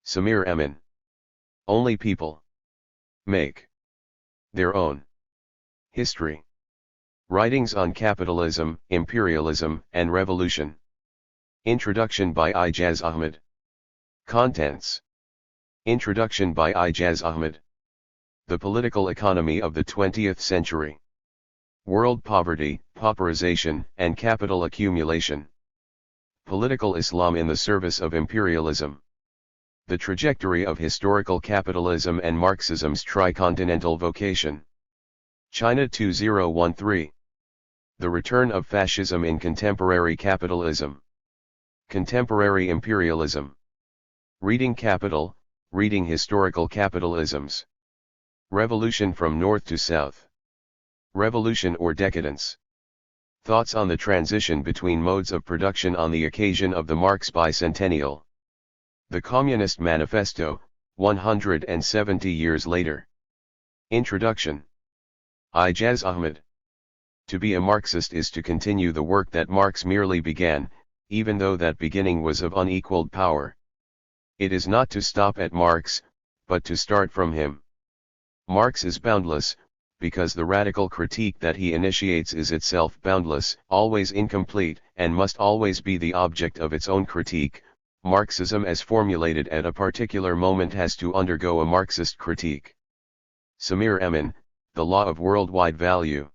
Samir Amin. Only people make their own history. Writings on Capitalism, Imperialism, and Revolution. Introduction by Ijaz Ahmed. Contents. Introduction by Ijaz Ahmed. The Political Economy of the 20th Century. World Poverty, Pauperization, and Capital Accumulation. Political Islam in the Service of Imperialism. The Trajectory of Historical Capitalism and Marxism's Tricontinental Vocation. China 2013. The Return of Fascism in Contemporary Capitalism. Contemporary Imperialism. Reading Capital, Reading Historical Capitalisms. Revolution from North to South. Revolution or Decadence. Thoughts on the transition between modes of production on the occasion of the Marx bicentennial. The Communist Manifesto, 170 years later. Introduction. Ijaz Ahmed. To be a Marxist is to continue the work that Marx merely began, even though that beginning was of unequaled power. It is not to stop at Marx, but to start from him. Marx is boundless, because the radical critique that he initiates is itself boundless, always incomplete, and must always be the object of its own critique. Marxism as formulated at a particular moment has to undergo a Marxist critique. Samir Amin, The Law of Worldwide Value.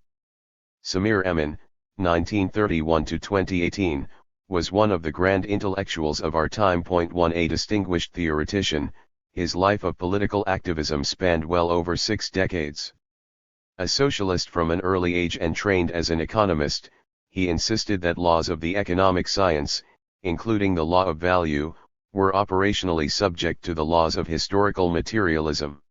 Samir Amin, 1931–2018, was one of the grand intellectuals of our time. A distinguished theoretician, his life of political activism spanned well over 6 decades. A socialist from an early age and trained as an economist, he insisted that laws of the economic science, including the law of value, were operationally subject to the laws of historical materialism.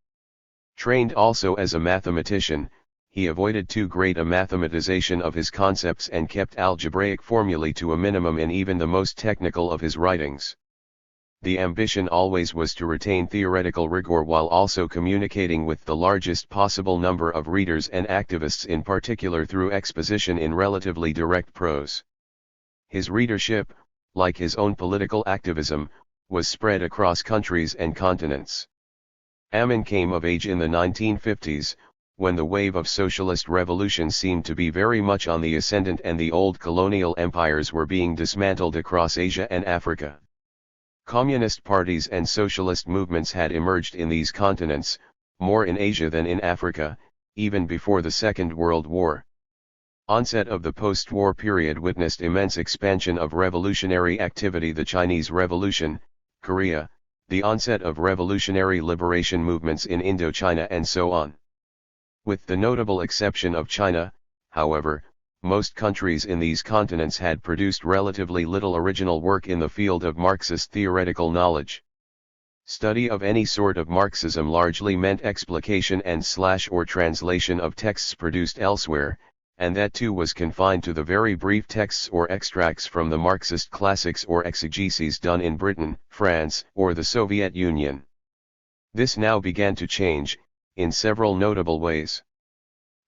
Trained also as a mathematician, he avoided too great a mathematization of his concepts and kept algebraic formulae to a minimum in even the most technical of his writings. The ambition always was to retain theoretical rigor while also communicating with the largest possible number of readers and activists, in particular through exposition in relatively direct prose. His readership, like his own political activism, was spread across countries and continents. Amin came of age in the 1950s, when the wave of socialist revolution seemed to be very much on the ascendant and the old colonial empires were being dismantled across Asia and Africa. Communist parties and socialist movements had emerged in these continents, more in Asia than in Africa, even before the Second World War. Onset of the post-war period witnessed immense expansion of revolutionary activity: the Chinese Revolution, Korea, the onset of revolutionary liberation movements in Indochina, and so on. With the notable exception of China, however, most countries in these continents had produced relatively little original work in the field of Marxist theoretical knowledge. Study of any sort of Marxism largely meant explication and or translation of texts produced elsewhere, and that too was confined to the very brief texts or extracts from the Marxist classics or exegeses done in Britain, France, or the Soviet Union. This now began to change, in several notable ways.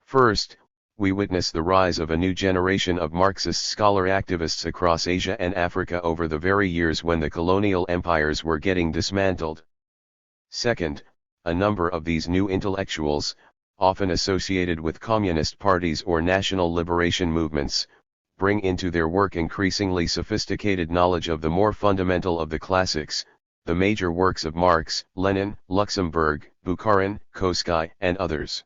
First, we witness the rise of a new generation of Marxist scholar activists across Asia and Africa over the very years when the colonial empires were getting dismantled. Second, a number of these new intellectuals, often associated with communist parties or national liberation movements, bring into their work increasingly sophisticated knowledge of the more fundamental of the classics, the major works of Marx, Lenin, Luxemburg, Bukharin, Koski, and others.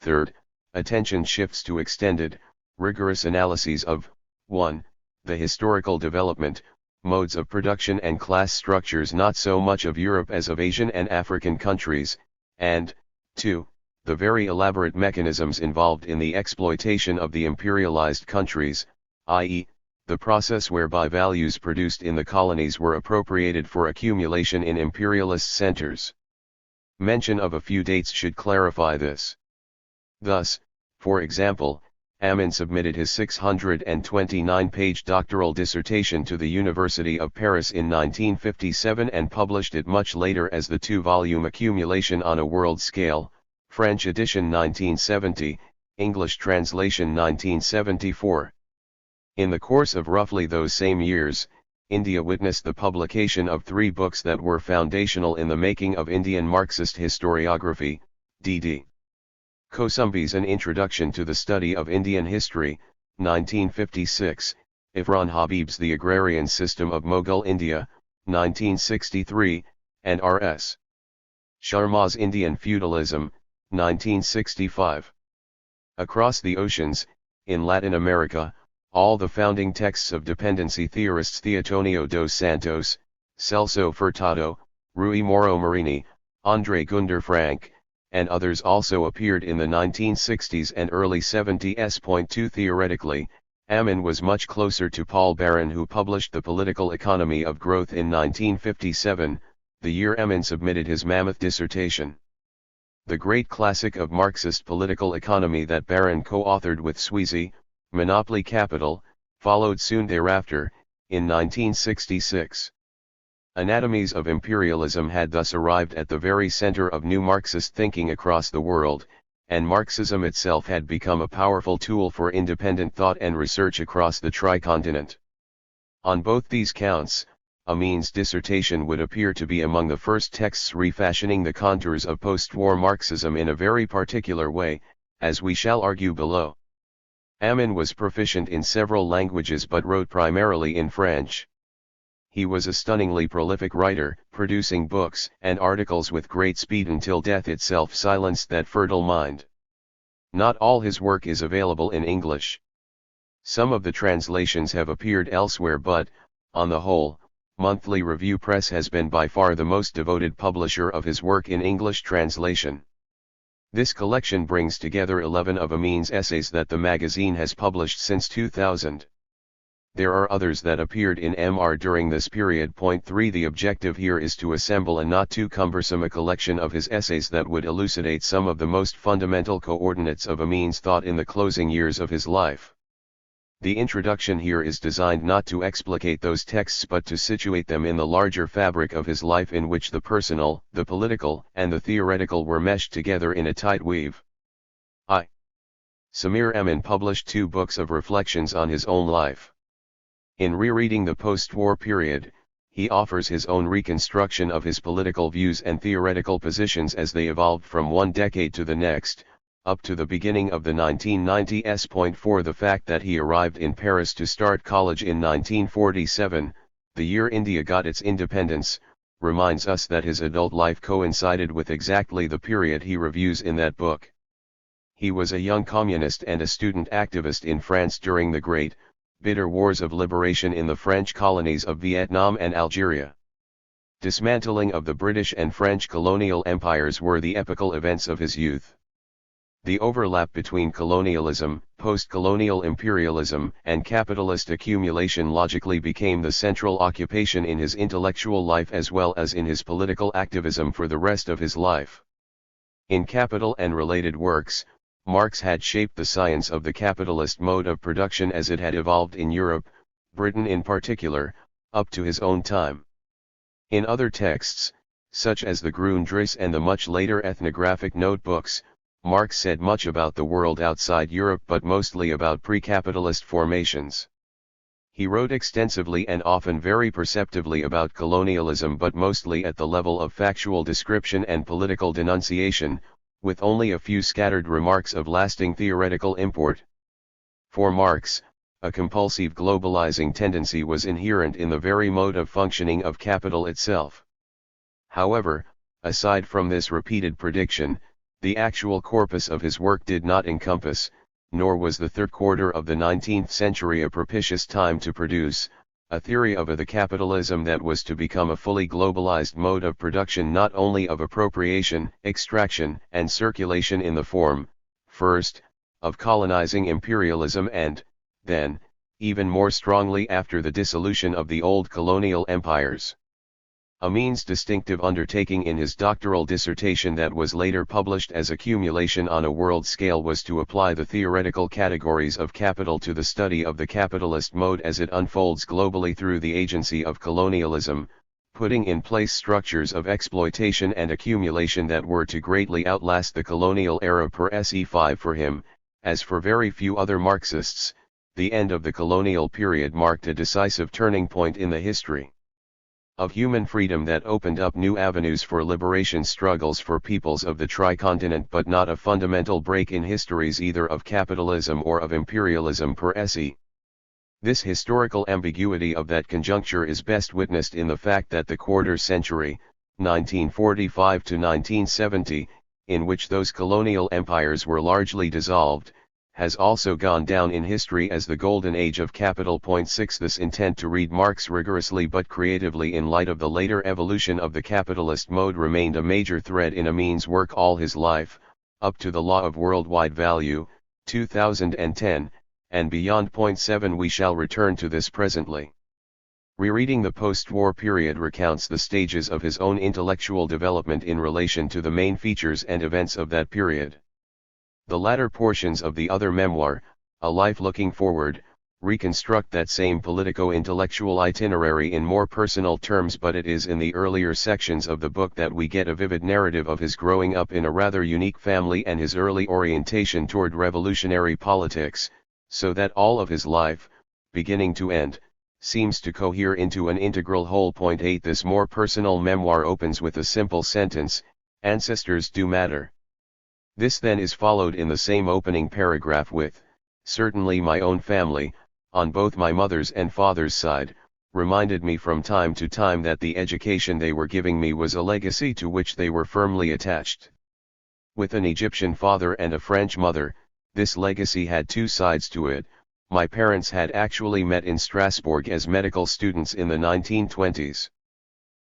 Third, attention shifts to extended, rigorous analyses of 1. The historical development, modes of production and class structures not so much of Europe as of Asian and African countries, and 2. The very elaborate mechanisms involved in the exploitation of the imperialized countries, i.e., the process whereby values produced in the colonies were appropriated for accumulation in imperialist centers. Mention of a few dates should clarify this. Thus, for example, Amin submitted his 629-page doctoral dissertation to the University of Paris in 1957 and published it much later as the 2-volume Accumulation on a World Scale, French edition 1970, English translation 1974. In the course of roughly those same years, India witnessed the publication of 3 books that were foundational in the making of Indian Marxist historiography, D.D. Kosumbi's An Introduction to the Study of Indian History, 1956, Ifran Habib's The Agrarian System of Mughal India, 1963, and R.S. Sharma's Indian Feudalism, 1965. Across the oceans, in Latin America, all the founding texts of dependency theorists Theotonio dos Santos, Celso Furtado, Rui Moro Marini, André Gunder Frank, and others also appeared in the 1960s and early 70s. Theoretically, Amin was much closer to Paul Baran, who published The Political Economy of Growth in 1957, the year Amin submitted his mammoth dissertation. The great classic of Marxist political economy that Baran co-authored with Sweezy, Monopoly Capital, followed soon thereafter, in 1966. Anatomies of Imperialism had thus arrived at the very center of new Marxist thinking across the world, and Marxism itself had become a powerful tool for independent thought and research across the tricontinent. On both these counts, Amin's dissertation would appear to be among the first texts refashioning the contours of post-war Marxism in a very particular way, as we shall argue below. Amin was proficient in several languages but wrote primarily in French. He was a stunningly prolific writer, producing books and articles with great speed until death itself silenced that fertile mind. Not all his work is available in English. Some of the translations have appeared elsewhere, but, on the whole, Monthly Review Press has been by far the most devoted publisher of his work in English translation. This collection brings together 11 of Amin's essays that the magazine has published since 2000. There are others that appeared in MR during this period. 3 The objective here is to assemble a not too cumbersome a collection of his essays that would elucidate some of the most fundamental coordinates of Amin's thought in the closing years of his life. The introduction here is designed not to explicate those texts but to situate them in the larger fabric of his life, in which the personal, the political, and the theoretical were meshed together in a tight weave. Samir Amin published 2 books of reflections on his own life. In rereading the post-war period, he offers his own reconstruction of his political views and theoretical positions as they evolved from one decade to the next, up to the beginning of the 1990s. 4 The fact that he arrived in Paris to start college in 1947, the year India got its independence, reminds us that his adult life coincided with exactly the period he reviews in that book. He was a young communist and a student activist in France during the great, bitter wars of liberation in the French colonies of Vietnam and Algeria. Dismantling of the British and French colonial empires were the epical events of his youth. The overlap between colonialism, post-colonial imperialism, and capitalist accumulation logically became the central occupation in his intellectual life as well as in his political activism for the rest of his life. In Capital and related works, Marx had shaped the science of the capitalist mode of production as it had evolved in Europe, Britain in particular, up to his own time. In other texts, such as the Grundrisse and the much later ethnographic notebooks, Marx said much about the world outside Europe but mostly about pre-capitalist formations. He wrote extensively and often very perceptively about colonialism but mostly at the level of factual description and political denunciation, with only a few scattered remarks of lasting theoretical import. For Marx, a compulsive globalizing tendency was inherent in the very mode of functioning of capital itself. However, aside from this repeated prediction, the actual corpus of his work did not encompass, nor was the third quarter of the 19th century a propitious time to produce, a theory of the capitalism that was to become a fully globalized mode of production, not only of appropriation, extraction, and circulation in the form, first, of colonizing imperialism and, then, even more strongly after the dissolution of the old colonial empires. Amin's distinctive undertaking in his doctoral dissertation that was later published as Accumulation on a World Scale was to apply the theoretical categories of capital to the study of the capitalist mode as it unfolds globally through the agency of colonialism, putting in place structures of exploitation and accumulation that were to greatly outlast the colonial era per se. 5 For him, as for very few other Marxists, the end of the colonial period marked a decisive turning point in the history of human freedom that opened up new avenues for liberation struggles for peoples of the tricontinent, but not a fundamental break in histories either of capitalism or of imperialism per se. This historical ambiguity of that conjuncture is best witnessed in the fact that the quarter century, 1945 to 1970, in which those colonial empires were largely dissolved, has also gone down in history as the golden age of capital. 6 This intent to read Marx rigorously but creatively in light of the later evolution of the capitalist mode remained a major thread in Amin's work all his life, up to the Law of Worldwide Value, 2010, and beyond. 7 We shall return to this presently. Rereading the post-war period recounts the stages of his own intellectual development in relation to the main features and events of that period. The latter portions of the other memoir, A Life Looking Forward, reconstruct that same politico-intellectual itinerary in more personal terms, but it is in the earlier sections of the book that we get a vivid narrative of his growing up in a rather unique family and his early orientation toward revolutionary politics, so that all of his life, beginning to end, seems to cohere into an integral whole. 8 This more personal memoir opens with a simple sentence, "Ancestors do matter." This then is followed in the same opening paragraph with, "Certainly my own family, on both my mother's and father's side, reminded me from time to time that the education they were giving me was a legacy to which they were firmly attached. With an Egyptian father and a French mother, this legacy had two sides to it. My parents had actually met in Strasbourg as medical students in the 1920s.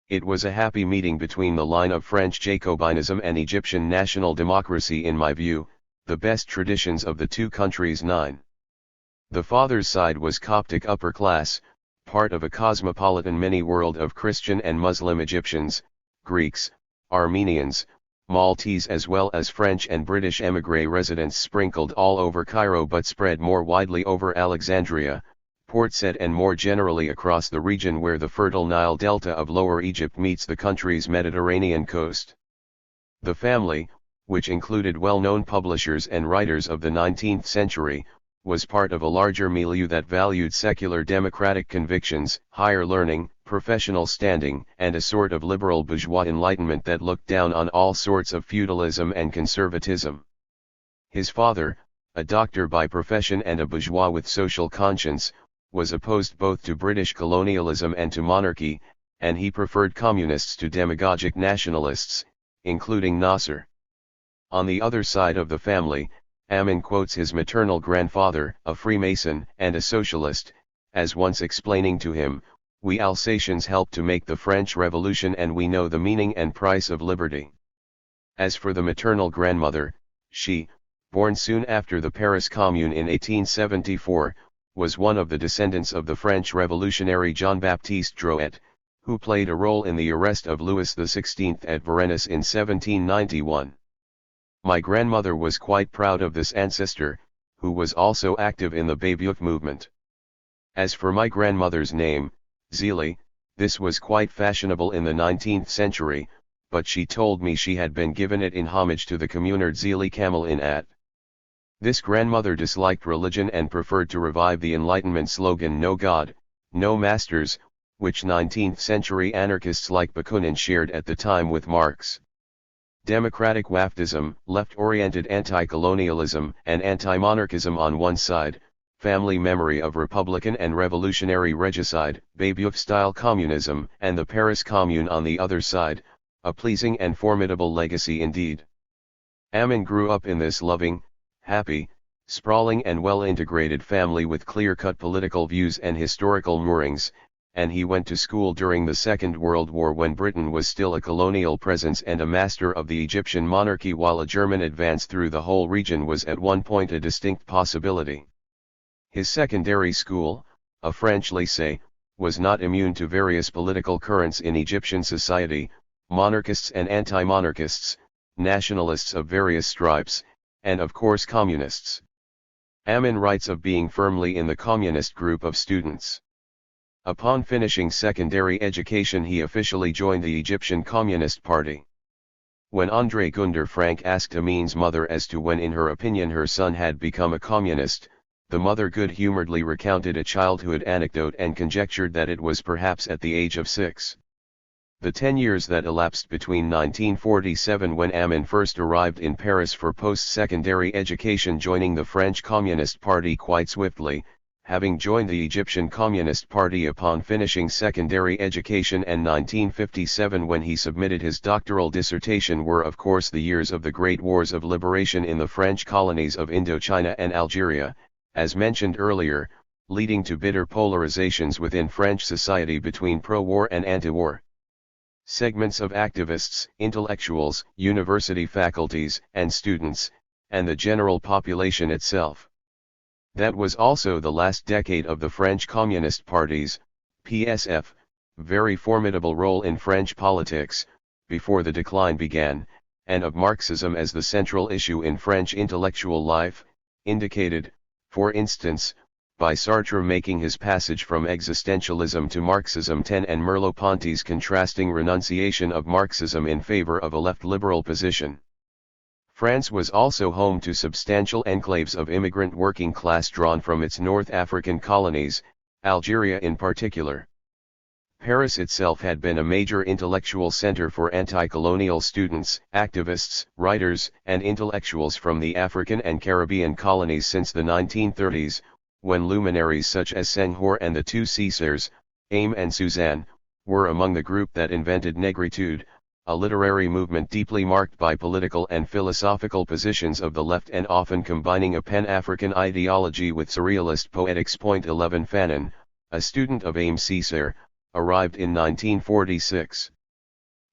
It was a happy meeting between the line of French Jacobinism and Egyptian national democracy, in my view, the best traditions of the two countries. 9. The father's side was Coptic upper class, part of a cosmopolitan mini-world of Christian and Muslim Egyptians, Greeks, Armenians, Maltese as well as French and British émigré residents sprinkled all over Cairo but spread more widely over Alexandria, Port Said and more generally across the region where the fertile Nile Delta of Lower Egypt meets the country's Mediterranean coast. The family, which included well-known publishers and writers of the 19th century, was part of a larger milieu that valued secular democratic convictions, higher learning, professional standing, and a sort of liberal bourgeois enlightenment that looked down on all sorts of feudalism and conservatism. His father, a doctor by profession and a bourgeois with social conscience, was opposed both to British colonialism and to monarchy, and he preferred communists to demagogic nationalists, including Nasser. On the other side of the family, Amin quotes his maternal grandfather, a Freemason and a socialist, as once explaining to him, "We Alsatians helped to make the French Revolution and we know the meaning and price of liberty." As for the maternal grandmother, she, born soon after the Paris Commune in 1874, was one of the descendants of the French revolutionary Jean-Baptiste Drouet, who played a role in the arrest of Louis XVI at Varennes in 1791. My grandmother was quite proud of this ancestor, who was also active in the Babyuk movement. As for my grandmother's name, Zili, this was quite fashionable in the 19th century, but she told me she had been given it in homage to the communard Zili Kamel in At. This grandmother disliked religion and preferred to revive the Enlightenment slogan "No God, no Masters," which 19th century anarchists like Bakunin shared at the time with Marx. Democratic Wafdism, left-oriented anti-colonialism and anti-monarchism on one side, family memory of Republican and revolutionary regicide, Babyuk-style communism, and the Paris Commune on the other side, a pleasing and formidable legacy indeed. Amin grew up in this loving, happy, sprawling and well-integrated family with clear-cut political views and historical moorings, and he went to school during the Second World War when Britain was still a colonial presence and a master of the Egyptian monarchy, while a German advance through the whole region was at one point a distinct possibility. His secondary school, a French lycée, was not immune to various political currents in Egyptian society, monarchists and anti-monarchists, nationalists of various stripes, and of course communists. Amin writes of being firmly in the communist group of students. Upon finishing secondary education he officially joined the Egyptian Communist Party. When André Gunder Frank asked Amin's mother as to when in her opinion her son had become a communist, The mother good-humoredly recounted a childhood anecdote and conjectured that it was perhaps at the age of 6. The 10 years that elapsed between 1947, when Amin first arrived in Paris for post-secondary education, joining the French Communist Party quite swiftly, having joined the Egyptian Communist Party upon finishing secondary education, and 1957 when he submitted his doctoral dissertation, were of course the years of the great wars of liberation in the French colonies of Indochina and Algeria, as mentioned earlier, leading to bitter polarizations within French society between pro-war and anti-war segments of activists, intellectuals, university faculties and students, and the general population itself. That was also the last decade of the French Communist Party's, PSF, very formidable role in French politics, before the decline began, and of Marxism as the central issue in French intellectual life, indicated, for instance, by Sartre making his passage from existentialism to Marxism 10, and Merleau-Ponty's contrasting renunciation of Marxism in favor of a left liberal position. France was also home to substantial enclaves of immigrant working class drawn from its North African colonies, Algeria in particular. Paris itself had been a major intellectual center for anti-colonial students, activists, writers, and intellectuals from the African and Caribbean colonies since the 1930s, when luminaries such as Senghor and the two Césaires, Aim and Suzanne, were among the group that invented negritude, a literary movement deeply marked by political and philosophical positions of the left and often combining a pan-African ideology with surrealist poetics. 11 Fanon, a student of Aim Césaire, arrived in 1946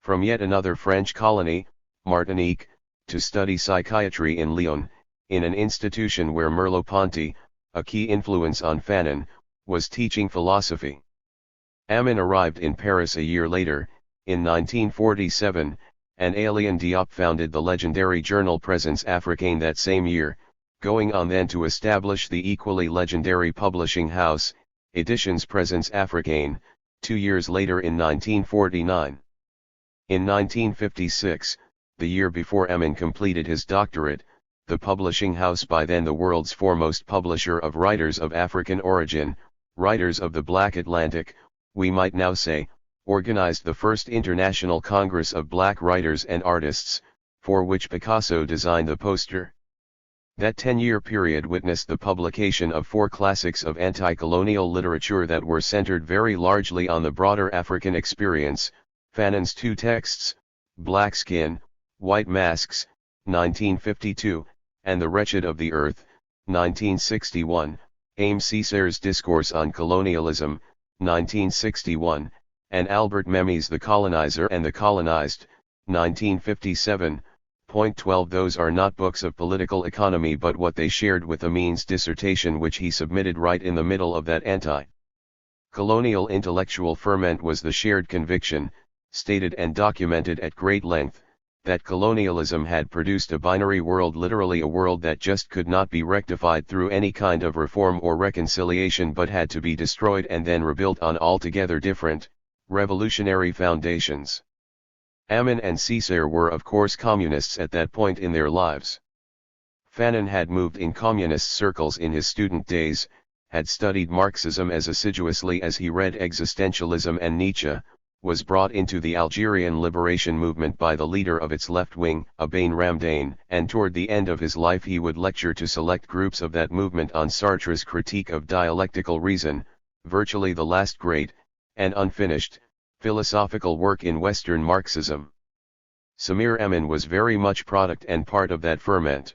from yet another French colony, Martinique, to study psychiatry in Lyon, in an institution where Merleau-Ponty, a key influence on Fanon, was teaching philosophy. Amin arrived in Paris a year later, in 1947, and Alien Diop founded the legendary journal Présence Africaine that same year, going on then to establish the equally legendary publishing house, Editions Présence Africaine, 2 years later in 1949. In 1956, the year before Amin completed his doctorate, the publishing house, by then the world's foremost publisher of writers of African origin, writers of the Black Atlantic, we might now say, organized the first International Congress of Black Writers and Artists, for which Picasso designed the poster. That 10-year period witnessed the publication of 4 classics of anti-colonial literature that were centered very largely on the broader African experience: Fanon's 2 texts, Black Skin, White Masks, 1952, and The Wretched of the Earth, 1961, Aim Césaire's Discourse on Colonialism, 1961, and Albert Memmi's The Colonizer and the Colonized, 1957. 12 Those are not books of political economy, but what they shared with Amin's dissertation, which he submitted right in the middle of that anti-colonial intellectual ferment, was the shared conviction, stated and documented at great length, that colonialism had produced a binary world, literally a world that just could not be rectified through any kind of reform or reconciliation, but had to be destroyed and then rebuilt on altogether different, revolutionary foundations. Amin and Césaire were of course communists at that point in their lives. Fanon had moved in communist circles in his student days, had studied Marxism as assiduously as he read existentialism and Nietzsche, was brought into the Algerian liberation movement by the leader of its left wing, Amin Ramdane, and toward the end of his life he would lecture to select groups of that movement on Sartre's Critique of Dialectical Reason, virtually the last great, and unfinished, philosophical work in Western Marxism. Samir Amin was very much product and part of that ferment.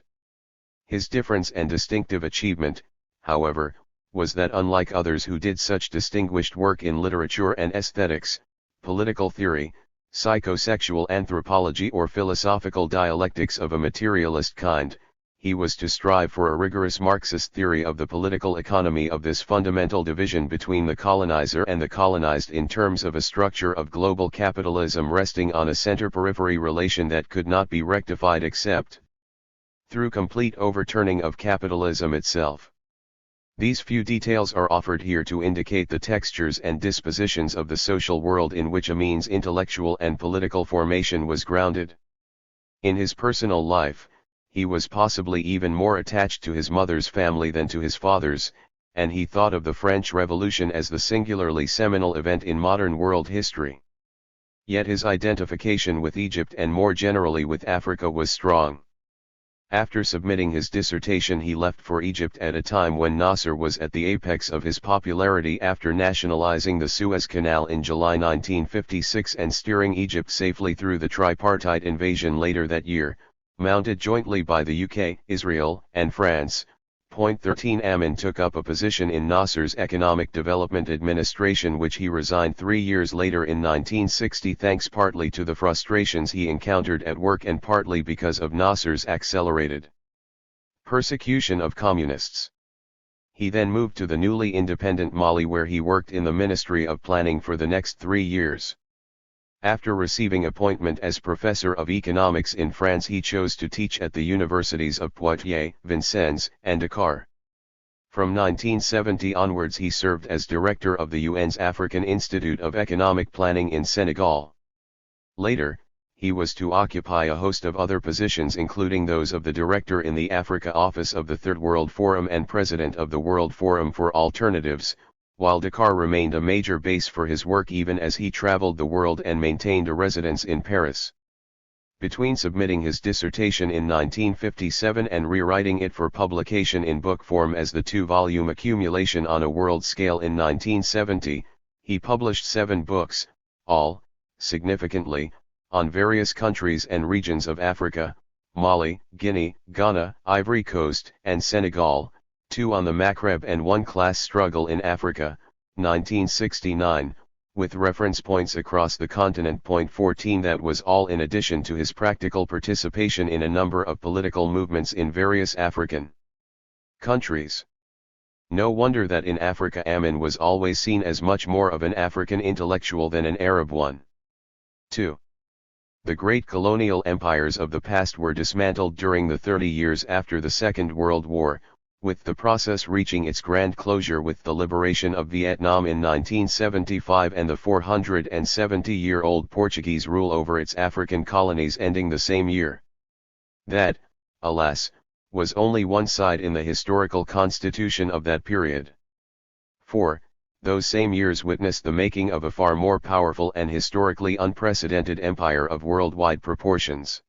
His difference and distinctive achievement, however, was that unlike others who did such distinguished work in literature and aesthetics, political theory, psychosexual anthropology or philosophical dialectics of a materialist kind, he was to strive for a rigorous Marxist theory of the political economy of this fundamental division between the colonizer and the colonized in terms of a structure of global capitalism resting on a center-periphery relation that could not be rectified except through complete overturning of capitalism itself. These few details are offered here to indicate the textures and dispositions of the social world in which Amin's intellectual and political formation was grounded. In his personal life, he was possibly even more attached to his mother's family than to his father's, and he thought of the French Revolution as the singularly seminal event in modern world history. Yet his identification with Egypt and more generally with Africa was strong. After submitting his dissertation, he left for Egypt at a time when Nasser was at the apex of his popularity after nationalizing the Suez Canal in July 1956 and steering Egypt safely through the tripartite invasion later that year, mounted jointly by the UK, Israel, and France. Point 13 Amin took up a position in Nasser's Economic Development Administration, which he resigned 3 years later in 1960, thanks partly to the frustrations he encountered at work and partly because of Nasser's accelerated persecution of communists. He then moved to the newly independent Mali, where he worked in the Ministry of Planning for the next 3 years. After receiving appointment as professor of economics in France, he chose to teach at the universities of Poitiers, Vincennes, and Dakar. From 1970 onwards he served as director of the UN's African Institute of Economic Planning in Senegal. Later, he was to occupy a host of other positions, including those of the director in the Africa office of the Third World Forum and president of the World Forum for Alternatives, while Dakar remained a major base for his work even as he traveled the world and maintained a residence in Paris. Between submitting his dissertation in 1957 and rewriting it for publication in book form as the 2-volume accumulation on a world scale in 1970, he published 7 books, all, significantly, on various countries and regions of Africa, Mali, Guinea, Ghana, Ivory Coast, and Senegal, 2 on the Maghreb and 1 class struggle in Africa, 1969, with reference points across the continent. Point 14 That was all in addition to his practical participation in a number of political movements in various African countries. No wonder that in Africa Amin was always seen as much more of an African intellectual than an Arab one. 2. The great colonial empires of the past were dismantled during the 30 years after the Second World War, with the process reaching its grand closure with the liberation of Vietnam in 1975 and the 470-year-old Portuguese rule over its African colonies ending the same year. That, alas, was only one side in the historical constitution of that period. 4. Those same years witnessed the making of a far more powerful and historically unprecedented empire of worldwide proportions.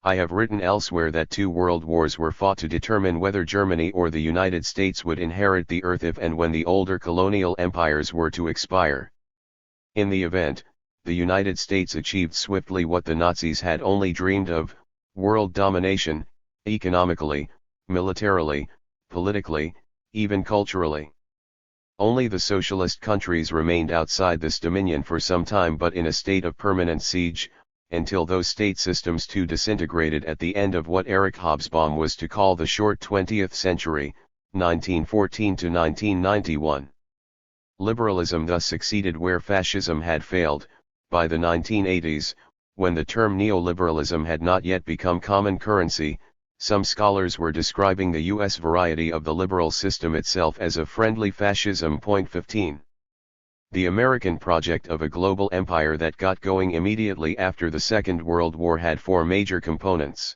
I have written elsewhere that 2 world wars were fought to determine whether Germany or the United States would inherit the earth if and when the older colonial empires were to expire. In the event, the United States achieved swiftly what the Nazis had only dreamed of: world domination, economically, militarily, politically, even culturally. Only the socialist countries remained outside this dominion for some time, but in a state of permanent siege, until those state systems too disintegrated at the end of what Eric Hobsbawm was to call the short 20th century, 1914 to 1991. Liberalism thus succeeded where fascism had failed. By the 1980s, when the term neoliberalism had not yet become common currency, some scholars were describing the U.S. variety of the liberal system itself as a friendly fascism. Point 15. The American project of a global empire that got going immediately after the Second World War had 4 major components.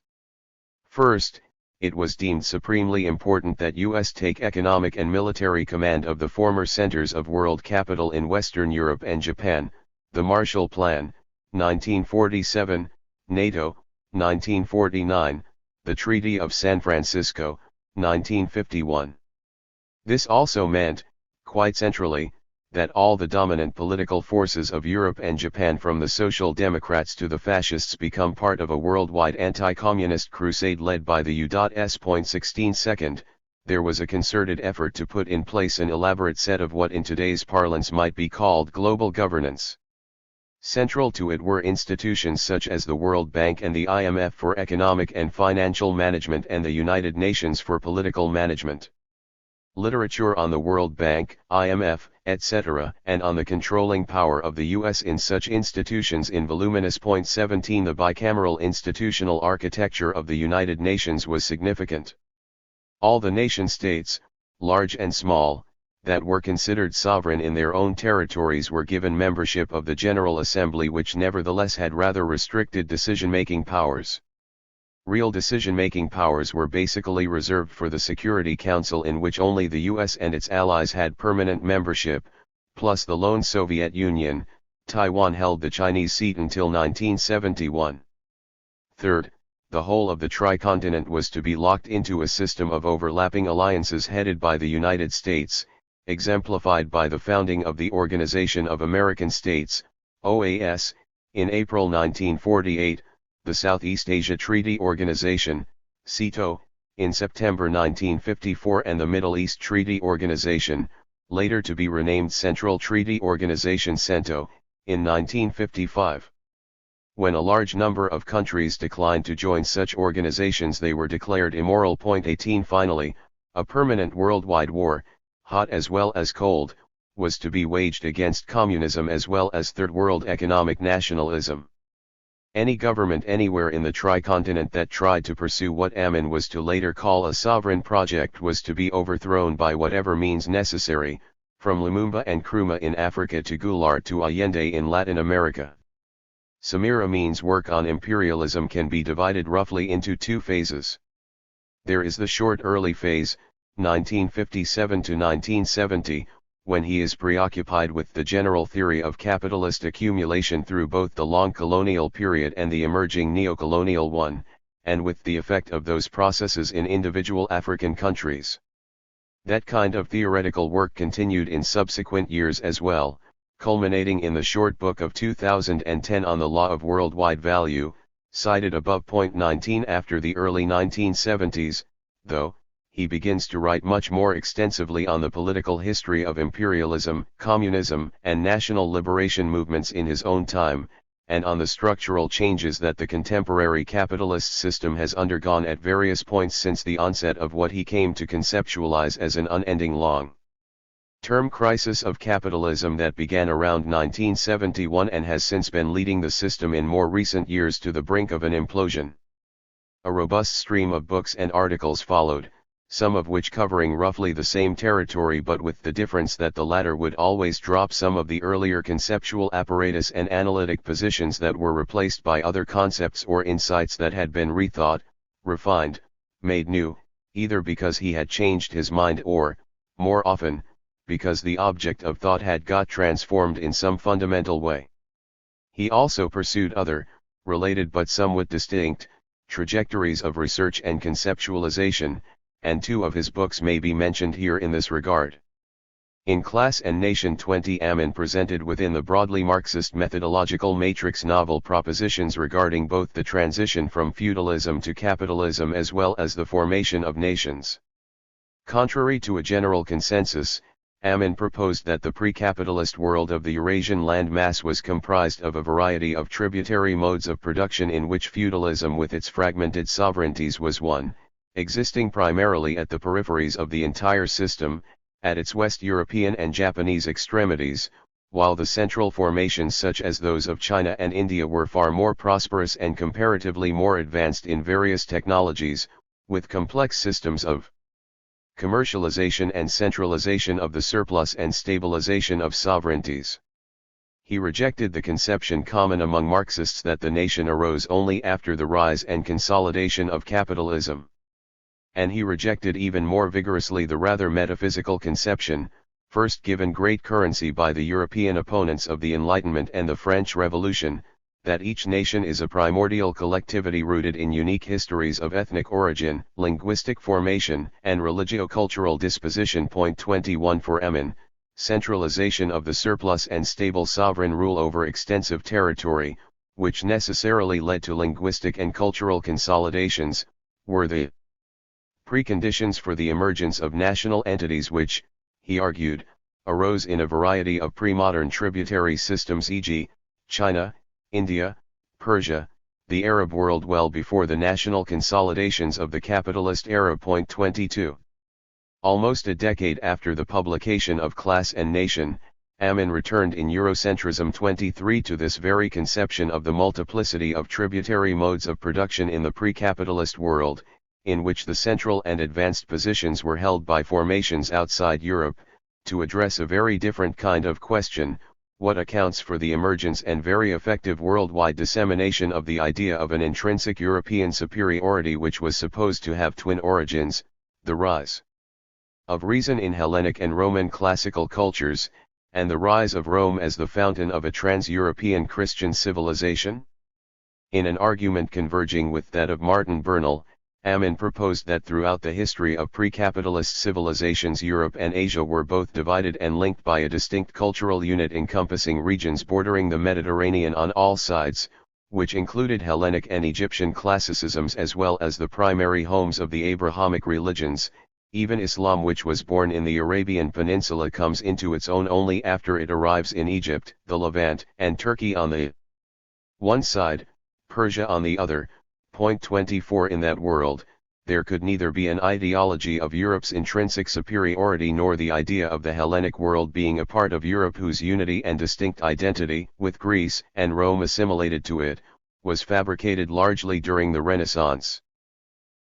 First, it was deemed supremely important that U.S. take economic and military command of the former centers of world capital in Western Europe and Japan, the Marshall Plan, 1947, NATO, 1949, the Treaty of San Francisco, 1951. This also meant, quite centrally, that all the dominant political forces of Europe and Japan, from the Social Democrats to the Fascists, become part of a worldwide anti-communist crusade led by the U.S. Point 16 Second, there was a concerted effort to put in place an elaborate set of what in today's parlance might be called global governance. Central to it were institutions such as the World Bank and the IMF for economic and financial management and the United Nations for political management. Literature on the World Bank, IMF, etc., and on the controlling power of the U.S. in such institutions in voluminous. Point 17 The bicameral institutional architecture of the United Nations was significant. All the nation-states, large and small, that were considered sovereign in their own territories were given membership of the General Assembly, which nevertheless had rather restricted decision-making powers. Real decision-making powers were basically reserved for the Security Council, in which only the US and its allies had permanent membership, plus the lone Soviet Union. Taiwan held the Chinese seat until 1971. Third, the whole of the tricontinent was to be locked into a system of overlapping alliances headed by the United States, exemplified by the founding of the Organization of American States, OAS, in April 1948, the Southeast Asia Treaty Organization, SEATO, in September 1954, and the Middle East Treaty Organization, later to be renamed Central Treaty Organization CENTO, in 1955. When a large number of countries declined to join such organizations, they were declared immoral. 18 Finally, a permanent worldwide war, hot as well as cold, was to be waged against communism as well as Third World economic nationalism. Any government anywhere in the tricontinent that tried to pursue what Amin was to later call a sovereign project was to be overthrown by whatever means necessary, from Lumumba and Nkrumah in Africa to Goulart to Allende in Latin America. Samir Amin's work on imperialism can be divided roughly into two phases. There is the short early phase, 1957 to 1970, when he is preoccupied with the general theory of capitalist accumulation through both the long colonial period and the emerging neo-colonial one, and with the effect of those processes in individual African countries. That kind of theoretical work continued in subsequent years as well, culminating in the short book of 2010 on the law of worldwide value, cited above. 19 After the early 1970s, though, he begins to write much more extensively on the political history of imperialism, communism, and national liberation movements in his own time, and on the structural changes that the contemporary capitalist system has undergone at various points since the onset of what he came to conceptualize as an unending long-term crisis of capitalism that began around 1971 and has since been leading the system in more recent years to the brink of an implosion. A robust stream of books and articles followed, some of which covering roughly the same territory, but with the difference that the latter would always drop some of the earlier conceptual apparatus and analytic positions that were replaced by other concepts or insights that had been rethought, refined, made new, either because he had changed his mind or, more often, because the object of thought had got transformed in some fundamental way. He also pursued other, related but somewhat distinct, trajectories of research and conceptualization, and two of his books may be mentioned here in this regard. In Class and Nation 20, Amin presented within the broadly Marxist methodological matrix novel propositions regarding both the transition from feudalism to capitalism as well as the formation of nations. Contrary to a general consensus, Amin proposed that the pre-capitalist world of the Eurasian landmass was comprised of a variety of tributary modes of production in which feudalism with its fragmented sovereignties was one, existing primarily at the peripheries of the entire system, at its West European and Japanese extremities, while the central formations such as those of China and India were far more prosperous and comparatively more advanced in various technologies, with complex systems of commercialization and centralization of the surplus and stabilization of sovereignties. He rejected the conception common among Marxists that the nation arose only after the rise and consolidation of capitalism. And he rejected even more vigorously the rather metaphysical conception, first given great currency by the European opponents of the Enlightenment and the French Revolution, that each nation is a primordial collectivity rooted in unique histories of ethnic origin, linguistic formation, and religio-cultural disposition. 21 For Amin, centralization of the surplus and stable sovereign rule over extensive territory, which necessarily led to linguistic and cultural consolidations, were the preconditions for the emergence of national entities which, he argued, arose in a variety of pre-modern tributary systems, e.g., China, India, Persia, the Arab world well before the national consolidations of the capitalist era. 22. Almost a decade after the publication of Class and Nation, Amin returned in Eurocentrism 23 to this very conception of the multiplicity of tributary modes of production in the pre-capitalist world, in which the central and advanced positions were held by formations outside Europe, to address a very different kind of question, what accounts for the emergence and very effective worldwide dissemination of the idea of an intrinsic European superiority which was supposed to have twin origins, the rise of reason in Hellenic and Roman classical cultures, and the rise of Rome as the fountain of a trans-European Christian civilization? In an argument converging with that of Martin Bernal, Amin proposed that throughout the history of pre-capitalist civilizations Europe and Asia were both divided and linked by a distinct cultural unit encompassing regions bordering the Mediterranean on all sides, which included Hellenic and Egyptian classicisms as well as the primary homes of the Abrahamic religions. Even Islam, which was born in the Arabian Peninsula, comes into its own only after it arrives in Egypt, the Levant, and Turkey on the one side, Persia on the other. Point 24. In that world, there could neither be an ideology of Europe's intrinsic superiority nor the idea of the Hellenic world being a part of Europe whose unity and distinct identity, with Greece and Rome assimilated to it, was fabricated largely during the Renaissance.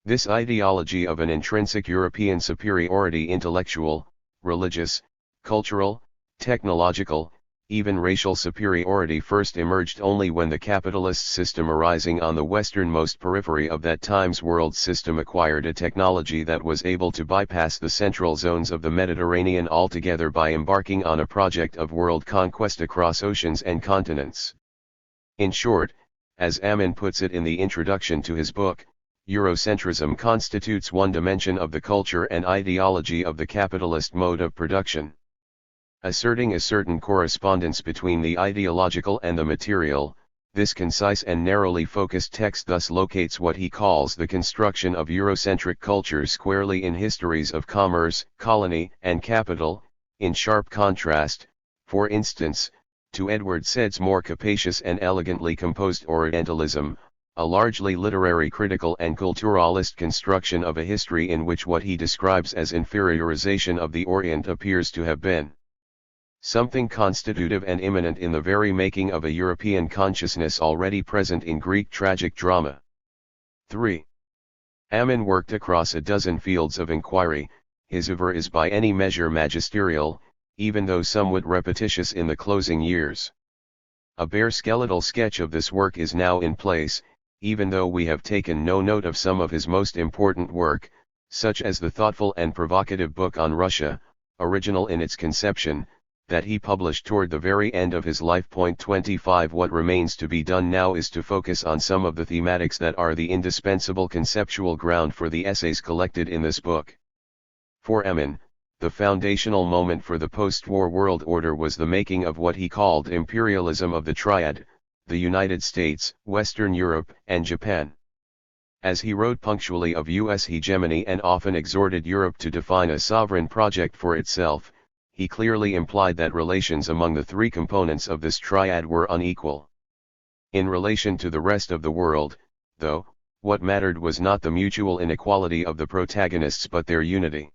This ideology of an intrinsic European superiority, intellectual, religious, cultural, technological, even racial superiority, first emerged only when the capitalist system arising on the westernmost periphery of that time's world system acquired a technology that was able to bypass the central zones of the Mediterranean altogether by embarking on a project of world conquest across oceans and continents. In short, as Amin puts it in the introduction to his book, Eurocentrism constitutes one dimension of the culture and ideology of the capitalist mode of production. Asserting a certain correspondence between the ideological and the material, this concise and narrowly focused text thus locates what he calls the construction of Eurocentric culture squarely in histories of commerce, colony, and capital, in sharp contrast, for instance, to Edward Said's more capacious and elegantly composed Orientalism, a largely literary, critical and culturalist construction of a history in which what he describes as inferiorization of the Orient appears to have been something constitutive and imminent in the very making of a European consciousness already present in Greek tragic drama. 3. Amin worked across a dozen fields of inquiry. His oeuvre is by any measure magisterial, even though somewhat repetitious in the closing years. A bare skeletal sketch of this work is now in place, even though we have taken no note of some of his most important work, such as the thoughtful and provocative book on Russia, original in its conception, that he published toward the very end of his life. 25. What remains to be done now is to focus on some of the thematics that are the indispensable conceptual ground for the essays collected in this book. For Amin, the foundational moment for the post-war world order was the making of what he called imperialism of the Triad, the United States, Western Europe, and Japan. As he wrote punctually of U.S. hegemony and often exhorted Europe to define a sovereign project for itself, he clearly implied that relations among the three components of this triad were unequal. In relation to the rest of the world, though, what mattered was not the mutual inequality of the protagonists but their unity.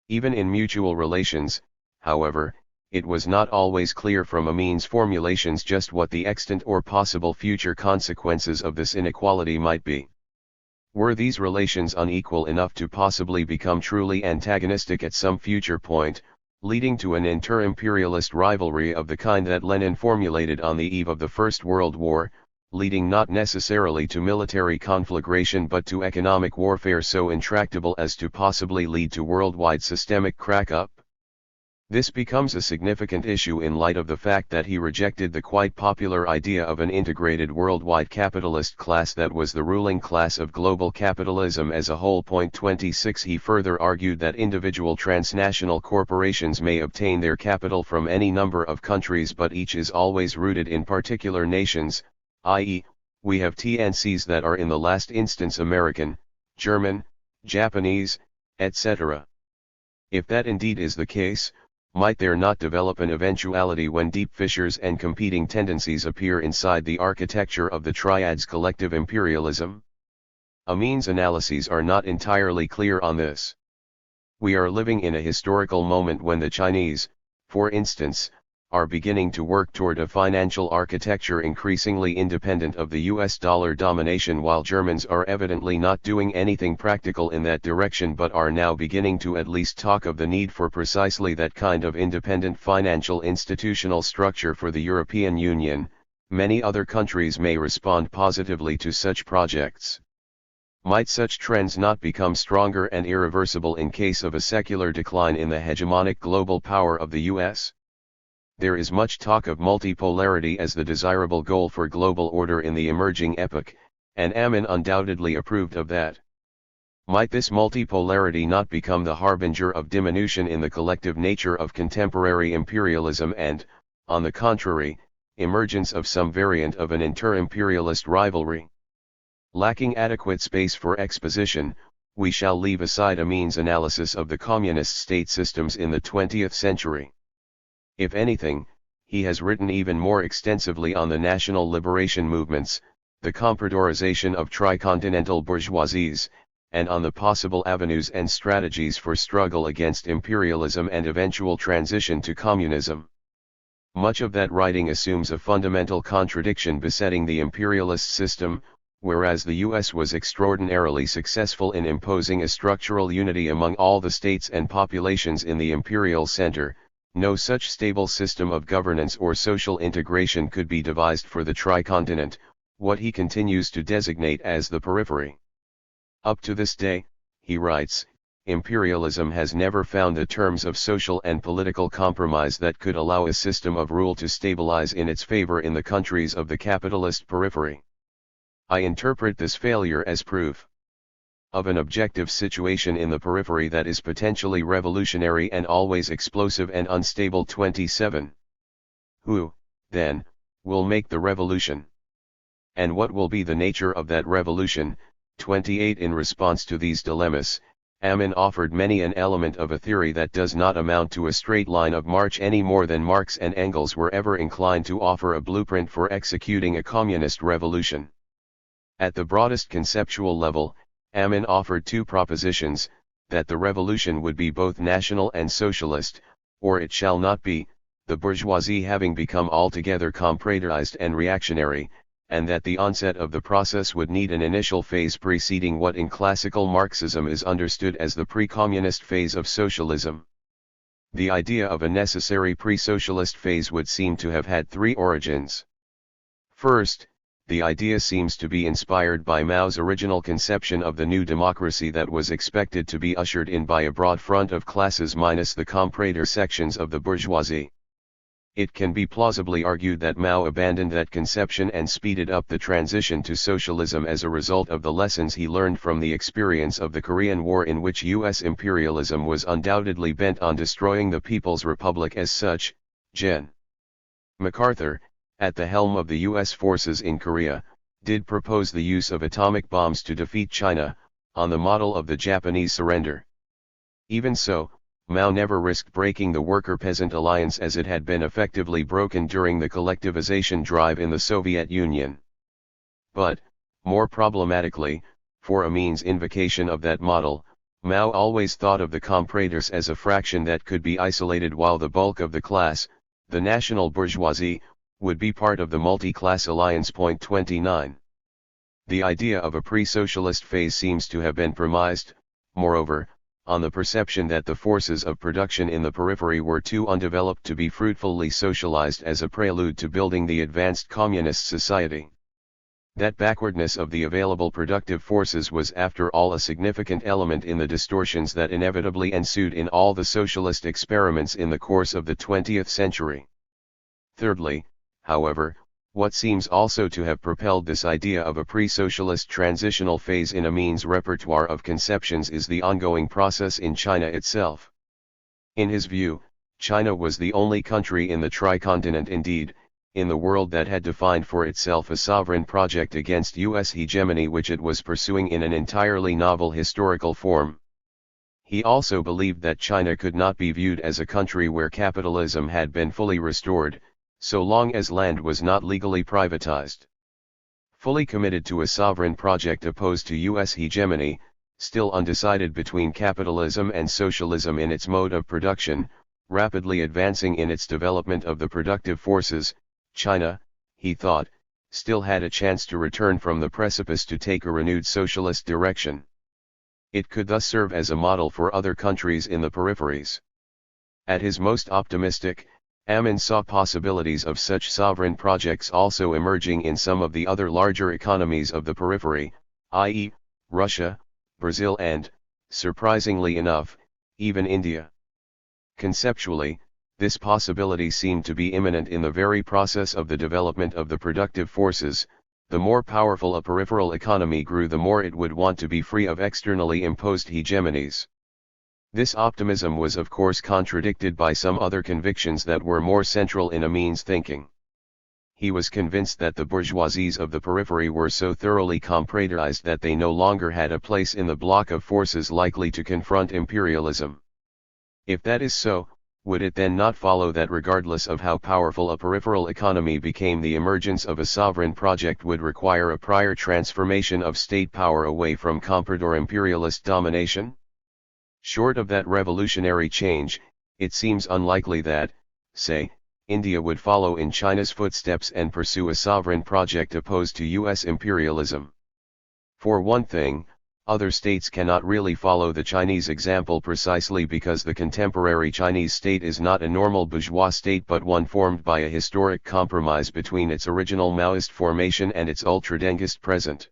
Even in mutual relations, however, it was not always clear from Amin's formulations just what the extant or possible future consequences of this inequality might be. Were these relations unequal enough to possibly become truly antagonistic at some future point, leading to an inter-imperialist rivalry of the kind that Lenin formulated on the eve of the First World War, leading not necessarily to military conflagration but to economic warfare so intractable as to possibly lead to worldwide systemic crack-up? This becomes a significant issue in light of the fact that he rejected the quite popular idea of an integrated worldwide capitalist class that was the ruling class of global capitalism as a whole. 26. He further argued that individual transnational corporations may obtain their capital from any number of countries but each is always rooted in particular nations, i.e., we have TNCs that are in the last instance American, German, Japanese, etc. If that indeed is the case, might there not develop an eventuality when deep fissures and competing tendencies appear inside the architecture of the triad's collective imperialism? Amin's analyses are not entirely clear on this. We are living in a historical moment when the Chinese, for instance, are beginning to work toward a financial architecture increasingly independent of the US dollar domination, while Germans are evidently not doing anything practical in that direction but are now beginning to at least talk of the need for precisely that kind of independent financial institutional structure for the European Union. Many other countries may respond positively to such projects. Might such trends not become stronger and irreversible in case of a secular decline in the hegemonic global power of the US? There is much talk of multipolarity as the desirable goal for global order in the emerging epoch, and Amin undoubtedly approved of that. Might this multipolarity not become the harbinger of diminution in the collective nature of contemporary imperialism and, on the contrary, emergence of some variant of an inter-imperialist rivalry? Lacking adequate space for exposition, we shall leave aside Amin's analysis of the communist state systems in the 20th century. If anything, he has written even more extensively on the national liberation movements, the comprodorization of tricontinental bourgeoisies, and on the possible avenues and strategies for struggle against imperialism and eventual transition to communism. Much of that writing assumes a fundamental contradiction besetting the imperialist system. Whereas the US was extraordinarily successful in imposing a structural unity among all the states and populations in the imperial center, no such stable system of governance or social integration could be devised for the tricontinent, what he continues to designate as the periphery. Up to this day, he writes, imperialism has never found the terms of social and political compromise that could allow a system of rule to stabilize in its favor in the countries of the capitalist periphery. I interpret this failure as proof of an objective situation in the periphery that is potentially revolutionary and always explosive and unstable. 27. Who, then, will make the revolution? And what will be the nature of that revolution? 28. In response to these dilemmas, Amin offered many an element of a theory that does not amount to a straight line of march any more than Marx and Engels were ever inclined to offer a blueprint for executing a communist revolution. At the broadest conceptual level, Amin offered two propositions, that the revolution would be both national and socialist, or it shall not be, the bourgeoisie having become altogether compradorized and reactionary, and that the onset of the process would need an initial phase preceding what in classical Marxism is understood as the pre-communist phase of socialism. The idea of a necessary pre-socialist phase would seem to have had three origins. First, the idea seems to be inspired by Mao's original conception of the new democracy that was expected to be ushered in by a broad front of classes minus the comprador sections of the bourgeoisie. It can be plausibly argued that Mao abandoned that conception and speeded up the transition to socialism as a result of the lessons he learned from the experience of the Korean War, in which U.S. imperialism was undoubtedly bent on destroying the People's Republic as such. Gen. MacArthur, at the helm of the U.S. forces in Korea, did propose the use of atomic bombs to defeat China, on the model of the Japanese surrender. Even so, Mao never risked breaking the worker-peasant alliance as it had been effectively broken during the collectivization drive in the Soviet Union. But, more problematically, for Amin's invocation of that model, Mao always thought of the compradors as a fraction that could be isolated, while the bulk of the class, the national bourgeoisie, would be part of the multi-class alliance. 29. The idea of a pre-socialist phase seems to have been premised, moreover, on the perception that the forces of production in the periphery were too undeveloped to be fruitfully socialized as a prelude to building the advanced communist society. That backwardness of the available productive forces was after all a significant element in the distortions that inevitably ensued in all the socialist experiments in the course of the 20th century. Thirdly, however, what seems also to have propelled this idea of a pre-socialist transitional phase in Amin's repertoire of conceptions is the ongoing process in China itself. In his view, China was the only country in the tricontinent, indeed, in the world that had defined for itself a sovereign project against U.S. hegemony which it was pursuing in an entirely novel historical form. He also believed that China could not be viewed as a country where capitalism had been fully restored, so long as land was not legally privatized. Fully committed to a sovereign project opposed to U.S. hegemony, still undecided between capitalism and socialism in its mode of production, rapidly advancing in its development of the productive forces, China, he thought, still had a chance to return from the precipice to take a renewed socialist direction. It could thus serve as a model for other countries in the peripheries. At his most optimistic, Amin saw possibilities of such sovereign projects also emerging in some of the other larger economies of the periphery, i.e., Russia, Brazil and, surprisingly enough, even India. Conceptually, this possibility seemed to be imminent in the very process of the development of the productive forces. The more powerful a peripheral economy grew, the more it would want to be free of externally imposed hegemonies. This optimism was of course contradicted by some other convictions that were more central in Amin's thinking. He was convinced that the bourgeoisies of the periphery were so thoroughly compraterized that they no longer had a place in the block of forces likely to confront imperialism. If that is so, would it then not follow that regardless of how powerful a peripheral economy became, the emergence of a sovereign project would require a prior transformation of state power away from comprador imperialist domination? Short of that revolutionary change, it seems unlikely that, say, India would follow in China's footsteps and pursue a sovereign project opposed to U.S. imperialism. For one thing, other states cannot really follow the Chinese example precisely because the contemporary Chinese state is not a normal bourgeois state but one formed by a historic compromise between its original Maoist formation and its ultra-Dengist present.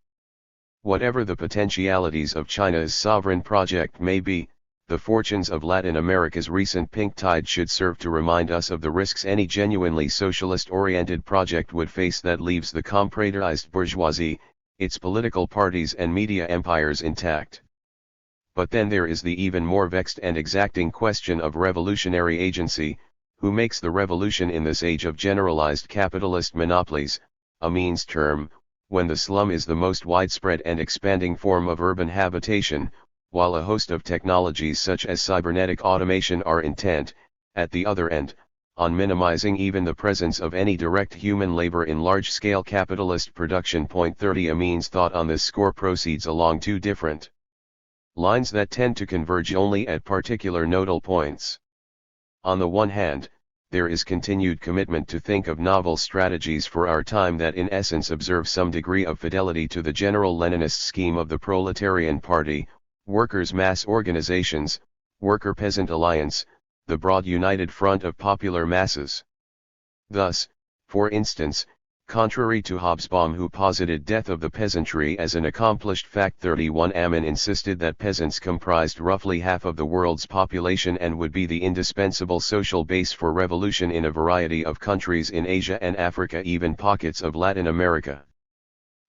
Whatever the potentialities of China's sovereign project may be, the fortunes of Latin America's recent pink tide should serve to remind us of the risks any genuinely socialist-oriented project would face that leaves the compraterized bourgeoisie, its political parties and media empires intact. But then there is the even more vexed and exacting question of revolutionary agency. Who makes the revolution in this age of generalized capitalist monopolies, Amin's term, when the slum is the most widespread and expanding form of urban habitation, while a host of technologies such as cybernetic automation are intent, at the other end, on minimizing even the presence of any direct human labor in large-scale capitalist production. 30 Amin's thought on this score proceeds along two different lines that tend to converge only at particular nodal points. On the one hand, there is continued commitment to think of novel strategies for our time that in essence observe some degree of fidelity to the general Leninist scheme of the proletarian party, workers' mass organizations, worker-peasant alliance, the broad united front of popular masses. Thus, for instance, contrary to Hobsbawm, who posited death of the peasantry as an accomplished fact, 31 Amin insisted that peasants comprised roughly half of the world's population and would be the indispensable social base for revolution in a variety of countries in Asia and Africa, even pockets of Latin America.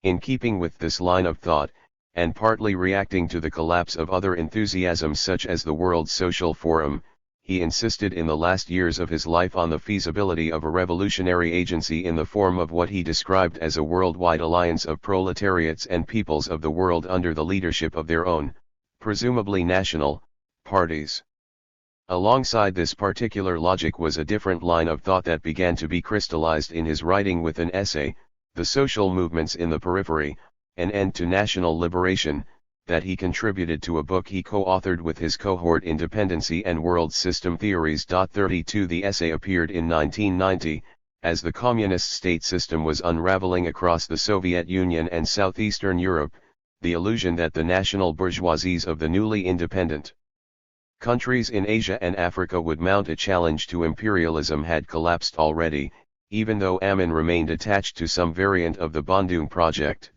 In keeping with this line of thought, and partly reacting to the collapse of other enthusiasms such as the World Social Forum, he insisted in the last years of his life on the feasibility of a revolutionary agency in the form of what he described as a worldwide alliance of proletariats and peoples of the world under the leadership of their own, presumably national, parties. Alongside this particular logic was a different line of thought that began to be crystallized in his writing with an essay, The Social Movements in the Periphery, An End to National Liberation, that he contributed to a book he co-authored with his cohort Independency and World System Theories. 32 The essay appeared in 1990, as the communist state system was unraveling across the Soviet Union and southeastern Europe, the illusion that the national bourgeoisies of the newly independent countries in Asia and Africa would mount a challenge to imperialism had collapsed already, even though Amin remained attached to some variant of the Bandung project.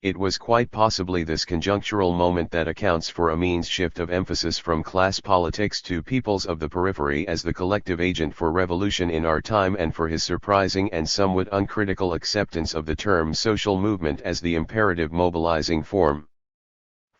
It was quite possibly this conjunctural moment that accounts for Amin's shift of emphasis from class politics to peoples of the periphery as the collective agent for revolution in our time, and for his surprising and somewhat uncritical acceptance of the term social movement as the imperative mobilizing form.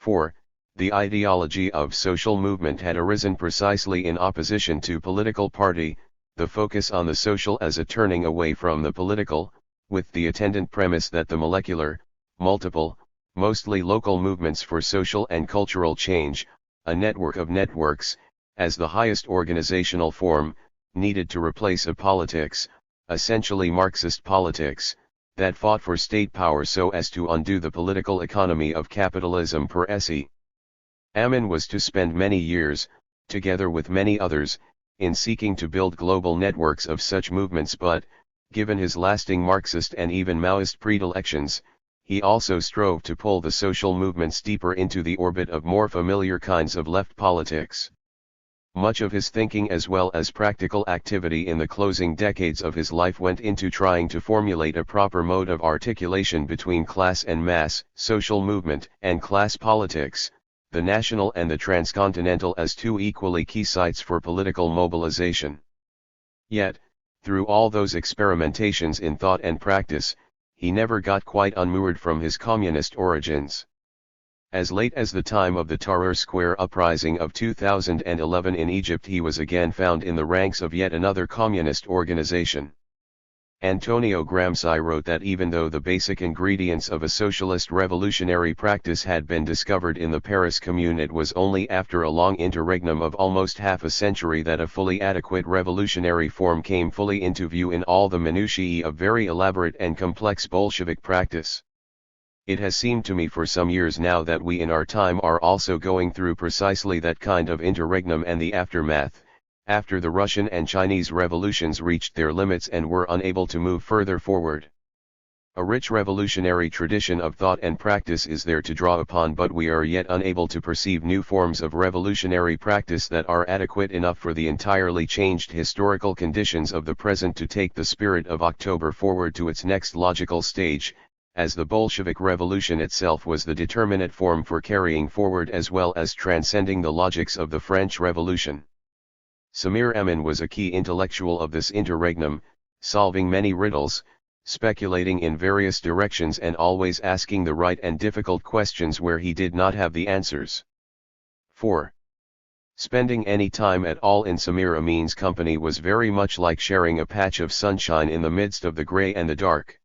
4. The ideology of social movement had arisen precisely in opposition to political party, the focus on the social as a turning away from the political, with the attendant premise that the molecular, multiple, mostly local movements for social and cultural change, a network of networks, as the highest organizational form, needed to replace a politics, essentially Marxist politics, that fought for state power so as to undo the political economy of capitalism per se. Amin was to spend many years, together with many others, in seeking to build global networks of such movements, but, given his lasting Marxist and even Maoist predilections, he also strove to pull the social movements deeper into the orbit of more familiar kinds of left politics. Much of his thinking as well as practical activity in the closing decades of his life went into trying to formulate a proper mode of articulation between class and mass, social movement and class politics, the national and the transcontinental as two equally key sites for political mobilization. Yet, through all those experimentations in thought and practice, he never got quite unmoored from his communist origins. As late as the time of the Tahrir Square uprising of 2011 in Egypt, he was again found in the ranks of yet another communist organization. Antonio Gramsci wrote that even though the basic ingredients of a socialist revolutionary practice had been discovered in the Paris Commune, it was only after a long interregnum of almost half a century that a fully adequate revolutionary form came fully into view in all the minutiae of very elaborate and complex Bolshevik practice. It has seemed to me for some years now that we in our time are also going through precisely that kind of interregnum and the aftermath, after the Russian and Chinese revolutions reached their limits and were unable to move further forward. A rich revolutionary tradition of thought and practice is there to draw upon, but we are yet unable to perceive new forms of revolutionary practice that are adequate enough for the entirely changed historical conditions of the present to take the spirit of October forward to its next logical stage, as the Bolshevik Revolution itself was the determinate form for carrying forward as well as transcending the logics of the French Revolution. Samir Amin was a key intellectual of this interregnum, solving many riddles, speculating in various directions and always asking the right and difficult questions where he did not have the answers. 4. Spending any time at all in Samir Amin's company was very much like sharing a patch of sunshine in the midst of the grey and the dark.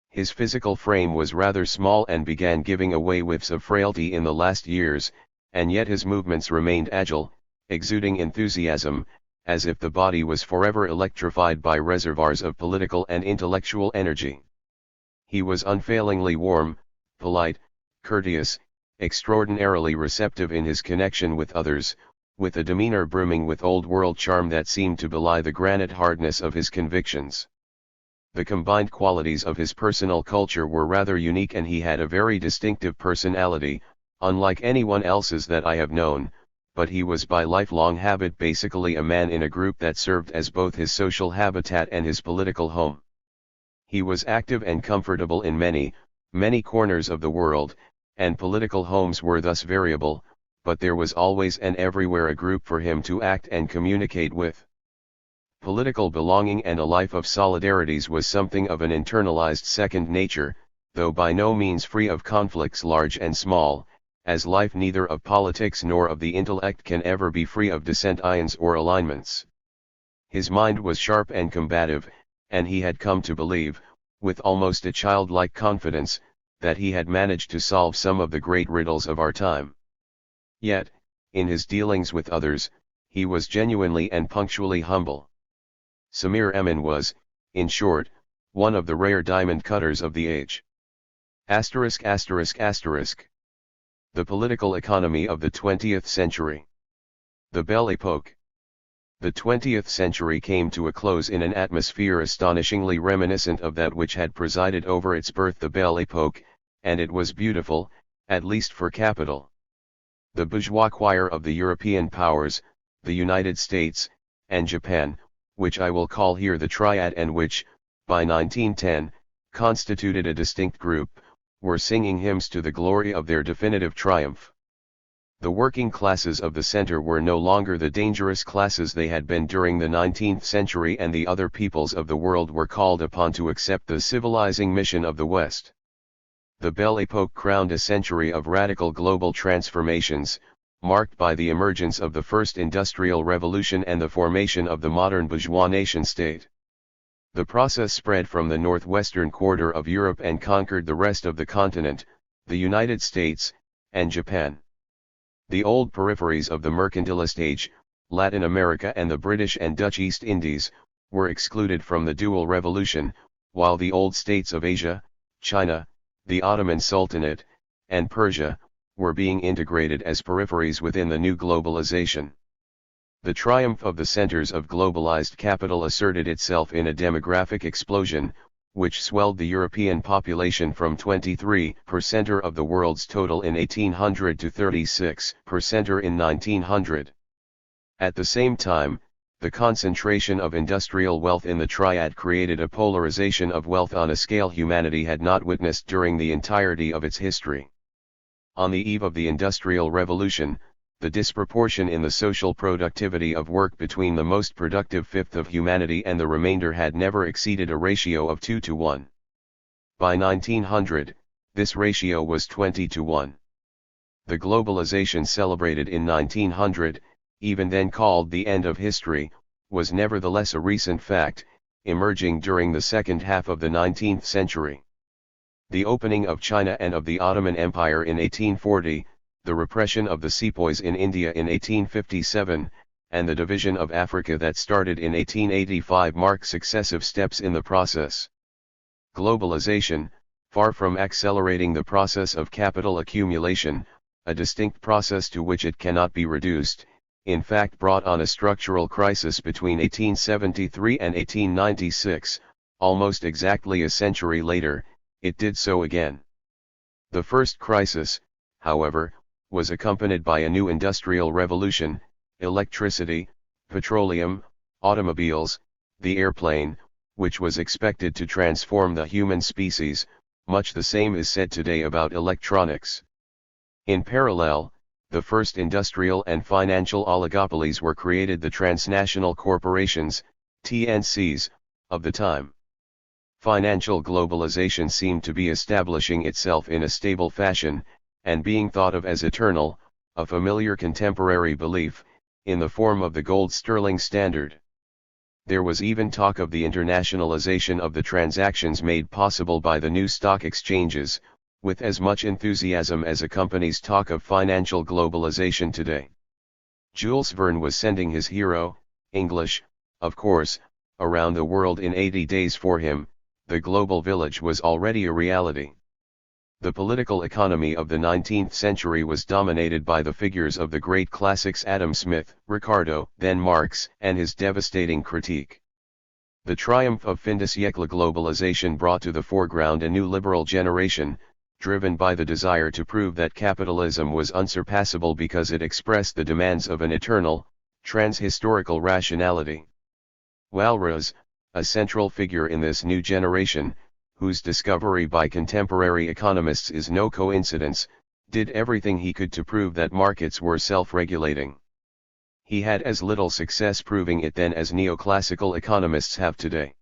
His physical frame was rather small and began giving away whiffs of frailty in the last years, and yet his movements remained agile, exuding enthusiasm, as if the body was forever electrified by reservoirs of political and intellectual energy. He was unfailingly warm, polite, courteous, extraordinarily receptive in his connection with others, with a demeanor brimming with old-world charm that seemed to belie the granite hardness of his convictions. The combined qualities of his personal culture were rather unique, and he had a very distinctive personality, unlike anyone else's that I have known, but he was by lifelong habit basically a man in a group that served as both his social habitat and his political home. He was active and comfortable in many, many corners of the world, and political homes were thus variable, but there was always and everywhere a group for him to act and communicate with. Political belonging and a life of solidarities was something of an internalized second nature, though by no means free of conflicts large and small, as life neither of politics nor of the intellect can ever be free of dissentience or alignments. His mind was sharp and combative, and he had come to believe, with almost a childlike confidence, that he had managed to solve some of the great riddles of our time. Yet, in his dealings with others, he was genuinely and punctually humble. Samir Amin was, in short, one of the rare diamond cutters of the age. ******. The political economy of the 20th century. The Belle Époque. The 20th century came to a close in an atmosphere astonishingly reminiscent of that which had presided over its birth, the Belle Époque, and it was beautiful, at least for capital. The bourgeois choir of the European powers, the United States, and Japan, which I will call here the Triad and which, by 1910, constituted a distinct group, were singing hymns to the glory of their definitive triumph. The working classes of the center were no longer the dangerous classes they had been during the 19th century, and the other peoples of the world were called upon to accept the civilizing mission of the West. The Belle Époque crowned a century of radical global transformations, marked by the emergence of the first industrial revolution and the formation of the modern bourgeois nation-state. The process spread from the northwestern quarter of Europe and conquered the rest of the continent, the United States, and Japan. The old peripheries of the mercantilist age, Latin America and the British and Dutch East Indies, were excluded from the dual revolution, while the old states of Asia, China, the Ottoman Sultanate, and Persia, were being integrated as peripheries within the new globalization. The triumph of the centers of globalized capital asserted itself in a demographic explosion, which swelled the European population from 23% of the world's total in 1800 to 36% in 1900. At the same time, the concentration of industrial wealth in the triad created a polarization of wealth on a scale humanity had not witnessed during the entirety of its history. On the eve of the Industrial Revolution, the disproportion in the social productivity of work between the most productive fifth of humanity and the remainder had never exceeded a ratio of 2 to 1. By 1900, this ratio was 20 to 1. The globalization celebrated in 1900, even then called the end of history, was nevertheless a recent fact, emerging during the second half of the 19th century. The opening of China and of the Ottoman Empire in 1840, the repression of the sepoys in India in 1857, and the division of Africa that started in 1885 mark successive steps in the process. Globalization, far from accelerating the process of capital accumulation, a distinct process to which it cannot be reduced, in fact brought on a structural crisis between 1873 and 1896, almost exactly a century later, it did so again. The first crisis, however, was accompanied by a new industrial revolution: electricity, petroleum, automobiles, the airplane, which was expected to transform the human species. Much the same is said today about electronics. In parallel, the first industrial and financial oligopolies were created, the transnational corporations, TNCs, of the time. Financial globalization seemed to be establishing itself in a stable fashion, and being thought of as eternal, a familiar contemporary belief, in the form of the gold sterling standard. There was even talk of the internationalization of the transactions made possible by the new stock exchanges, with as much enthusiasm as accompanies talk of financial globalization today. Jules Verne was sending his hero, English, of course, around the world in 80 days. For him, the global village was already a reality. The political economy of the 19th century was dominated by the figures of the great classics Adam Smith, Ricardo, then Marx, and his devastating critique. The triumph of fin de siècle globalization brought to the foreground a new liberal generation, driven by the desire to prove that capitalism was unsurpassable because it expressed the demands of an eternal, trans-historical rationality. Walras, a central figure in this new generation, whose discovery by contemporary economists is no coincidence, did everything he could to prove that markets were self-regulating. He had as little success proving it then as neoclassical economists have today.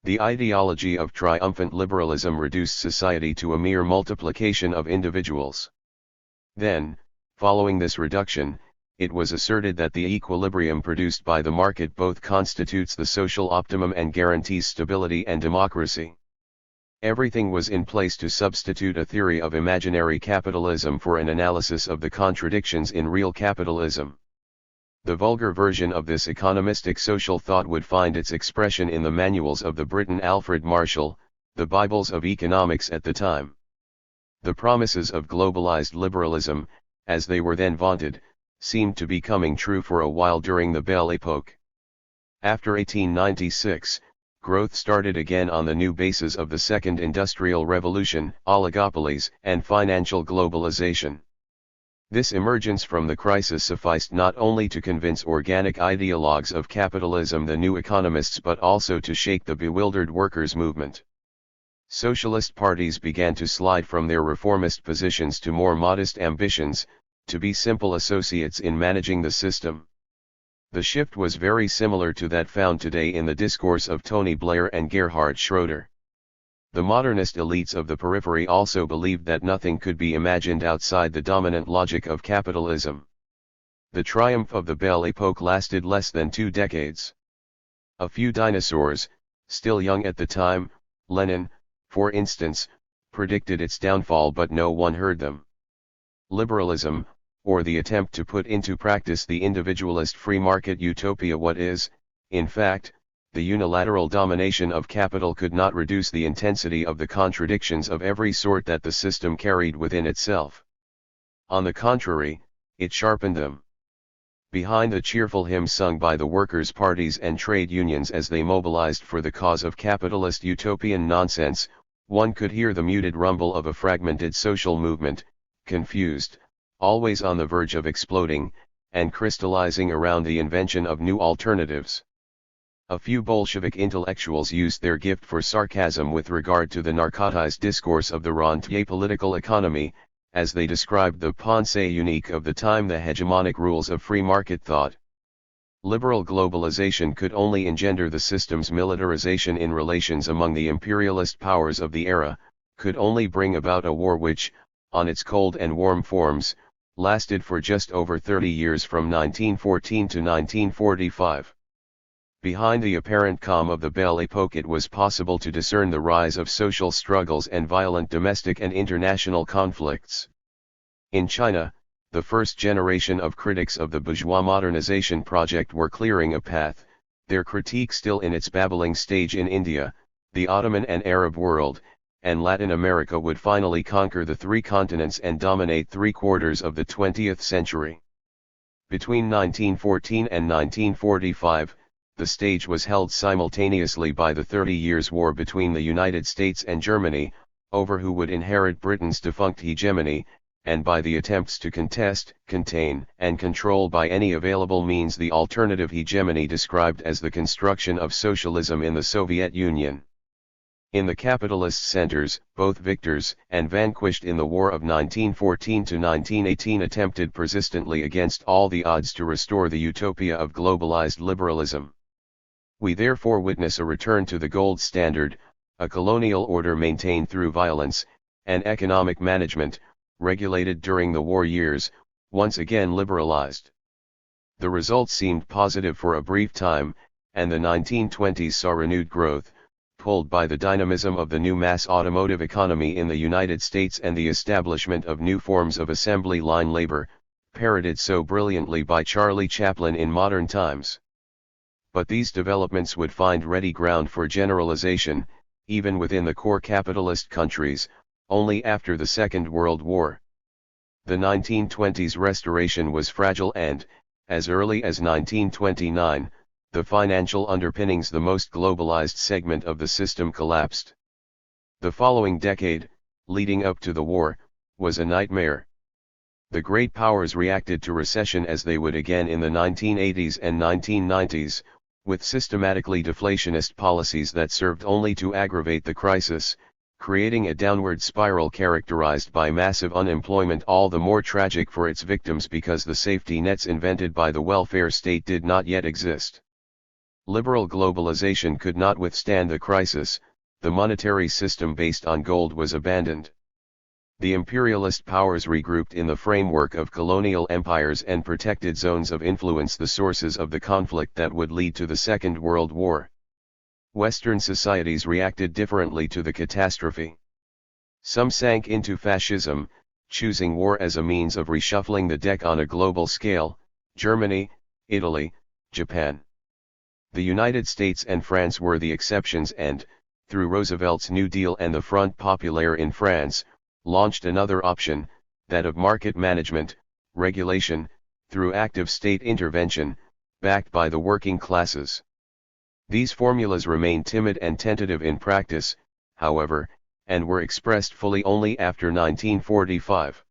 The ideology of triumphant liberalism reduced society to a mere multiplication of individuals. Then, following this reduction, it was asserted that the equilibrium produced by the market both constitutes the social optimum and guarantees stability and democracy. Everything was in place to substitute a theory of imaginary capitalism for an analysis of the contradictions in real capitalism. The vulgar version of this economistic social thought would find its expression in the manuals of the Briton Alfred Marshall, the Bibles of economics at the time. The promises of globalized liberalism, as they were then vaunted, seemed to be coming true for a while during the Belle Époque. After 1896, growth started again on the new basis of the Second Industrial Revolution, oligopolies, and financial globalization. This emergence from the crisis sufficed not only to convince organic ideologues of capitalism, the new economists, but also to shake the bewildered workers' movement. Socialist parties began to slide from their reformist positions to more modest ambitions, to be simple associates in managing the system. The shift was very similar to that found today in the discourse of Tony Blair and Gerhard Schroeder. The modernist elites of the periphery also believed that nothing could be imagined outside the dominant logic of capitalism. The triumph of the Belle Époque lasted less than 2 decades. A few dinosaurs, still young at the time, Lenin, for instance, predicted its downfall, but no one heard them. Liberalism, or the attempt to put into practice the individualist free market utopia, what is, in fact, the unilateral domination of capital, could not reduce the intensity of the contradictions of every sort that the system carried within itself. On the contrary, it sharpened them. Behind the cheerful hymn sung by the workers' parties and trade unions as they mobilized for the cause of capitalist utopian nonsense, one could hear the muted rumble of a fragmented social movement, confused, always on the verge of exploding, and crystallizing around the invention of new alternatives. A few Bolshevik intellectuals used their gift for sarcasm with regard to the narcotized discourse of the rentier political economy, as they described the pensée unique of the time, the hegemonic rules of free market thought. Liberal globalization could only engender the system's militarization in relations among the imperialist powers of the era, could only bring about a war which, on its cold and warm forms, lasted for just over 30 years from 1914 to 1945. Behind the apparent calm of the Belle Époque it was possible to discern the rise of social struggles and violent domestic and international conflicts. In China, the first generation of critics of the bourgeois modernization project were clearing a path, their critique still in its babbling stage. In India, the Ottoman and Arab world, and Latin America would finally conquer the three continents and dominate 3/4 of the 20th century. Between 1914 and 1945, the stage was held simultaneously by the 30 Years' War between the United States and Germany, over who would inherit Britain's defunct hegemony, and by the attempts to contest, contain, and control by any available means the alternative hegemony described as the construction of socialism in the Soviet Union. In the capitalist centers, both victors and vanquished in the War of 1914 to 1918 attempted persistently against all the odds to restore the utopia of globalized liberalism. We therefore witness a return to the gold standard, a colonial order maintained through violence, and economic management, regulated during the war years, once again liberalized. The results seemed positive for a brief time, and the 1920s saw renewed growth, pulled by the dynamism of the new mass automotive economy in the United States and the establishment of new forms of assembly line labor, parroted so brilliantly by Charlie Chaplin in modern times. But these developments would find ready ground for generalization, even within the core capitalist countries, only after the Second World War. The 1920s restoration was fragile and, as early as 1929, the financial underpinnings, the most globalized segment of the system, collapsed. The following decade, leading up to the war, was a nightmare. The great powers reacted to recession as they would again in the 1980s and 1990s, with systematically deflationist policies that served only to aggravate the crisis, creating a downward spiral characterized by massive unemployment, all the more tragic for its victims because the safety nets invented by the welfare state did not yet exist. Liberal globalization could not withstand the crisis, the monetary system based on gold was abandoned. The imperialist powers regrouped in the framework of colonial empires and protected zones of influence, the sources of the conflict that would lead to the Second World War. Western societies reacted differently to the catastrophe. Some sank into fascism, choosing war as a means of reshuffling the deck on a global scale: Germany, Italy, Japan. The United States and France were the exceptions and, through Roosevelt's New Deal and the Front Populaire in France, launched another option, that of market management, regulation, through active state intervention, backed by the working classes. These formulas remained timid and tentative in practice, however, and were expressed fully only after 1945.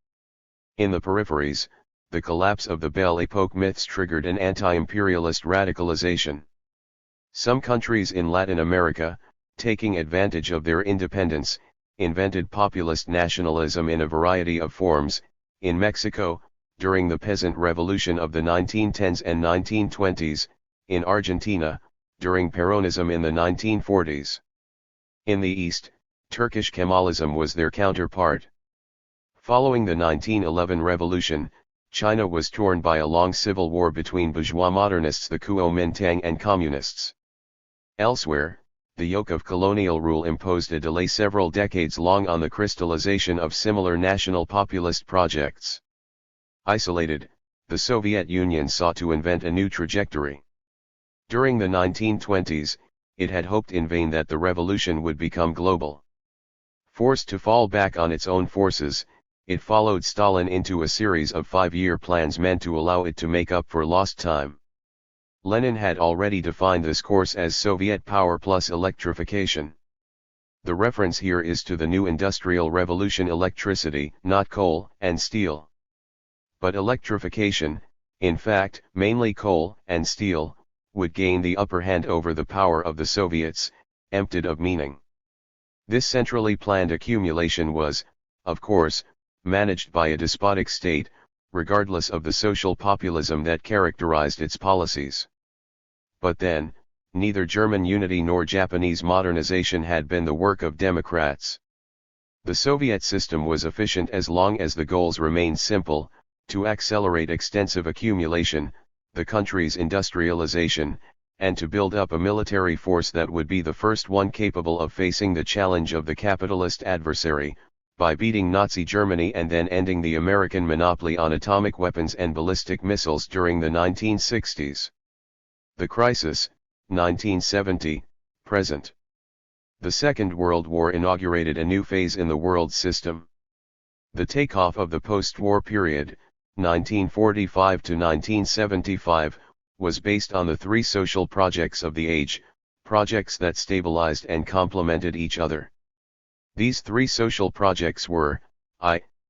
In the peripheries, the collapse of the Belle Époque myths triggered an anti-imperialist radicalization. Some countries in Latin America, taking advantage of their independence, invented populist nationalism in a variety of forms. In Mexico, during the peasant revolution of the 1910s and 1920s, in Argentina, during Peronism in the 1940s. In the East, Turkish Kemalism was their counterpart. Following the 1911 revolution, China was torn by a long civil war between bourgeois modernists, the Kuomintang, and communists. Elsewhere, the yoke of colonial rule imposed a delay several decades long on the crystallization of similar national populist projects. Isolated, the Soviet Union sought to invent a new trajectory. During the 1920s, it had hoped in vain that the revolution would become global. Forced to fall back on its own forces, It followed Stalin into a series of 5-year plans meant to allow it to make up for lost time. Lenin had already defined this course as Soviet power plus electrification. The reference here is to the new industrial revolution: electricity, not coal and steel. But electrification, in fact, mainly coal and steel, would gain the upper hand over the power of the Soviets, emptied of meaning. This centrally planned accumulation was, of course, managed by a despotic state, regardless of the social populism that characterized its policies. But then, neither German unity nor Japanese modernization had been the work of democrats. The Soviet system was efficient as long as the goals remained simple: to accelerate extensive accumulation, the country's industrialization, and to build up a military force that would be the first one capable of facing the challenge of the capitalist adversary, by beating Nazi Germany and then ending the American monopoly on atomic weapons and ballistic missiles during the 1960s. The crisis, 1970, present. The Second World War inaugurated a new phase in the world system. The takeoff of the post-war period, 1945 to 1975, was based on the three social projects of the age, projects that stabilized and complemented each other. These three social projects were,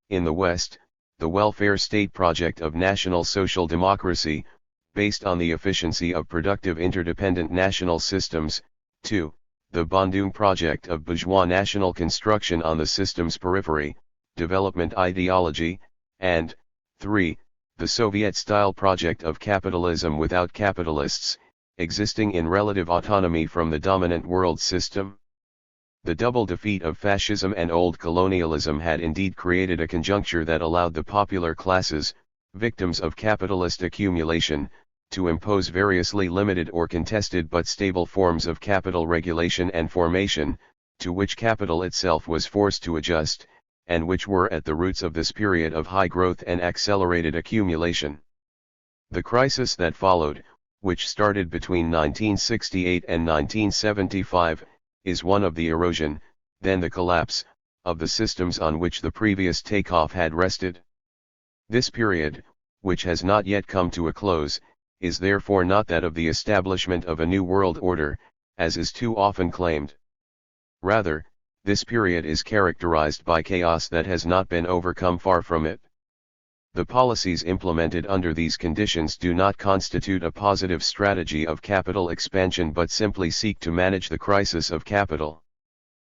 in the West, the welfare state project of national social democracy, based on the efficiency of productive interdependent national systems; 2, the Bandung project of bourgeois national construction on the system's periphery, development ideology; and 3, the Soviet-style project of capitalism without capitalists, existing in relative autonomy from the dominant world system. The double defeat of fascism and old colonialism had indeed created a conjuncture that allowed the popular classes, victims of capitalist accumulation, to impose variously limited or contested but stable forms of capital regulation and formation, to which capital itself was forced to adjust, and which were at the roots of this period of high growth and accelerated accumulation. The crisis that followed, which started between 1968 and 1975, is one of the erosion, then the collapse, of the systems on which the previous takeoff had rested. This period, which has not yet come to a close, is therefore not that of the establishment of a new world order, as is too often claimed. Rather, this period is characterized by chaos that has not been overcome. Far from it. The policies implemented under these conditions do not constitute a positive strategy of capital expansion but simply seek to manage the crisis of capital.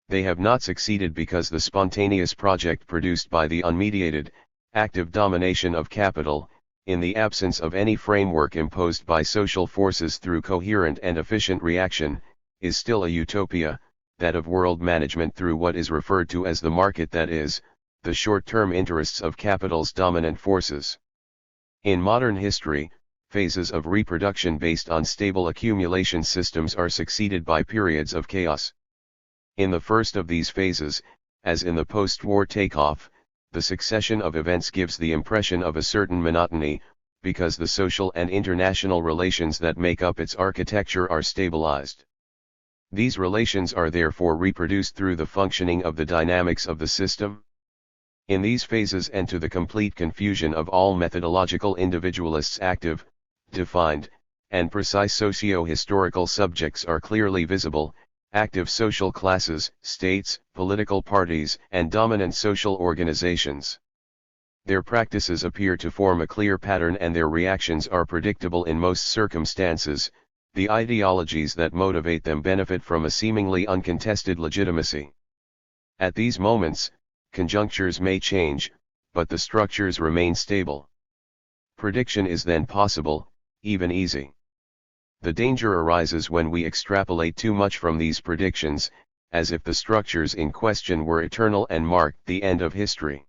They have not succeeded because the spontaneous project produced by the unmediated, active domination of capital, in the absence of any framework imposed by social forces through coherent and efficient reaction, is still a utopia, that of world management through what is referred to as the market, that is, the short-term interests of capital's dominant forces. In modern history, phases of reproduction based on stable accumulation systems are succeeded by periods of chaos. In the first of these phases, as in the post-war takeoff, the succession of events gives the impression of a certain monotony, because the social and international relations that make up its architecture are stabilized. These relations are therefore reproduced through the functioning of the dynamics of the system. In these phases, and to the complete confusion of all methodological individualists, active, defined, and precise socio-historical subjects are clearly visible: active social classes, states, political parties, and dominant social organizations. Their practices appear to form a clear pattern and their reactions are predictable in most circumstances. The ideologies that motivate them benefit from a seemingly uncontested legitimacy. At these moments, conjunctures may change, but the structures remain stable. Prediction is then possible, even easy. The danger arises when we extrapolate too much from these predictions, as if the structures in question were eternal and marked the end of history.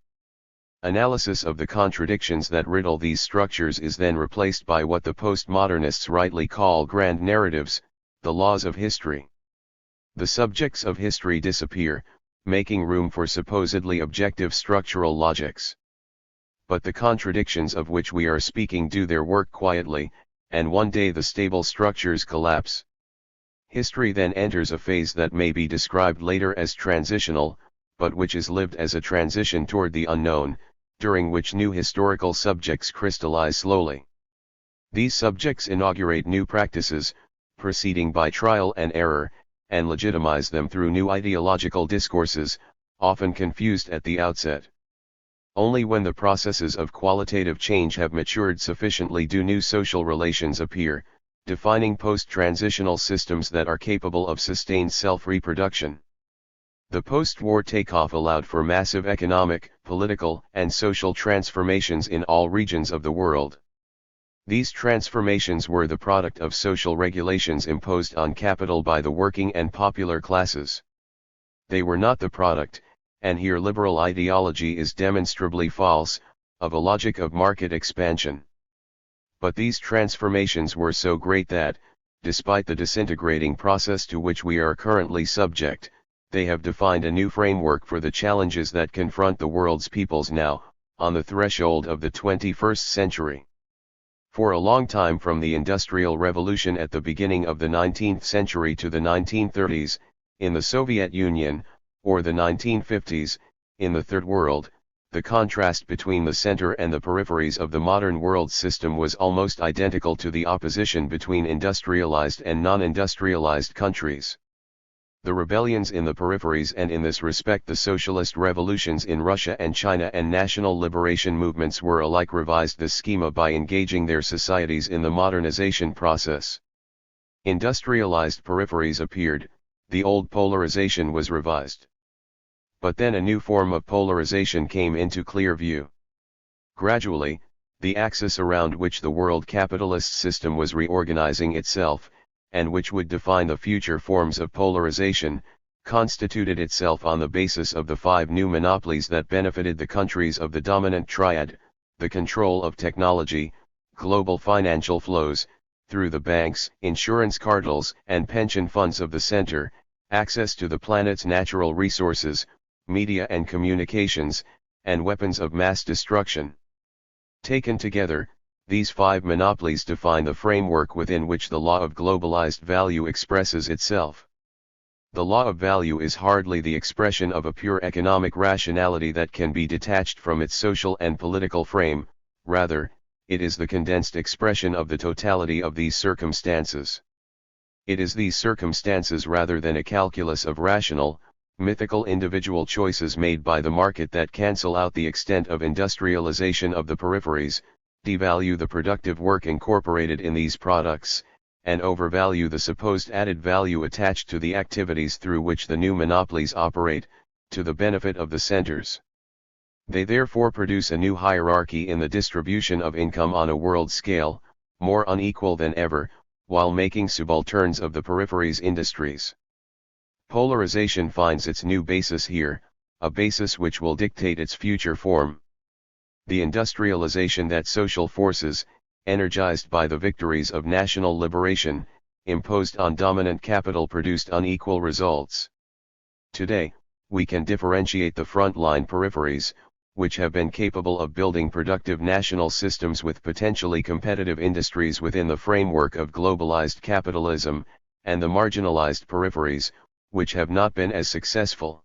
Analysis of the contradictions that riddle these structures is then replaced by what the postmodernists rightly call grand narratives, the laws of history. The subjects of history disappear, making room for supposedly objective structural logics. But the contradictions of which we are speaking do their work quietly, and one day the stable structures collapse. History then enters a phase that may be described later as transitional, but which is lived as a transition toward the unknown, during which new historical subjects crystallize slowly. These subjects inaugurate new practices, proceeding by trial and error, and legitimize them through new ideological discourses, often confused at the outset. Only when the processes of qualitative change have matured sufficiently do new social relations appear, defining post-transitional systems that are capable of sustained self-reproduction. The post-war takeoff allowed for massive economic, political, and social transformations in all regions of the world. These transformations were the product of social regulations imposed on capital by the working and popular classes. They were not the product, and here liberal ideology is demonstrably false, of a logic of market expansion. But these transformations were so great that, despite the disintegrating process to which we are currently subject, they have defined a new framework for the challenges that confront the world's peoples now, on the threshold of the 21st century. For a long time, from the Industrial Revolution at the beginning of the 19th century to the 1930s, in the Soviet Union, or the 1950s, in the Third World, the contrast between the center and the peripheries of the modern world system was almost identical to the opposition between industrialized and non-industrialized countries. The rebellions in the peripheries, and in this respect the socialist revolutions in Russia and China and national liberation movements, were alike revised the schema by engaging their societies in the modernization process. Industrialized peripheries appeared, the old polarization was revised. But then a new form of polarization came into clear view. Gradually, the axis around which the world capitalist system was reorganizing itself, and which would define the future forms of polarization, constituted itself on the basis of the 5 new monopolies that benefited the countries of the dominant triad: the control of technology, global financial flows, through the banks, insurance cartels, and pension funds of the center, access to the planet's natural resources, media and communications, and weapons of mass destruction. Taken together, these 5 monopolies define the framework within which the law of globalized value expresses itself. The law of value is hardly the expression of a pure economic rationality that can be detached from its social and political frame, rather, it is the condensed expression of the totality of these circumstances. It is these circumstances rather than a calculus of rational, mythical individual choices made by the market that cancel out the extent of industrialization of the peripheries, devalue the productive work incorporated in these products, and overvalue the supposed added value attached to the activities through which the new monopolies operate, to the benefit of the centers. They therefore produce a new hierarchy in the distribution of income on a world scale, more unequal than ever, while making subalterns of the peripheries' industries. Polarization finds its new basis here, a basis which will dictate its future form. The industrialization that social forces, energized by the victories of national liberation, imposed on dominant capital, produced unequal results. Today, we can differentiate the frontline peripheries, which have been capable of building productive national systems with potentially competitive industries within the framework of globalized capitalism, and the marginalized peripheries, which have not been as successful.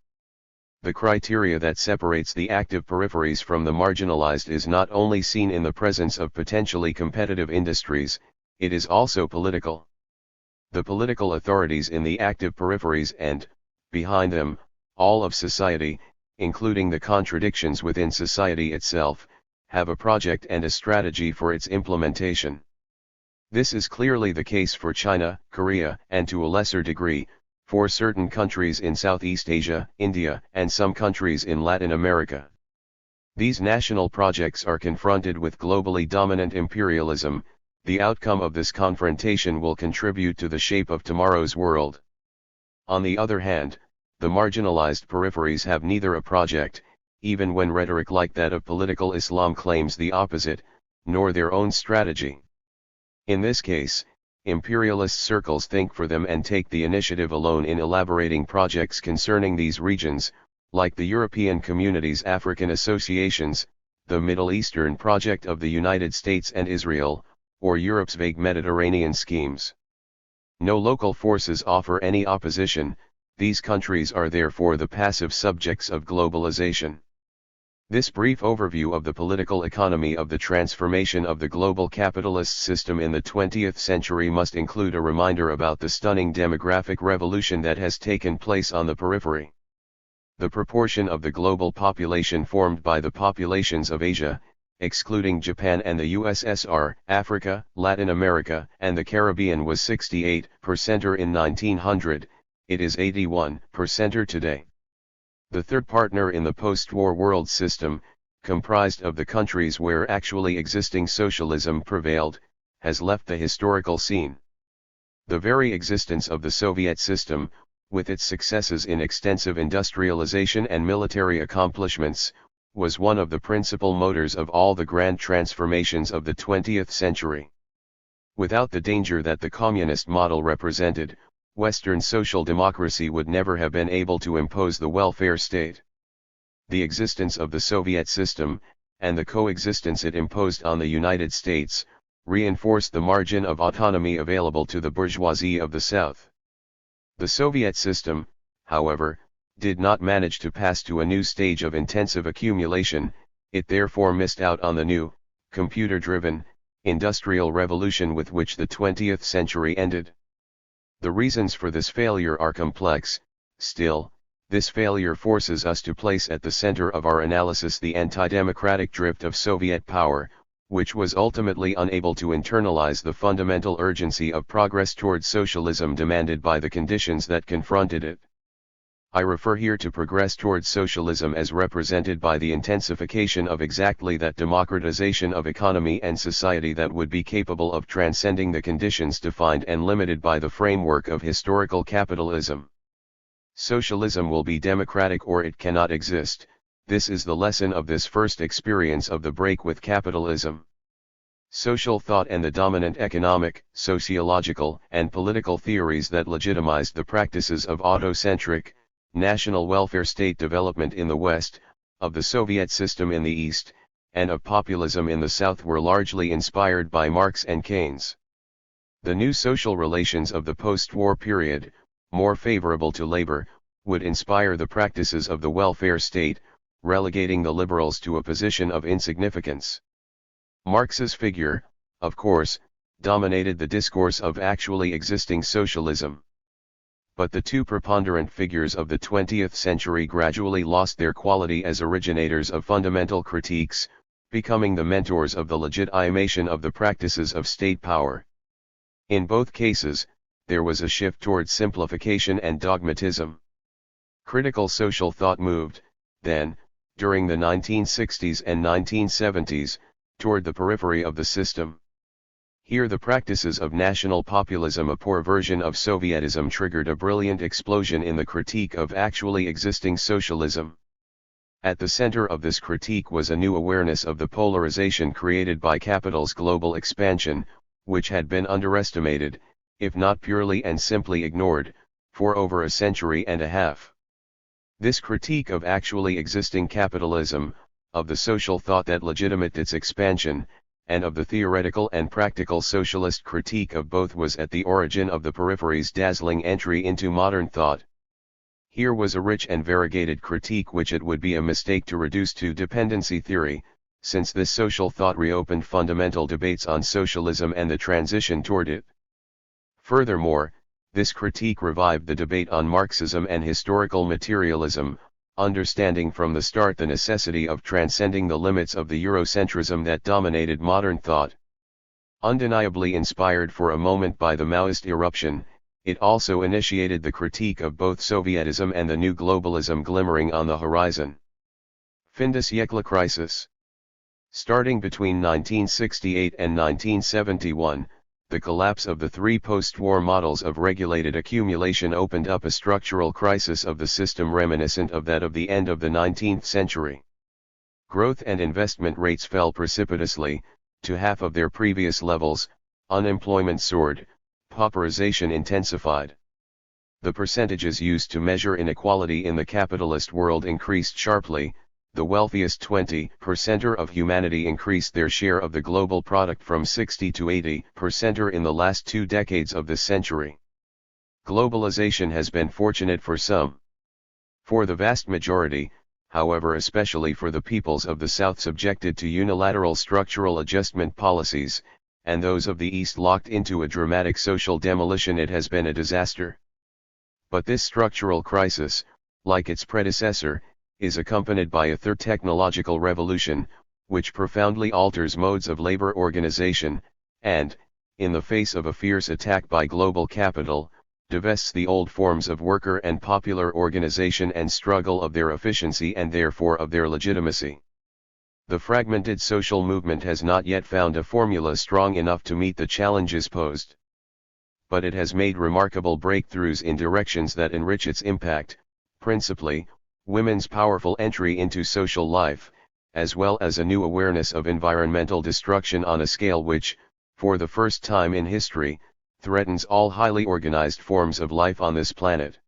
The criteria that separates the active peripheries from the marginalized is not only seen in the presence of potentially competitive industries, it is also political. The political authorities in the active peripheries and, behind them, all of society, including the contradictions within society itself, have a project and a strategy for its implementation. This is clearly the case for China, Korea, and to a lesser degree, for certain countries in Southeast Asia, India, and some countries in Latin America. These national projects are confronted with globally dominant imperialism. The outcome of this confrontation will contribute to the shape of tomorrow's world. On the other hand, the marginalized peripheries have neither a project, even when rhetoric like that of political Islam claims the opposite, nor their own strategy. In this case, imperialist circles think for them and take the initiative alone in elaborating projects concerning these regions, like the European Communities, African Associations, the Middle Eastern Project of the United States and Israel, or Europe's vague Mediterranean schemes. No local forces offer any opposition. These countries are therefore the passive subjects of globalization. This brief overview of the political economy of the transformation of the global capitalist system in the 20th century must include a reminder about the stunning demographic revolution that has taken place on the periphery. The proportion of the global population formed by the populations of Asia, excluding Japan and the USSR, Africa, Latin America, and the Caribbean was 68% in 1900, it is 81% today. The third partner in the post-war world system, comprised of the countries where actually existing socialism prevailed, has left the historical scene. The very existence of the Soviet system, with its successes in extensive industrialization and military accomplishments, was one of the principal motors of all the grand transformations of the 20th century. Without the danger that the communist model represented, Western social democracy would never have been able to impose the welfare state. The existence of the Soviet system, and the coexistence it imposed on the United States, reinforced the margin of autonomy available to the bourgeoisie of the South. The Soviet system, however, did not manage to pass to a new stage of intensive accumulation, it therefore missed out on the new, computer-driven, industrial revolution with which the 20th century ended. The reasons for this failure are complex. Still, this failure forces us to place at the center of our analysis the anti-democratic drift of Soviet power, which was ultimately unable to internalize the fundamental urgency of progress towards socialism demanded by the conditions that confronted it. I refer here to progress towards socialism as represented by the intensification of exactly that democratization of economy and society that would be capable of transcending the conditions defined and limited by the framework of historical capitalism. Socialism will be democratic or it cannot exist. This is the lesson of this first experience of the break with capitalism. Social thought and the dominant economic, sociological, and political theories that legitimized the practices of autocentric, national welfare state development in the West, of the Soviet system in the East, and of populism in the South were largely inspired by Marx and Keynes. The new social relations of the post-war period, more favorable to labor, would inspire the practices of the welfare state, relegating the liberals to a position of insignificance. Marx's figure, of course, dominated the discourse of actually existing socialism. But the two preponderant figures of the 20th century gradually lost their quality as originators of fundamental critiques, becoming the mentors of the legitimation of the practices of state power. In both cases, there was a shift towards simplification and dogmatism. Critical social thought moved, then, during the 1960s and 1970s, toward the periphery of the system. Here the practices of national populism, a poor version of Sovietism, triggered a brilliant explosion in the critique of actually existing socialism. At the center of this critique was a new awareness of the polarization created by capital's global expansion, which had been underestimated, if not purely and simply ignored, for over a century and a half. This critique of actually existing capitalism, of the social thought that legitimated its expansion, and of the theoretical and practical socialist critique of both was at the origin of the periphery's dazzling entry into modern thought. Here was a rich and variegated critique which it would be a mistake to reduce to dependency theory, since this social thought reopened fundamental debates on socialism and the transition toward it. Furthermore, this critique revived the debate on Marxism and historical materialism, understanding from the start the necessity of transcending the limits of the Eurocentrism that dominated modern thought. Undeniably inspired for a moment by the Maoist eruption, it also initiated the critique of both Sovietism and the new globalism glimmering on the horizon. Fin de siècle crisis. Starting between 1968 and 1971, the collapse of the three post-war models of regulated accumulation opened up a structural crisis of the system reminiscent of that of the end of the 19th century. Growth and investment rates fell precipitously, to half of their previous levels, unemployment soared, pauperization intensified. The percentages used to measure inequality in the capitalist world increased sharply. The wealthiest 20% of humanity increased their share of the global product from 60 to 80% in the last 2 decades of this century. Globalization has been fortunate for some. For the vast majority, however, especially for the peoples of the South subjected to unilateral structural adjustment policies, and those of the East locked into a dramatic social demolition, it has been a disaster. But this structural crisis, like its predecessor, is accompanied by a third technological revolution, which profoundly alters modes of labor organization, and, in the face of a fierce attack by global capital, divests the old forms of worker and popular organization and struggle of their efficiency and therefore of their legitimacy. The fragmented social movement has not yet found a formula strong enough to meet the challenges posed. But it has made remarkable breakthroughs in directions that enrich its impact, principally, women's powerful entry into social life, as well as a new awareness of environmental destruction on a scale which, for the first time in history, threatens all highly organized forms of life on this planet.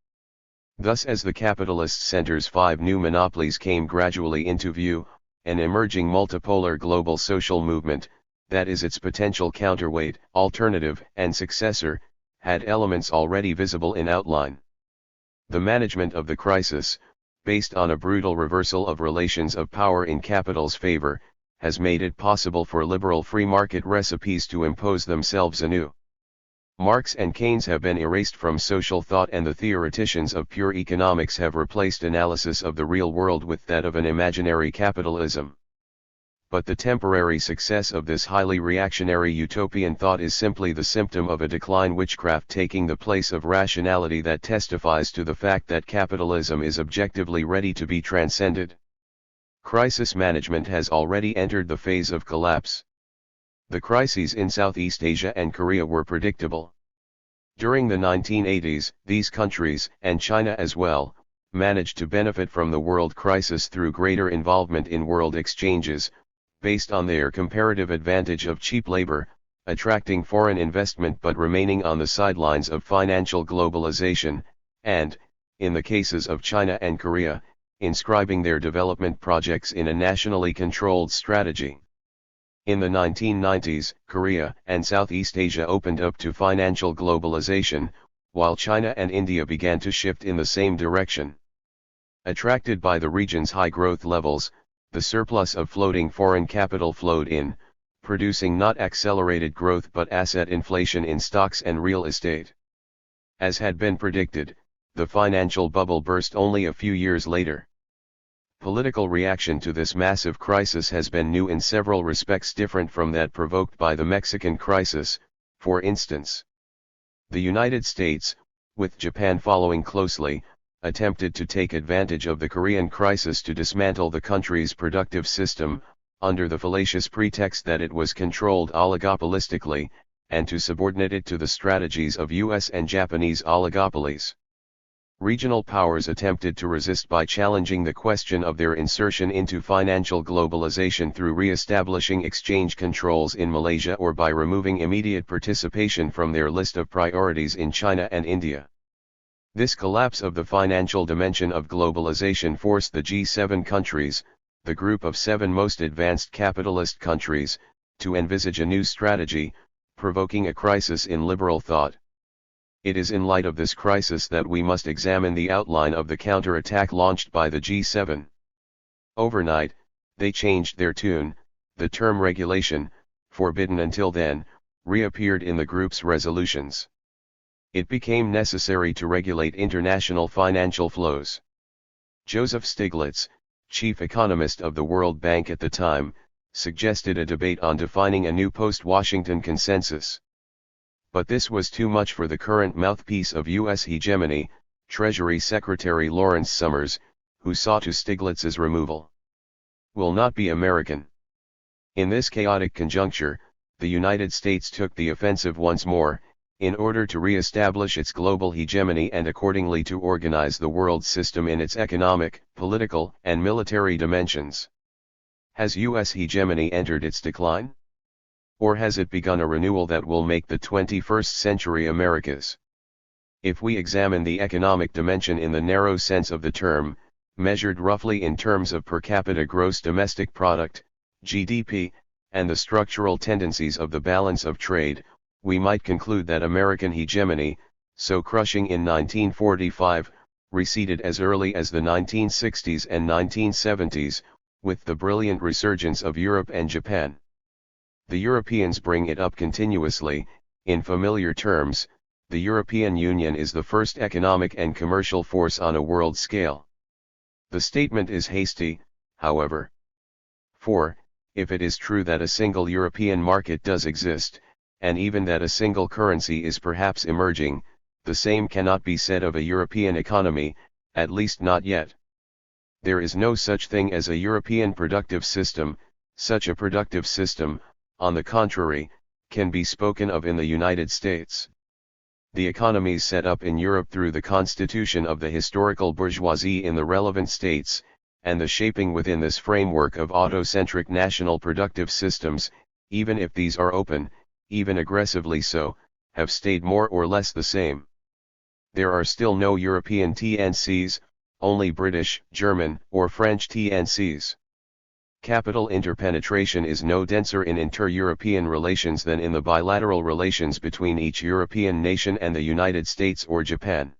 Thus, as the capitalist center's 5 new monopolies came gradually into view, an emerging multipolar global social movement, that is its potential counterweight, alternative, and successor, had elements already visible in outline. The management of the crisis, based on a brutal reversal of relations of power in capital's favor, has made it possible for liberal free market recipes to impose themselves anew. Marx and Keynes have been erased from social thought, and the theoreticians of pure economics have replaced analysis of the real world with that of an imaginary capitalism. But the temporary success of this highly reactionary utopian thought is simply the symptom of a decline witchcraft taking the place of rationality that testifies to the fact that capitalism is objectively ready to be transcended. Crisis management has already entered the phase of collapse. The crises in Southeast Asia and Korea were predictable. During the 1980s, these countries, and China as well, managed to benefit from the world crisis through greater involvement in world exchanges, based on their comparative advantage of cheap labor, attracting foreign investment but remaining on the sidelines of financial globalization, and, in the cases of China and Korea, inscribing their development projects in a nationally controlled strategy. In the 1990s, Korea and Southeast Asia opened up to financial globalization, while China and India began to shift in the same direction. Attracted by the region's high growth levels, the surplus of floating foreign capital flowed in, producing not accelerated growth but asset inflation in stocks and real estate. As had been predicted, the financial bubble burst only a few years later. Political reaction to this massive crisis has been new in several respects, different from that provoked by the Mexican crisis, for instance. The United States, with Japan following closely, attempted to take advantage of the Korean crisis to dismantle the country's productive system, under the fallacious pretext that it was controlled oligopolistically, and to subordinate it to the strategies of US and Japanese oligopolies. Regional powers attempted to resist by challenging the question of their insertion into financial globalization through re-establishing exchange controls in Malaysia or by removing immediate participation from their list of priorities in China and India. This collapse of the financial dimension of globalization forced the G7 countries, the group of 7 most advanced capitalist countries, to envisage a new strategy, provoking a crisis in liberal thought. It is in light of this crisis that we must examine the outline of the counterattack launched by the G7. Overnight, they changed their tune. The term regulation, forbidden until then, reappeared in the group's resolutions. It became necessary to regulate international financial flows. Joseph Stiglitz, chief economist of the World Bank at the time, suggested a debate on defining a new post-Washington consensus. But this was too much for the current mouthpiece of U.S. hegemony, Treasury Secretary Lawrence Summers, who saw to Stiglitz's removal. Will not be American. In this chaotic conjuncture, the United States took the offensive once more, in order to re-establish its global hegemony and accordingly to organize the world system in its economic, political, and military dimensions. Has U.S. hegemony entered its decline? Or has it begun a renewal that will make the 21st century America's? If we examine the economic dimension in the narrow sense of the term, measured roughly in terms of per capita gross domestic product, GDP, and the structural tendencies of the balance of trade, we might conclude that American hegemony, so crushing in 1945, receded as early as the 1960s and 1970s, with the brilliant resurgence of Europe and Japan. The Europeans bring it up continuously. In familiar terms, the European Union is the first economic and commercial force on a world scale. The statement is hasty, however. For, if it is true that a single European market does exist, and even that a single currency is perhaps emerging, the same cannot be said of a European economy, at least not yet. There is no such thing as a European productive system. Such a productive system, on the contrary, can be spoken of in the United States. The economies set up in Europe through the constitution of the historical bourgeoisie in the relevant states, and the shaping within this framework of autocentric national productive systems, even if these are open, even aggressively so, have stayed more or less the same. There are still no European TNCs, only British, German, or French TNCs. Capital interpenetration is no denser in inter-European relations than in the bilateral relations between each European nation and the United States or Japan.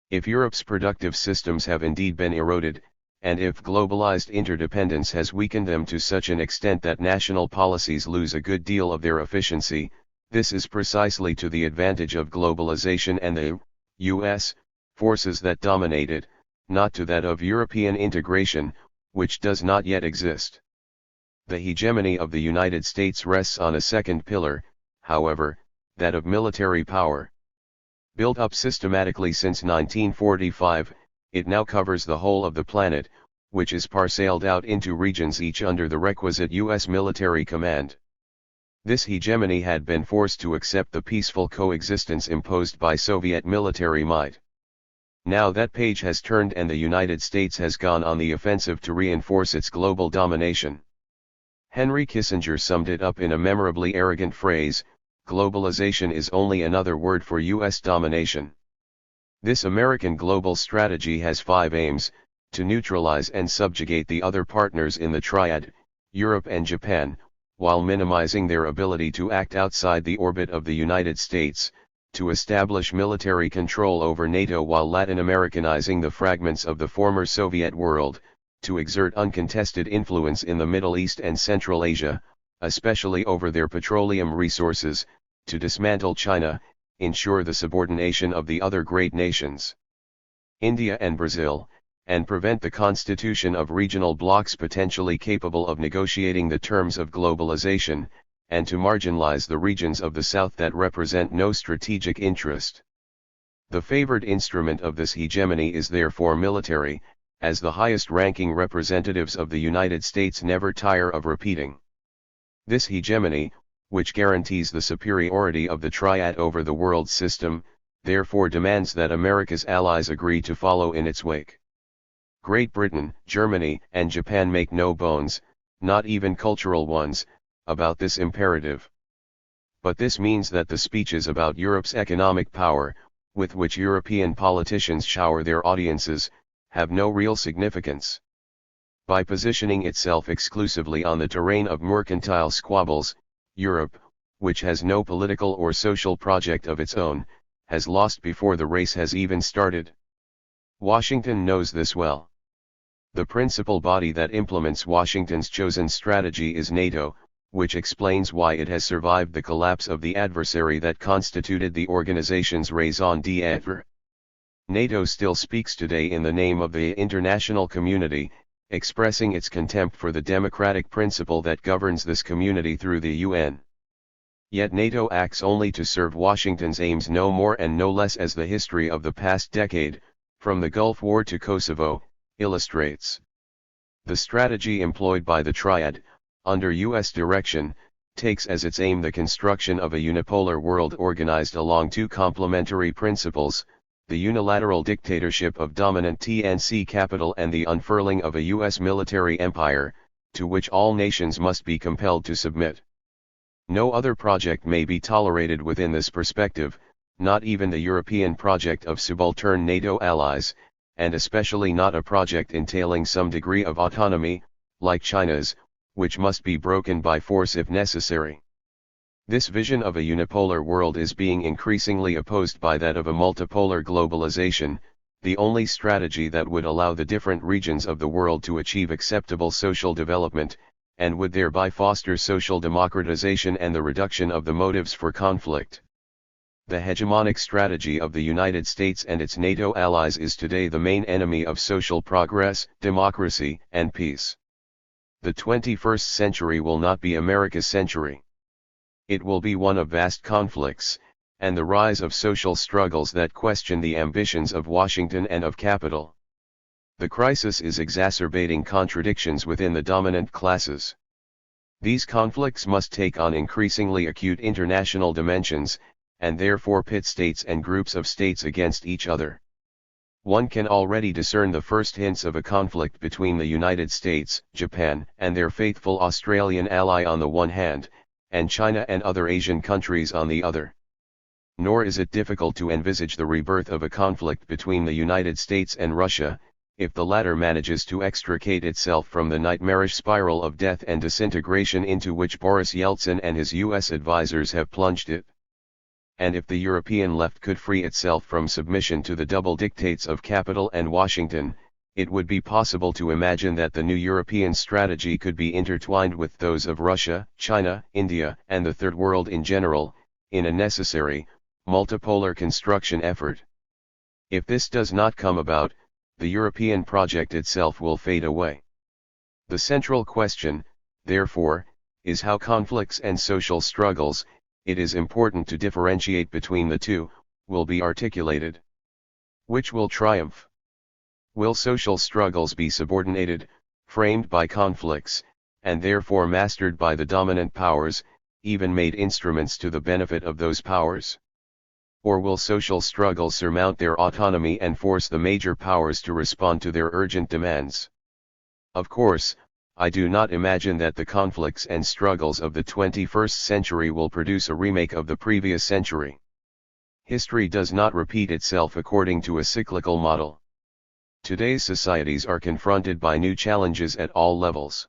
If Europe's productive systems have indeed been eroded, and if globalized interdependence has weakened them to such an extent that national policies lose a good deal of their efficiency, this is precisely to the advantage of globalization and the U.S. forces that dominate it, not to that of European integration, which does not yet exist. The hegemony of the United States rests on a second pillar, however, that of military power. Built up systematically since 1945, it now covers the whole of the planet, which is parceled out into regions each under the requisite U.S. military command. This hegemony had been forced to accept the peaceful coexistence imposed by Soviet military might. Now that page has turned and the United States has gone on the offensive to reinforce its global domination. Henry Kissinger summed it up in a memorably arrogant phrase: globalization is only another word for U.S. domination. This American global strategy has 5 aims: to neutralize and subjugate the other partners in the triad, Europe and Japan, while minimizing their ability to act outside the orbit of the United States, to establish military control over NATO while Latin Americanizing the fragments of the former Soviet world, to exert uncontested influence in the Middle East and Central Asia, especially over their petroleum resources, to dismantle China, ensure the subordination of the other great nations, India and Brazil, and prevent the constitution of regional blocs potentially capable of negotiating the terms of globalization, and to marginalize the regions of the South that represent no strategic interest. The favored instrument of this hegemony is therefore military, as the highest-ranking representatives of the United States never tire of repeating. This hegemony, which guarantees the superiority of the triad over the world system, therefore demands that America's allies agree to follow in its wake. Great Britain, Germany, and Japan make no bones, not even cultural ones, about this imperative. But this means that the speeches about Europe's economic power, with which European politicians shower their audiences, have no real significance. By positioning itself exclusively on the terrain of mercantile squabbles, Europe, which has no political or social project of its own, has lost before the race has even started. Washington knows this well. The principal body that implements Washington's chosen strategy is NATO, which explains why it has survived the collapse of the adversary that constituted the organization's raison d'être. NATO still speaks today in the name of the international community, expressing its contempt for the democratic principle that governs this community through the UN. Yet NATO acts only to serve Washington's aims, no more and no less, as the history of the past decade, from the Gulf War to Kosovo, illustrates. The strategy employed by the Triad, under U.S. direction, takes as its aim the construction of a unipolar world organized along 2 complementary principles: the unilateral dictatorship of dominant TNC capital and the unfurling of a U.S. military empire, to which all nations must be compelled to submit. No other project may be tolerated within this perspective, not even the European project of subaltern NATO allies, and especially not a project entailing some degree of autonomy, like China's, which must be broken by force if necessary. This vision of a unipolar world is being increasingly opposed by that of a multipolar globalization, the only strategy that would allow the different regions of the world to achieve acceptable social development, and would thereby foster social democratization and the reduction of the motives for conflict. The hegemonic strategy of the United States and its NATO allies is today the main enemy of social progress, democracy, and peace. The 21st century will not be America's century. It will be one of vast conflicts, and the rise of social struggles that question the ambitions of Washington and of capital. The crisis is exacerbating contradictions within the dominant classes. These conflicts must take on increasingly acute international dimensions, and therefore pit states and groups of states against each other. One can already discern the first hints of a conflict between the United States, Japan, and their faithful Australian ally on the one hand, and China and other Asian countries on the other. Nor is it difficult to envisage the rebirth of a conflict between the United States and Russia, if the latter manages to extricate itself from the nightmarish spiral of death and disintegration into which Boris Yeltsin and his US advisors have plunged it. And if the European left could free itself from submission to the double dictates of capital and Washington, it would be possible to imagine that the new European strategy could be intertwined with those of Russia, China, India, and the Third World in general, in a necessary, multipolar construction effort. If this does not come about, the European project itself will fade away. The central question, therefore, is how conflicts and social struggles, it is important to differentiate between the two, will be articulated. Which will triumph? Will social struggles be subordinated, framed by conflicts, and therefore mastered by the dominant powers, even made instruments to the benefit of those powers? Or will social struggles surmount their autonomy and force the major powers to respond to their urgent demands? Of course, I do not imagine that the conflicts and struggles of the 21st century will produce a remake of the previous century. History does not repeat itself according to a cyclical model. Today's societies are confronted by new challenges at all levels.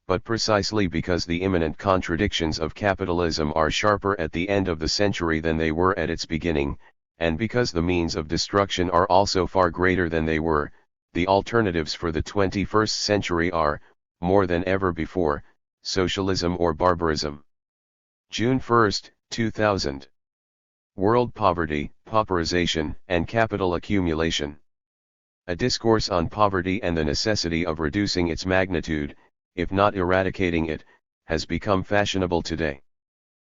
But precisely because the imminent contradictions of capitalism are sharper at the end of the century than they were at its beginning, and because the means of destruction are also far greater than they were, the alternatives for the 21st century are, more than ever before, socialism or barbarism. June 1, 2000. World poverty, pauperization, and capital accumulation. A discourse on poverty and the necessity of reducing its magnitude, if not eradicating it, has become fashionable today.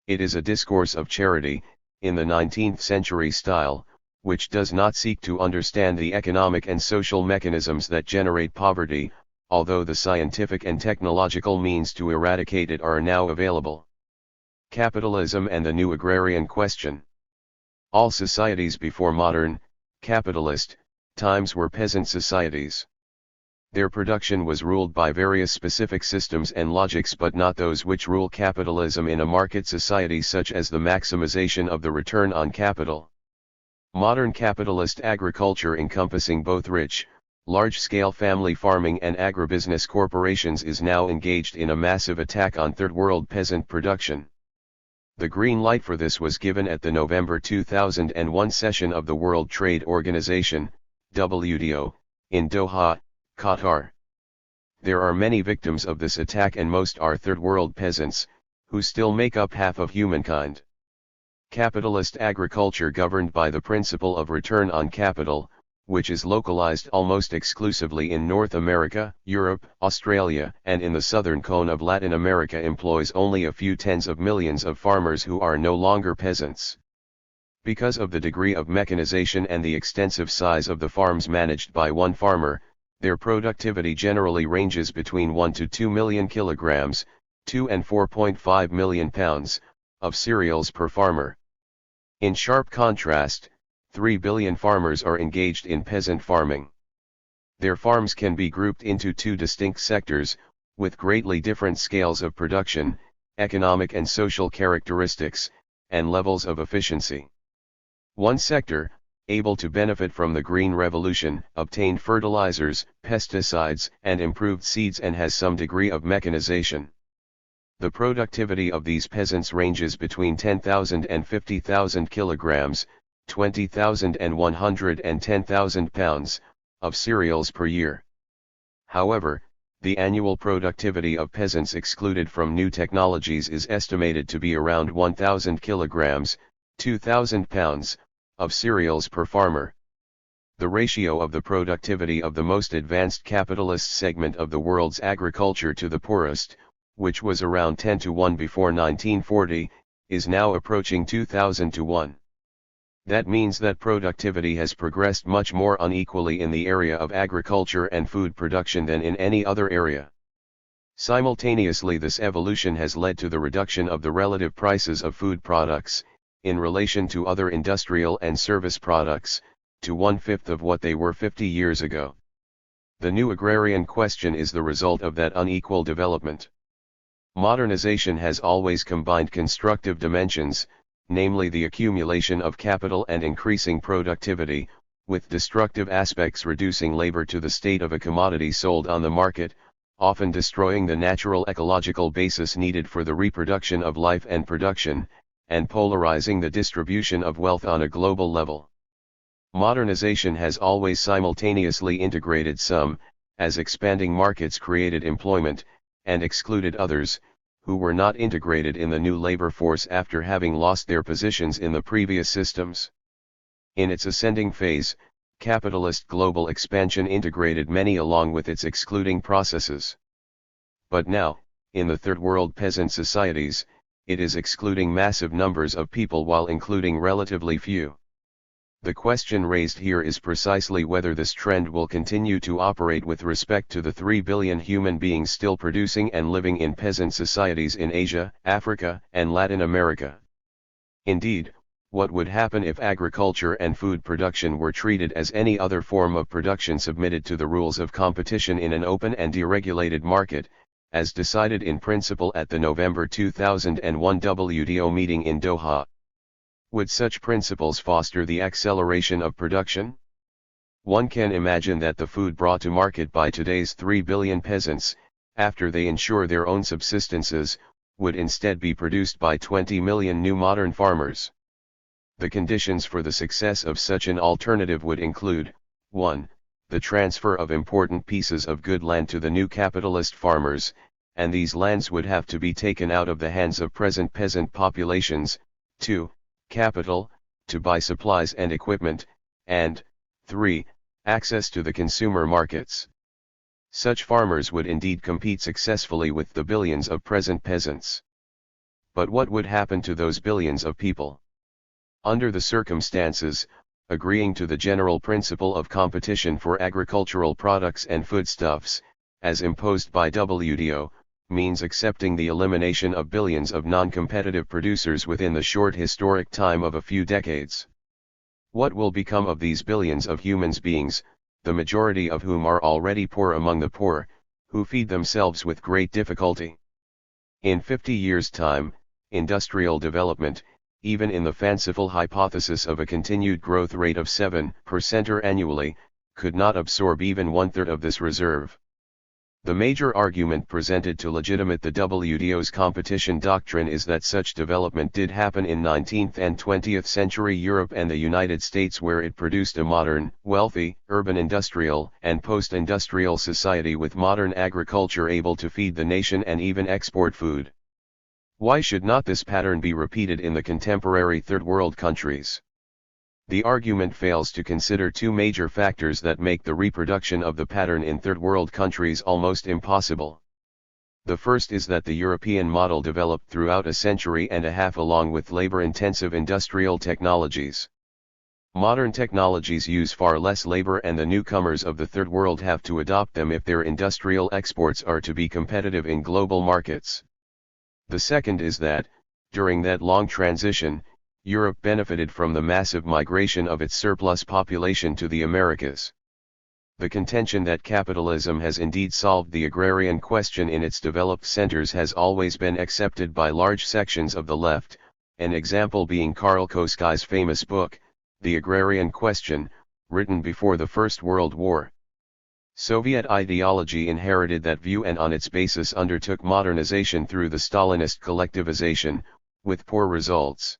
It is a discourse of charity, in the 19th century style, which does not seek to understand the economic and social mechanisms that generate poverty, although the scientific and technological means to eradicate it are now available. Capitalism and the new agrarian question. All societies before modern, capitalist, times were peasant societies. Their production was ruled by various specific systems and logics, but not those which rule capitalism in a market society, such as the maximization of the return on capital. Modern capitalist agriculture, encompassing both rich, large-scale family farming and agribusiness corporations, is now engaged in a massive attack on Third World peasant production. The green light for this was given at the November 2001 session of the World Trade Organization, WTO, in Doha, Qatar. There are many victims of this attack, and most are Third World peasants, who still make up half of humankind. Capitalist agriculture governed by the principle of return on capital, which is localized almost exclusively in North America, Europe, Australia, and in the southern cone of Latin America, employs only a few tens of millions of farmers who are no longer peasants. Because of the degree of mechanization and the extensive size of the farms managed by one farmer, their productivity generally ranges between 1 to 2 million kilograms, 2 and 4.5 million pounds, of cereals per farmer. In sharp contrast, 3 billion farmers are engaged in peasant farming. Their farms can be grouped into two distinct sectors, with greatly different scales of production, economic and social characteristics, and levels of efficiency. One sector, able to benefit from the Green Revolution, obtained fertilizers, pesticides, and improved seeds, and has some degree of mechanization. The productivity of these peasants ranges between 10,000 and 50,000 kilograms, 20,000 and 110,000 pounds, of cereals per year. However, the annual productivity of peasants excluded from new technologies is estimated to be around 1,000 kilograms, 2,000 pounds, of cereals per farmer. The ratio of the productivity of the most advanced capitalist segment of the world's agriculture to the poorest, which was around 10 to 1 before 1940, is now approaching 2,000 to 1. That means that productivity has progressed much more unequally in the area of agriculture and food production than in any other area. Simultaneously, this evolution has led to the reduction of the relative prices of food products, in relation to other industrial and service products, to 1/5 of what they were 50 years ago. The new agrarian question is the result of that unequal development. Modernization has always combined constructive dimensions, namely the accumulation of capital and increasing productivity, with destructive aspects reducing labor to the state of a commodity sold on the market, often destroying the natural ecological basis needed for the reproduction of life and production, and polarizing the distribution of wealth on a global level. Modernization has always simultaneously integrated some, as expanding markets created employment, and excluded others, who were not integrated in the new labor force after having lost their positions in the previous systems. In its ascending phase, capitalist global expansion integrated many along with its excluding processes. But now, in the Third World peasant societies, it is excluding massive numbers of people while including relatively few. The question raised here is precisely whether this trend will continue to operate with respect to the 3 billion human beings still producing and living in peasant societies in Asia, Africa, and Latin America. Indeed, what would happen if agriculture and food production were treated as any other form of production submitted to the rules of competition in an open and deregulated market, as decided in principle at the November 2001 WTO meeting in Doha? Would such principles foster the acceleration of production? One can imagine that the food brought to market by today's 3 billion peasants, after they ensure their own subsistences, would instead be produced by 20 million new modern farmers. The conditions for the success of such an alternative would include, 1. The transfer of important pieces of good land to the new capitalist farmers, and these lands would have to be taken out of the hands of present peasant populations. 2. Capital, to buy supplies and equipment, and 3. Access to the consumer markets. Such farmers would indeed compete successfully with the billions of present peasants. But what would happen to those billions of people? Under the circumstances, agreeing to the general principle of competition for agricultural products and foodstuffs, as imposed by WTO, means accepting the elimination of billions of non-competitive producers within the short historic time of a few decades. What will become of these billions of human beings, the majority of whom are already poor among the poor, who feed themselves with great difficulty? In 50 years' time, industrial development, even in the fanciful hypothesis of a continued growth rate of 7% annually, could not absorb even 1/3 of this reserve. The major argument presented to legitimate the WTO's competition doctrine is that such development did happen in 19th and 20th century Europe and the United States, where it produced a modern, wealthy, urban industrial and post-industrial society with modern agriculture able to feed the nation and even export food. Why should not this pattern be repeated in the contemporary Third World countries? The argument fails to consider two major factors that make the reproduction of the pattern in Third World countries almost impossible. The first is that the European model developed throughout a century and a half along with labor-intensive industrial technologies. Modern technologies use far less labor, and the newcomers of the Third World have to adopt them if their industrial exports are to be competitive in global markets. The second is that, during that long transition, Europe benefited from the massive migration of its surplus population to the Americas. The contention that capitalism has indeed solved the agrarian question in its developed centers has always been accepted by large sections of the left, an example being Karl Koskai's famous book, The Agrarian Question, written before the First World War. Soviet ideology inherited that view and on its basis undertook modernization through the Stalinist collectivization, with poor results.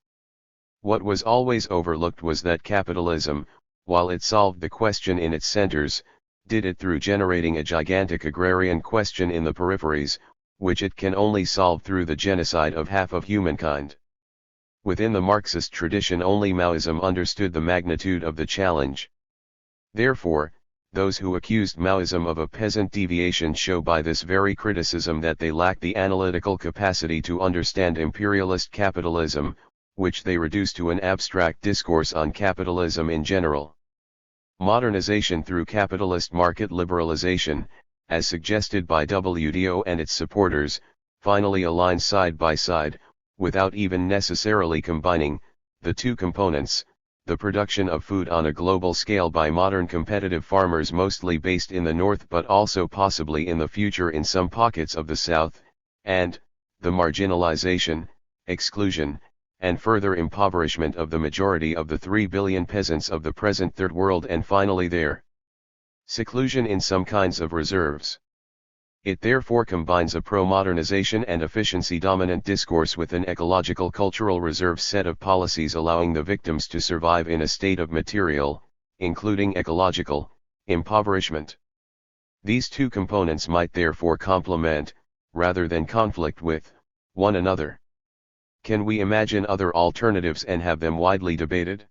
What was always overlooked was that capitalism, while it solved the question in its centers, did it through generating a gigantic agrarian question in the peripheries, which it can only solve through the genocide of half of humankind. Within the Marxist tradition only Maoism understood the magnitude of the challenge. Therefore, those who accused Maoism of a peasant deviation show by this very criticism that they lack the analytical capacity to understand imperialist capitalism, which they reduce to an abstract discourse on capitalism in general. Modernization through capitalist market liberalization, as suggested by WTO and its supporters, finally aligns side by side, without even necessarily combining, the two components, the production of food on a global scale by modern competitive farmers mostly based in the North but also possibly in the future in some pockets of the South, and, the marginalization, exclusion, and further impoverishment of the majority of the 3 billion peasants of the present Third World, and finally their seclusion in some kinds of reserves. It therefore combines a pro-modernization and efficiency-dominant discourse with an ecological cultural reserve set of policies allowing the victims to survive in a state of material, including ecological, impoverishment. These two components might therefore complement, rather than conflict with, one another. Can we imagine other alternatives and have them widely debated?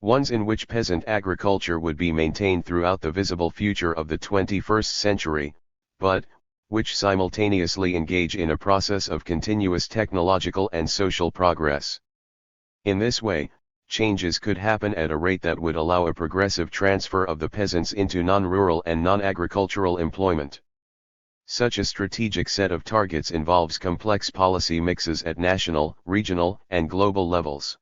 Ones in which peasant agriculture would be maintained throughout the visible future of the 21st century, but, which simultaneously engage in a process of continuous technological and social progress. In this way, changes could happen at a rate that would allow a progressive transfer of the peasants into non-rural and non-agricultural employment. Such a strategic set of targets involves complex policy mixes at national, regional, and global levels.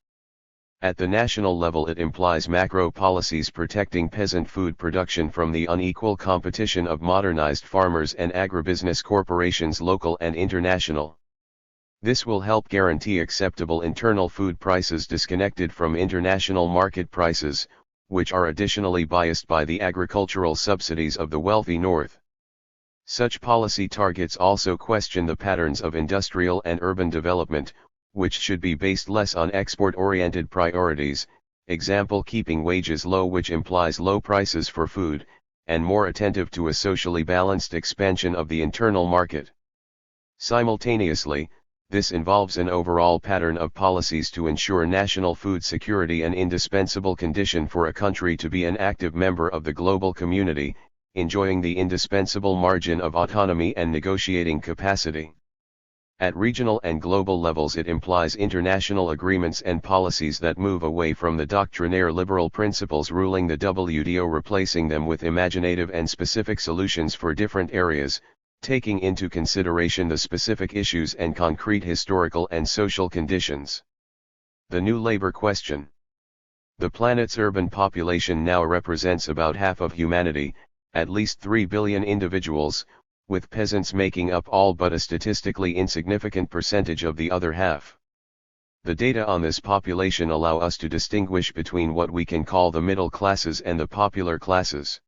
At the national level it implies macro policies protecting peasant food production from the unequal competition of modernized farmers and agribusiness corporations local and international. This will help guarantee acceptable internal food prices disconnected from international market prices, which are additionally biased by the agricultural subsidies of the wealthy North. Such policy targets also question the patterns of industrial and urban development, which should be based less on export-oriented priorities, example keeping wages low, which implies low prices for food, and more attentive to a socially balanced expansion of the internal market. Simultaneously, this involves an overall pattern of policies to ensure national food security, an indispensable condition for a country to be an active member of the global community, enjoying the indispensable margin of autonomy and negotiating capacity. At regional and global levels it implies international agreements and policies that move away from the doctrinaire liberal principles ruling the WTO, replacing them with imaginative and specific solutions for different areas, taking into consideration the specific issues and concrete historical and social conditions. The new labor question. The planet's urban population now represents about half of humanity, at least 3 billion individuals, with peasants making up all but a statistically insignificant percentage of the other half. The data on this population allow us to distinguish between what we can call the middle classes and the popular classes.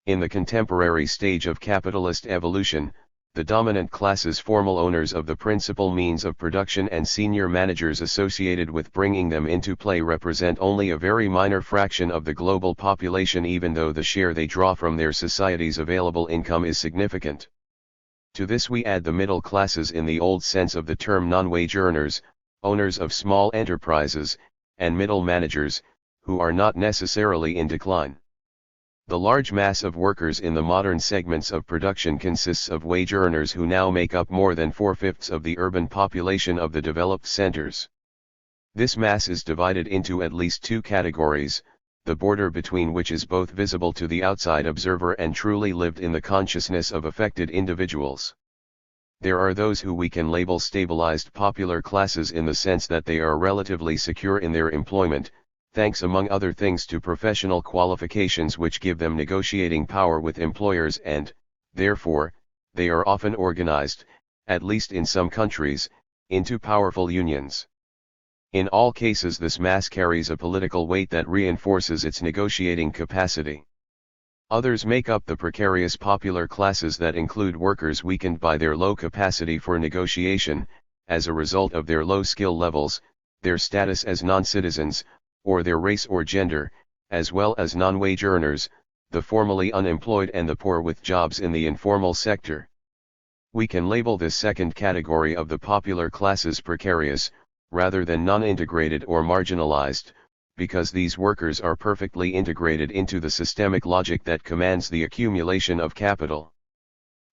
In the contemporary stage of capitalist evolution, the dominant classes, formal owners of the principal means of production and senior managers associated with bringing them into play, represent only a very minor fraction of the global population, even though the share they draw from their society's available income is significant. To this we add the middle classes in the old sense of the term, non-wage earners, owners of small enterprises, and middle managers, who are not necessarily in decline. The large mass of workers in the modern segments of production consists of wage earners who now make up more than 4/5 of the urban population of the developed centers. This mass is divided into at least two categories, the border between which is both visible to the outside observer and truly lived in the consciousness of affected individuals. There are those who we can label stabilized popular classes in the sense that they are relatively secure in their employment, thanks among other things to professional qualifications which give them negotiating power with employers, and, therefore, they are often organized, at least in some countries, into powerful unions. In all cases this mass carries a political weight that reinforces its negotiating capacity. Others make up the precarious popular classes that include workers weakened by their low capacity for negotiation, as a result of their low skill levels, their status as non-citizens, or their race or gender, as well as non-wage earners, the formally unemployed and the poor with jobs in the informal sector. We can label this second category of the popular classes precarious, rather than non-integrated or marginalized, because these workers are perfectly integrated into the systemic logic that commands the accumulation of capital.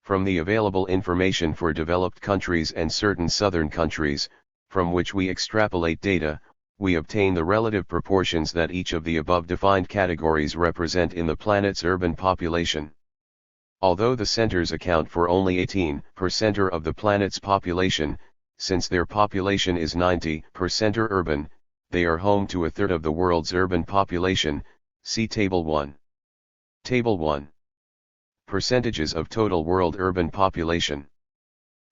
From the available information for developed countries and certain southern countries, from which we extrapolate data, we obtain the relative proportions that each of the above defined categories represent in the planet's urban population. Although the centers account for only 18% of the planet's population, since their population is 90% urban, they are home to a third of the world's urban population. See Table 1. Table 1. Percentages of total world urban population.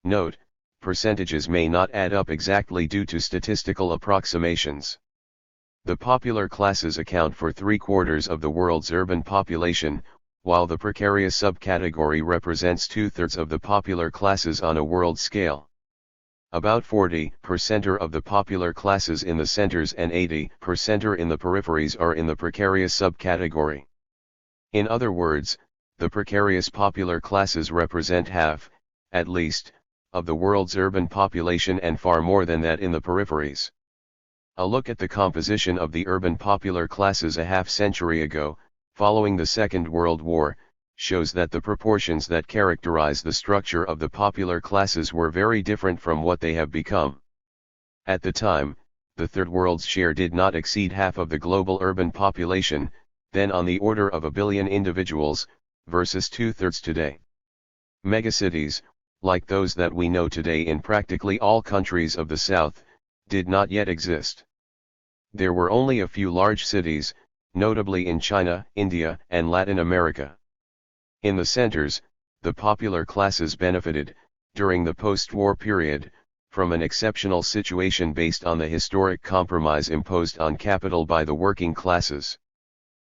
Note, percentages may not add up exactly due to statistical approximations. The popular classes account for 3/4 of the world's urban population, while the precarious subcategory represents 2/3 of the popular classes on a world scale. About 40% of the popular classes in the centers and 80% in the peripheries are in the precarious subcategory. In other words, the precarious popular classes represent half, at least, of the world's urban population and far more than that in the peripheries. A look at the composition of the urban popular classes a half-century ago, following the Second World War, shows that the proportions that characterize the structure of the popular classes were very different from what they have become. At the time, the Third World's share did not exceed half of the global urban population, then on the order of 1 billion individuals, versus 2/3 today. Megacities, like those that we know today in practically all countries of the South, did not yet exist. There were only a few large cities, notably in China, India, and Latin America. In the centers, the popular classes benefited, during the post-war period, from an exceptional situation based on the historic compromise imposed on capital by the working classes.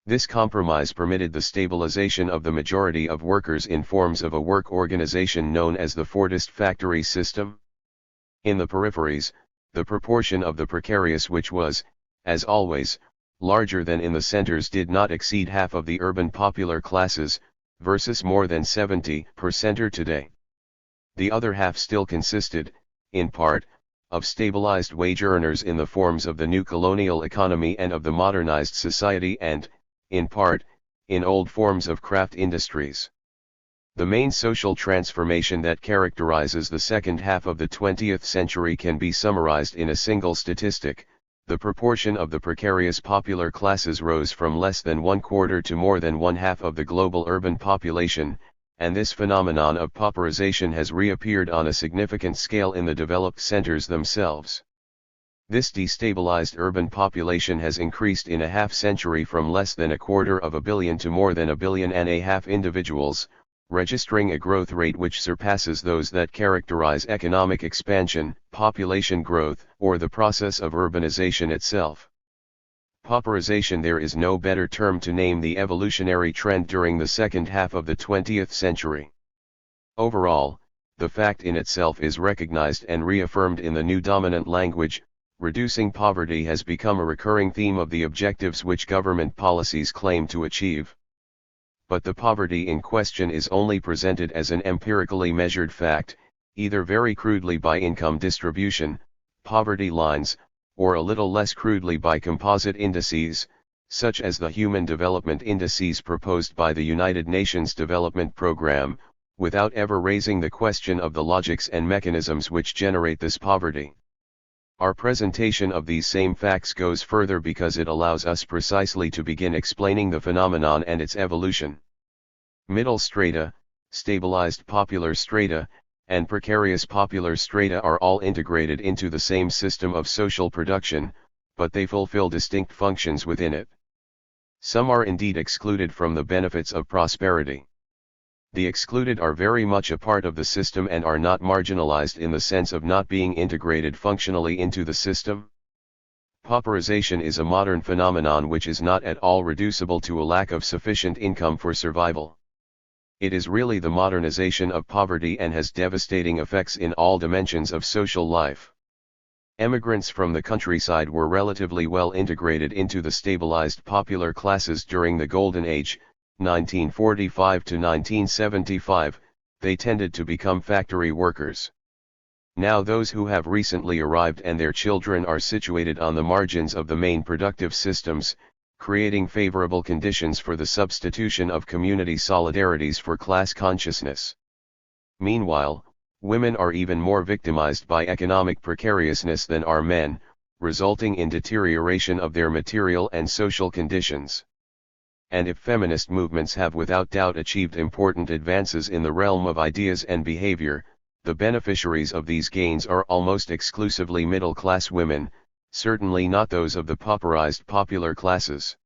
This compromise permitted the stabilization of the majority of workers in forms of a work organization known as the Fordist factory system. In the peripheries, the proportion of the precarious which was, as always, larger than in the centers did not exceed half of the urban popular classes, versus more than 70% today. The other half still consisted, in part, of stabilized wage earners in the forms of the new colonial economy and of the modernized society and, in part, in old forms of craft industries. The main social transformation that characterizes the second half of the 20th century can be summarized in a single statistic. The proportion of the precarious popular classes rose from less than 1/4 to more than 1/2 of the global urban population, and this phenomenon of pauperization has reappeared on a significant scale in the developed centers themselves. This destabilized urban population has increased in a half-century from less than 1/4 billion to more than 1.5 billion individuals, registering a growth rate which surpasses those that characterize economic expansion, population growth, or the process of urbanization itself. Pauperization. There is no better term to name the evolutionary trend during the second half of the 20th century. Overall, the fact in itself is recognized and reaffirmed in the new dominant language. Reducing poverty has become a recurring theme of the objectives which government policies claim to achieve. But the poverty in question is only presented as an empirically measured fact, either very crudely by income distribution, poverty lines, or a little less crudely by composite indices, such as the Human Development Indices proposed by the United Nations Development Programme, without ever raising the question of the logics and mechanisms which generate this poverty. Our presentation of these same facts goes further because it allows us precisely to begin explaining the phenomenon and its evolution. Middle strata, stabilized popular strata, and precarious popular strata are all integrated into the same system of social production, but they fulfill distinct functions within it. Some are indeed excluded from the benefits of prosperity. The excluded are very much a part of the system and are not marginalized in the sense of not being integrated functionally into the system. Pauperization is a modern phenomenon which is not at all reducible to a lack of sufficient income for survival. It is really the modernization of poverty and has devastating effects in all dimensions of social life. Emigrants from the countryside were relatively well integrated into the stabilized popular classes during the Golden Age, 1945 to 1975, they tended to become factory workers. Now those who have recently arrived and their children are situated on the margins of the main productive systems, creating favorable conditions for the substitution of community solidarities for class consciousness. Meanwhile, women are even more victimized by economic precariousness than are men, resulting in deterioration of their material and social conditions. And if feminist movements have without doubt achieved important advances in the realm of ideas and behavior, the beneficiaries of these gains are almost exclusively middle-class women, certainly not those of the pauperized popular classes.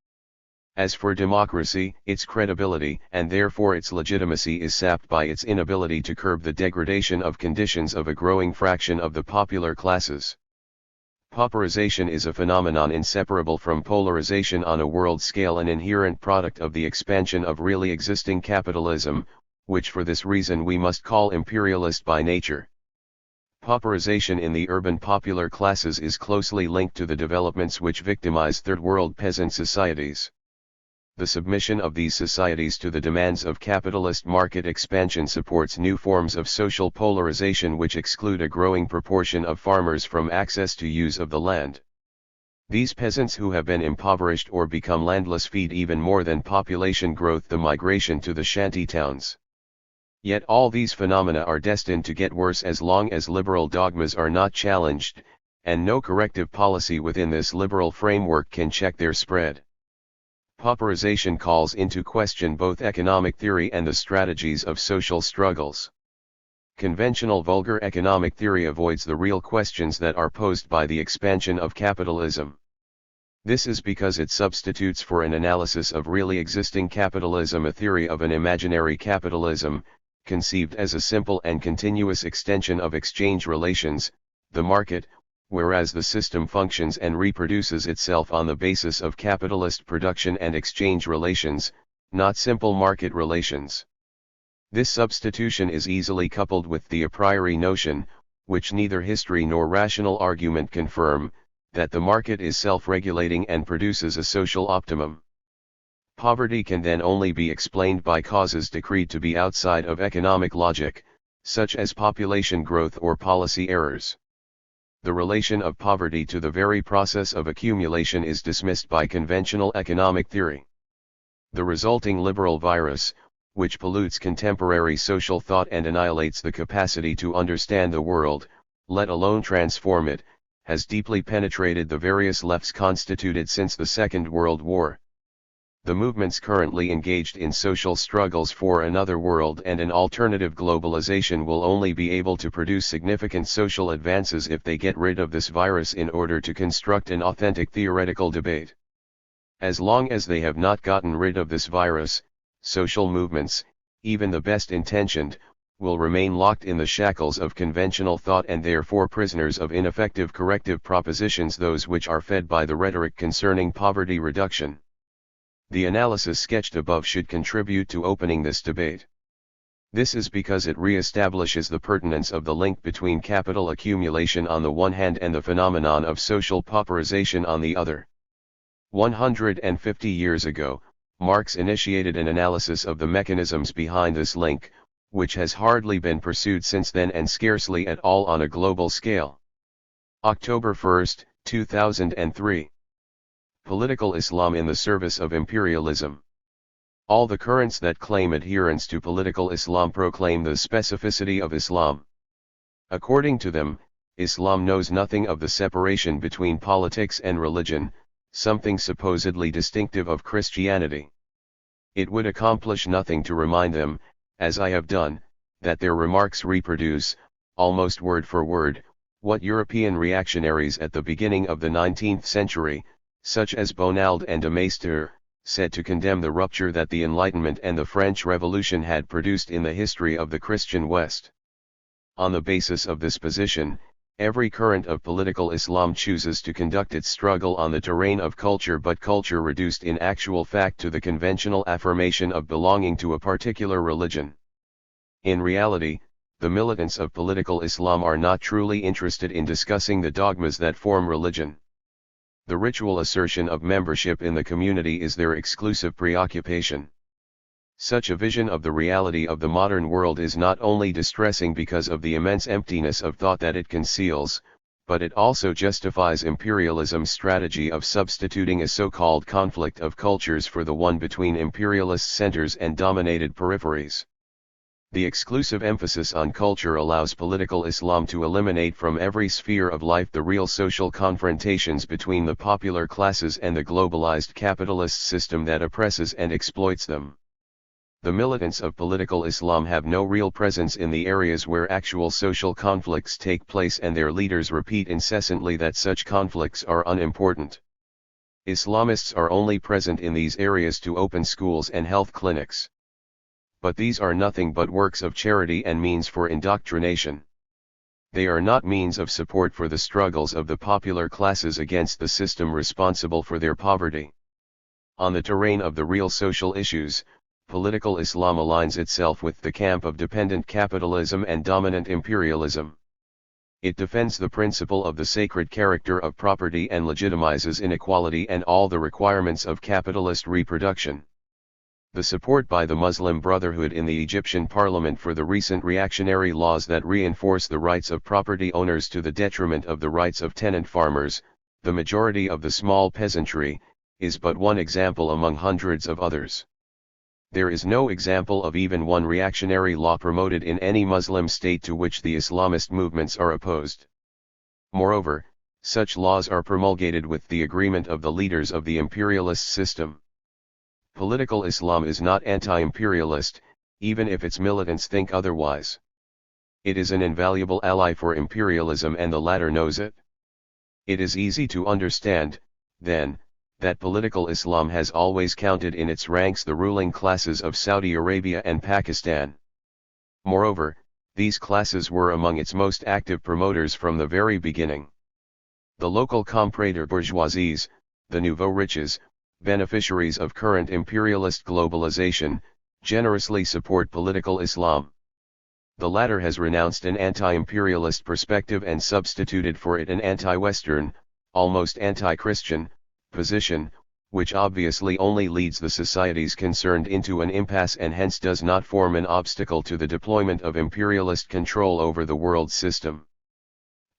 As for democracy, its credibility and therefore its legitimacy is sapped by its inability to curb the degradation of conditions of a growing fraction of the popular classes. Pauperization is a phenomenon inseparable from polarization on a world scale, an inherent product of the expansion of really existing capitalism, which for this reason we must call imperialist by nature. Pauperization in the urban popular classes is closely linked to the developments which victimize third-world peasant societies. The submission of these societies to the demands of capitalist market expansion supports new forms of social polarization which exclude a growing proportion of farmers from access to use of the land. These peasants who have been impoverished or become landless feed even more than population growth the migration to the shanty towns. Yet all these phenomena are destined to get worse as long as liberal dogmas are not challenged, and no corrective policy within this liberal framework can check their spread. Pauperization calls into question both economic theory and the strategies of social struggles. Conventional vulgar economic theory avoids the real questions that are posed by the expansion of capitalism. This is because it substitutes for an analysis of really existing capitalism a theory of an imaginary capitalism, conceived as a simple and continuous extension of exchange relations, the market, whereas the system functions and reproduces itself on the basis of capitalist production and exchange relations, not simple market relations. This substitution is easily coupled with the a priori notion, which neither history nor rational argument confirm, that the market is self-regulating and produces a social optimum. Poverty can then only be explained by causes decreed to be outside of economic logic, such as population growth or policy errors. The relation of poverty to the very process of accumulation is dismissed by conventional economic theory. The resulting liberal virus, which pollutes contemporary social thought and annihilates the capacity to understand the world, let alone transform it, has deeply penetrated the various lefts constituted since the Second World War. The movements currently engaged in social struggles for another world and an alternative globalization will only be able to produce significant social advances if they get rid of this virus in order to construct an authentic theoretical debate. As long as they have not gotten rid of this virus, social movements, even the best intentioned, will remain locked in the shackles of conventional thought and therefore prisoners of ineffective corrective propositions, those which are fed by the rhetoric concerning poverty reduction. The analysis sketched above should contribute to opening this debate. This is because it re-establishes the pertinence of the link between capital accumulation on the one hand and the phenomenon of social pauperization on the other. 150 years ago, Marx initiated an analysis of the mechanisms behind this link, which has hardly been pursued since then and scarcely at all on a global scale. October 1, 2003. Political Islam in the service of imperialism. All the currents that claim adherence to political Islam proclaim the specificity of Islam. According to them, Islam knows nothing of the separation between politics and religion, something supposedly distinctive of Christianity. It would accomplish nothing to remind them, as I have done, that their remarks reproduce, almost word for word, what European reactionaries at the beginning of the 19th century, such as Bonald and de Maistre, said to condemn the rupture that the Enlightenment and the French Revolution had produced in the history of the Christian West. On the basis of this position, Every current of political Islam chooses to conduct its struggle on the terrain of culture, but culture reduced in actual fact to the conventional affirmation of belonging to a particular religion. In reality, the militants of political Islam are not truly interested in discussing the dogmas that form religion. The ritual assertion of membership in the community is their exclusive preoccupation. Such a vision of the reality of the modern world is not only distressing because of the immense emptiness of thought that it conceals, but it also justifies imperialism's strategy of substituting a so-called conflict of cultures for the one between imperialist centers and dominated peripheries. The exclusive emphasis on culture allows political Islam to eliminate from every sphere of life the real social confrontations between the popular classes and the globalized capitalist system that oppresses and exploits them. The militants of political Islam have no real presence in the areas where actual social conflicts take place, and their leaders repeat incessantly that such conflicts are unimportant. Islamists are only present in these areas to open schools and health clinics. But these are nothing but works of charity and means for indoctrination. They are not means of support for the struggles of the popular classes against the system responsible for their poverty. On the terrain of the real social issues, political Islam aligns itself with the camp of dependent capitalism and dominant imperialism. It defends the principle of the sacred character of property and legitimizes inequality and all the requirements of capitalist reproduction. The support by the Muslim Brotherhood in the Egyptian parliament for the recent reactionary laws that reinforce the rights of property owners to the detriment of the rights of tenant farmers, the majority of the small peasantry, is but one example among hundreds of others. There is no example of even one reactionary law promoted in any Muslim state to which the Islamist movements are opposed. Moreover, such laws are promulgated with the agreement of the leaders of the imperialist system. Political Islam is not anti-imperialist, even if its militants think otherwise. It is an invaluable ally for imperialism, and the latter knows it. It is easy to understand, then, that political Islam has always counted in its ranks the ruling classes of Saudi Arabia and Pakistan. Moreover, these classes were among its most active promoters from the very beginning. The local comprador bourgeoisies, the nouveau riches, beneficiaries of current imperialist globalization, generously support political Islam. The latter has renounced an anti-imperialist perspective and substituted for it an anti-Western, almost anti-Christian, position, which obviously only leads the societies concerned into an impasse and hence does not form an obstacle to the deployment of imperialist control over the world system.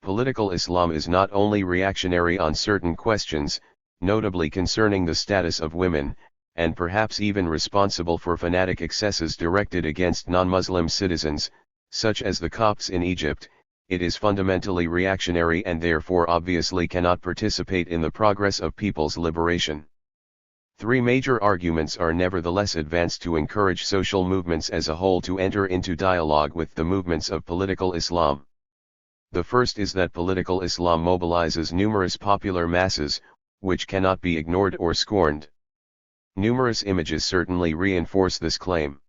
Political Islam is not only reactionary on certain questions, notably concerning the status of women, and perhaps even responsible for fanatic excesses directed against non-Muslim citizens, such as the Copts in Egypt. It is fundamentally reactionary and therefore obviously cannot participate in the progress of people's liberation. Three major arguments are nevertheless advanced to encourage social movements as a whole to enter into dialogue with the movements of political Islam. The first is that political Islam mobilizes numerous popular masses, which cannot be ignored or scorned. Numerous images certainly reinforce this claim.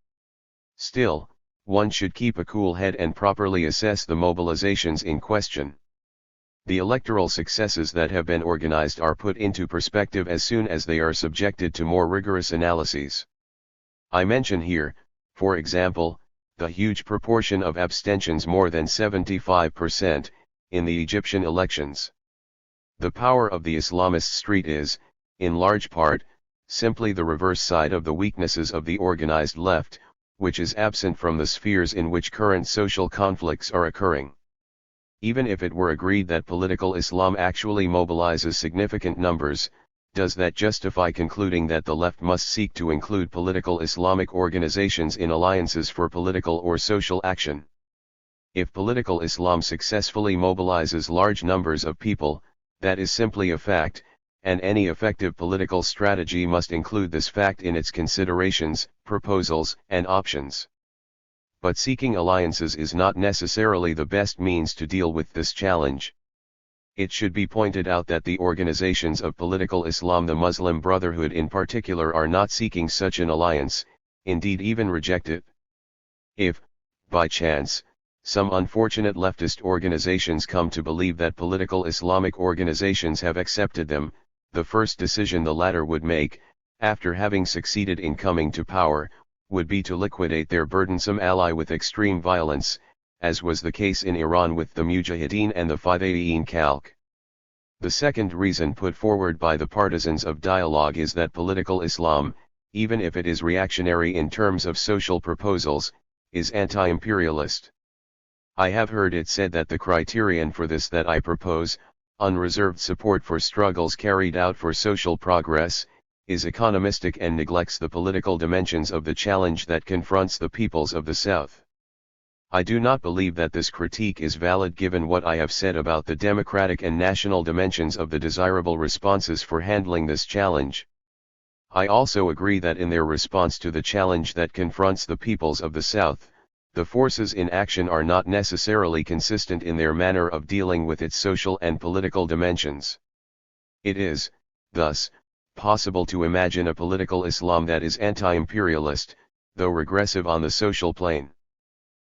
Still, one should keep a cool head and properly assess the mobilizations in question. The electoral successes that have been organized are put into perspective as soon as they are subjected to more rigorous analyses. I mention here, for example, the huge proportion of abstentions, more than 75%, in the Egyptian elections. The power of the Islamist street is, in large part, simply the reverse side of the weaknesses of the organized left, which is absent from the spheres in which current social conflicts are occurring. Even if it were agreed that political Islam actually mobilizes significant numbers, does that justify concluding that the left must seek to include political Islamic organizations in alliances for political or social action? If political Islam successfully mobilizes large numbers of people, that is simply a fact, and any effective political strategy must include this fact in its considerations, proposals, and options. But seeking alliances is not necessarily the best means to deal with this challenge. It should be pointed out that the organizations of political Islam, the Muslim Brotherhood in particular, are not seeking such an alliance, indeed even reject it. If, by chance, some unfortunate leftist organizations come to believe that political Islamic organizations have accepted them. The first decision the latter would make, after having succeeded in coming to power, would be to liquidate their burdensome ally with extreme violence, as was the case in Iran with the Mujahideen and the Fidayeen Khalq. The second reason put forward by the partisans of dialogue is that political Islam, even if it is reactionary in terms of social proposals, is anti-imperialist. I have heard it said that the criterion for this that I propose, unreserved support for struggles carried out for social progress, is economistic and neglects the political dimensions of the challenge that confronts the peoples of the South. I do not believe that this critique is valid given what I have said about the democratic and national dimensions of the desirable responses for handling this challenge. I also agree that in their response to the challenge that confronts the peoples of the South, the forces in action are not necessarily consistent in their manner of dealing with its social and political dimensions. It is, thus, possible to imagine a political Islam that is anti-imperialist, though regressive on the social plane.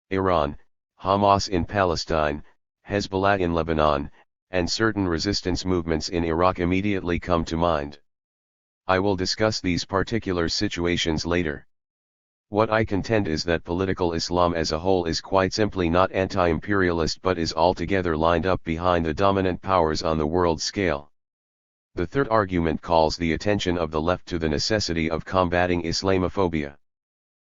Iran, Hamas in Palestine, Hezbollah in Lebanon, and certain resistance movements in Iraq immediately come to mind. I will discuss these particular situations later. What I contend is that political Islam as a whole is quite simply not anti-imperialist but is altogether lined up behind the dominant powers on the world scale. The third argument calls the attention of the left to the necessity of combating Islamophobia.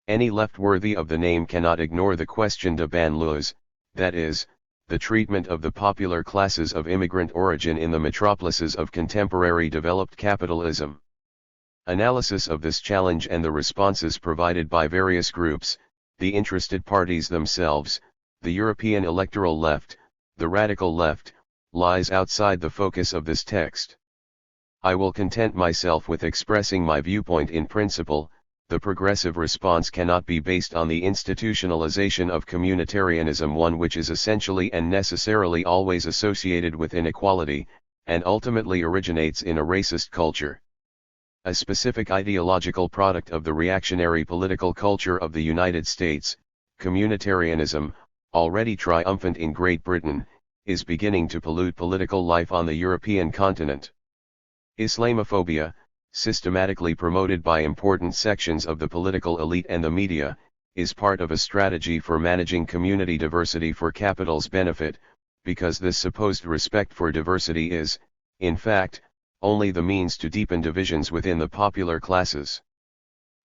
Any left worthy of the name cannot ignore the question de banlieues, that is, the treatment of the popular classes of immigrant origin in the metropolises of contemporary developed capitalism. Analysis of this challenge and the responses provided by various groups, the interested parties themselves, the European electoral left, the radical left, lies outside the focus of this text. I will content myself with expressing my viewpoint in principle. The progressive response cannot be based on the institutionalization of communitarianism, one which is essentially and necessarily always associated with inequality, and ultimately originates in a racist culture. A specific ideological product of the reactionary political culture of the United States, communitarianism, already triumphant in Great Britain, is beginning to pollute political life on the European continent. Islamophobia, systematically promoted by important sections of the political elite and the media, is part of a strategy for managing community diversity for capital's benefit, because this supposed respect for diversity is, in fact, only the means to deepen divisions within the popular classes.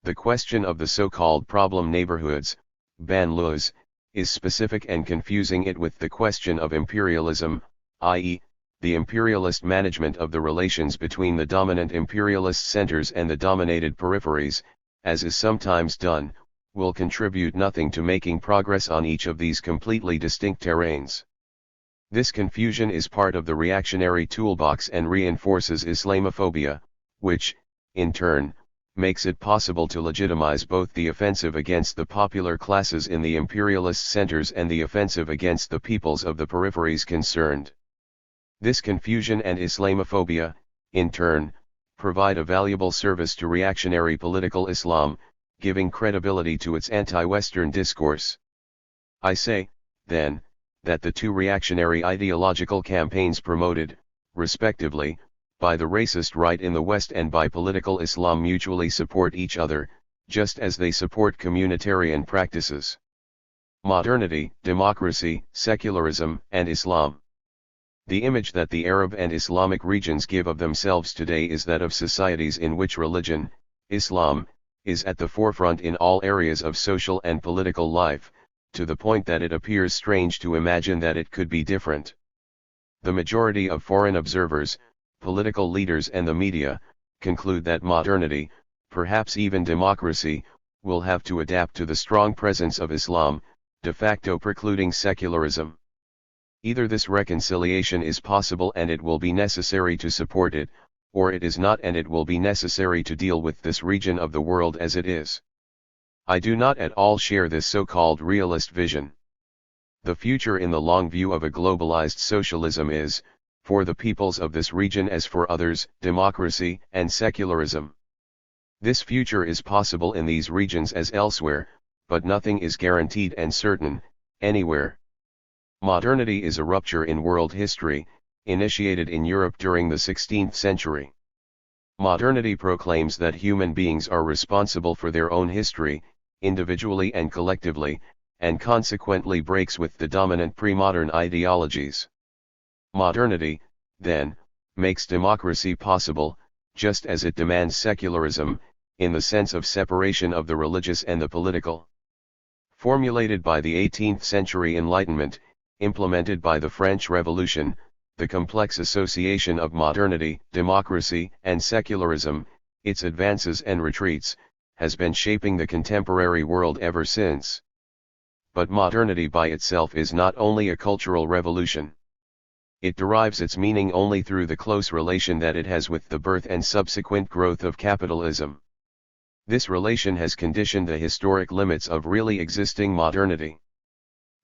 The question of the so-called problem neighborhoods, banlieues, is specific and confusing it with the question of imperialism, i.e., the imperialist management of the relations between the dominant imperialist centers and the dominated peripheries, as is sometimes done, will contribute nothing to making progress on each of these completely distinct terrains. This confusion is part of the reactionary toolbox and reinforces Islamophobia, which, in turn, makes it possible to legitimize both the offensive against the popular classes in the imperialist centers and the offensive against the peoples of the peripheries concerned. This confusion and Islamophobia, in turn, provide a valuable service to reactionary political Islam, giving credibility to its anti-Western discourse. I say, then, that the two reactionary ideological campaigns promoted, respectively, by the racist right in the West and by political Islam mutually support each other, just as they support communitarian practices. Modernity, democracy, secularism, and Islam. The image that the Arab and Islamic regions give of themselves today is that of societies in which religion, Islam, is at the forefront in all areas of social and political life, to the point that it appears strange to imagine that it could be different. The majority of foreign observers, political leaders and the media, conclude that modernity, perhaps even democracy, will have to adapt to the strong presence of Islam, de facto precluding secularism. Either this reconciliation is possible and it will be necessary to support it, or it is not and it will be necessary to deal with this region of the world as it is. I do not at all share this so-called realist vision. The future in the long view of a globalized socialism is, for the peoples of this region as for others, democracy and secularism. This future is possible in these regions as elsewhere, but nothing is guaranteed and certain, anywhere. Modernity is a rupture in world history, initiated in Europe during the 16th century. Modernity proclaims that human beings are responsible for their own history, individually and collectively, and consequently breaks with the dominant pre-modern ideologies. Modernity, then, makes democracy possible, just as it demands secularism, in the sense of separation of the religious and the political. Formulated by the 18th century Enlightenment, implemented by the French Revolution, the complex association of modernity, democracy, and secularism, its advances and retreats, has been shaping the contemporary world ever since. But modernity by itself is not only a cultural revolution. It derives its meaning only through the close relation that it has with the birth and subsequent growth of capitalism. This relation has conditioned the historic limits of really existing modernity.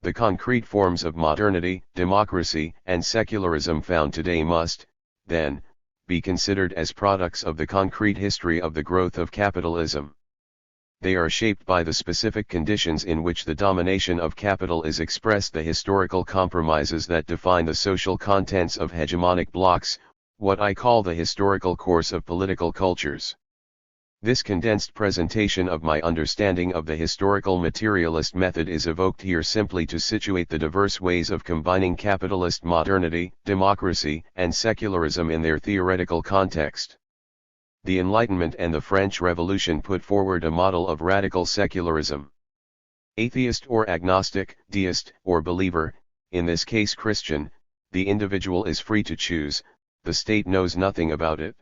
The concrete forms of modernity, democracy, and secularism found today must, then, be considered as products of the concrete history of the growth of capitalism. They are shaped by the specific conditions in which the domination of capital is expressed, the historical compromises that define the social contents of hegemonic blocs, what I call the historical course of political cultures. This condensed presentation of my understanding of the historical materialist method is evoked here simply to situate the diverse ways of combining capitalist modernity, democracy, and secularism in their theoretical context. The Enlightenment and the French Revolution put forward a model of radical secularism. Atheist or agnostic, deist or believer, in this case Christian, the individual is free to choose, the state knows nothing about it.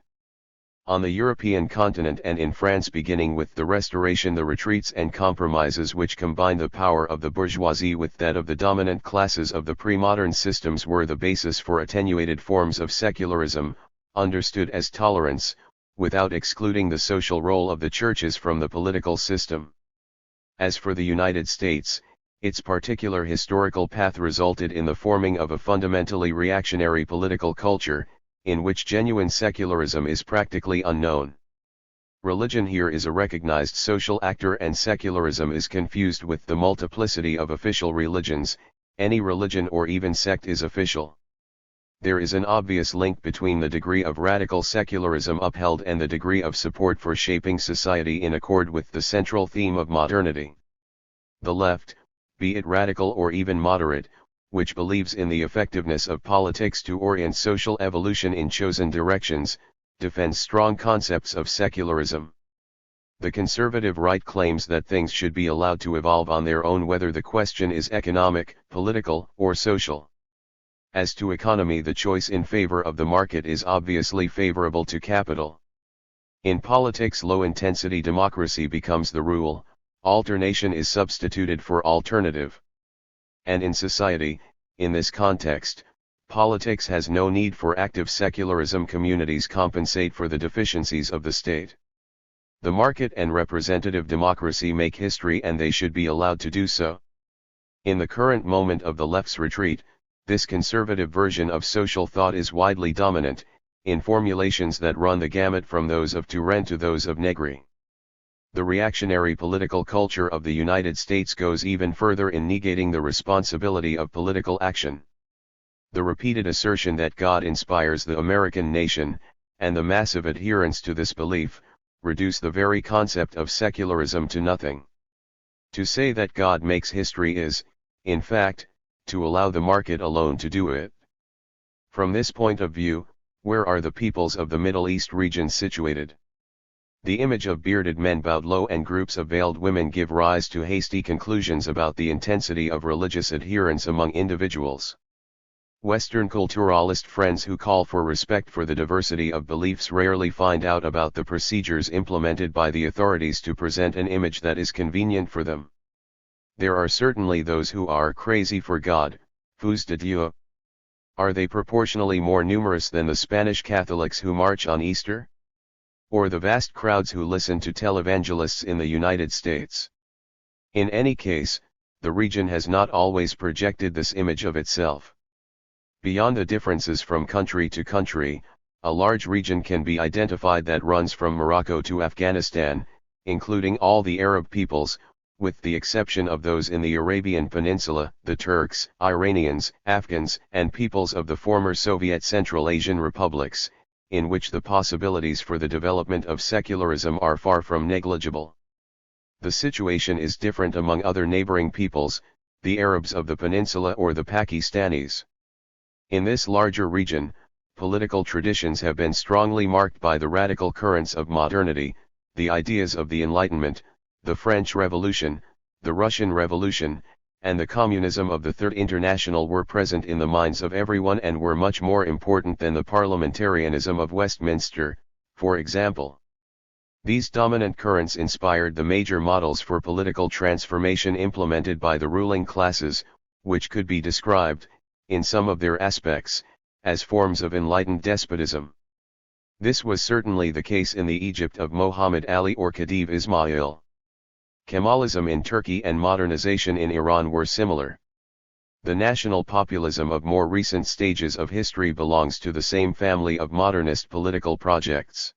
On the European continent and in France, beginning with the Restoration, the retreats and compromises which combined the power of the bourgeoisie with that of the dominant classes of the pre-modern systems were the basis for attenuated forms of secularism, understood as tolerance, without excluding the social role of the churches from the political system. As for the United States, its particular historical path resulted in the forming of a fundamentally reactionary political culture, in which genuine secularism is practically unknown. Religion here is a recognized social actor and secularism is confused with the multiplicity of official religions. Any religion or even sect is official. There is an obvious link between the degree of radical secularism upheld and the degree of support for shaping society in accord with the central theme of modernity. The left, be it radical or even moderate, which believes in the effectiveness of politics to orient social evolution in chosen directions, defends strong concepts of secularism. The conservative right claims that things should be allowed to evolve on their own, whether the question is economic, political, or social. As to economy, the choice in favor of the market is obviously favorable to capital. In politics, low-intensity democracy becomes the rule, alternation is substituted for alternative. And in society, in this context, politics has no need for active secularism. Communities compensate for the deficiencies of the state. The market and representative democracy make history, and they should be allowed to do so. In the current moment of the left's retreat, this conservative version of social thought is widely dominant, in formulations that run the gamut from those of Turenne to those of Negri. The reactionary political culture of the United States goes even further in negating the responsibility of political action. The repeated assertion that God inspires the American nation, and the massive adherence to this belief, reduce the very concept of secularism to nothing. To say that God makes history is, in fact, to allow the market alone to do it. From this point of view, where are the peoples of the Middle East region situated? The image of bearded men bowed low and groups of veiled women give rise to hasty conclusions about the intensity of religious adherence among individuals. Western culturalist friends who call for respect for the diversity of beliefs rarely find out about the procedures implemented by the authorities to present an image that is convenient for them. There are certainly those who are crazy for God, fous de Dieu. Are they proportionally more numerous than the Spanish Catholics who march on Easter? Or the vast crowds who listen to televangelists in the United States? In any case, the region has not always projected this image of itself. Beyond the differences from country to country, a large region can be identified that runs from Morocco to Afghanistan, including all the Arab peoples, with the exception of those in the Arabian Peninsula, the Turks, Iranians, Afghans, and peoples of the former Soviet Central Asian republics, in which the possibilities for the development of secularism are far from negligible. The situation is different among other neighboring peoples, the Arabs of the peninsula or the Pakistanis. In this larger region, political traditions have been strongly marked by the radical currents of modernity, the ideas of the Enlightenment, the French Revolution, the Russian Revolution, and the communism of the Third International were present in the minds of everyone and were much more important than the parliamentarianism of Westminster, for example. These dominant currents inspired the major models for political transformation implemented by the ruling classes, which could be described, in some of their aspects, as forms of enlightened despotism. This was certainly the case in the Egypt of Muhammad Ali or Khedive Ismail. Kemalism in Turkey and modernization in Iran were similar. The national populism of more recent stages of history belongs to the same family of modernist political projects.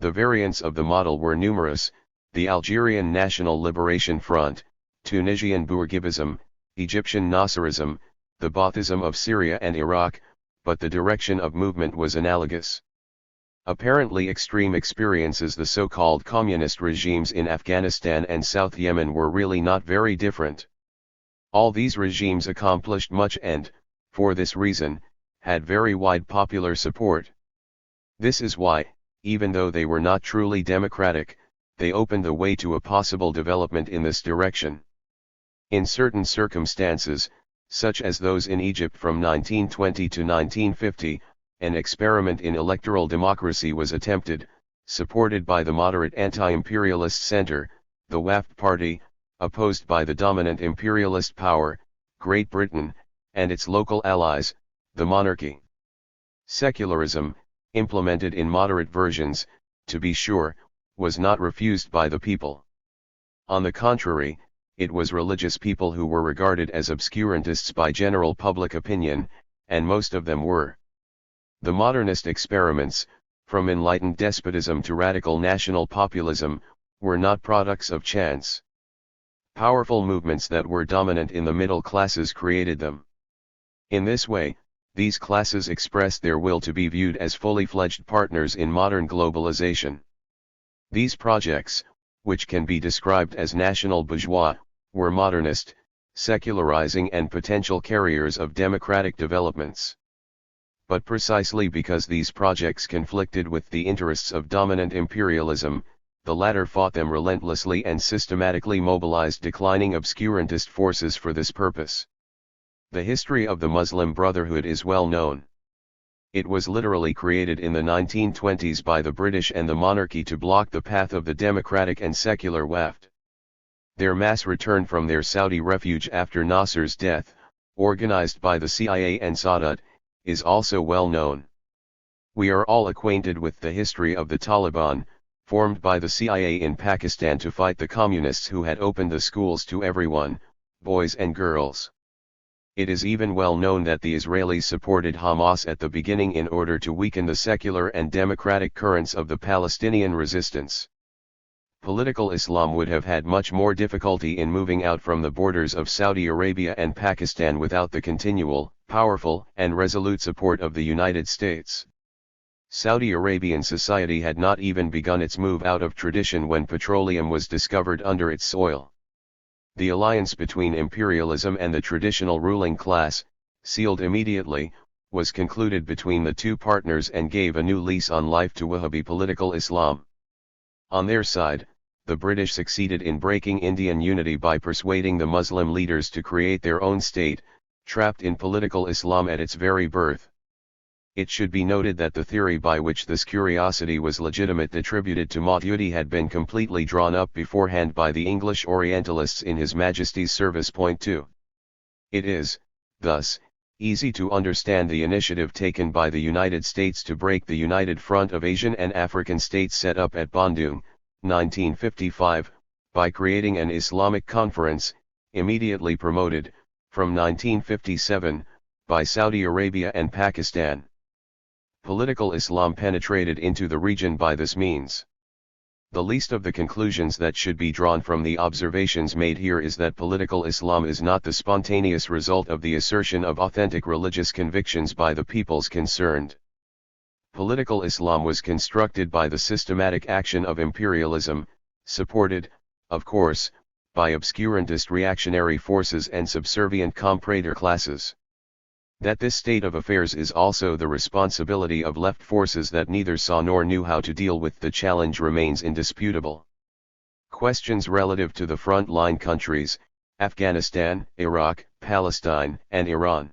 The variants of the model were numerous: the Algerian National Liberation Front, Tunisian Bourguibism, Egyptian Nasserism, the Baathism of Syria and Iraq, but the direction of movement was analogous. Apparently extreme experiences, the so-called communist regimes in Afghanistan and South Yemen, were really not very different. All these regimes accomplished much and, for this reason, had very wide popular support. This is why, even though they were not truly democratic, they opened the way to a possible development in this direction. In certain circumstances, such as those in Egypt from 1920 to 1950, an experiment in electoral democracy was attempted, supported by the moderate anti-imperialist center, the Wafd Party, opposed by the dominant imperialist power, Great Britain, and its local allies, the monarchy. Secularism, implemented in moderate versions, to be sure, was not refused by the people. On the contrary, it was religious people who were regarded as obscurantists by general public opinion, and most of them were. The modernist experiments, from enlightened despotism to radical national populism, were not products of chance. Powerful movements that were dominant in the middle classes created them. In this way, these classes expressed their will to be viewed as fully fledged partners in modern globalization. These projects, which can be described as national bourgeois, were modernist, secularizing and potential carriers of democratic developments. But precisely because these projects conflicted with the interests of dominant imperialism, the latter fought them relentlessly and systematically mobilized declining obscurantist forces for this purpose. The history of the Muslim Brotherhood is well known. It was literally created in the 1920s by the British and the monarchy to block the path of the democratic and secular Wafd. Their mass return from their Saudi refuge after Nasser's death, organized by the CIA and Sadat, is also well known. We are all acquainted with the history of the Taliban, formed by the CIA in Pakistan to fight the communists who had opened the schools to everyone, boys and girls. It is even well known that the Israelis supported Hamas at the beginning in order to weaken the secular and democratic currents of the Palestinian resistance. Political Islam would have had much more difficulty in moving out from the borders of Saudi Arabia and Pakistan without the continual, powerful, and resolute support of the United States. Saudi Arabian society had not even begun its move out of tradition when petroleum was discovered under its soil. The alliance between imperialism and the traditional ruling class, sealed immediately, was concluded between the two partners and gave a new lease on life to Wahhabi political Islam. On their side, the British succeeded in breaking Indian unity by persuading the Muslim leaders to create their own state, trapped in political Islam at its very birth. It should be noted that the theory by which this curiosity was legitimate attributed to Maududi had been completely drawn up beforehand by the English Orientalists in His Majesty's Service. Point 2. It is, thus, easy to understand the initiative taken by the United States to break the United Front of Asian and African states set up at Bandung, 1955, by creating an Islamic conference, immediately promoted, from 1957, by Saudi Arabia and Pakistan. Political Islam penetrated into the region by this means. The least of the conclusions that should be drawn from the observations made here is that political Islam is not the spontaneous result of the assertion of authentic religious convictions by the peoples concerned. Political Islam was constructed by the systematic action of imperialism, supported, of course, by obscurantist reactionary forces and subservient comprador classes. That this state of affairs is also the responsibility of left forces that neither saw nor knew how to deal with the challenge remains indisputable. Questions relative to the front-line countries, Afghanistan, Iraq, Palestine, and Iran.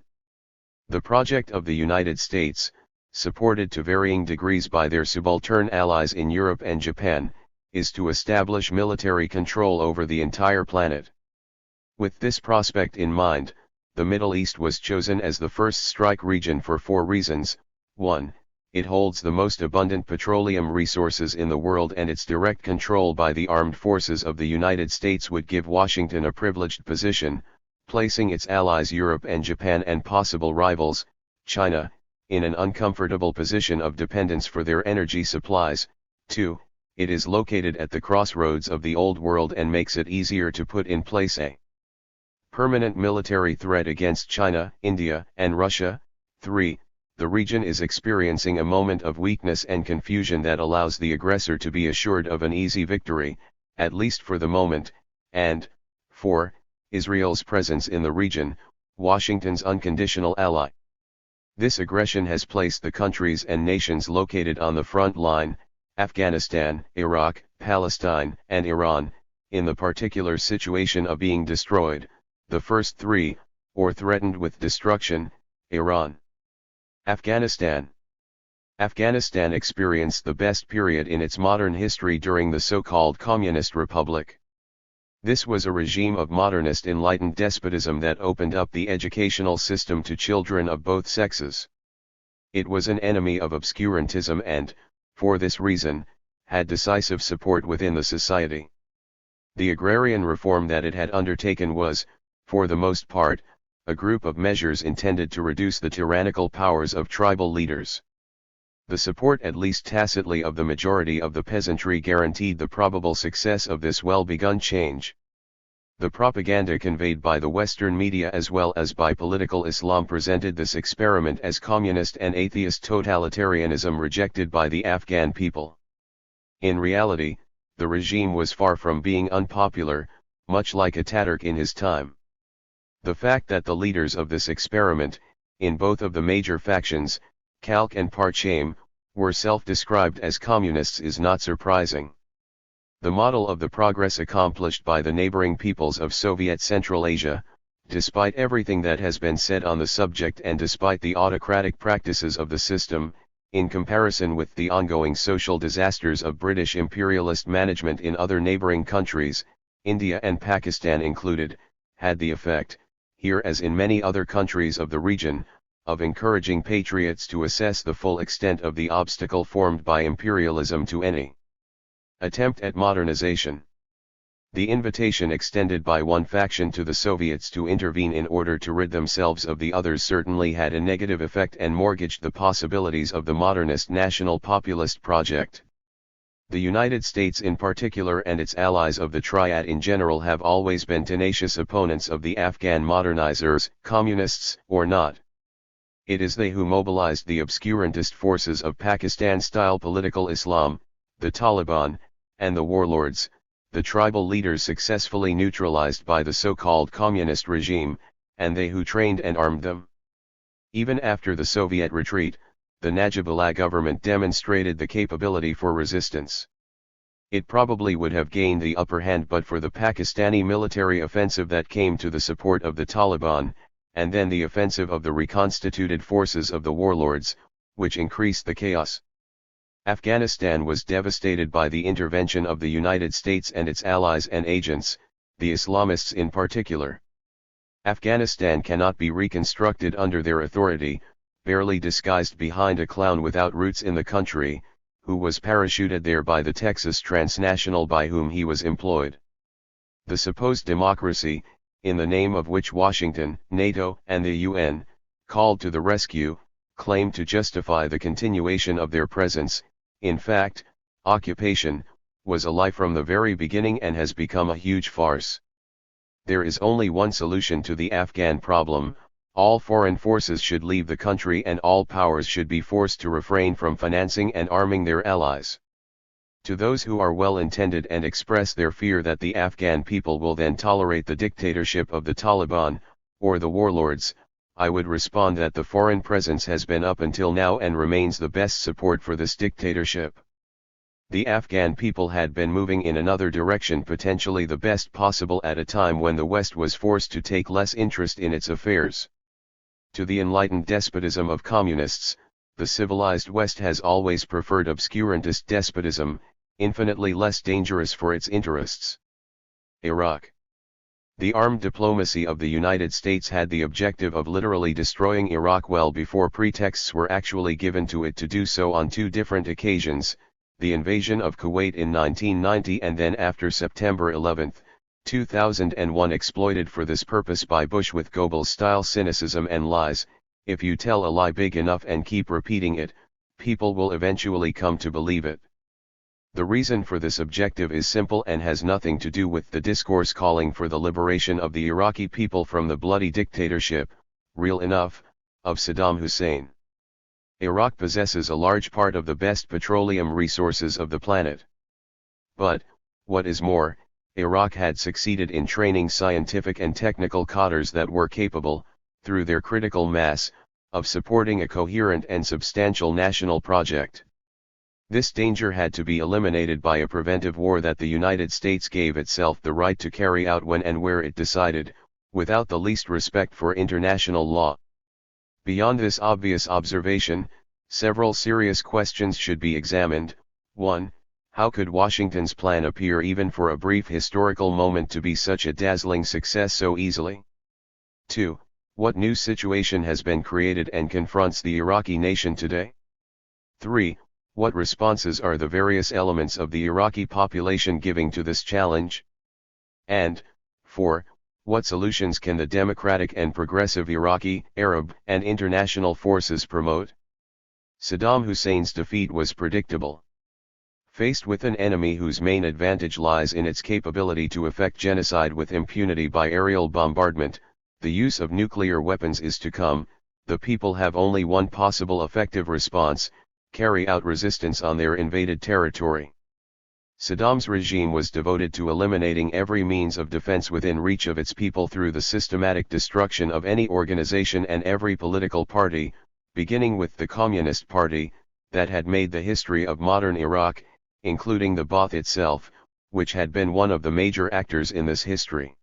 The project of the United States, supported to varying degrees by their subaltern allies in Europe and Japan, is to establish military control over the entire planet. With this prospect in mind, the Middle East was chosen as the first strike region for 4 reasons. 1. It holds the most abundant petroleum resources in the world, and its direct control by the armed forces of the United States would give Washington a privileged position, placing its allies Europe and Japan and possible rivals, China, in an uncomfortable position of dependence for their energy supplies. 2. It is located at the crossroads of the Old World and makes it easier to put in place a permanent military threat against China, India, and Russia. 3. The region is experiencing a moment of weakness and confusion that allows the aggressor to be assured of an easy victory, at least for the moment, and 4. Israel's presence in the region, Washington's unconditional ally. This aggression has placed the countries and nations located on the front line, Afghanistan, Iraq, Palestine, and Iran, in the particular situation of being destroyed, the first 3, or threatened with destruction. Iran. Afghanistan. Afghanistan experienced the best period in its modern history during the so-called Communist Republic. This was a regime of modernist enlightened despotism that opened up the educational system to children of both sexes. It was an enemy of obscurantism and, for this reason, had decisive support within the society. The agrarian reform that it had undertaken was, for the most part, a group of measures intended to reduce the tyrannical powers of tribal leaders. The support, at least tacitly, of the majority of the peasantry guaranteed the probable success of this well-begun change. The propaganda conveyed by the Western media as well as by political Islam presented this experiment as communist and atheist totalitarianism rejected by the Afghan people. In reality, the regime was far from being unpopular, much like Ataturk in his time. The fact that the leaders of this experiment, in both of the major factions, Khalq and Parcham, were self-described as communists is not surprising. The model of the progress accomplished by the neighboring peoples of Soviet Central Asia, despite everything that has been said on the subject and despite the autocratic practices of the system, in comparison with the ongoing social disasters of British imperialist management in other neighboring countries, India and Pakistan included, had the effect, here as in many other countries of the region, of encouraging patriots to assess the full extent of the obstacle formed by imperialism to any attempt at modernization. The invitation extended by one faction to the Soviets to intervene in order to rid themselves of the others certainly had a negative effect and mortgaged the possibilities of the modernist national populist project. The United States in particular and its allies of the Triad in general have always been tenacious opponents of the Afghan modernizers, communists or not. It is they who mobilized the obscurantist forces of Pakistan-style political Islam, the Taliban, and the warlords, the tribal leaders successfully neutralized by the so-called communist regime, and they who trained and armed them. Even after the Soviet retreat, the Najibullah government demonstrated the capability for resistance. It probably would have gained the upper hand but for the Pakistani military offensive that came to the support of the Taliban, and then the offensive of the reconstituted forces of the warlords, which increased the chaos. Afghanistan was devastated by the intervention of the United States and its allies and agents, the Islamists in particular. Afghanistan cannot be reconstructed under their authority, barely disguised behind a clown without roots in the country, who was parachuted there by the Texas transnational by whom he was employed. The supposed democracy, in the name of which Washington, NATO, and the UN, called to the rescue, claimed to justify the continuation of their presence, in fact, occupation, was a lie from the very beginning and has become a huge farce. There is only one solution to the Afghan problem: all foreign forces should leave the country and all powers should be forced to refrain from financing and arming their allies. To those who are well-intended and express their fear that the Afghan people will then tolerate the dictatorship of the Taliban, or the warlords, I would respond that the foreign presence has been up until now and remains the best support for this dictatorship. The Afghan people had been moving in another direction, potentially the best possible, at a time when the West was forced to take less interest in its affairs. To the enlightened despotism of communists, the civilized West has always preferred obscurantist despotism, infinitely less dangerous for its interests. Iraq. The armed diplomacy of the United States had the objective of literally destroying Iraq well before pretexts were actually given to it to do so on two different occasions: the invasion of Kuwait in 1990 and then after September 11, 2001, exploited for this purpose by Bush with Goebbels-style cynicism and lies. If you tell a lie big enough and keep repeating it, people will eventually come to believe it. The reason for this objective is simple and has nothing to do with the discourse calling for the liberation of the Iraqi people from the bloody dictatorship, real enough, of Saddam Hussein. Iraq possesses a large part of the best petroleum resources of the planet. But, what is more, Iraq had succeeded in training scientific and technical cadres that were capable, through their critical mass, of supporting a coherent and substantial national project. This danger had to be eliminated by a preventive war that the United States gave itself the right to carry out when and where it decided, without the least respect for international law. Beyond this obvious observation, several serious questions should be examined. 1. How could Washington's plan appear even for a brief historical moment to be such a dazzling success so easily? 2. What new situation has been created and confronts the Iraqi nation today? 3. What responses are the various elements of the Iraqi population giving to this challenge? And, 4. What solutions can the democratic and progressive Iraqi, Arab, and international forces promote? Saddam Hussein's defeat was predictable. Faced with an enemy whose main advantage lies in its capability to effect genocide with impunity by aerial bombardment, the use of nuclear weapons is to come. The people have only one possible effective response: carry out resistance on their invaded territory. Saddam's regime was devoted to eliminating every means of defense within reach of its people through the systematic destruction of any organization and every political party, beginning with the Communist Party, that had made the history of modern Iraq, including the Ba'ath itself, which had been one of the major actors in this history.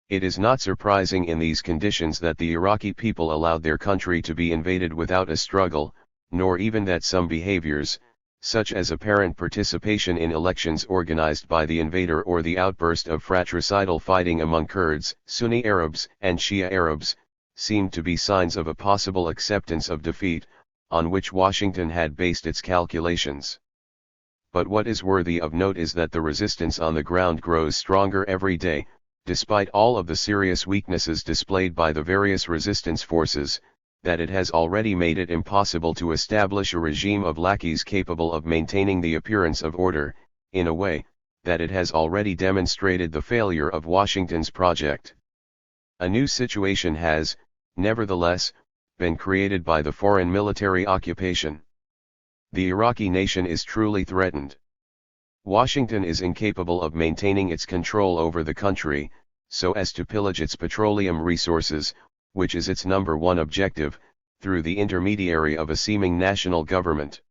It is not surprising in these conditions that the Iraqi people allowed their country to be invaded without a struggle, nor even that some behaviors, such as apparent participation in elections organized by the invader or the outburst of fratricidal fighting among Kurds, Sunni Arabs, and Shia Arabs, seemed to be signs of a possible acceptance of defeat, on which Washington had based its calculations. But what is worthy of note is that the resistance on the ground grows stronger every day, despite all of the serious weaknesses displayed by the various resistance forces, that it has already made it impossible to establish a regime of lackeys capable of maintaining the appearance of order, in a way, that it has already demonstrated the failure of Washington's project. A new situation has, nevertheless, been created by the foreign military occupation. The Iraqi nation is truly threatened. Washington is incapable of maintaining its control over the country, so as to pillage its petroleum resources, which is its number one objective, through the intermediary of a seeming national government.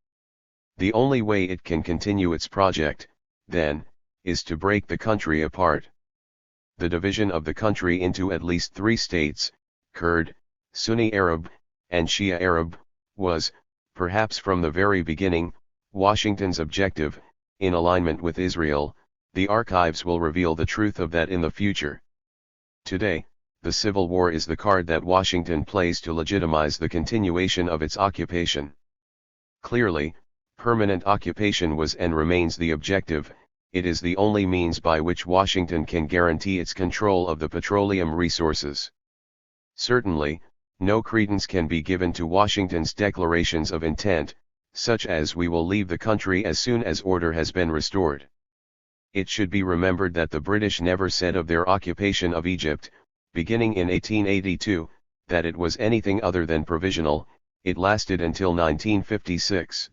The only way it can continue its project, then, is to break the country apart. The division of the country into at least three states, Kurd, Sunni Arab, and Shia Arab, was, perhaps from the very beginning, Washington's objective. In alignment with Israel, the archives will reveal the truth of that in the future. Today, the Civil War is the card that Washington plays to legitimize the continuation of its occupation. Clearly, permanent occupation was and remains the objective. It is the only means by which Washington can guarantee its control of the petroleum resources. Certainly, no credence can be given to Washington's declarations of intent, such as "we will leave the country as soon as order has been restored." It should be remembered that the British never said of their occupation of Egypt, beginning in 1882, that it was anything other than provisional. It lasted until 1956.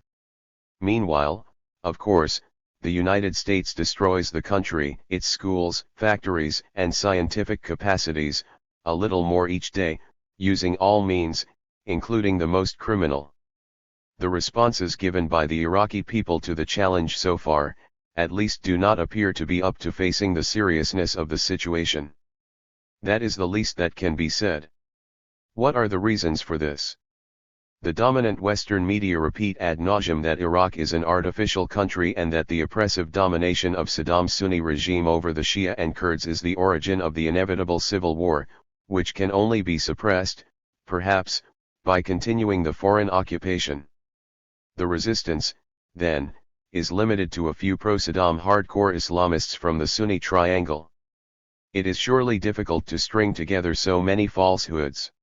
Meanwhile, of course, the United States destroys the country, its schools, factories, and scientific capacities, a little more each day, using all means, including the most criminal. The responses given by the Iraqi people to the challenge so far, at least, do not appear to be up to facing the seriousness of the situation. That is the least that can be said. What are the reasons for this? The dominant Western media repeat ad nauseum that Iraq is an artificial country and that the oppressive domination of Saddam's Sunni regime over the Shia and Kurds is the origin of the inevitable civil war, which can only be suppressed, perhaps, by continuing the foreign occupation. The resistance, then, is limited to a few pro-Saddam hardcore Islamists from the Sunni triangle. It is surely difficult to string together so many falsehoods.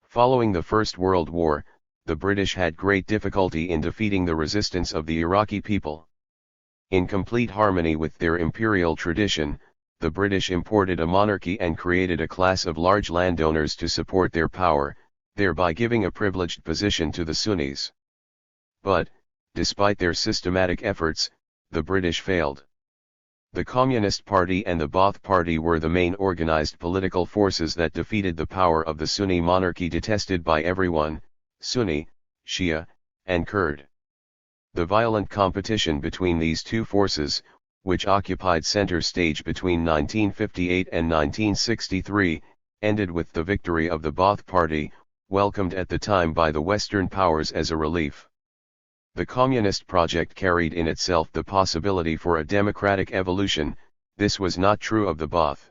Following the First World War, the British had great difficulty in defeating the resistance of the Iraqi people. In complete harmony with their imperial tradition, the British imported a monarchy and created a class of large landowners to support their power, thereby giving a privileged position to the Sunnis. But, despite their systematic efforts, the British failed. The Communist Party and the Ba'ath Party were the main organized political forces that defeated the power of the Sunni monarchy, detested by everyone, Sunni, Shia, and Kurd. The violent competition between these two forces, which occupied center stage between 1958 and 1963, ended with the victory of the Ba'ath Party, welcomed at the time by the Western powers as a relief. The communist project carried in itself the possibility for a democratic evolution. This was not true of the Ba'ath.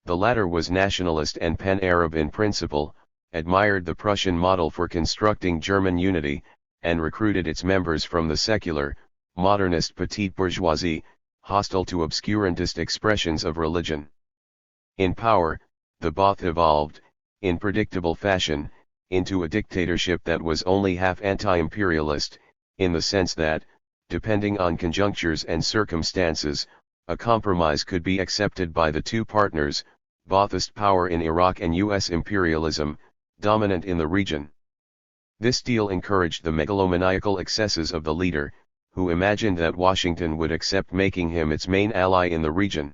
The latter was nationalist and pan-Arab in principle, admired the Prussian model for constructing German unity, and recruited its members from the secular, modernist petite bourgeoisie, hostile to obscurantist expressions of religion. In power, the Ba'ath evolved, in predictable fashion, into a dictatorship that was only half anti-imperialist, in the sense that, depending on conjunctures and circumstances, a compromise could be accepted by the two partners, Ba'athist power in Iraq and U.S. imperialism, dominant in the region. This deal encouraged the megalomaniacal excesses of the leader, who imagined that Washington would accept making him its main ally in the region.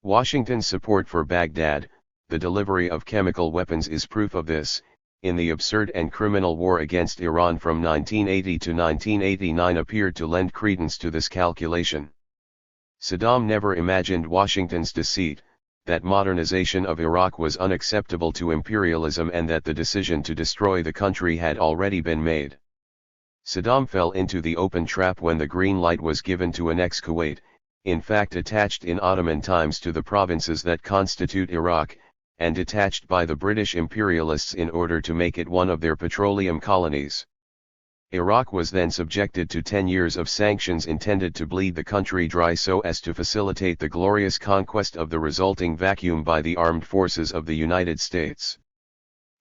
Washington's support for Baghdad, the delivery of chemical weapons, is proof of this. In the absurd and criminal war against Iran from 1980 to 1989 appeared to lend credence to this calculation. Saddam never imagined Washington's deceit, that modernization of Iraq was unacceptable to imperialism and that the decision to destroy the country had already been made. Saddam fell into the open trap when the green light was given to annex Kuwait, in fact attached in Ottoman times to the provinces that constitute Iraq, and detached by the British imperialists in order to make it one of their petroleum colonies. Iraq was then subjected to 10 years of sanctions intended to bleed the country dry so as to facilitate the glorious conquest of the resulting vacuum by the armed forces of the United States.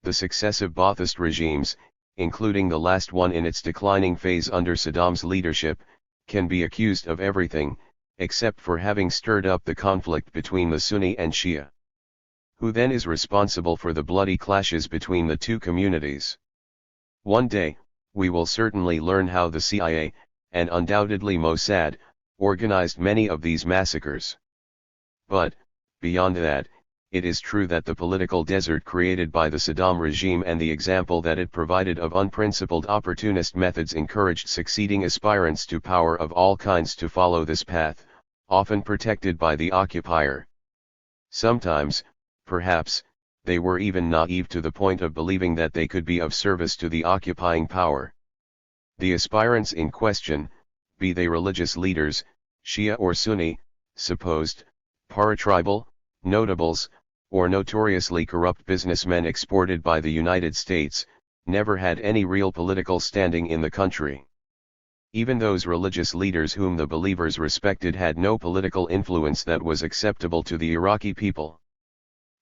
The successive Ba'athist regimes, including the last one in its declining phase under Saddam's leadership, can be accused of everything, except for having stirred up the conflict between the Sunni and Shia. Who then is responsible for the bloody clashes between the two communities? One day, we will certainly learn how the CIA, and undoubtedly Mossad, organized many of these massacres. But, beyond that, it is true that the political desert created by the Saddam regime and the example that it provided of unprincipled opportunist methods encouraged succeeding aspirants to power of all kinds to follow this path, often protected by the occupier. Sometimes, perhaps, they were even naive to the point of believing that they could be of service to the occupying power. The aspirants in question, be they religious leaders, Shia or Sunni, supposed, paratribal, notables, or notoriously corrupt businessmen exported by the United States, never had any real political standing in the country. Even those religious leaders whom the believers respected had no political influence that was acceptable to the Iraqi people.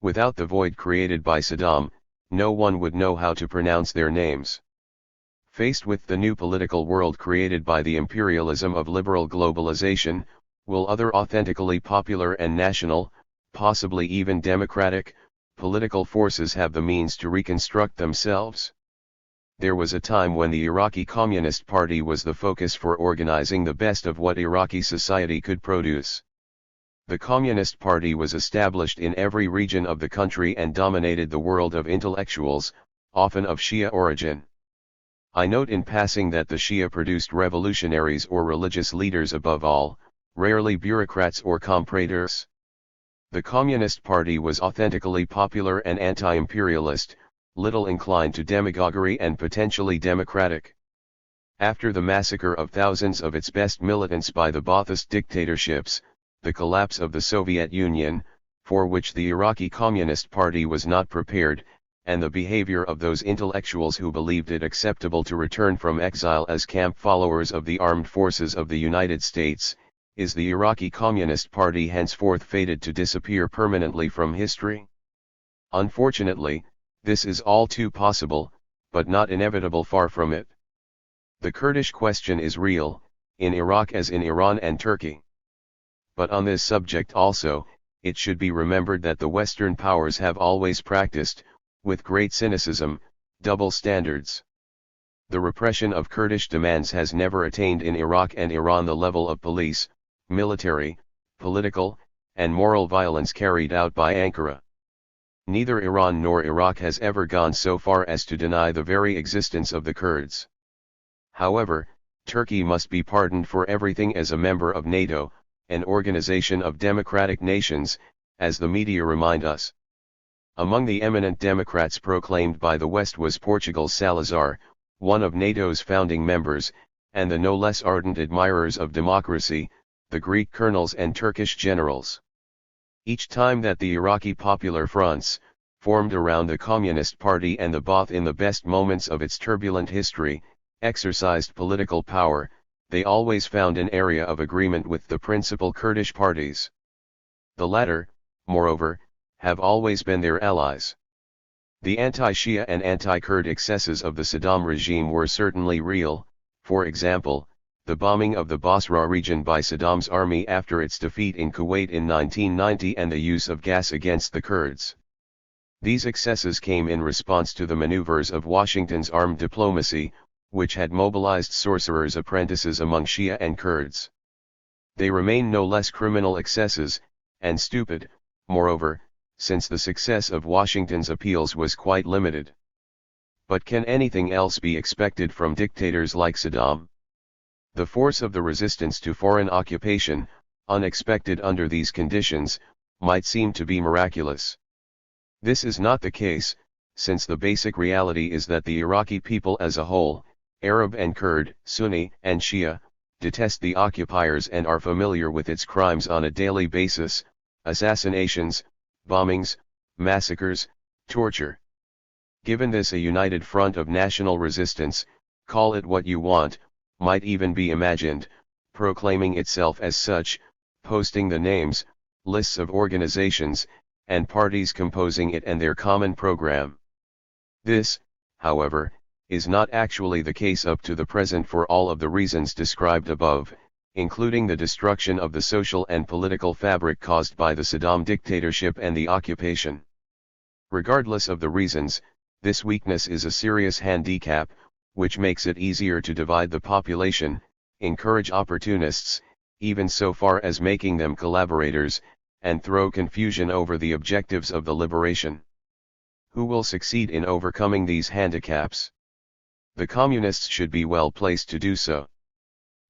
Without the void created by Saddam, no one would know how to pronounce their names. Faced with the new political world created by the imperialism of liberal globalization, Will other authentically popular and national, possibly even democratic, political forces have the means to reconstruct themselves? There was a time when the Iraqi Communist Party was the focus for organizing the best of what Iraqi society could produce. The Communist Party was established in every region of the country and dominated the world of intellectuals, often of Shia origin. I note in passing that the Shia produced revolutionaries or religious leaders above all, rarely bureaucrats or compradors. The Communist Party was authentically popular and anti-imperialist, little inclined to demagoguery and potentially democratic. After the massacre of thousands of its best militants by the Ba'athist dictatorships, the collapse of the Soviet Union, for which the Iraqi Communist Party was not prepared, and the behavior of those intellectuals who believed it acceptable to return from exile as camp followers of the armed forces of the United States, is the Iraqi Communist Party henceforth fated to disappear permanently from history? Unfortunately, this is all too possible, but not inevitable, far from it. The Kurdish question is real, in Iraq as in Iran and Turkey. But on this subject also, it should be remembered that the Western powers have always practiced, with great cynicism, double standards. The repression of Kurdish demands has never attained in Iraq and Iran the level of police, military, political, and moral violence carried out by Ankara. Neither Iran nor Iraq has ever gone so far as to deny the very existence of the Kurds. However, Turkey must be pardoned for everything as a member of NATO, an organization of democratic nations, as the media remind us. Among the eminent Democrats proclaimed by the West was Portugal's Salazar, one of NATO's founding members, and the no less ardent admirers of democracy, the Greek colonels and Turkish generals. Each time that the Iraqi popular fronts, formed around the Communist Party and the Ba'ath in the best moments of its turbulent history, exercised political power, they always found an area of agreement with the principal Kurdish parties. The latter, moreover, have always been their allies. The anti-Shia and anti-Kurd excesses of the Saddam regime were certainly real, for example, the bombing of the Basra region by Saddam's army after its defeat in Kuwait in 1990 and the use of gas against the Kurds. These excesses came in response to the maneuvers of Washington's armed diplomacy, which had mobilized sorcerers' apprentices among Shia and Kurds. They remain no less criminal excesses, and stupid, moreover, since the success of Washington's appeals was quite limited. But can anything else be expected from dictators like Saddam? The force of the resistance to foreign occupation, unexpected under these conditions, might seem to be miraculous. This is not the case, since the basic reality is that the Iraqi people as a whole, Arab and Kurd, Sunni and Shia, detest the occupiers and are familiar with its crimes on a daily basis: assassinations, bombings, massacres, torture. Given this, a united front of national resistance, call it what you want, might even be imagined, proclaiming itself as such, posting the names, lists of organizations, and parties composing it and their common program. This, however, is not actually the case up to the present for all of the reasons described above, including the destruction of the social and political fabric caused by the Saddam dictatorship and the occupation. Regardless of the reasons, this weakness is a serious handicap, which makes it easier to divide the population, encourage opportunists, even so far as making them collaborators, and throw confusion over the objectives of the liberation. Who will succeed in overcoming these handicaps? The communists should be well placed to do so.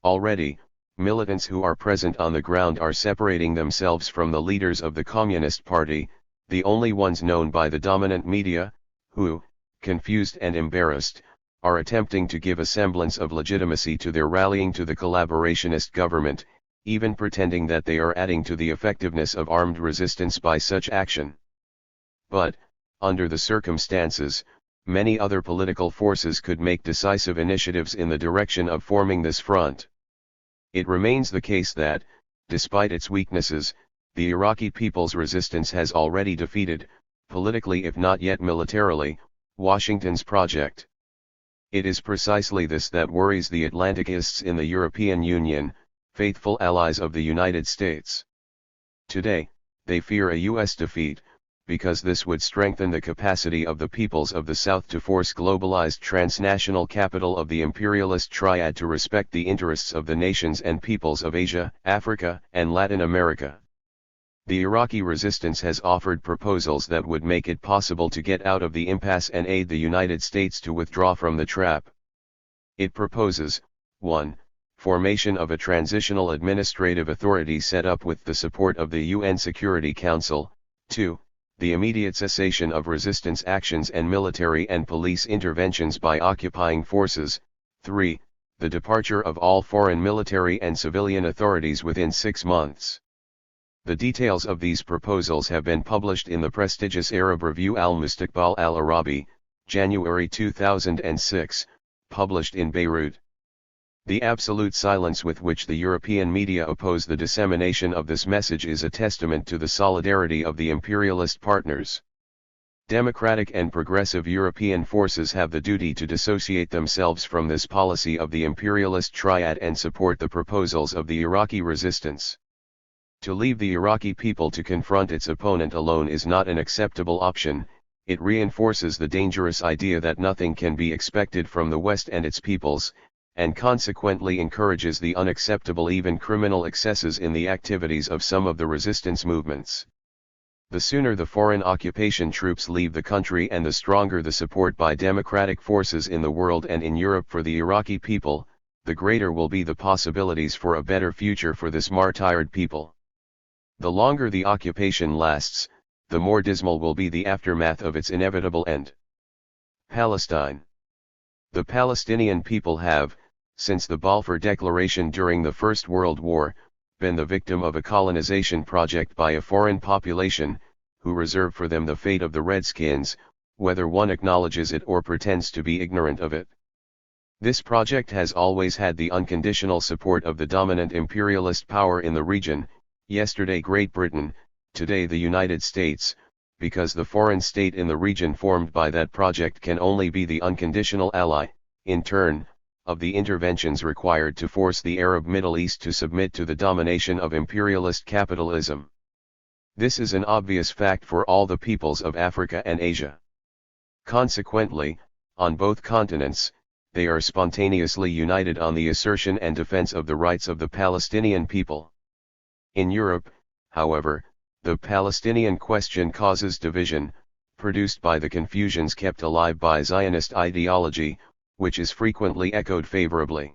Already, militants who are present on the ground are separating themselves from the leaders of the Communist Party, the only ones known by the dominant media, who, confused and embarrassed, are attempting to give a semblance of legitimacy to their rallying to the collaborationist government, even pretending that they are adding to the effectiveness of armed resistance by such action. But, under the circumstances, many other political forces could make decisive initiatives in the direction of forming this front. It remains the case that, despite its weaknesses, the Iraqi people's resistance has already defeated, politically if not yet militarily, Washington's project. It is precisely this that worries the Atlanticists in the European Union, faithful allies of the United States. Today, they fear a U.S. defeat, because this would strengthen the capacity of the peoples of the South to force globalized transnational capital of the imperialist triad to respect the interests of the nations and peoples of Asia, Africa, and Latin America. The Iraqi resistance has offered proposals that would make it possible to get out of the impasse and aid the United States to withdraw from the trap. It proposes, 1. Formation of a transitional administrative authority set up with the support of the UN Security Council, 2. The immediate cessation of resistance actions and military and police interventions by occupying forces, 3. The departure of all foreign military and civilian authorities within 6 months. The details of these proposals have been published in the prestigious Arab review Al-Mustaqbal Al-Arabi, January 2006, published in Beirut. The absolute silence with which the European media oppose the dissemination of this message is a testament to the solidarity of the imperialist partners. Democratic and progressive European forces have the duty to dissociate themselves from this policy of the imperialist triad and support the proposals of the Iraqi resistance. To leave the Iraqi people to confront its opponent alone is not an acceptable option. It reinforces the dangerous idea that nothing can be expected from the West and its peoples, and consequently encourages the unacceptable, even criminal excesses in the activities of some of the resistance movements. The sooner the foreign occupation troops leave the country and the stronger the support by democratic forces in the world and in Europe for the Iraqi people, the greater will be the possibilities for a better future for this martyred people. The longer the occupation lasts, the more dismal will be the aftermath of its inevitable end. Palestine. The Palestinian people have, since the Balfour Declaration during the First World War, been the victim of a colonization project by a foreign population, who reserve for them the fate of the Redskins, whether one acknowledges it or pretends to be ignorant of it. This project has always had the unconditional support of the dominant imperialist power in the region, yesterday Great Britain, today the United States, because the foreign state in the region formed by that project can only be the unconditional ally, in turn, of the interventions required to force the Arab Middle East to submit to the domination of imperialist capitalism. This is an obvious fact for all the peoples of Africa and Asia. Consequently, on both continents, they are spontaneously united on the assertion and defense of the rights of the Palestinian people. In Europe, however, the Palestinian question causes division, produced by the confusions kept alive by Zionist ideology, which is frequently echoed favorably.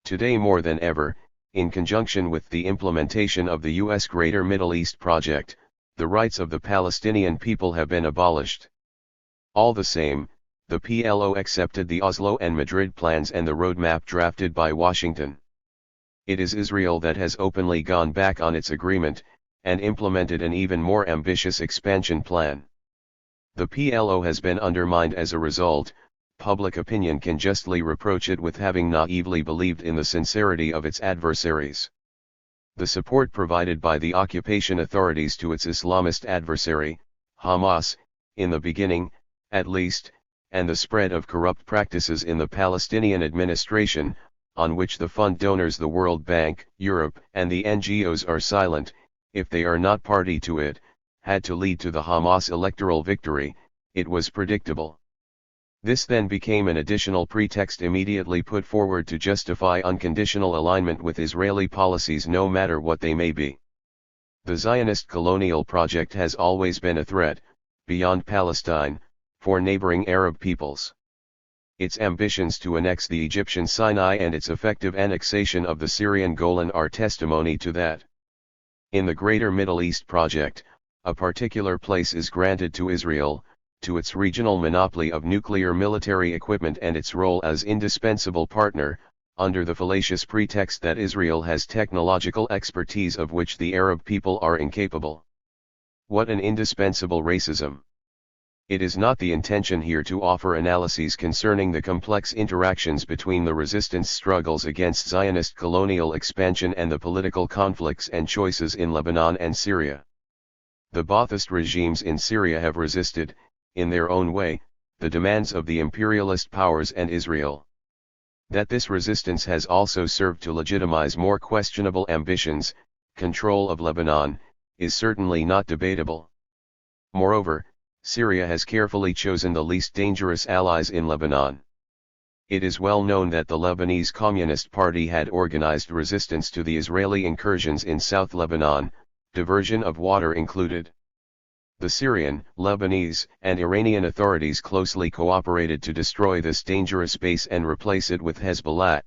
Today more than ever, in conjunction with the implementation of the U.S. Greater Middle East Project, the rights of the Palestinian people have been abolished. All the same, the PLO accepted the Oslo and Madrid plans and the roadmap drafted by Washington. It is Israel that has openly gone back on its agreement, and implemented an even more ambitious expansion plan. The PLO has been undermined as a result. Public opinion can justly reproach it with having naively believed in the sincerity of its adversaries. The support provided by the occupation authorities to its Islamist adversary, Hamas, in the beginning, at least, and the spread of corrupt practices in the Palestinian administration, on which the fund donors, the World Bank, Europe, and the NGOs are silent, if they are not party to it, had to lead to the Hamas electoral victory. It was predictable. This then became an additional pretext immediately put forward to justify unconditional alignment with Israeli policies, no matter what they may be. The Zionist colonial project has always been a threat, beyond Palestine, for neighboring Arab peoples. Its ambitions to annex the Egyptian Sinai and its effective annexation of the Syrian Golan are testimony to that. In the Greater Middle East Project, a particular place is granted to Israel, to its regional monopoly of nuclear military equipment and its role as indispensable partner, under the fallacious pretext that Israel has technological expertise of which the Arab people are incapable. What an indispensable racism! It is not the intention here to offer analyses concerning the complex interactions between the resistance struggles against Zionist colonial expansion and the political conflicts and choices in Lebanon and Syria. The Ba'athist regimes in Syria have resisted, in their own way, the demands of the imperialist powers and Israel. That this resistance has also served to legitimize more questionable ambitions, control of Lebanon, is certainly not debatable. Moreover, Syria has carefully chosen the least dangerous allies in Lebanon. It is well known that the Lebanese Communist Party had organized resistance to the Israeli incursions in South Lebanon, diversion of water included. The Syrian, Lebanese, and Iranian authorities closely cooperated to destroy this dangerous base and replace it with Hezbollah.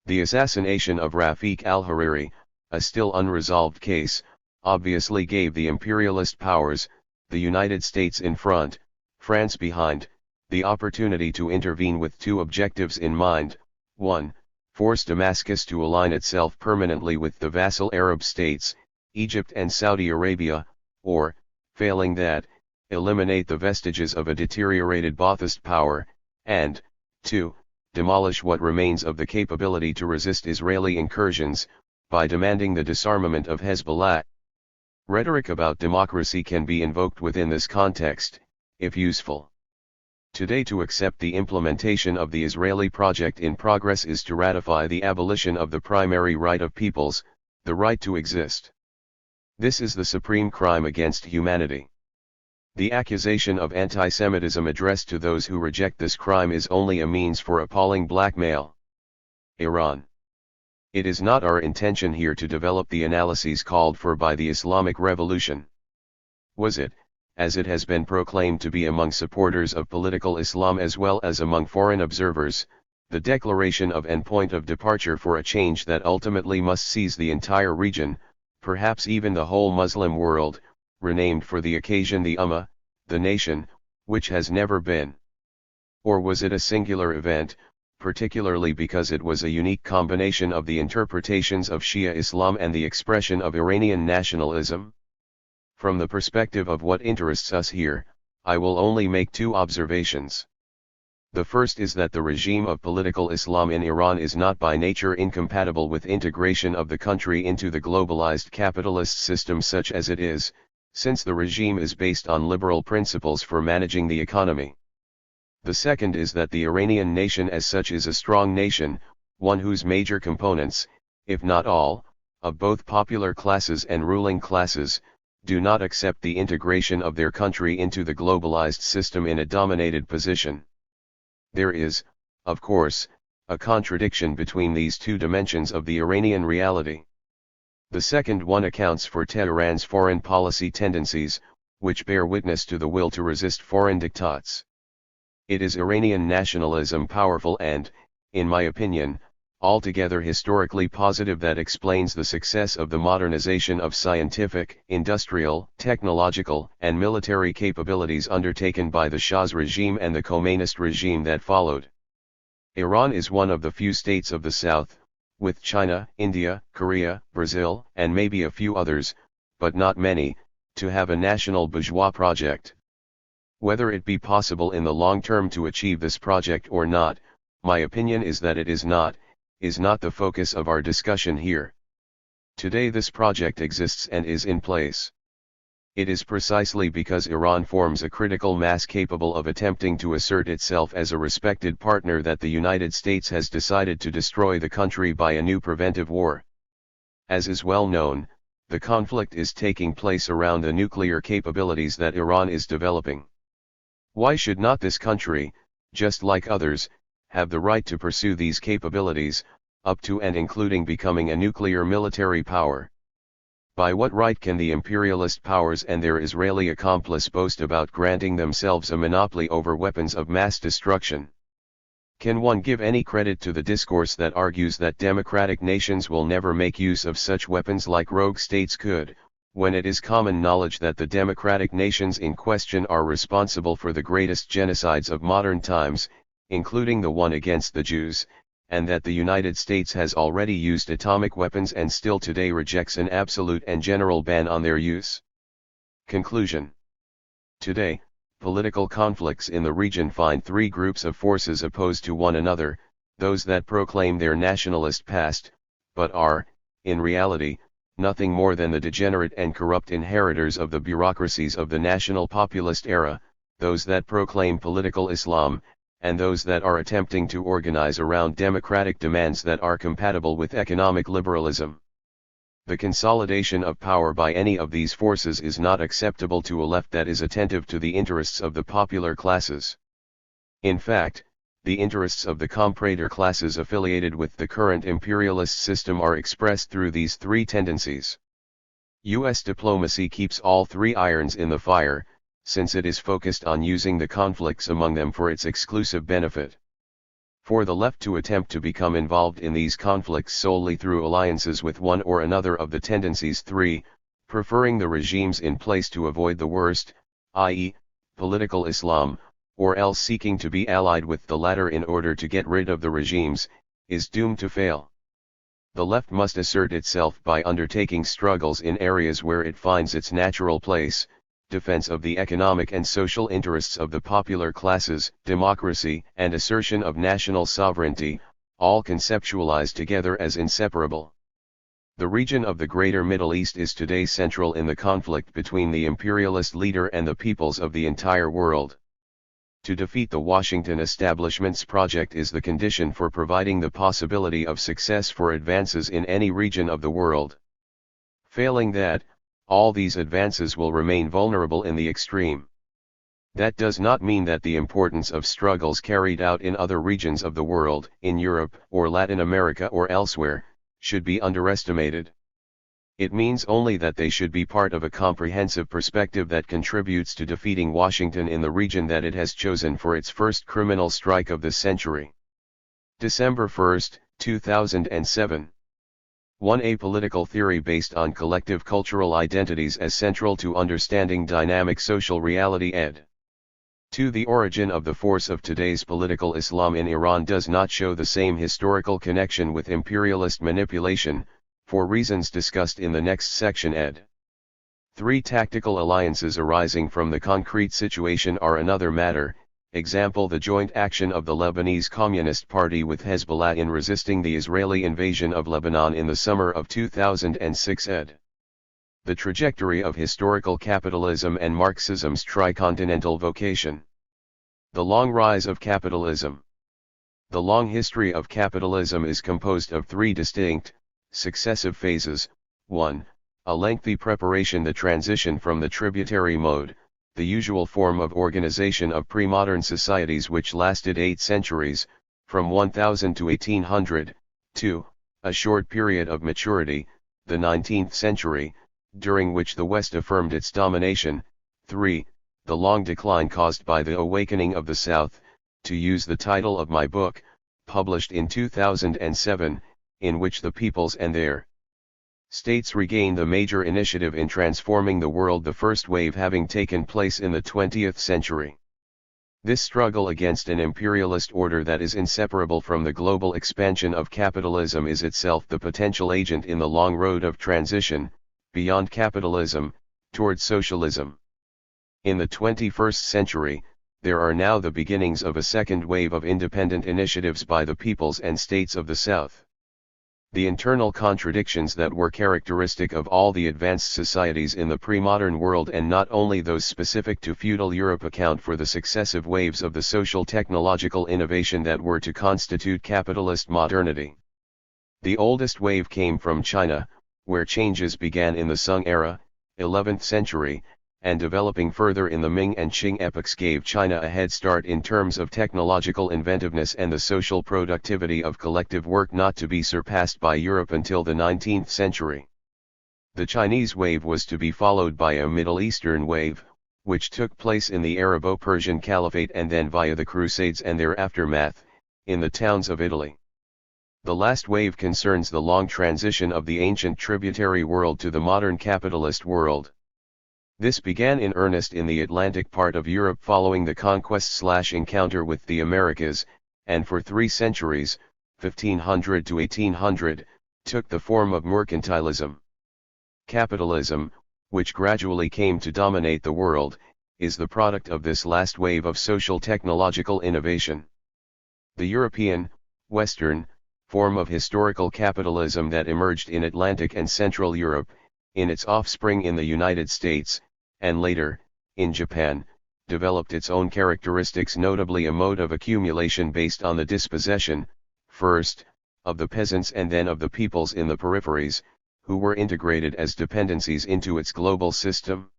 The assassination of Rafiq al-Hariri, a still unresolved case, obviously gave the imperialist powers, the United States in front, France behind, the opportunity to intervene with two objectives in mind: 1. Force Damascus to align itself permanently with the vassal Arab states, Egypt and Saudi Arabia, or, failing that, eliminate the vestiges of a deteriorated Ba'athist power, and, 2. Demolish what remains of the capability to resist Israeli incursions, by demanding the disarmament of Hezbollah. Rhetoric about democracy can be invoked within this context, if useful. Today, to accept the implementation of the Israeli project in progress is to ratify the abolition of the primary right of peoples, the right to exist. This is the supreme crime against humanity. The accusation of anti-Semitism addressed to those who reject this crime is only a means for appalling blackmail. Iran. It is not our intention here to develop the analyses called for by the Islamic Revolution. Was it, as it has been proclaimed to be among supporters of political Islam as well as among foreign observers, the declaration of and point of departure for a change that ultimately must seize the entire region, perhaps even the whole Muslim world, renamed for the occasion the Ummah, the nation, which has never been? Or was it a singular event, particularly because it was a unique combination of the interpretations of Shia Islam and the expression of Iranian nationalism? From the perspective of what interests us here, I will only make two observations. The first is that the regime of political Islam in Iran is not by nature incompatible with integration of the country into the globalized capitalist system such as it is, since the regime is based on liberal principles for managing the economy. The second is that the Iranian nation as such is a strong nation, one whose major components, if not all, of both popular classes and ruling classes, do not accept the integration of their country into the globalized system in a dominated position. There is, of course, a contradiction between these two dimensions of the Iranian reality. The second one accounts for Tehran's foreign policy tendencies, which bear witness to the will to resist foreign diktats. It is Iranian nationalism powerful and, in my opinion, altogether historically positive that explains the success of the modernization of scientific, industrial, technological, and military capabilities undertaken by the Shah's regime and the Khomeinist regime that followed. Iran is one of the few states of the South, with China, India, Korea, Brazil, and maybe a few others, but not many, to have a national bourgeois project. Whether it be possible in the long term to achieve this project or not, my opinion is that it is not the focus of our discussion here. Today this project exists and is in place. It is precisely because Iran forms a critical mass capable of attempting to assert itself as a respected partner that the United States has decided to destroy the country by a new preventive war. As is well known, the conflict is taking place around the nuclear capabilities that Iran is developing. Why should not this country, just like others, have the right to pursue these capabilities, up to and including becoming a nuclear military power? By what right can the imperialist powers and their Israeli accomplice boast about granting themselves a monopoly over weapons of mass destruction? Can one give any credit to the discourse that argues that democratic nations will never make use of such weapons like rogue states could, when it is common knowledge that the democratic nations in question are responsible for the greatest genocides of modern times, including the one against the Jews, and that the United States has already used atomic weapons and still today rejects an absolute and general ban on their use? Conclusion. Today, political conflicts in the region find three groups of forces opposed to one another: those that proclaim their nationalist past, but are, in reality, nothing more than the degenerate and corrupt inheritors of the bureaucracies of the national populist era; those that proclaim political Islam, and those that are attempting to organize around democratic demands that are compatible with economic liberalism. The consolidation of power by any of these forces is not acceptable to a left that is attentive to the interests of the popular classes. In fact, the interests of the comprador classes affiliated with the current imperialist system are expressed through these three tendencies. U.S. diplomacy keeps all three irons in the fire, since it is focused on using the conflicts among them for its exclusive benefit. For the left to attempt to become involved in these conflicts solely through alliances with one or another of the tendencies 3, preferring the regimes in place to avoid the worst, i.e., political Islam, or else seeking to be allied with the latter in order to get rid of the regimes, is doomed to fail. The left must assert itself by undertaking struggles in areas where it finds its natural place: defense of the economic and social interests of the popular classes, democracy, and assertion of national sovereignty, all conceptualized together as inseparable. The region of the Greater Middle East is today central in the conflict between the imperialist leader and the peoples of the entire world. To defeat the Washington establishment's project is the condition for providing the possibility of success for advances in any region of the world. Failing that, all these advances will remain vulnerable in the extreme. That does not mean that the importance of struggles carried out in other regions of the world, in Europe or Latin America or elsewhere, should be underestimated. It means only that they should be part of a comprehensive perspective that contributes to defeating Washington in the region that it has chosen for its first criminal strike of the century. December 1, 2007. 1. A political theory based on collective cultural identities as central to understanding dynamic social reality ed. 2. The origin of the force of today's political Islam in Iran does not show the same historical connection with imperialist manipulation, for reasons discussed in the next section ed. 3. Tactical alliances arising from the concrete situation are another matter. Example: the joint action of the Lebanese Communist Party with Hezbollah in resisting the Israeli invasion of Lebanon in the summer of 2006 ed. The trajectory of historical capitalism and Marxism's tricontinental vocation. The long rise of capitalism. The long history of capitalism is composed of three distinct, successive phases. 1. A lengthy preparation, the transition from the tributary mode, the usual form of organization of pre-modern societies which lasted 8 centuries, from 1000 to 1800, 2. A short period of maturity, the 19th century, during which the West affirmed its domination, 3. The long decline caused by the awakening of the South, to use the title of my book, published in 2007, in which the peoples and their states regained the major initiative in transforming the world, the first wave having taken place in the 20th century. This struggle against an imperialist order that is inseparable from the global expansion of capitalism is itself the potential agent in the long road of transition, beyond capitalism, toward socialism. In the 21st century, there are now the beginnings of a second wave of independent initiatives by the peoples and states of the South. The internal contradictions that were characteristic of all the advanced societies in the pre-modern world, and not only those specific to feudal Europe, account for the successive waves of the social technological innovation that were to constitute capitalist modernity. The oldest wave came from China, where changes began in the Song era, 11th century, and developing further in the Ming and Qing epochs gave China a head start in terms of technological inventiveness and the social productivity of collective work, not to be surpassed by Europe until the 19th century. The Chinese wave was to be followed by a Middle Eastern wave, which took place in the Arabo-Persian Caliphate and then via the Crusades and their aftermath, in the towns of Italy. The last wave concerns the long transition of the ancient tributary world to the modern capitalist world. This began in earnest in the Atlantic part of Europe following the conquest/encounter with the Americas, and for 3 centuries, 1500 to 1800, took the form of mercantilism. Capitalism, which gradually came to dominate the world, is the product of this last wave of social technological innovation. The European, Western, form of historical capitalism that emerged in Atlantic and Central Europe, in its offspring in the United States, and later, in Japan, developed its own characteristics, notably a mode of accumulation based on the dispossession, first, of the peasants and then of the peoples in the peripheries, who were integrated as dependencies into its global system.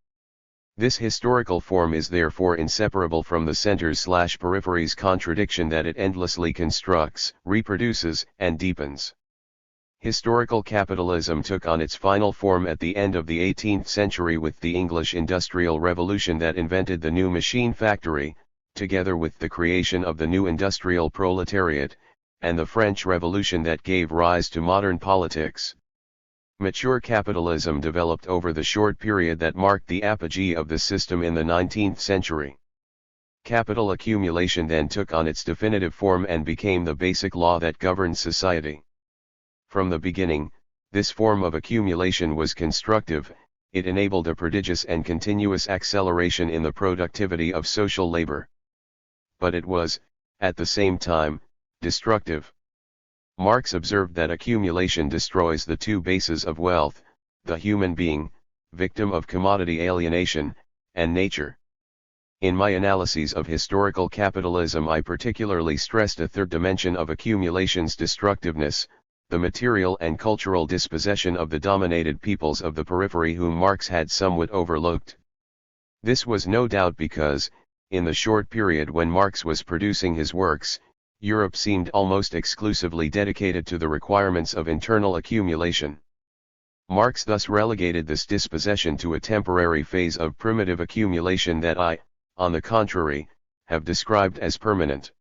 This historical form is therefore inseparable from the centers/peripheries contradiction that it endlessly constructs, reproduces, and deepens. Historical capitalism took on its final form at the end of the 18th century with the English Industrial Revolution that invented the new machine factory, together with the creation of the new industrial proletariat, and the French Revolution that gave rise to modern politics. Mature capitalism developed over the short period that marked the apogee of the system in the 19th century. Capital accumulation then took on its definitive form and became the basic law that governed society. From the beginning, this form of accumulation was constructive. It enabled a prodigious and continuous acceleration in the productivity of social labor. But it was, at the same time, destructive. Marx observed that accumulation destroys the two bases of wealth, the human being, victim of commodity alienation, and nature. In my analyses of historical capitalism, I particularly stressed a third dimension of accumulation's destructiveness, the material and cultural dispossession of the dominated peoples of the periphery whom Marx had somewhat overlooked. This was no doubt because, in the short period when Marx was producing his works, Europe seemed almost exclusively dedicated to the requirements of internal accumulation. Marx thus relegated this dispossession to a temporary phase of primitive accumulation that I, on the contrary, have described as permanent.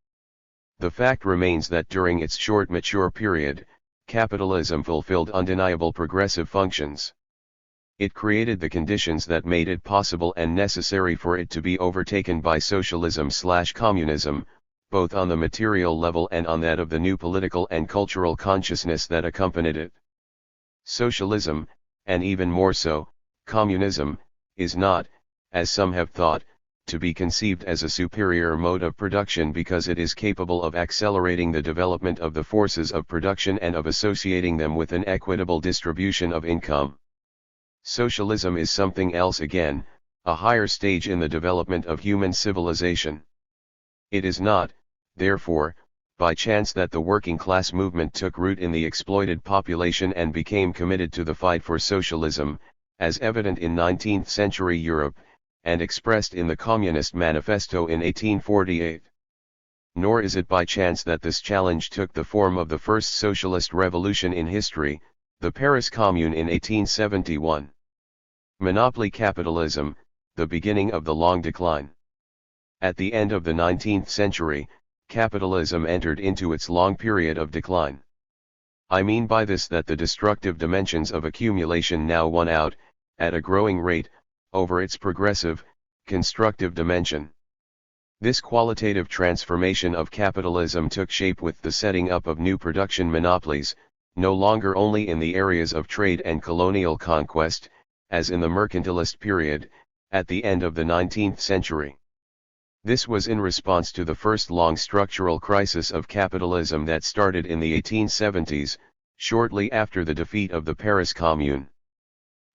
The fact remains that during its short mature period, capitalism fulfilled undeniable progressive functions. It created the conditions that made it possible and necessary for it to be overtaken by socialism/communism, both on the material level and on that of the new political and cultural consciousness that accompanied it. Socialism, and even more so, communism, is not, as some have thought, to be conceived as a superior mode of production because it is capable of accelerating the development of the forces of production and of associating them with an equitable distribution of income. Socialism is something else again, a higher stage in the development of human civilization. It is not, therefore, by chance that the working class movement took root in the exploited population and became committed to the fight for socialism, as evident in 19th century Europe, and expressed in the Communist Manifesto in 1848. Nor is it by chance that this challenge took the form of the first socialist revolution in history, the Paris Commune in 1871. Monopoly capitalism, the beginning of the long decline. At the end of the 19th century, capitalism entered into its long period of decline. I mean by this that the destructive dimensions of accumulation now won out, at a growing rate, over its progressive, constructive dimension. This qualitative transformation of capitalism took shape with the setting up of new production monopolies, no longer only in the areas of trade and colonial conquest, as in the mercantilist period, at the end of the 19th century. This was in response to the first long structural crisis of capitalism that started in the 1870s, shortly after the defeat of the Paris Commune.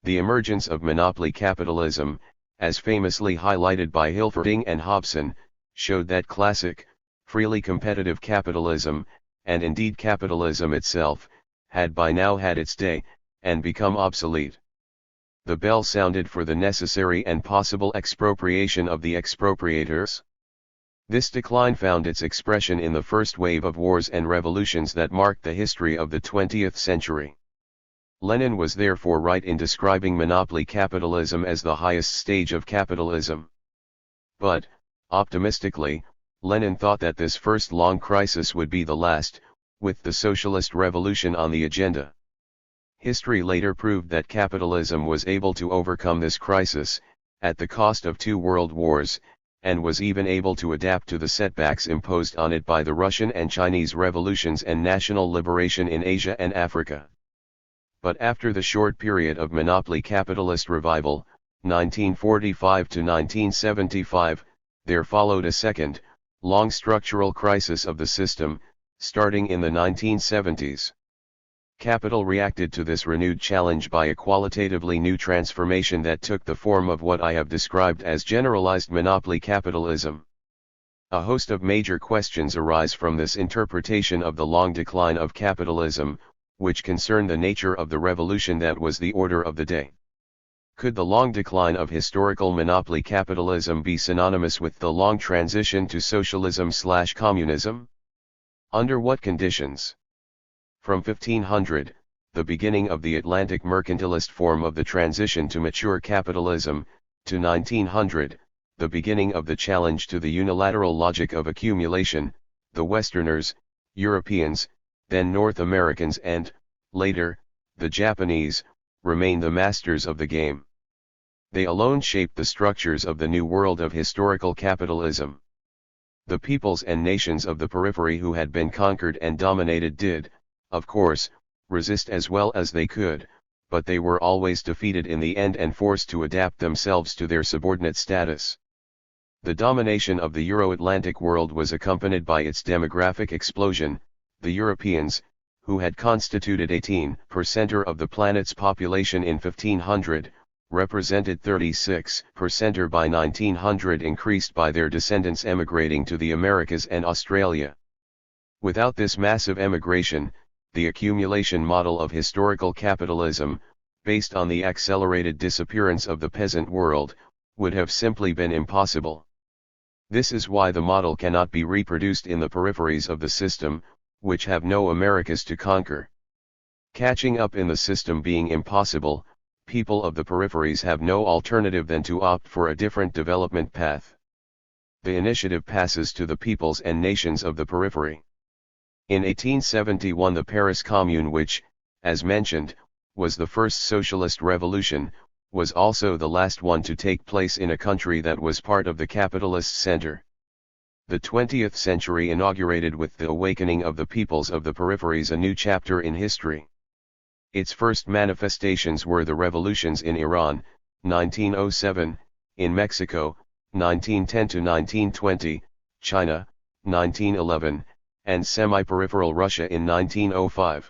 The emergence of monopoly capitalism, as famously highlighted by Hilferding and Hobson, showed that classic, freely competitive capitalism, and indeed capitalism itself, had by now had its day, and become obsolete. The bell sounded for the necessary and possible expropriation of the expropriators. This decline found its expression in the first wave of wars and revolutions that marked the history of the 20th century. Lenin was therefore right in describing monopoly capitalism as the highest stage of capitalism. But, optimistically, Lenin thought that this first long crisis would be the last, with the socialist revolution on the agenda. History later proved that capitalism was able to overcome this crisis, at the cost of 2 world wars, and was even able to adapt to the setbacks imposed on it by the Russian and Chinese revolutions and national liberation in Asia and Africa. But after the short period of monopoly capitalist revival, 1945 to 1975, there followed a second, long structural crisis of the system, starting in the 1970s. Capital reacted to this renewed challenge by a qualitatively new transformation that took the form of what I have described as generalized monopoly capitalism. A host of major questions arise from this interpretation of the long decline of capitalism, which concern the nature of the revolution that was the order of the day. Could the long decline of historical monopoly capitalism be synonymous with the long transition to socialism/communism? Under what conditions? From 1500, the beginning of the Atlantic mercantilist form of the transition to mature capitalism, to 1900, the beginning of the challenge to the unilateral logic of accumulation, the Westerners, Europeans, then North Americans and, later, the Japanese, remain the masters of the game. They alone shape the structures of the new world of historical capitalism. The peoples and nations of the periphery who had been conquered and dominated did, of course, resist as well as they could, but they were always defeated in the end and forced to adapt themselves to their subordinate status. The domination of the Euro-Atlantic world was accompanied by its demographic explosion. The Europeans, who had constituted 18% of the planet's population in 1500, represented 36% by 1900, increased by their descendants emigrating to the Americas and Australia. Without this massive emigration, the accumulation model of historical capitalism, based on the accelerated disappearance of the peasant world, would have simply been impossible. This is why the model cannot be reproduced in the peripheries of the system, which have no Americas to conquer. Catching up in the system being impossible, people of the peripheries have no alternative than to opt for a different development path. The initiative passes to the peoples and nations of the periphery. In 1871, the Paris Commune, which, as mentioned, was the first socialist revolution, was also the last one to take place in a country that was part of the capitalist center. The 20th century inaugurated with the awakening of the peoples of the peripheries a new chapter in history. Its first manifestations were the revolutions in Iran, 1907, in Mexico, 1910 to 1920, China, 1911, and semi-peripheral Russia in 1905.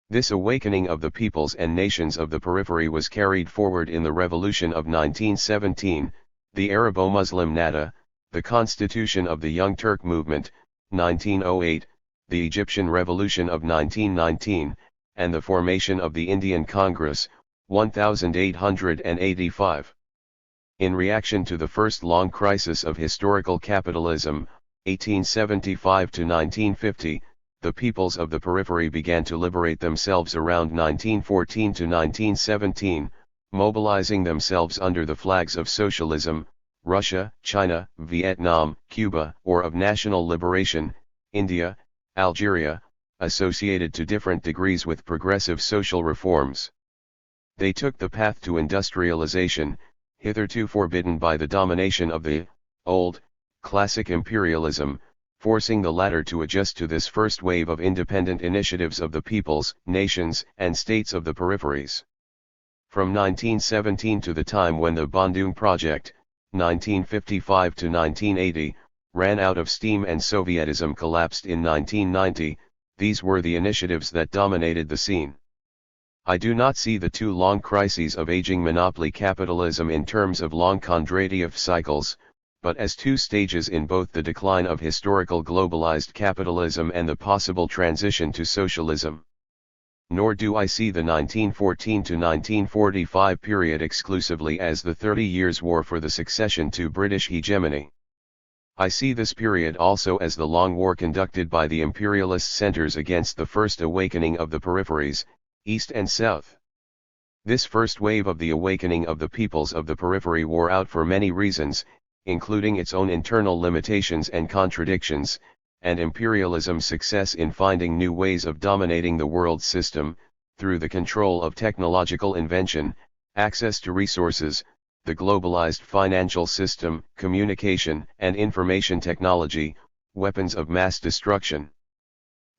This awakening of the peoples and nations of the periphery was carried forward in the Revolution of 1917, the Arabo-Muslim Nahda, the Constitution of the Young Turk Movement, 1908, the Egyptian Revolution of 1919, and the formation of the Indian Congress, 1885. In reaction to the first long crisis of historical capitalism, 1875 to 1950, the peoples of the periphery began to liberate themselves around 1914 to 1917, mobilizing themselves under the flags of socialism, Russia, China, Vietnam, Cuba, or of national liberation, India, Algeria, associated to different degrees with progressive social reforms. They took the path to industrialization, hitherto forbidden by the domination of the old, classic imperialism, forcing the latter to adjust to this first wave of independent initiatives of the peoples, nations, and states of the peripheries. From 1917 to the time when the Bandung Project, 1955 to 1980, ran out of steam and Sovietism collapsed in 1990, these were the initiatives that dominated the scene. I do not see the two long crises of aging monopoly capitalism in terms of long Kondratiev cycles, but as two stages in both the decline of historical globalized capitalism and the possible transition to socialism. Nor do I see the 1914 to 1945 period exclusively as the 30 Years' War for the succession to British hegemony. I see this period also as the long war conducted by the imperialist centers against the first awakening of the peripheries, East and South. This first wave of the awakening of the peoples of the periphery wore out for many reasons, including its own internal limitations and contradictions, and imperialism's success in finding new ways of dominating the world system, through the control of technological invention, access to resources, the globalized financial system, communication and information technology, weapons of mass destruction.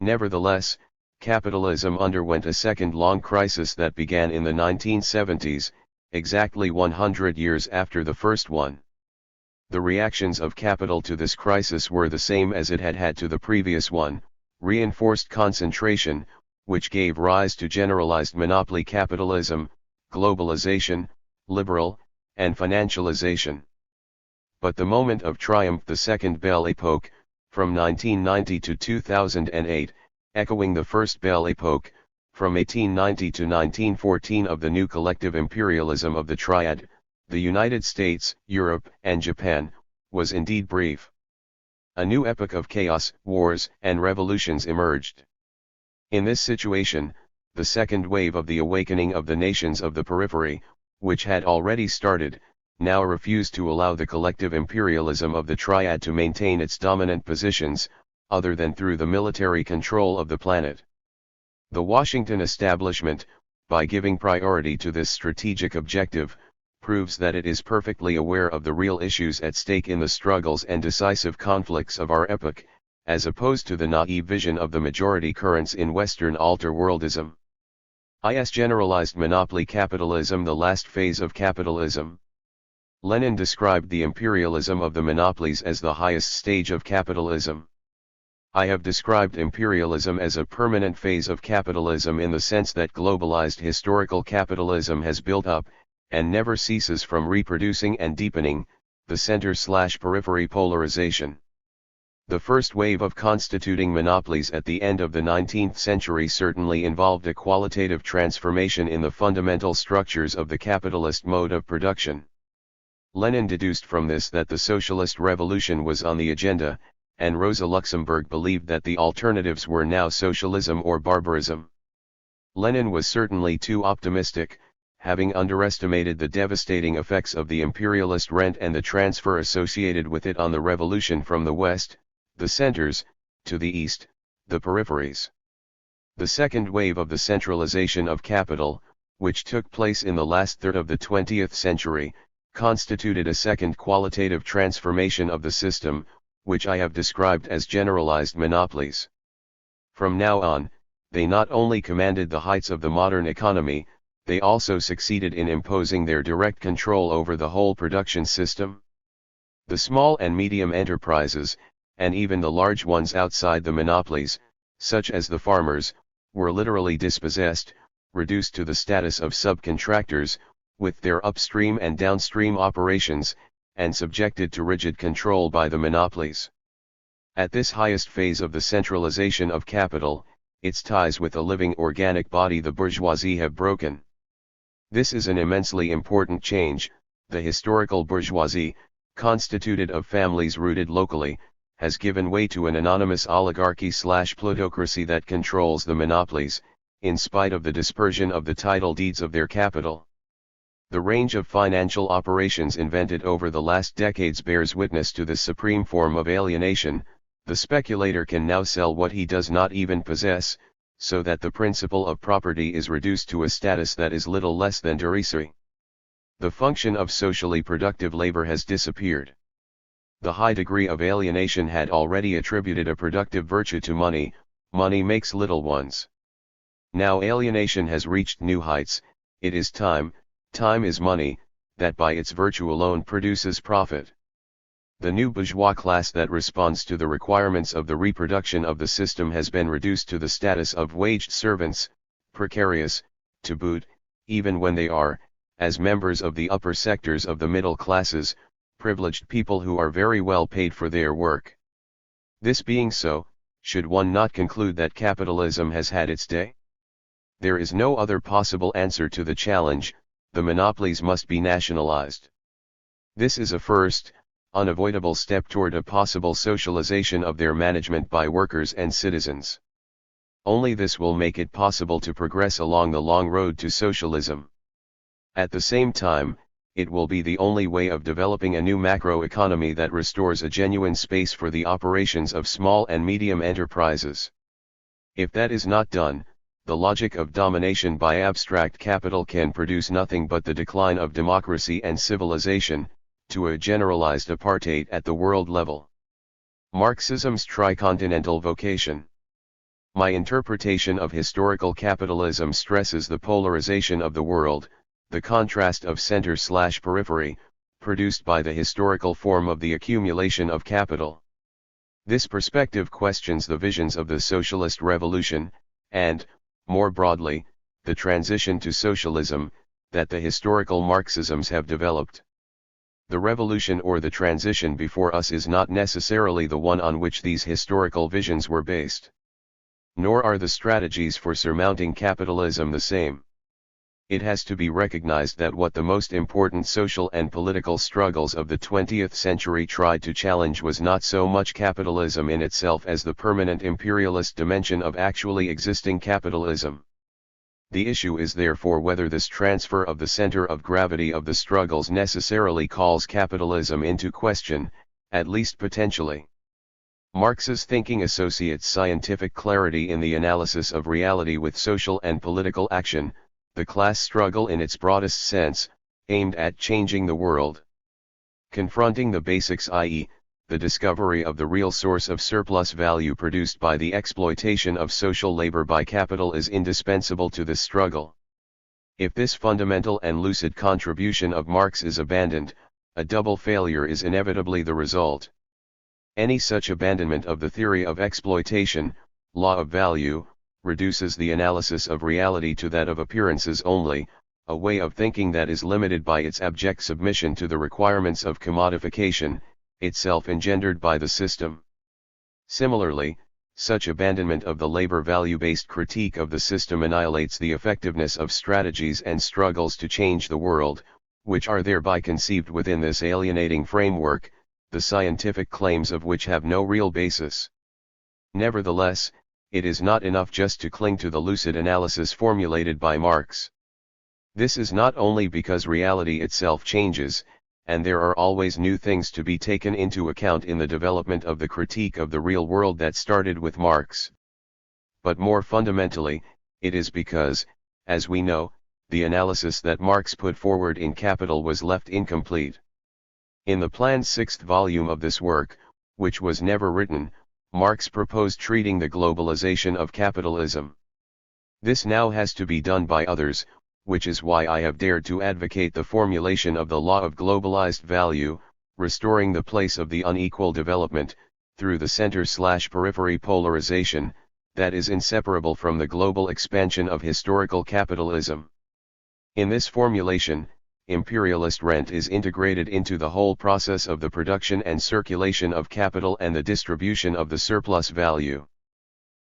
Nevertheless, capitalism underwent a second long crisis that began in the 1970s, exactly 100 years after the first one. The reactions of capital to this crisis were the same as it had had to the previous one: reinforced concentration, which gave rise to generalized monopoly capitalism, globalization, liberal, and financialization. But the moment of triumph, the Second Belle Époque, from 1990 to 2008, echoing the First Belle Époque, from 1890 to 1914 of the new collective imperialism of the Triad, the United States, Europe, and Japan, was indeed brief. A new epoch of chaos, wars, and revolutions emerged. In this situation, the second wave of the awakening of the nations of the periphery, which had already started, now refused to allow the collective imperialism of the Triad to maintain its dominant positions, other than through the military control of the planet. The Washington establishment, by giving priority to this strategic objective, proves that it is perfectly aware of the real issues at stake in the struggles and decisive conflicts of our epoch, as opposed to the naive vision of the majority currents in Western alter-worldism. Is generalized monopoly capitalism the last phase of capitalism? Lenin described the imperialism of the monopolies as the highest stage of capitalism. I have described imperialism as a permanent phase of capitalism in the sense that globalized historical capitalism has built up, and never ceases from reproducing and deepening, the center-slash-periphery polarization. The first wave of constituting monopolies at the end of the 19th century certainly involved a qualitative transformation in the fundamental structures of the capitalist mode of production. Lenin deduced from this that the socialist revolution was on the agenda, and Rosa Luxemburg believed that the alternatives were now socialism or barbarism. Lenin was certainly too optimistic, having underestimated the devastating effects of the imperialist rent and the transfer associated with it on the revolution from the West, the centers, to the East, the peripheries. The second wave of the centralization of capital, which took place in the last third of the 20th century, constituted a second qualitative transformation of the system, which I have described as generalized monopolies. From now on, they not only commanded the heights of the modern economy, they also succeeded in imposing their direct control over the whole production system. The small and medium enterprises, and even the large ones outside the monopolies, such as the farmers, were literally dispossessed, reduced to the status of subcontractors, with their upstream and downstream operations, and subjected to rigid control by the monopolies. At this highest phase of the centralization of capital, its ties with a living organic body, the bourgeoisie, have broken. This is an immensely important change. The historical bourgeoisie, constituted of families rooted locally, has given way to an anonymous oligarchy/plutocracy that controls the monopolies, in spite of the dispersion of the title deeds of their capital. The range of financial operations invented over the last decades bears witness to this supreme form of alienation. The speculator can now sell what he does not even possess, so that the principle of property is reduced to a status that is little less than derisory. The function of socially productive labor has disappeared. The high degree of alienation had already attributed a productive virtue to money. Money makes little ones. Now alienation has reached new heights. It is time is money, that by its virtue alone produces profit. The new bourgeois class that responds to the requirements of the reproduction of the system has been reduced to the status of waged servants, precarious, to boot, even when they are, as members of the upper sectors of the middle classes, privileged people who are very well paid for their work. This being so, should one not conclude that capitalism has had its day? There is no other possible answer to the challenge. The monopolies must be nationalized. This is a first, unavoidable step toward a possible socialization of their management by workers and citizens. Only this will make it possible to progress along the long road to socialism. At the same time, it will be the only way of developing a new macroeconomy that restores a genuine space for the operations of small and medium enterprises. If that is not done, the logic of domination by abstract capital can produce nothing but the decline of democracy and civilization, to a generalized apartheid at the world level. Marxism's tricontinental vocation. My interpretation of historical capitalism stresses the polarization of the world, the contrast of center/periphery, produced by the historical form of the accumulation of capital. This perspective questions the visions of the socialist revolution, and, more broadly, the transition to socialism, that the historical Marxisms have developed. The revolution or the transition before us is not necessarily the one on which these historical visions were based. Nor are the strategies for surmounting capitalism the same. It has to be recognized that what the most important social and political struggles of the 20th century tried to challenge was not so much capitalism in itself as the permanent imperialist dimension of actually existing capitalism. The issue is therefore whether this transfer of the center of gravity of the struggles necessarily calls capitalism into question, at least potentially. Marx's thinking associates scientific clarity in the analysis of reality with social and political action, the class struggle in its broadest sense, aimed at changing the world. Confronting the basics, i.e., the discovery of the real source of surplus value produced by the exploitation of social labor by capital is indispensable to this struggle. If this fundamental and lucid contribution of Marx is abandoned, a double failure is inevitably the result. Any such abandonment of the theory of exploitation, law of value, reduces the analysis of reality to that of appearances only, a way of thinking that is limited by its abject submission to the requirements of commodification, itself engendered by the system. Similarly, such abandonment of the labor value-based critique of the system annihilates the effectiveness of strategies and struggles to change the world, which are thereby conceived within this alienating framework, the scientific claims of which have no real basis. Nevertheless, it is not enough just to cling to the lucid analysis formulated by Marx. This is not only because reality itself changes, and there are always new things to be taken into account in the development of the critique of the real world that started with Marx. But more fundamentally, it is because, as we know, the analysis that Marx put forward in Capital was left incomplete. In the planned sixth volume of this work, which was never written, Marx proposed treating the globalization of capitalism. This now has to be done by others, which is why I have dared to advocate the formulation of the law of globalized value, restoring the place of the unequal development, through the center/periphery polarization, that is inseparable from the global expansion of historical capitalism. In this formulation, imperialist rent is integrated into the whole process of the production and circulation of capital and the distribution of the surplus value.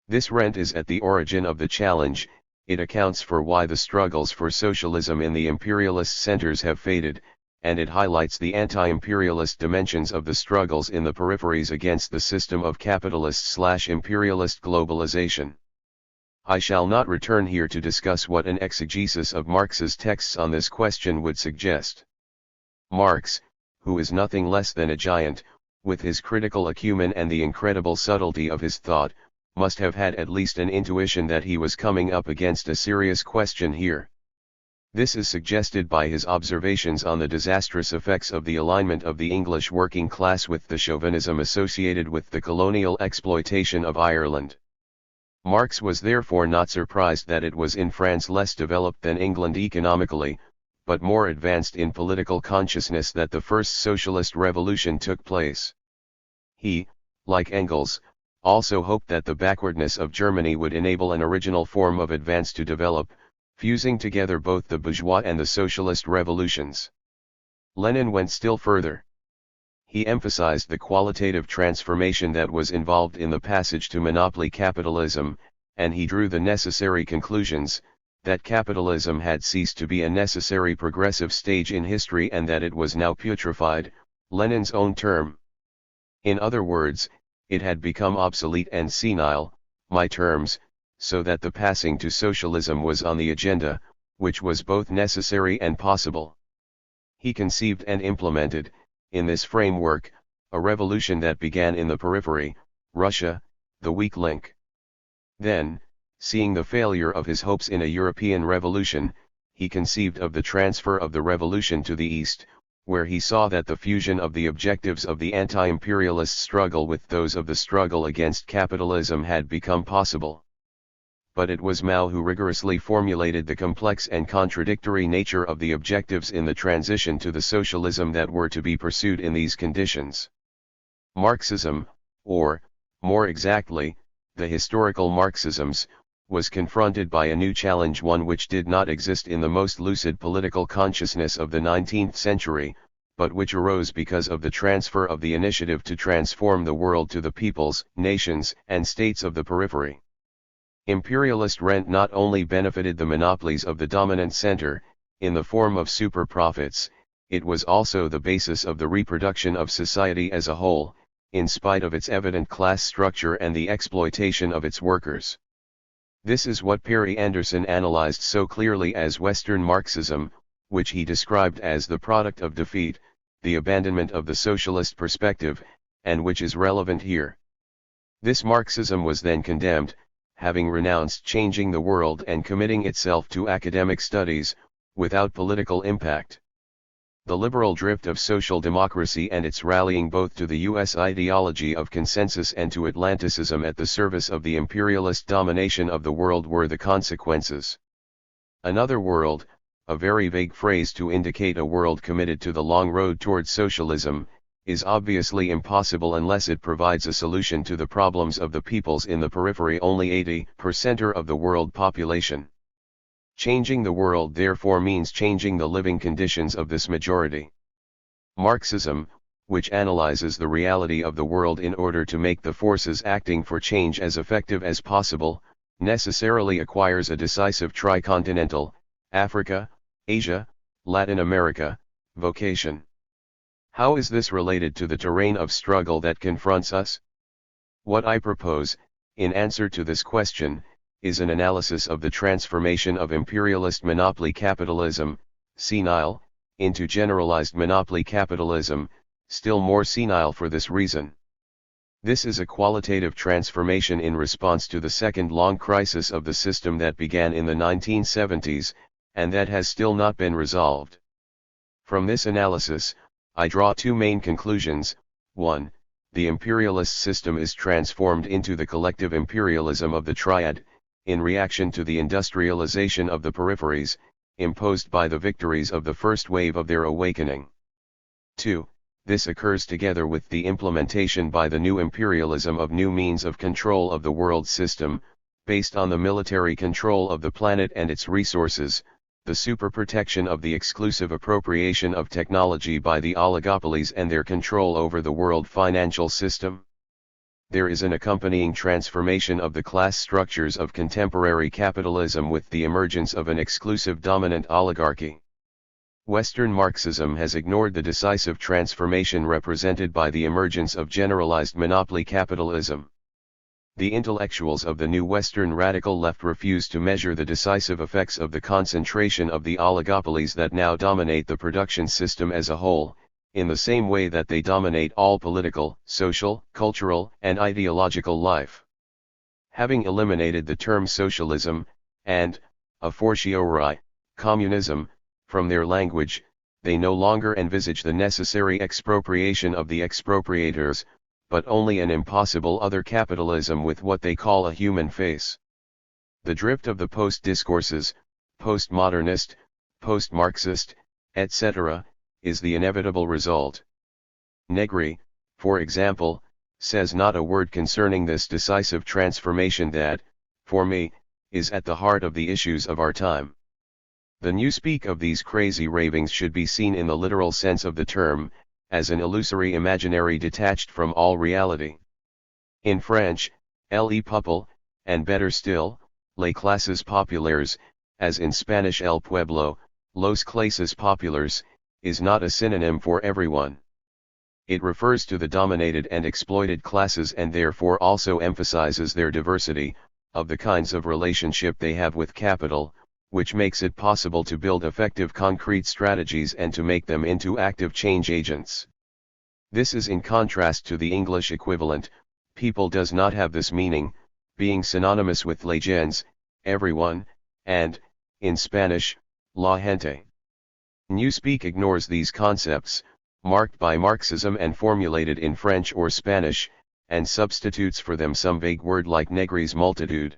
This rent is at the origin of the challenge. It accounts for why the struggles for socialism in the imperialist centers have faded, and it highlights the anti-imperialist dimensions of the struggles in the peripheries against the system of capitalist/imperialist globalization. I shall not return here to discuss what an exegesis of Marx's texts on this question would suggest. Marx, who is nothing less than a giant, with his critical acumen and the incredible subtlety of his thought, must have had at least an intuition that he was coming up against a serious question here. This is suggested by his observations on the disastrous effects of the alignment of the English working class with the chauvinism associated with the colonial exploitation of Ireland. Marx was therefore not surprised that it was in France less developed than England economically, but more advanced in political consciousness that the first socialist revolution took place. He, like Engels, also hoped that the backwardness of Germany would enable an original form of advance to develop, fusing together both the bourgeois and the socialist revolutions. Lenin went still further. He emphasized the qualitative transformation that was involved in the passage to monopoly capitalism, and he drew the necessary conclusions, that capitalism had ceased to be a necessary progressive stage in history and that it was now putrefied, Lenin's own term. In other words, it had become obsolete and senile, my terms, so that the passing to socialism was on the agenda, which was both necessary and possible. He conceived and implemented, in this framework, a revolution that began in the periphery, Russia, the weak link. Then, seeing the failure of his hopes in a European revolution, he conceived of the transfer of the revolution to the East, where he saw that the fusion of the objectives of the anti-imperialist struggle with those of the struggle against capitalism had become possible. But it was Mao who rigorously formulated the complex and contradictory nature of the objectives in the transition to the socialism that were to be pursued in these conditions. Marxism, or, more exactly, the historical Marxisms, was confronted by a new challenge, one which did not exist in the most lucid political consciousness of the 19th century, but which arose because of the transfer of the initiative to transform the world to the peoples, nations, and states of the periphery. Imperialist rent not only benefited the monopolies of the dominant center, in the form of super profits, it was also the basis of the reproduction of society as a whole, in spite of its evident class structure and the exploitation of its workers. This is what Perry Anderson analyzed so clearly as Western Marxism, which he described as the product of defeat, the abandonment of the socialist perspective, and which is relevant here. This Marxism was then condemned, having renounced changing the world and committing itself to academic studies, without political impact. The liberal drift of social democracy and its rallying both to the U.S. ideology of consensus and to Atlanticism at the service of the imperialist domination of the world were the consequences. Another world, a very vague phrase to indicate a world committed to the long road towards socialism, is obviously impossible unless it provides a solution to the problems of the peoples in the periphery, only 80% of the world population. Changing the world therefore means changing the living conditions of this majority. Marxism, which analyzes the reality of the world in order to make the forces acting for change as effective as possible, necessarily acquires a decisive tricontinental, Africa, Asia, Latin America, vocation. How is this related to the terrain of struggle that confronts us? What I propose, in answer to this question, is an analysis of the transformation of imperialist monopoly capitalism, senile, into generalized monopoly capitalism, still more senile for this reason. This is a qualitative transformation in response to the second long crisis of the system that began in the 1970s, and that has still not been resolved. From this analysis, I draw two main conclusions. 1. The imperialist system is transformed into the collective imperialism of the triad, in reaction to the industrialization of the peripheries, imposed by the victories of the first wave of their awakening. 2. This occurs together with the implementation by the new imperialism of new means of control of the world system, based on the military control of the planet and its resources, the super-protection of the exclusive appropriation of technology by the oligopolies and their control over the world financial system. There is an accompanying transformation of the class structures of contemporary capitalism with the emergence of an exclusive dominant oligarchy. Western Marxism has ignored the decisive transformation represented by the emergence of generalized monopoly capitalism. The intellectuals of the new Western radical left refuse to measure the decisive effects of the concentration of the oligopolies that now dominate the production system as a whole, in the same way that they dominate all political, social, cultural, and ideological life. Having eliminated the term socialism, and, a fortiori, communism, from their language, they no longer envisage the necessary expropriation of the expropriators, but only an impossible other capitalism with what they call a human face. The drift of the post-discourses, post-modernist, post-Marxist, etc., is the inevitable result. Negri, for example, says not a word concerning this decisive transformation that, for me, is at the heart of the issues of our time. The newspeak of these crazy ravings should be seen in the literal sense of the term, as an illusory imaginary detached from all reality. In French, le peuple, and better still, les clases populaires, as in Spanish el pueblo, los clases populares, is not a synonym for everyone. It refers to the dominated and exploited classes and therefore also emphasizes their diversity, of the kinds of relationship they have with capital, which makes it possible to build effective concrete strategies and to make them into active change agents. This is in contrast to the English equivalent, people does not have this meaning, being synonymous with les gens, everyone, and, in Spanish, la gente. Newspeak ignores these concepts, marked by Marxism and formulated in French or Spanish, and substitutes for them some vague word like Negri's multitude.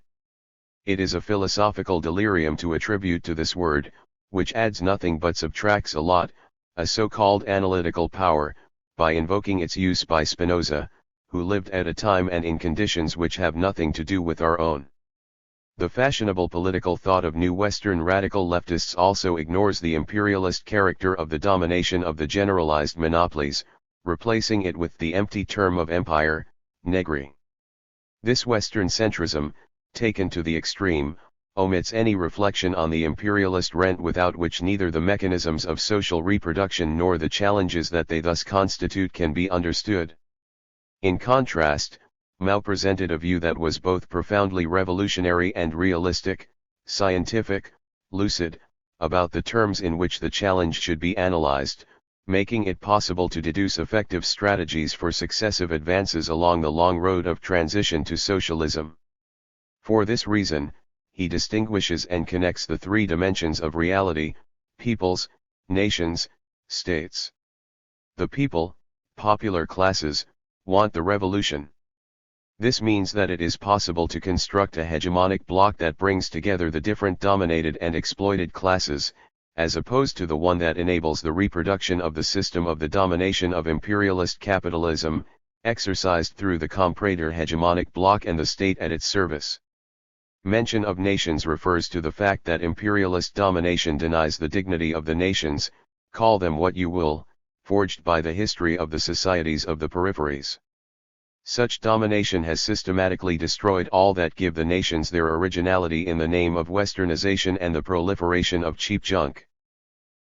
It is a philosophical delirium to attribute to this word, which adds nothing but subtracts a lot, a so-called analytical power, by invoking its use by Spinoza, who lived at a time and in conditions which have nothing to do with our own. The fashionable political thought of new Western radical leftists also ignores the imperialist character of the domination of the generalized monopolies, replacing it with the empty term of empire, negri. This Western centrism, taken to the extreme, omits any reflection on the imperialist rent without which neither the mechanisms of social reproduction nor the challenges that they thus constitute can be understood. In contrast, Mao presented a view that was both profoundly revolutionary and realistic, scientific, lucid, about the terms in which the challenge should be analyzed, making it possible to deduce effective strategies for successive advances along the long road of transition to socialism. For this reason, he distinguishes and connects the three dimensions of reality: peoples, nations, states. The people, popular classes, want the revolution. This means that it is possible to construct a hegemonic bloc that brings together the different dominated and exploited classes, as opposed to the one that enables the reproduction of the system of the domination of imperialist capitalism, exercised through the comprador hegemonic bloc and the state at its service. Mention of nations refers to the fact that imperialist domination denies the dignity of the nations, call them what you will, forged by the history of the societies of the peripheries. Such domination has systematically destroyed all that give the nations their originality in the name of westernization and the proliferation of cheap junk.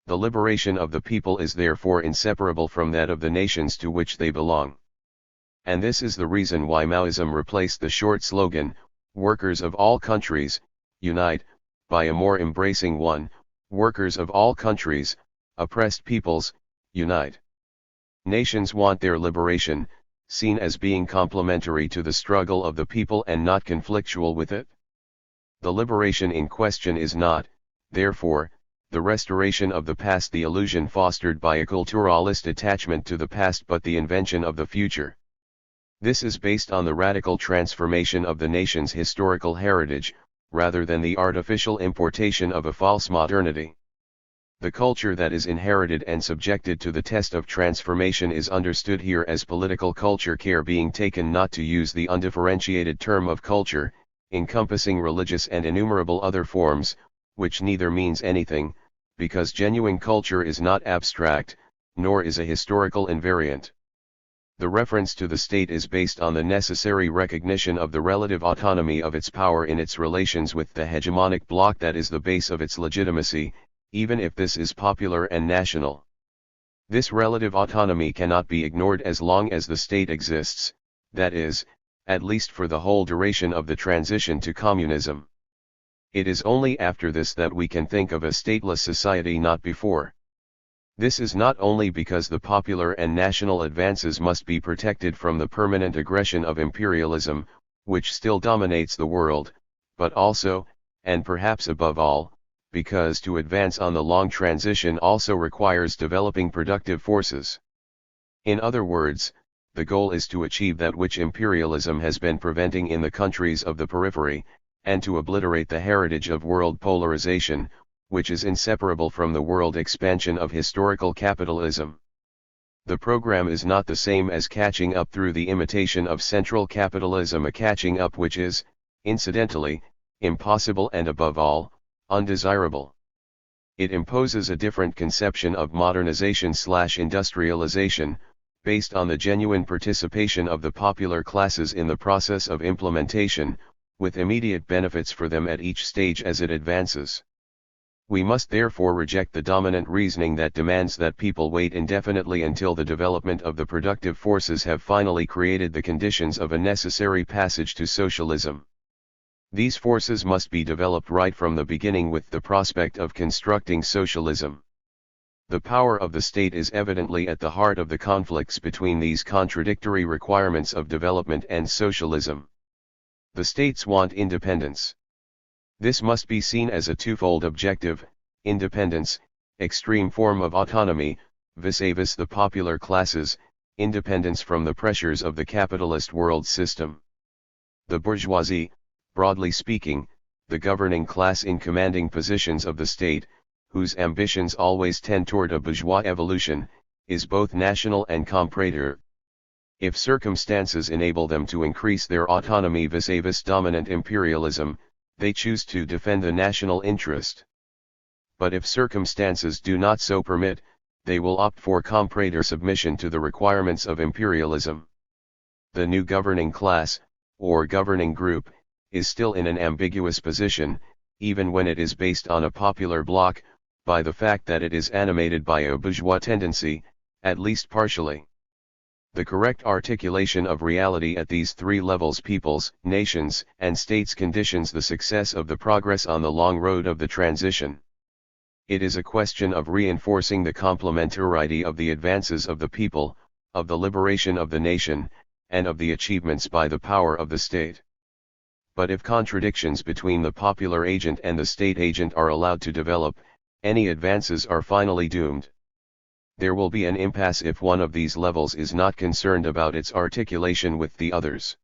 The liberation of the people is therefore inseparable from that of the nations to which they belong. And this is the reason why Maoism replaced the short slogan, "Workers of all countries, unite," by a more embracing one, "Workers of all countries, oppressed peoples, unite." Nations want their liberation, seen as being complementary to the struggle of the people and not conflictual with it. The liberation in question is not, therefore, the restoration of the past, the illusion fostered by a culturalist attachment to the past, but the invention of the future. This is based on the radical transformation of the nation's historical heritage, rather than the artificial importation of a false modernity. The culture that is inherited and subjected to the test of transformation is understood here as political culture, care being taken not to use the undifferentiated term of culture, encompassing religious and innumerable other forms, which neither means anything, because genuine culture is not abstract, nor is a historical invariant. The reference to the state is based on the necessary recognition of the relative autonomy of its power in its relations with the hegemonic bloc that is the base of its legitimacy, even if this is popular and national. This relative autonomy cannot be ignored as long as the state exists, that is, at least for the whole duration of the transition to communism. It is only after this that we can think of a stateless society, not before. This is not only because the popular and national advances must be protected from the permanent aggression of imperialism, which still dominates the world, but also, and perhaps above all, because to advance on the long transition also requires developing productive forces. In other words, the goal is to achieve that which imperialism has been preventing in the countries of the periphery, and to obliterate the heritage of world polarization, which is inseparable from the world expansion of historical capitalism. The program is not the same as catching up through the imitation of central capitalism, a catching up which is, incidentally, impossible and above all, undesirable. It imposes a different conception of modernization/industrialization, based on the genuine participation of the popular classes in the process of implementation, with immediate benefits for them at each stage as it advances. We must therefore reject the dominant reasoning that demands that people wait indefinitely until the development of the productive forces have finally created the conditions of a necessary passage to socialism. These forces must be developed right from the beginning with the prospect of constructing socialism. The power of the state is evidently at the heart of the conflicts between these contradictory requirements of development and socialism. The states want independence. This must be seen as a twofold objective: independence, extreme form of autonomy, vis-a-vis the popular classes, independence from the pressures of the capitalist world system. The bourgeoisie, broadly speaking, the governing class in commanding positions of the state, whose ambitions always tend toward a bourgeois evolution, is both national and comprador. If circumstances enable them to increase their autonomy vis-a-vis dominant imperialism, They choose to defend the national interest. But if circumstances do not so permit, they will opt for comrade or submission to the requirements of imperialism. The new governing class, or governing group, is still in an ambiguous position, even when it is based on a popular bloc, by the fact that it is animated by a bourgeois tendency, at least partially. The correct articulation of reality at these three levels, peoples, nations, and states, conditions the success of the progress on the long road of the transition. It is a question of reinforcing the complementarity of the advances of the people, of the liberation of the nation, and of the achievements by the power of the state. But if contradictions between the popular agent and the state agent are allowed to develop, any advances are finally doomed. There will be an impasse if one of these levels is not concerned about its articulation with the others.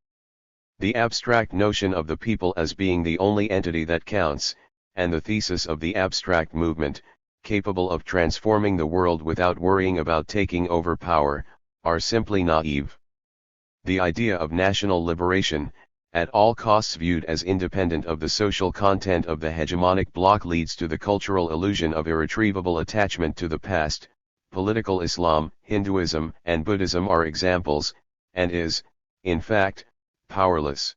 The abstract notion of the people as being the only entity that counts, and the thesis of the abstract movement, capable of transforming the world without worrying about taking over power, are simply naive. The idea of national liberation, at all costs viewed as independent of the social content of the hegemonic bloc, leads to the cultural illusion of irretrievable attachment to the past. Political Islam, Hinduism, and Buddhism are examples, and is, in fact, powerless.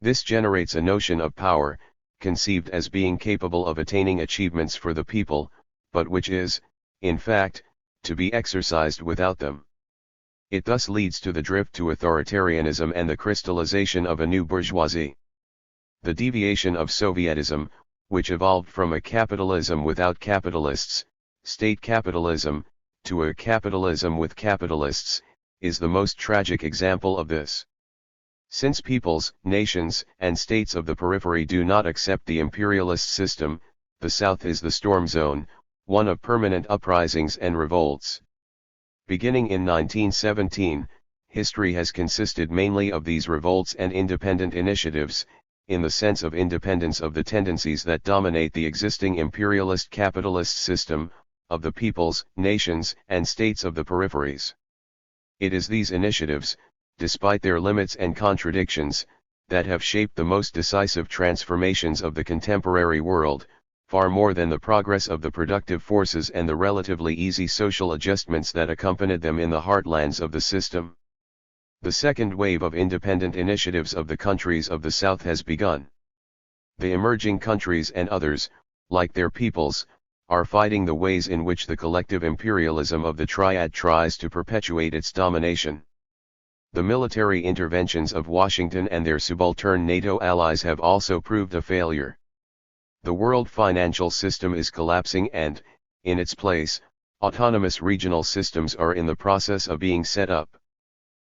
This generates a notion of power, conceived as being capable of attaining achievements for the people, but which is, in fact, to be exercised without them. It thus leads to the drift to authoritarianism and the crystallization of a new bourgeoisie. The deviation of Sovietism, which evolved from a capitalism without capitalists, state capitalism, to a capitalism with capitalists, is the most tragic example of this. Since peoples, nations, and states of the periphery do not accept the imperialist system, the South is the storm zone, one of permanent uprisings and revolts. Beginning in 1917, history has consisted mainly of these revolts and independent initiatives, in the sense of independence of the tendencies that dominate the existing imperialist capitalist system, of the peoples, nations, and states of the peripheries. It is these initiatives, despite their limits and contradictions, that have shaped the most decisive transformations of the contemporary world, far more than the progress of the productive forces and the relatively easy social adjustments that accompanied them in the heartlands of the system. The second wave of independent initiatives of the countries of the South has begun. The emerging countries and others, like their peoples, are fighting the ways in which the collective imperialism of the Triad tries to perpetuate its domination. The military interventions of Washington and their subaltern NATO allies have also proved a failure. The world financial system is collapsing and, in its place, autonomous regional systems are in the process of being set up.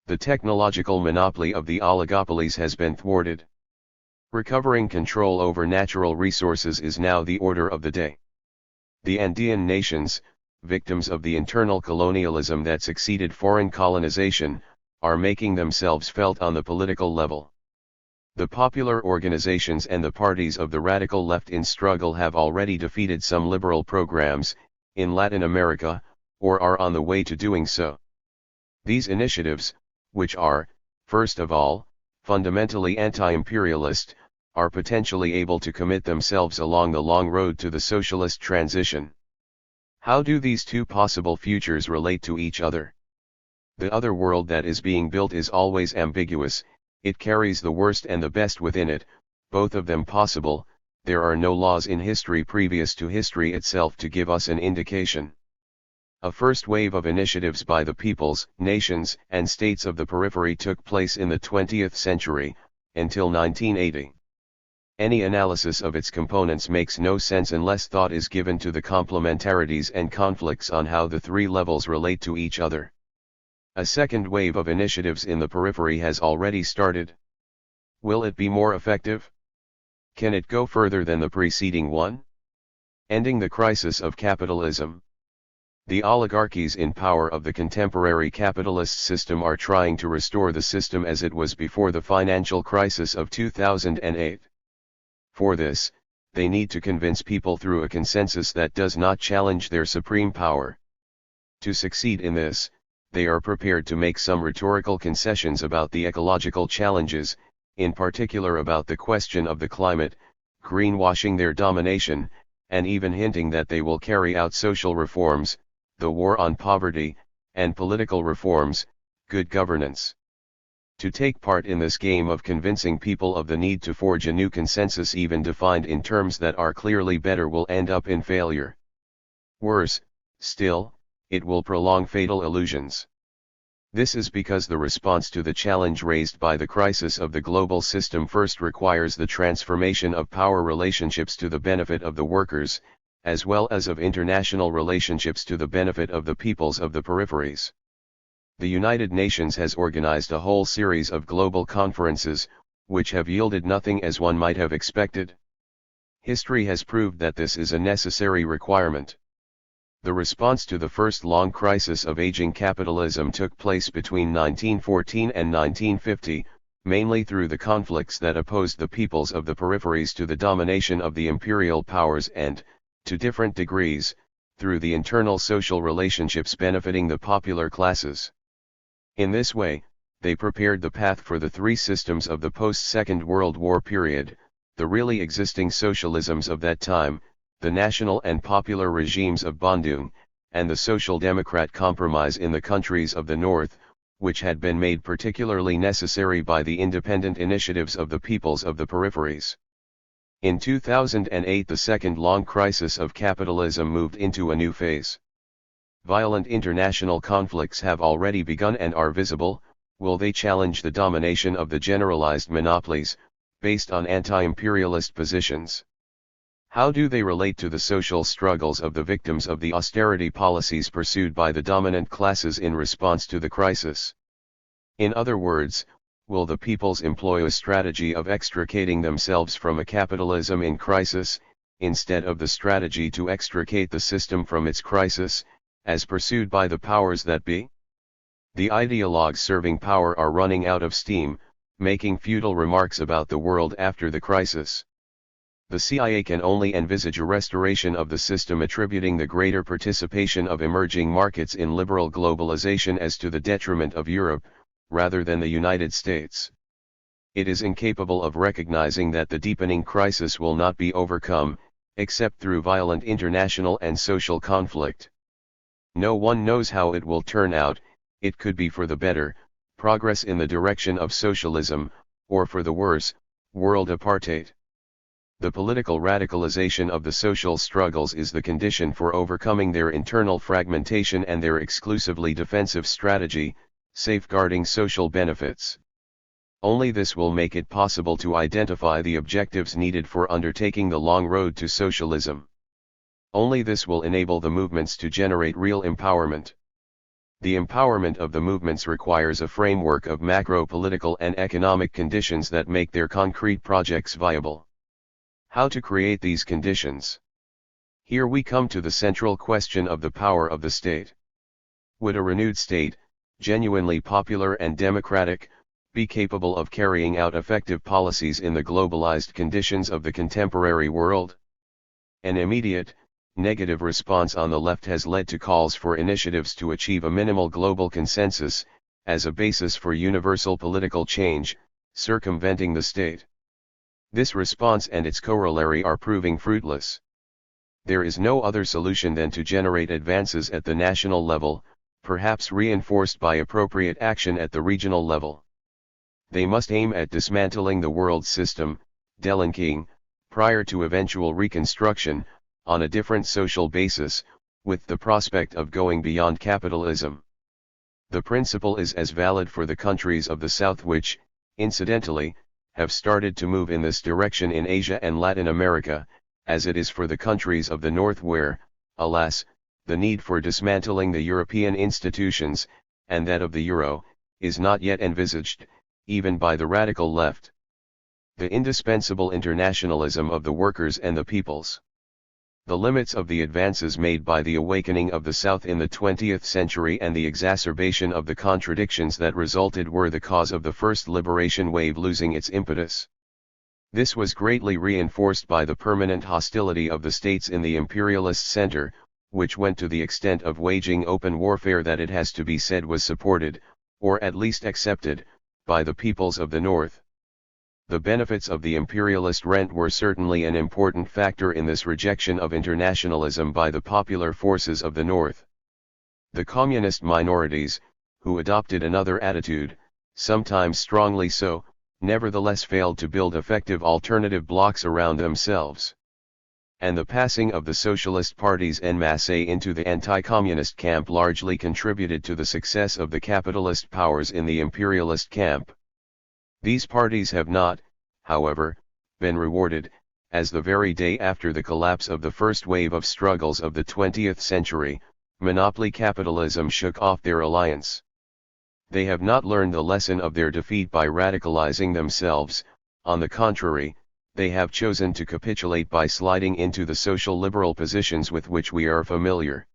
The technological monopoly of the oligopolies has been thwarted. Recovering control over natural resources is now the order of the day. The Andean nations, victims of the internal colonialism that succeeded foreign colonization, are making themselves felt on the political level. The popular organizations and the parties of the radical left in struggle have already defeated some liberal programs, in Latin America, or are on the way to doing so. These initiatives, which are, first of all, fundamentally anti-imperialist, are potentially able to commit themselves along the long road to the socialist transition. How do these two possible futures relate to each other? The other world that is being built is always ambiguous, it carries the worst and the best within it, both of them possible. There are no laws in history previous to history itself to give us an indication. A first wave of initiatives by the peoples, nations, and states of the periphery took place in the 20th century, until 1980. Any analysis of its components makes no sense unless thought is given to the complementarities and conflicts on how the three levels relate to each other. A second wave of initiatives in the periphery has already started. Will it be more effective? Can it go further than the preceding one? Ending the crisis of capitalism. The oligarchies in power of the contemporary capitalist system are trying to restore the system as it was before the financial crisis of 2008. For this, they need to convince people through a consensus that does not challenge their supreme power. To succeed in this, they are prepared to make some rhetorical concessions about the ecological challenges, in particular about the question of the climate, greenwashing their domination, and even hinting that they will carry out social reforms, the war on poverty, and political reforms, good governance. To take part in this game of convincing people of the need to forge a new consensus even defined in terms that are clearly better will end up in failure. Worse, still, it will prolong fatal illusions. This is because the response to the challenge raised by the crisis of the global system first requires the transformation of power relationships to the benefit of the workers, as well as of international relationships to the benefit of the peoples of the peripheries. The United Nations has organized a whole series of global conferences, which have yielded nothing as one might have expected. History has proved that this is a necessary requirement. The response to the first long crisis of aging capitalism took place between 1914 and 1950, mainly through the conflicts that opposed the peoples of the peripheries to the domination of the imperial powers and, to different degrees, through the internal social relationships benefiting the popular classes. In this way, they prepared the path for the three systems of the post-Second World War period, the really existing socialisms of that time, the national and popular regimes of Bandung, and the Social Democrat compromise in the countries of the North, which had been made particularly necessary by the independent initiatives of the peoples of the peripheries. In 2008, the second long crisis of capitalism moved into a new phase. Violent international conflicts have already begun and are visible. Will they challenge the domination of the generalized monopolies, based on anti-imperialist positions? How do they relate to the social struggles of the victims of the austerity policies pursued by the dominant classes in response to the crisis? In other words, will the peoples employ a strategy of extricating themselves from a capitalism in crisis, instead of the strategy to extricate the system from its crisis, as pursued by the powers that be? The ideologues serving power are running out of steam, making futile remarks about the world after the crisis. The CIA can only envisage a restoration of the system attributing the greater participation of emerging markets in liberal globalization as to the detriment of Europe, rather than the United States. It is incapable of recognizing that the deepening crisis will not be overcome, except through violent international and social conflict. No one knows how it will turn out. It could be for the better, progress in the direction of socialism, or for the worse, world apartheid. The political radicalization of the social struggles is the condition for overcoming their internal fragmentation and their exclusively defensive strategy, safeguarding social benefits. Only this will make it possible to identify the objectives needed for undertaking the long road to socialism. Only this will enable the movements to generate real empowerment. The empowerment of the movements requires a framework of macro-political and economic conditions that make their concrete projects viable. How to create these conditions? Here we come to the central question of the power of the state. Would a renewed state, genuinely popular and democratic, be capable of carrying out effective policies in the globalized conditions of the contemporary world? An immediate, negative response on the left has led to calls for initiatives to achieve a minimal global consensus, as a basis for universal political change, circumventing the state. This response and its corollary are proving fruitless. There is no other solution than to generate advances at the national level, perhaps reinforced by appropriate action at the regional level. They must aim at dismantling the world system, delinquing, prior to eventual reconstruction, on a different social basis, with the prospect of going beyond capitalism. The principle is as valid for the countries of the South which, incidentally, have started to move in this direction in Asia and Latin America, as it is for the countries of the North where, alas, the need for dismantling the European institutions, and that of the euro, is not yet envisaged, even by the radical left. The indispensable internationalism of the workers and the peoples. The limits of the advances made by the awakening of the South in the 20th century and the exacerbation of the contradictions that resulted were the cause of the first liberation wave losing its impetus. This was greatly reinforced by the permanent hostility of the states in the imperialist center, which went to the extent of waging open warfare that it has to be said was supported, or at least accepted, by the peoples of the North. The benefits of the imperialist rent were certainly an important factor in this rejection of internationalism by the popular forces of the North. The communist minorities, who adopted another attitude, sometimes strongly so, nevertheless failed to build effective alternative blocs around themselves. And the passing of the socialist parties en masse into the anti-communist camp largely contributed to the success of the capitalist powers in the imperialist camp. These parties have not, however, been rewarded, as the very day after the collapse of the first wave of struggles of the 20th century, monopoly capitalism shook off their alliance. They have not learned the lesson of their defeat by radicalizing themselves. On the contrary, they have chosen to capitulate by sliding into the social liberal positions with which we are familiar.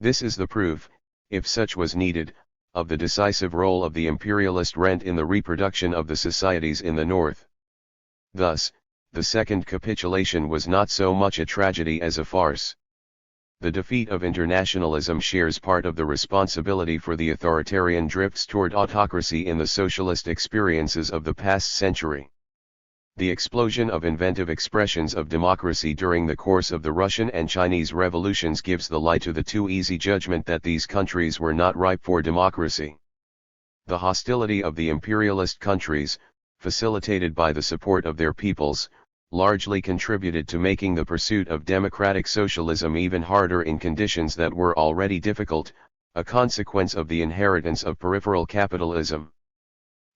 This is the proof, if such was needed, of the decisive role of the imperialist rent in the reproduction of the societies in the North. Thus, the second capitulation was not so much a tragedy as a farce. The defeat of internationalism shares part of the responsibility for the authoritarian drifts toward autocracy in the socialist experiences of the past century. The explosion of inventive expressions of democracy during the course of the Russian and Chinese revolutions gives the lie to the too easy judgment that these countries were not ripe for democracy. The hostility of the imperialist countries, facilitated by the support of their peoples, largely contributed to making the pursuit of democratic socialism even harder in conditions that were already difficult, a consequence of the inheritance of peripheral capitalism.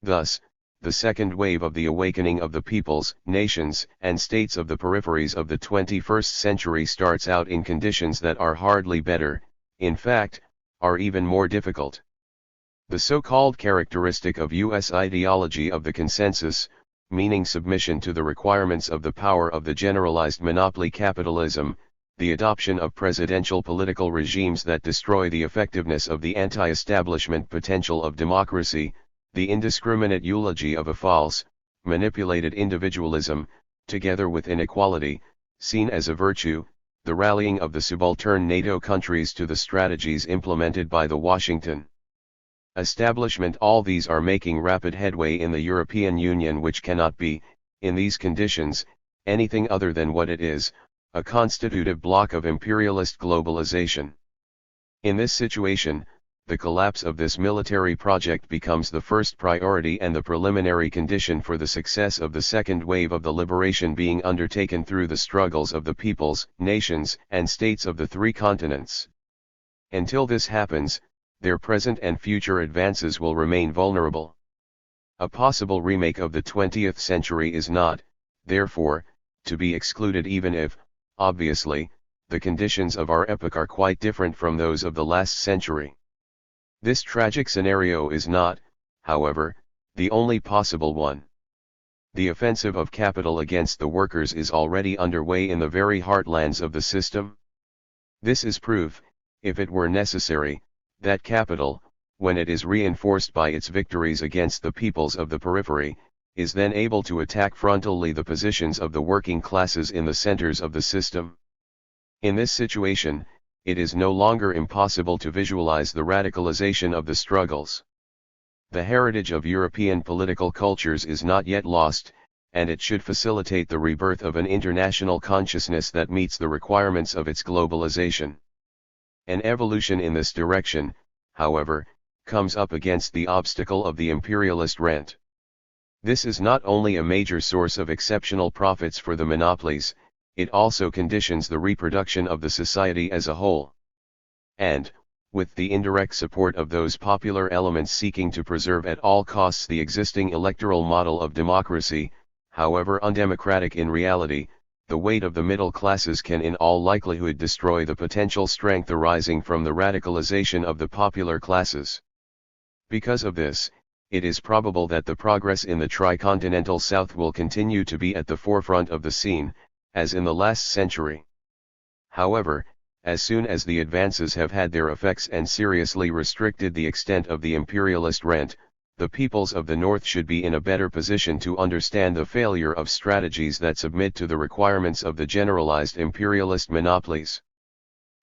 Thus, the second wave of the awakening of the peoples, nations, and states of the peripheries of the 21st century starts out in conditions that are hardly better, in fact, are even more difficult. The so-called characteristic of U.S. ideology of the consensus, meaning submission to the requirements of the power of the generalized monopoly capitalism, the adoption of presidential political regimes that destroy the effectiveness of the anti-establishment potential of democracy, the indiscriminate eulogy of a false, manipulated individualism, together with inequality, seen as a virtue, the rallying of the subaltern NATO countries to the strategies implemented by the Washington establishment, all these are making rapid headway in the European Union, which cannot be, in these conditions, anything other than what it is, a constitutive bloc of imperialist globalization. In this situation, the collapse of this military project becomes the first priority and the preliminary condition for the success of the second wave of the liberation being undertaken through the struggles of the peoples, nations, and states of the three continents. Until this happens, their present and future advances will remain vulnerable. A possible remake of the 20th century is not, therefore, to be excluded, even if, obviously, the conditions of our epoch are quite different from those of the last century. This tragic scenario is not, however, the only possible one. The offensive of capital against the workers is already underway in the very heartlands of the system. This is proof, if it were necessary, that capital, when it is reinforced by its victories against the peoples of the periphery, is then able to attack frontally the positions of the working classes in the centers of the system. In this situation, it is no longer impossible to visualize the radicalization of the struggles. The heritage of European political cultures is not yet lost, and it should facilitate the rebirth of an international consciousness that meets the requirements of its globalization. An evolution in this direction, however, comes up against the obstacle of the imperialist rent. This is not only a major source of exceptional profits for the monopolies, it also conditions the reproduction of the society as a whole. And, with the indirect support of those popular elements seeking to preserve at all costs the existing electoral model of democracy, however undemocratic in reality, the weight of the middle classes can in all likelihood destroy the potential strength arising from the radicalization of the popular classes. Because of this, it is probable that the progress in the tricontinental South will continue to be at the forefront of the scene, as in the last century. However, as soon as the advances have had their effects and seriously restricted the extent of the imperialist rent, the peoples of the North should be in a better position to understand the failure of strategies that submit to the requirements of the generalized imperialist monopolies.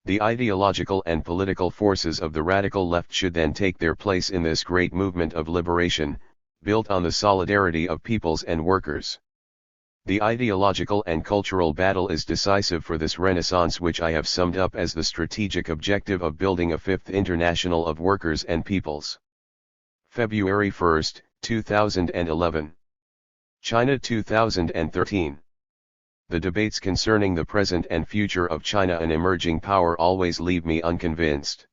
The ideological and political forces of the radical left should then take their place in this great movement of liberation, built on the solidarity of peoples and workers. The ideological and cultural battle is decisive for this renaissance, which I have summed up as the strategic objective of building a fifth international of workers and peoples. February 1, 2011. China 2013. The debates concerning the present and future of China, an emerging power, always leave me unconvinced.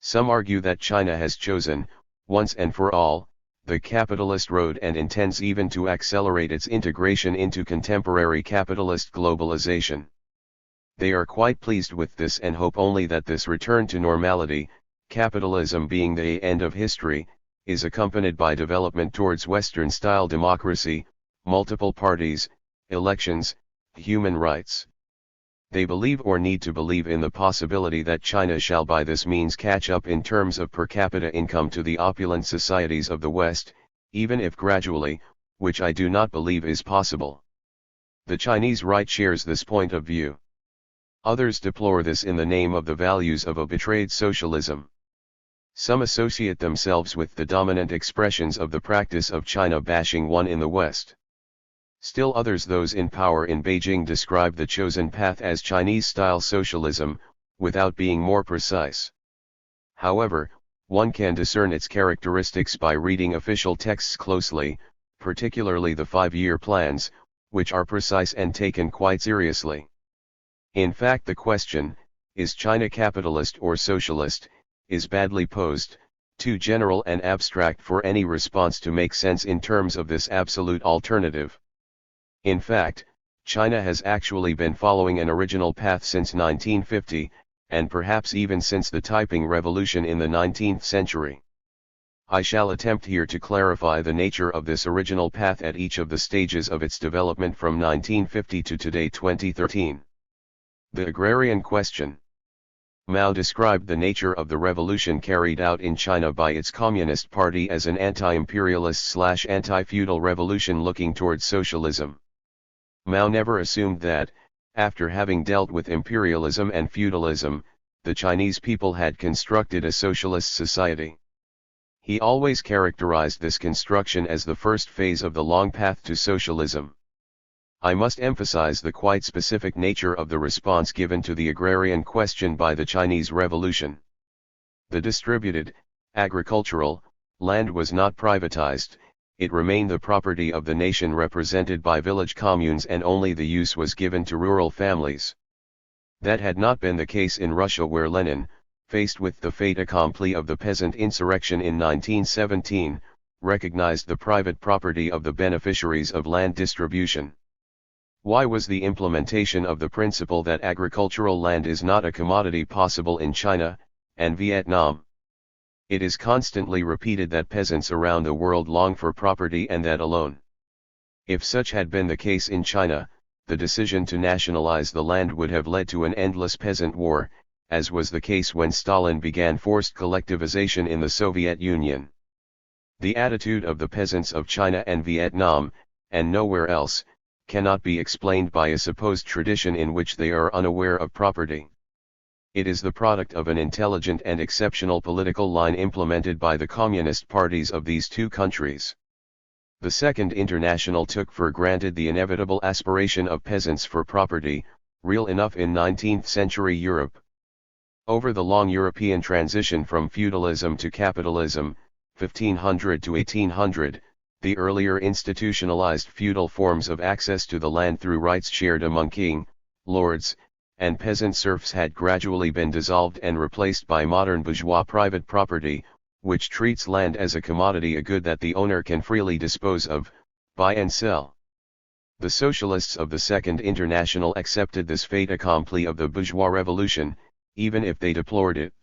Some argue that China has chosen, once and for all, the capitalist road and intends even to accelerate its integration into contemporary capitalist globalization. They are quite pleased with this and hope only that this return to normality, capitalism being the end of history, is accompanied by development towards Western-style democracy, multiple parties, elections, human rights. They believe or need to believe in the possibility that China shall by this means catch up in terms of per capita income to the opulent societies of the West, even if gradually, which I do not believe is possible. The Chinese right shares this point of view. Others deplore this in the name of the values of a betrayed socialism. Some associate themselves with the dominant expressions of the practice of China bashing one in the West. Still others, those in power in Beijing, describe the chosen path as Chinese-style socialism, without being more precise. However, one can discern its characteristics by reading official texts closely, particularly the 5-year plans, which are precise and taken quite seriously. In fact, the question, is China capitalist or socialist, is badly posed, too general and abstract for any response to make sense in terms of this absolute alternative. In fact, China has actually been following an original path since 1950, and perhaps even since the typing revolution in the 19th century. I shall attempt here to clarify the nature of this original path at each of the stages of its development from 1950 to today, 2013. The agrarian question. Mao described the nature of the revolution carried out in China by its Communist Party as an anti-imperialist/anti-feudal revolution looking towards socialism. Mao never assumed that, after having dealt with imperialism and feudalism, the Chinese people had constructed a socialist society. He always characterized this construction as the first phase of the long path to socialism. I must emphasize the quite specific nature of the response given to the agrarian question by the Chinese Revolution. The distributed, agricultural, land was not privatized. It remained the property of the nation represented by village communes, and only the use was given to rural families. That had not been the case in Russia, where Lenin, faced with the fait accompli of the peasant insurrection in 1917, recognized the private property of the beneficiaries of land distribution. Why was the implementation of the principle that agricultural land is not a commodity possible in China and Vietnam? It is constantly repeated that peasants around the world long for property, and that alone. If such had been the case in China, the decision to nationalize the land would have led to an endless peasant war, as was the case when Stalin began forced collectivization in the Soviet Union. The attitude of the peasants of China and Vietnam, and nowhere else, cannot be explained by a supposed tradition in which they are unaware of property. It is the product of an intelligent and exceptional political line implemented by the communist parties of these two countries. The Second International took for granted the inevitable aspiration of peasants for property, real enough in 19th century Europe. Over the long European transition from feudalism to capitalism, 1500 to 1800, the earlier institutionalized feudal forms of access to the land through rights shared among king, lords, and peasant serfs had gradually been dissolved and replaced by modern bourgeois private property, which treats land as a commodity, a good that the owner can freely dispose of, buy and sell. The socialists of the Second International accepted this fait accompli of the bourgeois revolution, even if they deplored it.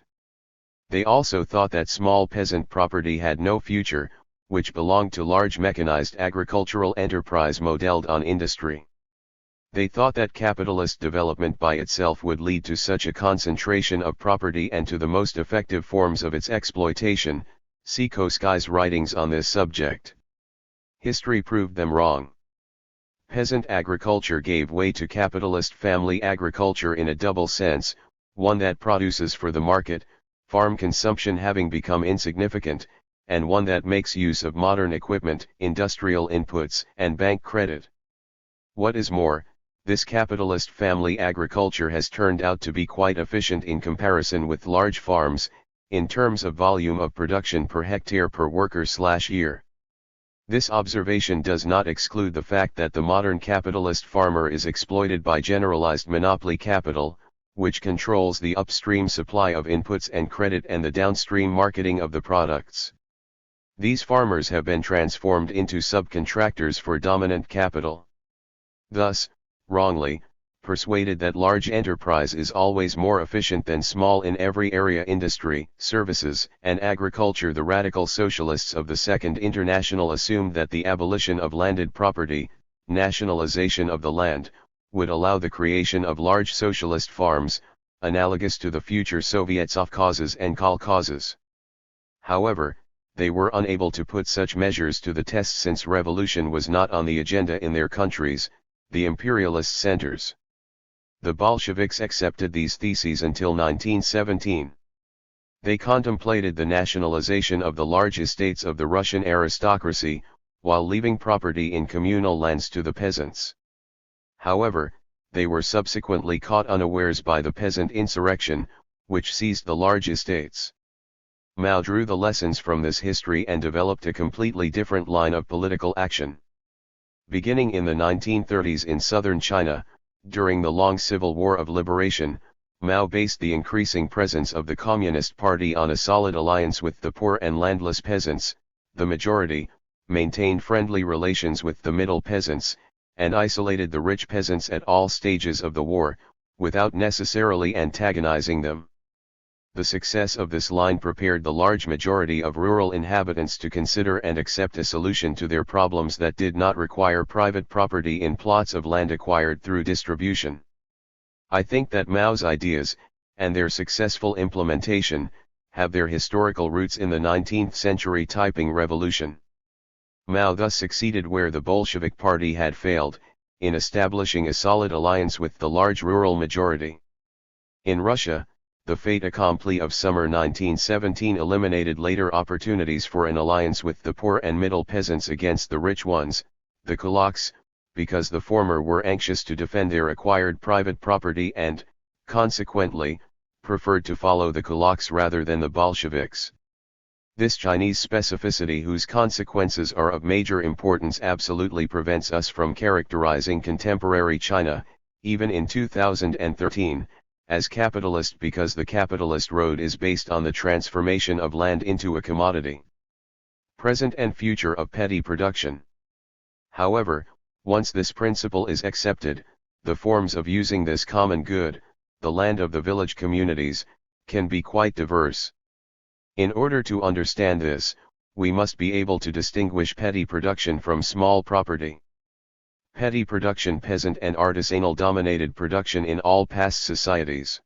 They also thought that small peasant property had no future, which belonged to large mechanized agricultural enterprise modeled on industry. They thought that capitalist development by itself would lead to such a concentration of property and to the most effective forms of its exploitation. See Koskai's writings on this subject. History proved them wrong. Peasant agriculture gave way to capitalist family agriculture in a double sense, one that produces for the market, farm consumption having become insignificant, and one that makes use of modern equipment, industrial inputs, and bank credit. What is more, this capitalist family agriculture has turned out to be quite efficient in comparison with large farms, in terms of volume of production per hectare per worker/year. This observation does not exclude the fact that the modern capitalist farmer is exploited by generalized monopoly capital, which controls the upstream supply of inputs and credit and the downstream marketing of the products. These farmers have been transformed into subcontractors for dominant capital. Thus, wrongly, persuaded that large enterprise is always more efficient than small in every area, industry, services, and agriculture, the radical socialists of the Second International assumed that the abolition of landed property, nationalization of the land, would allow the creation of large socialist farms, analogous to the future Soviet sovkhozes and kolkhozes. However, they were unable to put such measures to the test since revolution was not on the agenda in their countries, the imperialist centers. The Bolsheviks accepted these theses until 1917. They contemplated the nationalization of the large estates of the Russian aristocracy, while leaving property in communal lands to the peasants. However, they were subsequently caught unawares by the peasant insurrection, which seized the large estates. Mao drew the lessons from this history and developed a completely different line of political action. Beginning in the 1930s in southern China, during the long Civil War of Liberation, Mao based the increasing presence of the Communist Party on a solid alliance with the poor and landless peasants, the majority, maintained friendly relations with the middle peasants, and isolated the rich peasants at all stages of the war, without necessarily antagonizing them. The success of this line prepared the large majority of rural inhabitants to consider and accept a solution to their problems that did not require private property in plots of land acquired through distribution. I think that Mao's ideas, and their successful implementation, have their historical roots in the 19th century typing revolution. Mao thus succeeded where the Bolshevik Party had failed, in establishing a solid alliance with the large rural majority. In Russia, the fait accompli of summer 1917 eliminated later opportunities for an alliance with the poor and middle peasants against the rich ones, the kulaks, because the former were anxious to defend their acquired private property and, consequently, preferred to follow the kulaks rather than the Bolsheviks. This Chinese specificity, whose consequences are of major importance, absolutely prevents us from characterizing contemporary China, even in 2013, as capitalist, because the capitalist road is based on the transformation of land into a commodity. Present and future of petty production. However, once this principle is accepted, the forms of using this common good, the land of the village communities, can be quite diverse. In order to understand this, we must be able to distinguish petty production from small property. Petty production, peasant and artisanal dominated production in all past societies.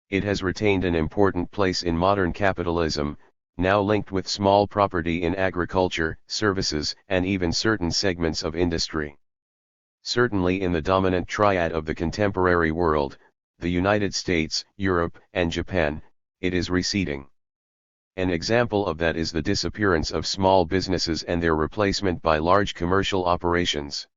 It has retained an important place in modern capitalism, now linked with small property in agriculture, services, and even certain segments of industry. Certainly in the dominant triad of the contemporary world, the United States, Europe, and Japan, it is receding. An example of that is the disappearance of small businesses and their replacement by large commercial operations.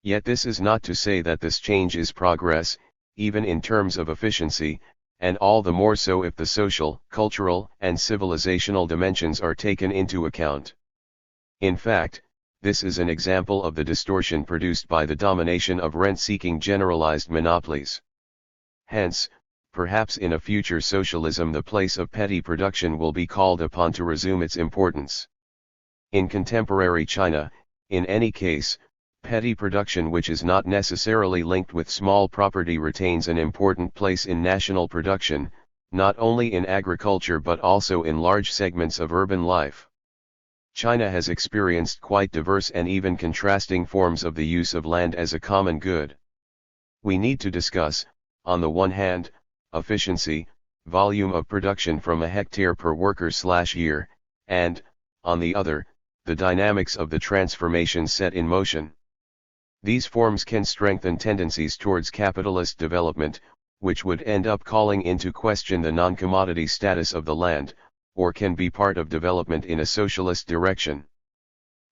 Yet this is not to say that this change is progress, even in terms of efficiency, and all the more so if the social, cultural, and civilizational dimensions are taken into account. In fact, this is an example of the distortion produced by the domination of rent-seeking generalized monopolies. Hence, perhaps in a future socialism the place of petty production will be called upon to resume its importance. In contemporary China, in any case, petty production which is not necessarily linked with small property retains an important place in national production, not only in agriculture but also in large segments of urban life. China has experienced quite diverse and even contrasting forms of the use of land as a common good. We need to discuss, on the one hand, efficiency, volume of production from a hectare per worker/year, and, on the other, the dynamics of the transformation set in motion. These forms can strengthen tendencies towards capitalist development, which would end up calling into question the non-commodity status of the land, or can be part of development in a socialist direction?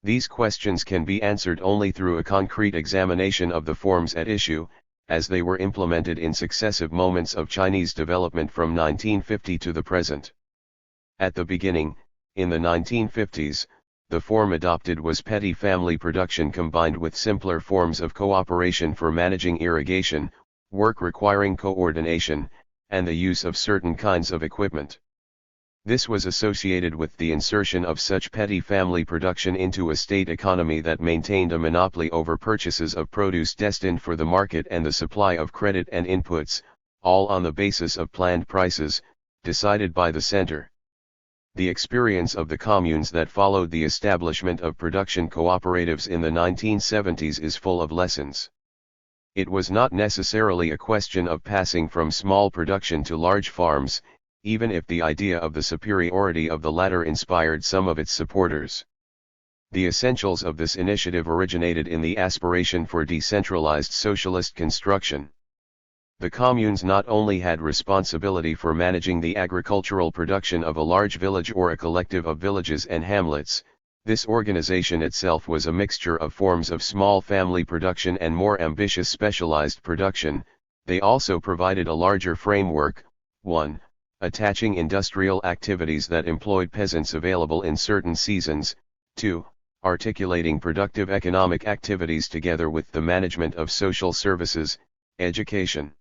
These questions can be answered only through a concrete examination of the forms at issue, as they were implemented in successive moments of Chinese development from 1950 to the present. At the beginning, in the 1950s, the form adopted was petty family production combined with simpler forms of cooperation for managing irrigation, work requiring coordination, and the use of certain kinds of equipment. This was associated with the insertion of such petty family production into a state economy that maintained a monopoly over purchases of produce destined for the market and the supply of credit and inputs, all on the basis of planned prices, decided by the center. The experience of the communes that followed the establishment of production cooperatives in the 1970s is full of lessons. It was not necessarily a question of passing from small production to large farms, even if the idea of the superiority of the latter inspired some of its supporters. The essentials of this initiative originated in the aspiration for decentralized socialist construction. The communes not only had responsibility for managing the agricultural production of a large village or a collective of villages and hamlets, this organization itself was a mixture of forms of small family production and more ambitious specialized production. They also provided a larger framework, 1. Attaching industrial activities that employed peasants available in certain seasons, 2. Articulating productive economic activities together with the management of social services, education,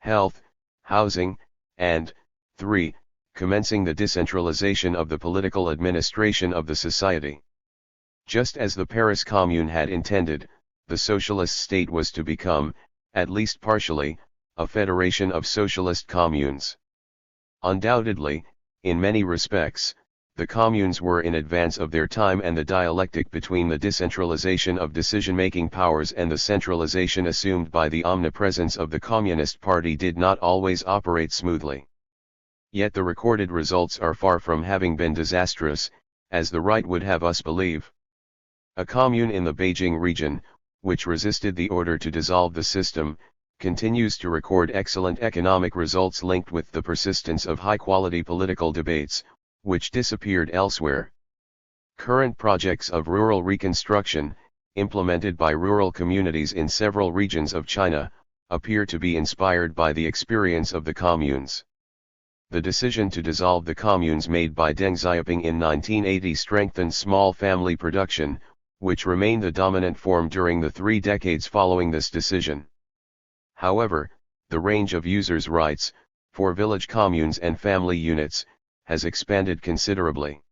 health, housing, and, 3. Commencing the decentralization of the political administration of the society. Just as the Paris Commune had intended, the socialist state was to become, at least partially, a federation of socialist communes. Undoubtedly, in many respects, the communes were in advance of their time, and the dialectic between the decentralization of decision-making powers and the centralization assumed by the omnipresence of the Communist Party did not always operate smoothly. Yet the recorded results are far from having been disastrous, as the right would have us believe. A commune in the Beijing region, which resisted the order to dissolve the system, continues to record excellent economic results linked with the persistence of high-quality political debates, which disappeared elsewhere. Current projects of rural reconstruction, implemented by rural communities in several regions of China, appear to be inspired by the experience of the communes. The decision to dissolve the communes made by Deng Xiaoping in 1980 strengthened small family production, which remained the dominant form during the 3 decades following this decision. However, the range of users' rights, for village communes and family units, has expanded considerably.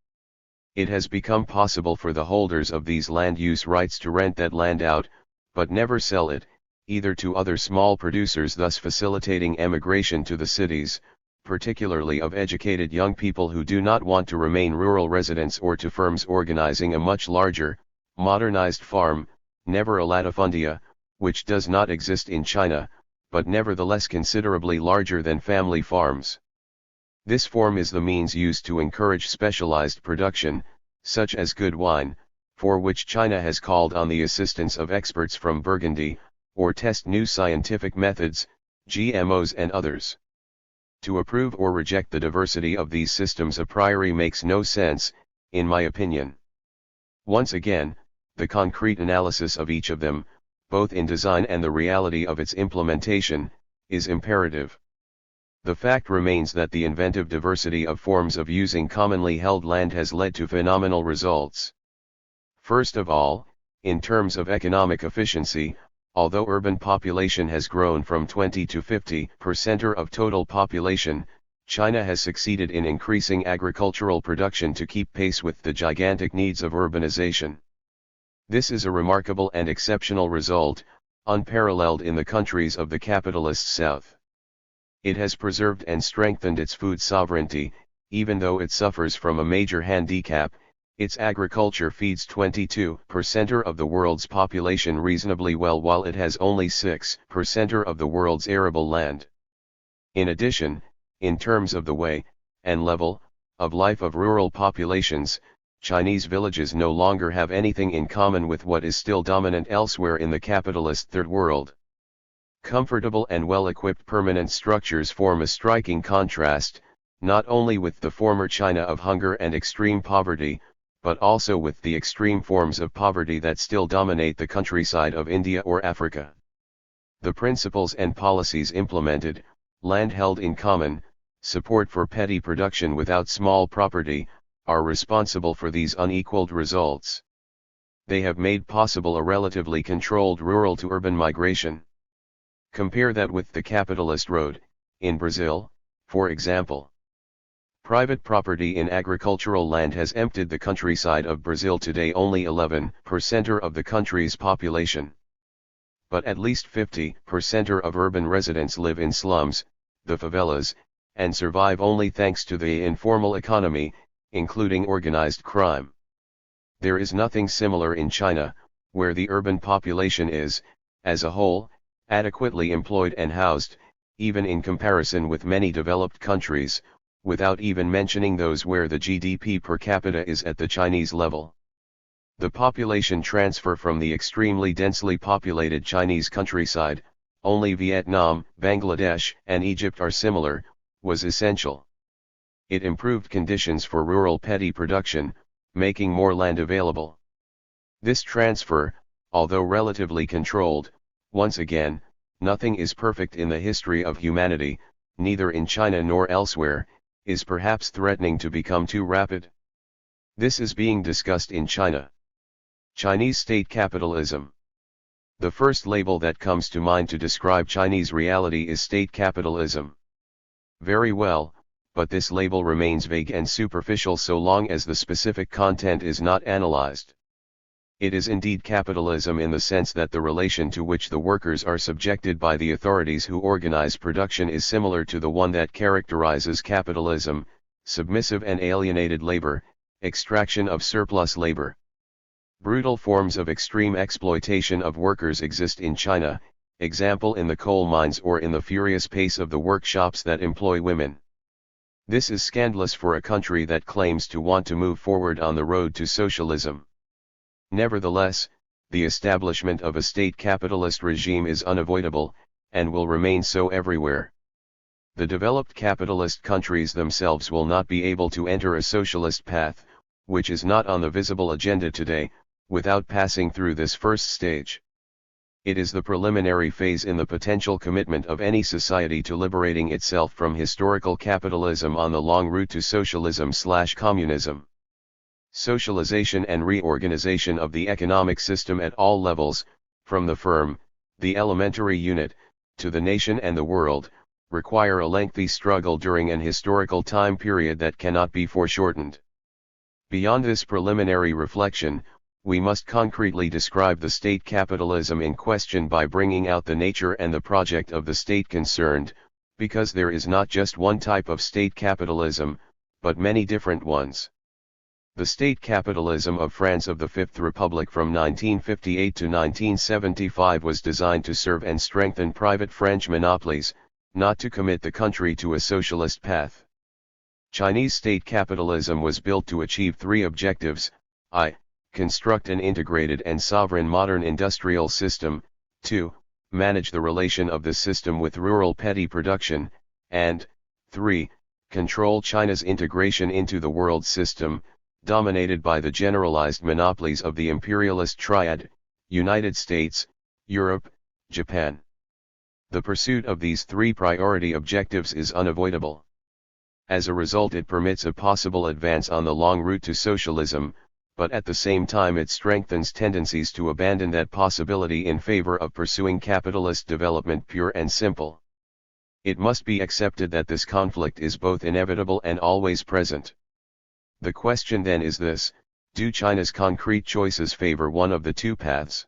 It has become possible for the holders of these land use rights to rent that land out, but never sell it, either to other small producers, thus facilitating emigration to the cities, particularly of educated young people who do not want to remain rural residents, or to firms organizing a much larger, modernized farm, never a latifundia, which does not exist in China, but nevertheless considerably larger than family farms. This form is the means used to encourage specialized production, such as good wine, for which China has called on the assistance of experts from Burgundy, or test new scientific methods, GMOs and others. To approve or reject the diversity of these systems a priori makes no sense, in my opinion. Once again, the concrete analysis of each of them, both in design and the reality of its implementation, is imperative. The fact remains that the inventive diversity of forms of using commonly held land has led to phenomenal results. First of all, in terms of economic efficiency, although urban population has grown from 20 to 50% of total population, China has succeeded in increasing agricultural production to keep pace with the gigantic needs of urbanization. This is a remarkable and exceptional result, unparalleled in the countries of the capitalist South. It has preserved and strengthened its food sovereignty, even though it suffers from a major handicap. Its agriculture feeds 22% of the world's population reasonably well, while it has only 6% of the world's arable land. In addition, in terms of the way, and level, of life of rural populations, Chinese villages no longer have anything in common with what is still dominant elsewhere in the capitalist Third World. Comfortable and well-equipped permanent structures form a striking contrast, not only with the former China of hunger and extreme poverty, but also with the extreme forms of poverty that still dominate the countryside of India or Africa. The principles and policies implemented, land held in common, support for petty production without small property, are responsible for these unequaled results. They have made possible a relatively controlled rural to urban migration. Compare that with the capitalist road, in Brazil, for example. Private property in agricultural land has emptied the countryside of Brazil today, only 11% of the country's population. But at least 50% of urban residents live in slums, the favelas, and survive only thanks to the informal economy, including organized crime. There is nothing similar in China, where the urban population is, as a whole, adequately employed and housed, even in comparison with many developed countries, without even mentioning those where the GDP per capita is at the Chinese level. The population transfer from the extremely densely populated Chinese countryside, only Vietnam, Bangladesh, and Egypt are similar, was essential. It improved conditions for rural petty production, making more land available. This transfer, although relatively controlled, once again, nothing is perfect in the history of humanity, neither in China nor elsewhere, is perhaps threatening to become too rapid. This is being discussed in China. Chinese state capitalism. The first label that comes to mind to describe Chinese reality is state capitalism. Very well, but this label remains vague and superficial so long as the specific content is not analyzed. It is indeed capitalism in the sense that the relation to which the workers are subjected by the authorities who organize production is similar to the one that characterizes capitalism: submissive and alienated labor, extraction of surplus labor. Brutal forms of extreme exploitation of workers exist in China, example in the coal mines or in the furious pace of the workshops that employ women. This is scandalous for a country that claims to want to move forward on the road to socialism. Nevertheless, the establishment of a state capitalist regime is unavoidable, and will remain so everywhere. The developed capitalist countries themselves will not be able to enter a socialist path, which is not on the visible agenda today, without passing through this first stage. It is the preliminary phase in the potential commitment of any society to liberating itself from historical capitalism on the long route to socialism/communism. Socialization and reorganization of the economic system at all levels, from the firm, the elementary unit, to the nation and the world, require a lengthy struggle during an historical time period that cannot be foreshortened. Beyond this preliminary reflection, we must concretely describe the state capitalism in question by bringing out the nature and the project of the state concerned, because there is not just one type of state capitalism, but many different ones. The state capitalism of France of the Fifth Republic from 1958 to 1975 was designed to serve and strengthen private French monopolies, not to commit the country to a socialist path. Chinese state capitalism was built to achieve three objectives: I. Construct an integrated and sovereign modern industrial system, 2. Manage the relation of the system with rural petty production, and 3. Control China's integration into the world system, dominated by the generalized monopolies of the imperialist triad: United States, Europe, Japan. The pursuit of these three priority objectives is unavoidable. As a result, it permits a possible advance on the long route to socialism, but at the same time it strengthens tendencies to abandon that possibility in favor of pursuing capitalist development pure and simple. It must be accepted that this conflict is both inevitable and always present. The question then is this: do China's concrete choices favor one of the two paths?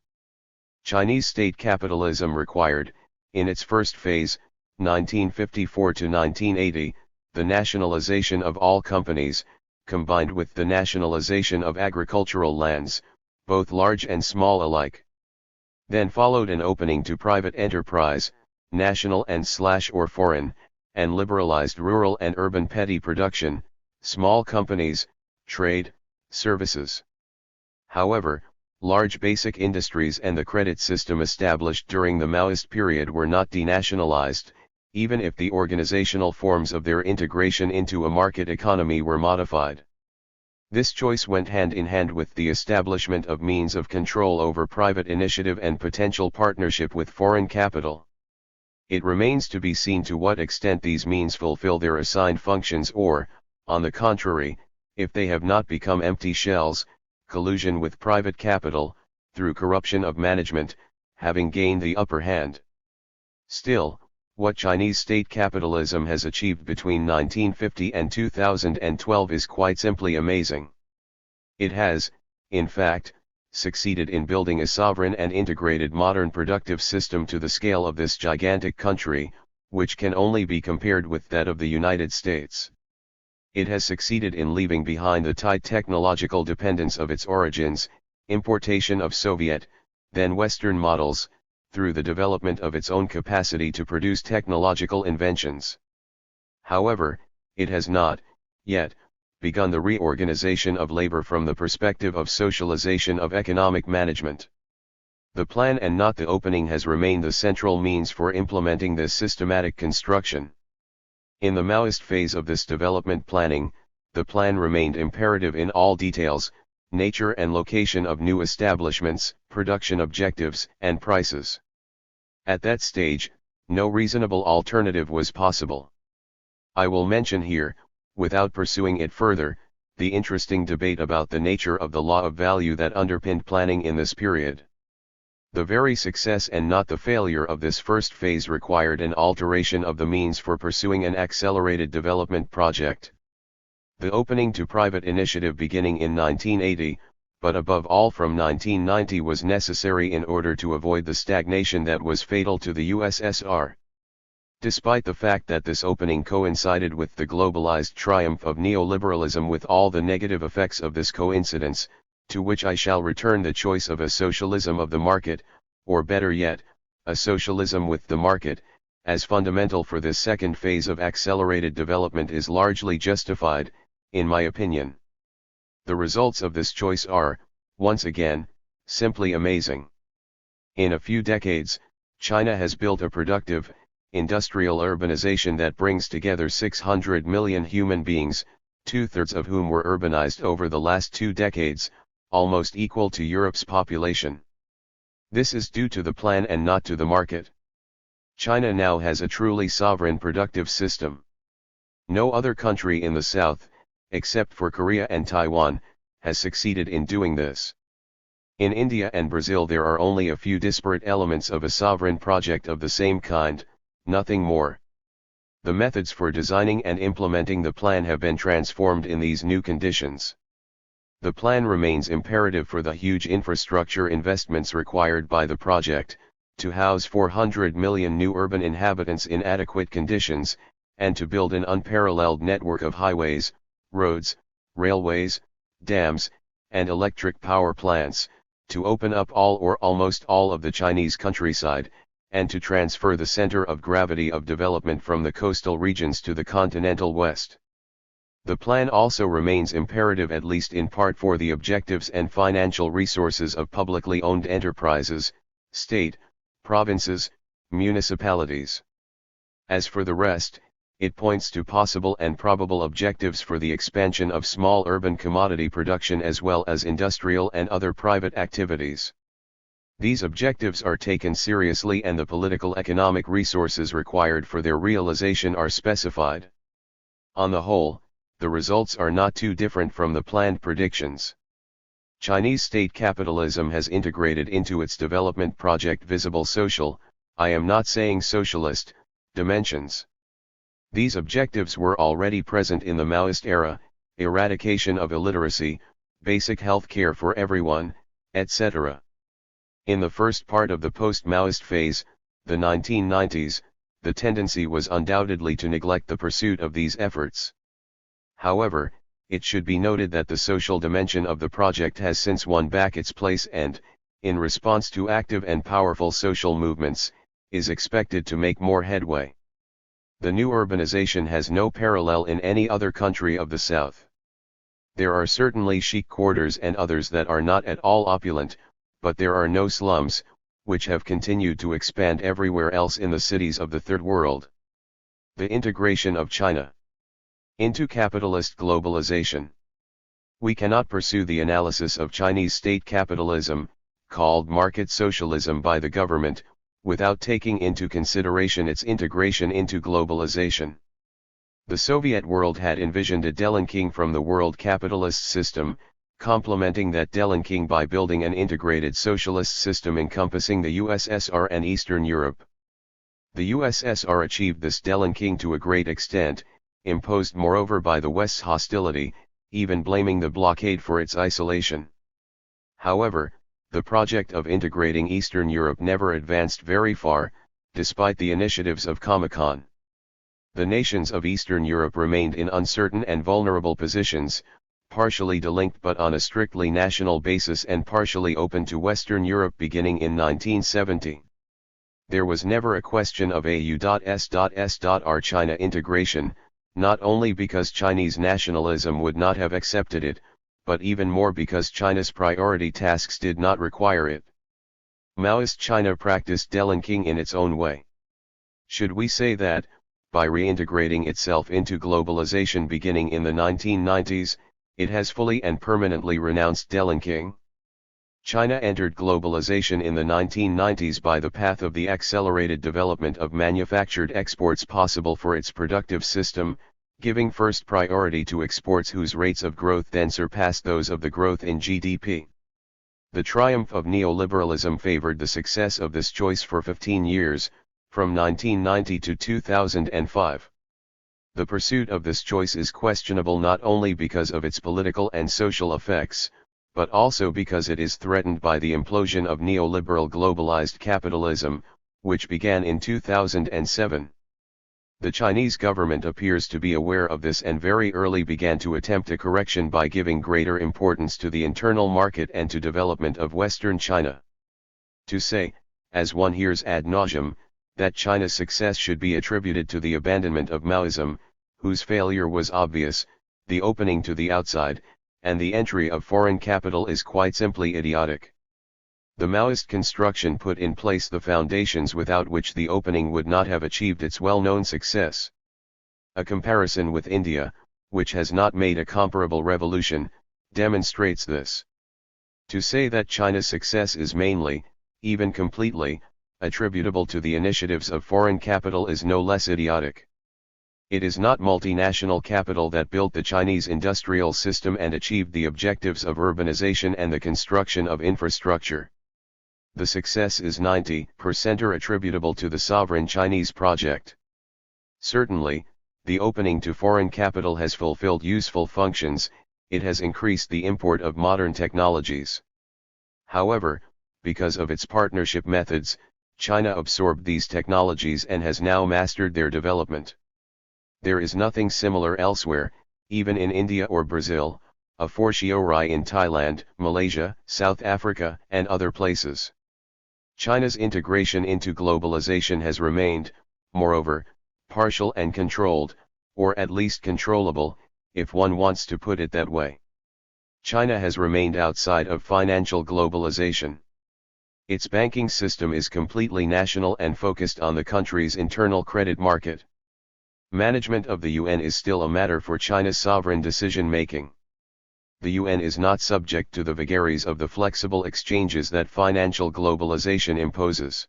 Chinese state capitalism required, in its first phase, 1954 to 1980, the nationalization of all companies, combined with the nationalization of agricultural lands, both large and small alike. Then followed an opening to private enterprise, national and/or foreign, and liberalized rural and urban petty production, small companies, trade, services. However, large basic industries and the credit system established during the Maoist period were not denationalized, even if the organizational forms of their integration into a market economy were modified. This choice went hand in hand with the establishment of means of control over private initiative and potential partnership with foreign capital. It remains to be seen to what extent these means fulfill their assigned functions or, on the contrary, if they have not become empty shells, collusion with private capital, through corruption of management, having gained the upper hand. Still, what Chinese state capitalism has achieved between 1950 and 2012 is quite simply amazing. It has, in fact, succeeded in building a sovereign and integrated modern productive system to the scale of this gigantic country, which can only be compared with that of the United States. It has succeeded in leaving behind the tight technological dependence of its origins, importation of Soviet, then Western models, through the development of its own capacity to produce technological inventions. However, it has not, yet, begun the reorganization of labor from the perspective of socialization of economic management. The plan and not the opening has remained the central means for implementing this systematic construction. In the Maoist phase of this development planning, the plan remained imperative in all details, nature and location of new establishments, production objectives, and prices. At that stage, no reasonable alternative was possible. I will mention here, without pursuing it further, the interesting debate about the nature of the law of value that underpinned planning in this period. The very success and not the failure of this first phase required an alteration of the means for pursuing an accelerated development project. The opening to private initiative beginning in 1980, but above all from 1990 was necessary in order to avoid the stagnation that was fatal to the USSR. Despite the fact that this opening coincided with the globalized triumph of neoliberalism with all the negative effects of this coincidence, to which I shall return, the choice of a socialism of the market, or better yet, a socialism with the market, as fundamental for this second phase of accelerated development is largely justified, in my opinion. The results of this choice are, once again, simply amazing. In a few decades, China has built a productive, industrial urbanization that brings together 600 million human beings, 2/3 of whom were urbanized over the last 2 decades, almost equal to Europe's population. This is due to the plan and not to the market. China now has a truly sovereign productive system. No other country in the South, except for Korea and Taiwan, has succeeded in doing this. In India and Brazil there are only a few disparate elements of a sovereign project of the same kind, nothing more. The methods for designing and implementing the plan have been transformed in these new conditions. The plan remains imperative for the huge infrastructure investments required by the project, to house 400 million new urban inhabitants in adequate conditions, and to build an unparalleled network of highways, roads, railways, dams, and electric power plants, to open up all or almost all of the Chinese countryside, and to transfer the center of gravity of development from the coastal regions to the continental west. The plan also remains imperative at least in part for the objectives and financial resources of publicly owned enterprises, state, provinces, municipalities. As for the rest, it points to possible and probable objectives for the expansion of small urban commodity production as well as industrial and other private activities. These objectives are taken seriously and the political economic resources required for their realization are specified. On the whole, the results are not too different from the planned predictions. Chinese state capitalism has integrated into its development project visible social, I am not saying socialist, dimensions. These objectives were already present in the Maoist era: eradication of illiteracy, basic health care for everyone, etc. In the first part of the post-Maoist phase, the 1990s, the tendency was undoubtedly to neglect the pursuit of these efforts. However, it should be noted that the social dimension of the project has since won back its place and, in response to active and powerful social movements, is expected to make more headway. The new urbanization has no parallel in any other country of the South. There are certainly chic quarters and others that are not at all opulent, but there are no slums, which have continued to expand everywhere else in the cities of the Third World. The integration of China into capitalist globalization. We cannot pursue the analysis of Chinese state capitalism, called market socialism by the government, without taking into consideration its integration into globalization. The Soviet world had envisioned a delinking from the world capitalist system, complementing that delinking by building an integrated socialist system encompassing the USSR and Eastern Europe. The USSR achieved this delinking to a great extent, imposed moreover by the West's hostility, even blaming the blockade for its isolation. However, the project of integrating Eastern Europe never advanced very far, despite the initiatives of Comecon. The nations of Eastern Europe remained in uncertain and vulnerable positions, partially delinked but on a strictly national basis and partially open to Western Europe beginning in 1970. There was never a question of AU.S.S.R. China integration, not only because Chinese nationalism would not have accepted it, but even more because China's priority tasks did not require it. Maoist China practiced delinking in its own way. Should we say that, by reintegrating itself into globalization beginning in the 1990s, it has fully and permanently renounced delinking? China entered globalization in the 1990s by the path of the accelerated development of manufactured exports possible for its productive system, giving first priority to exports whose rates of growth then surpassed those of the growth in GDP. The triumph of neoliberalism favored the success of this choice for 15 years, from 1990 to 2005. The pursuit of this choice is questionable not only because of its political and social effects, but also because it is threatened by the implosion of neoliberal globalized capitalism, which began in 2007. The Chinese government appears to be aware of this and very early began to attempt a correction by giving greater importance to the internal market and to development of Western China. To say, as one hears ad nauseum, that China's success should be attributed to the abandonment of Maoism, whose failure was obvious, the opening to the outside, and the entry of foreign capital is quite simply idiotic. The Maoist construction put in place the foundations without which the opening would not have achieved its well-known success. A comparison with India, which has not made a comparable revolution, demonstrates this. To say that China's success is mainly, even completely, attributable to the initiatives of foreign capital is no less idiotic. It is not multinational capital that built the Chinese industrial system and achieved the objectives of urbanization and the construction of infrastructure. The success is 90% attributable to the sovereign Chinese project. Certainly, the opening to foreign capital has fulfilled useful functions, it has increased the import of modern technologies. However, because of its partnership methods, China absorbed these technologies and has now mastered their development. There is nothing similar elsewhere, even in India or Brazil, a fortiori in Thailand, Malaysia, South Africa, and other places. China's integration into globalization has remained, moreover, partial and controlled, or at least controllable, if one wants to put it that way. China has remained outside of financial globalization. Its banking system is completely national and focused on the country's internal credit market. Management of the yuan is still a matter for China's sovereign decision-making. The yuan is not subject to the vagaries of the flexible exchanges that financial globalization imposes.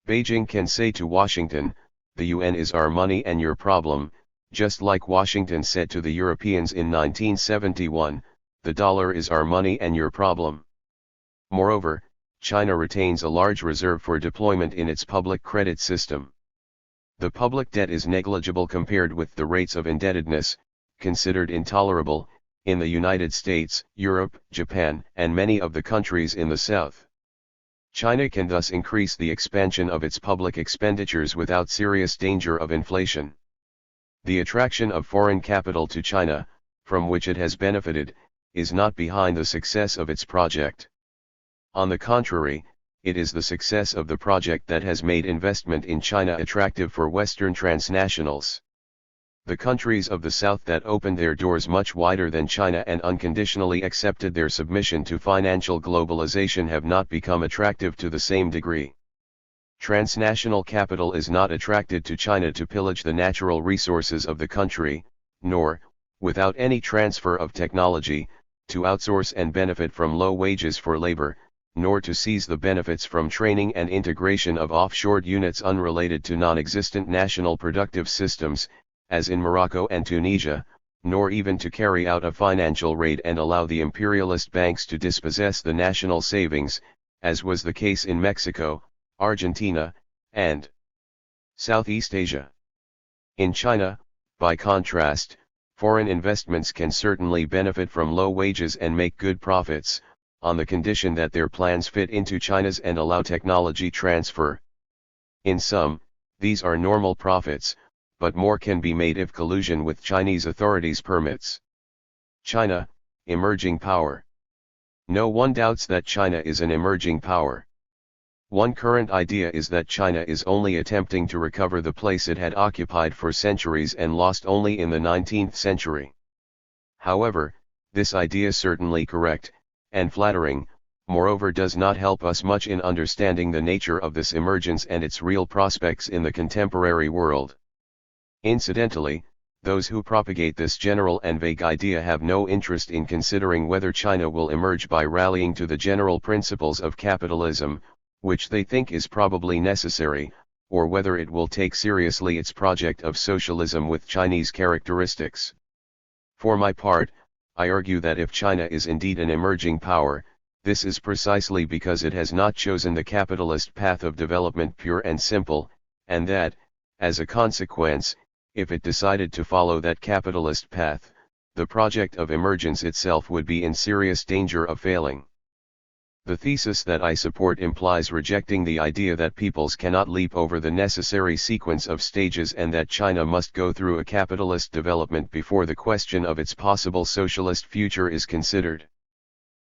Beijing can say to Washington, the yuan is our money and your problem, just like Washington said to the Europeans in 1971, the dollar is our money and your problem. Moreover, China retains a large reserve for deployment in its public credit system. The public debt is negligible compared with the rates of indebtedness, considered intolerable, in the United States, Europe, Japan, and many of the countries in the South. China can thus increase the expansion of its public expenditures without serious danger of inflation. The attraction of foreign capital to China, from which it has benefited, is not behind the success of its project. On the contrary, it is the success of the project that has made investment in China attractive for Western transnationals. The countries of the South that opened their doors much wider than China and unconditionally accepted their submission to financial globalization have not become attractive to the same degree. Transnational capital is not attracted to China to pillage the natural resources of the country, nor, without any transfer of technology, to outsource and benefit from low wages for labor, nor to seize the benefits from training and integration of offshored units unrelated to non-existent national productive systems, as in Morocco and Tunisia, nor even to carry out a financial raid and allow the imperialist banks to dispossess the national savings, as was the case in Mexico, Argentina, and Southeast Asia. In China, by contrast, foreign investments can certainly benefit from low wages and make good profits, on the condition that their plans fit into China's and allow technology transfer. In sum, these are normal profits, but more can be made if collusion with Chinese authorities permits. China, emerging power. No one doubts that China is an emerging power. One current idea is that China is only attempting to recover the place it had occupied for centuries and lost only in the 19th century. However, this idea is certainly correct, and flattering, moreover does not help us much in understanding the nature of this emergence and its real prospects in the contemporary world. Incidentally, those who propagate this general and vague idea have no interest in considering whether China will emerge by rallying to the general principles of capitalism, which they think is probably necessary, or whether it will take seriously its project of socialism with Chinese characteristics. For my part, I argue that if China is indeed an emerging power, this is precisely because it has not chosen the capitalist path of development pure and simple, and that, as a consequence, if it decided to follow that capitalist path, the project of emergence itself would be in serious danger of failing. The thesis that I support implies rejecting the idea that peoples cannot leap over the necessary sequence of stages and that China must go through a capitalist development before the question of its possible socialist future is considered.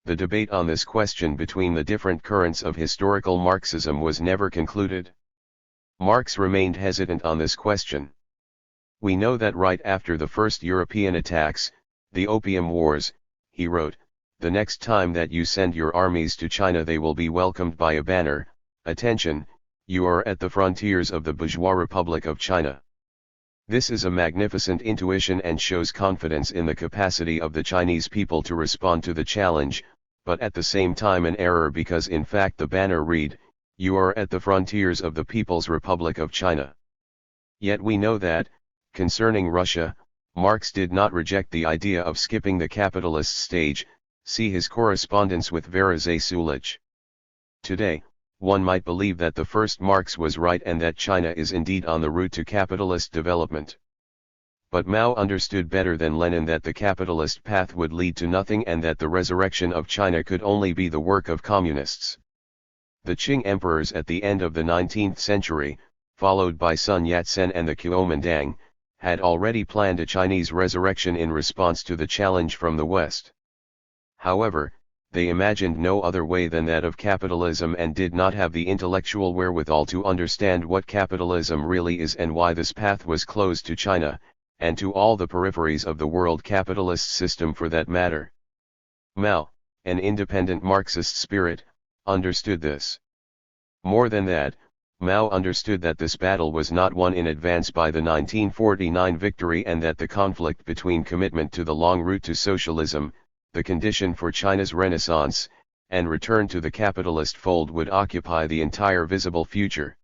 The debate on this question between the different currents of historical Marxism was never concluded. Marx remained hesitant on this question. We know that right after the first European attacks, the Opium Wars, he wrote, "The next time that you send your armies to China they will be welcomed by a banner, 'Attention, you are at the frontiers of the bourgeois Republic of China.' This is a magnificent intuition and shows confidence in the capacity of the Chinese people to respond to the challenge, but at the same time an error because in fact the banner read, 'You are at the frontiers of the People's Republic of China.' Yet we know that, concerning Russia, Marx did not reject the idea of skipping the capitalist stage. See his correspondence with Vera Zasulich. Today, one might believe that the first Marx was right and that China is indeed on the route to capitalist development. But Mao understood better than Lenin that the capitalist path would lead to nothing and that the resurrection of China could only be the work of communists. The Qing emperors at the end of the 19th century, followed by Sun Yat-sen and the Kuomintang, had already planned a Chinese resurrection in response to the challenge from the West. However, they imagined no other way than that of capitalism and did not have the intellectual wherewithal to understand what capitalism really is and why this path was closed to China, and to all the peripheries of the world capitalist system for that matter. Mao, an independent Marxist spirit, understood this. More than that, Mao understood that this battle was not won in advance by the 1949 victory and that the conflict between commitment to the long route to socialism, the condition for China's renaissance, and return to the capitalist fold would occupy the entire visible future.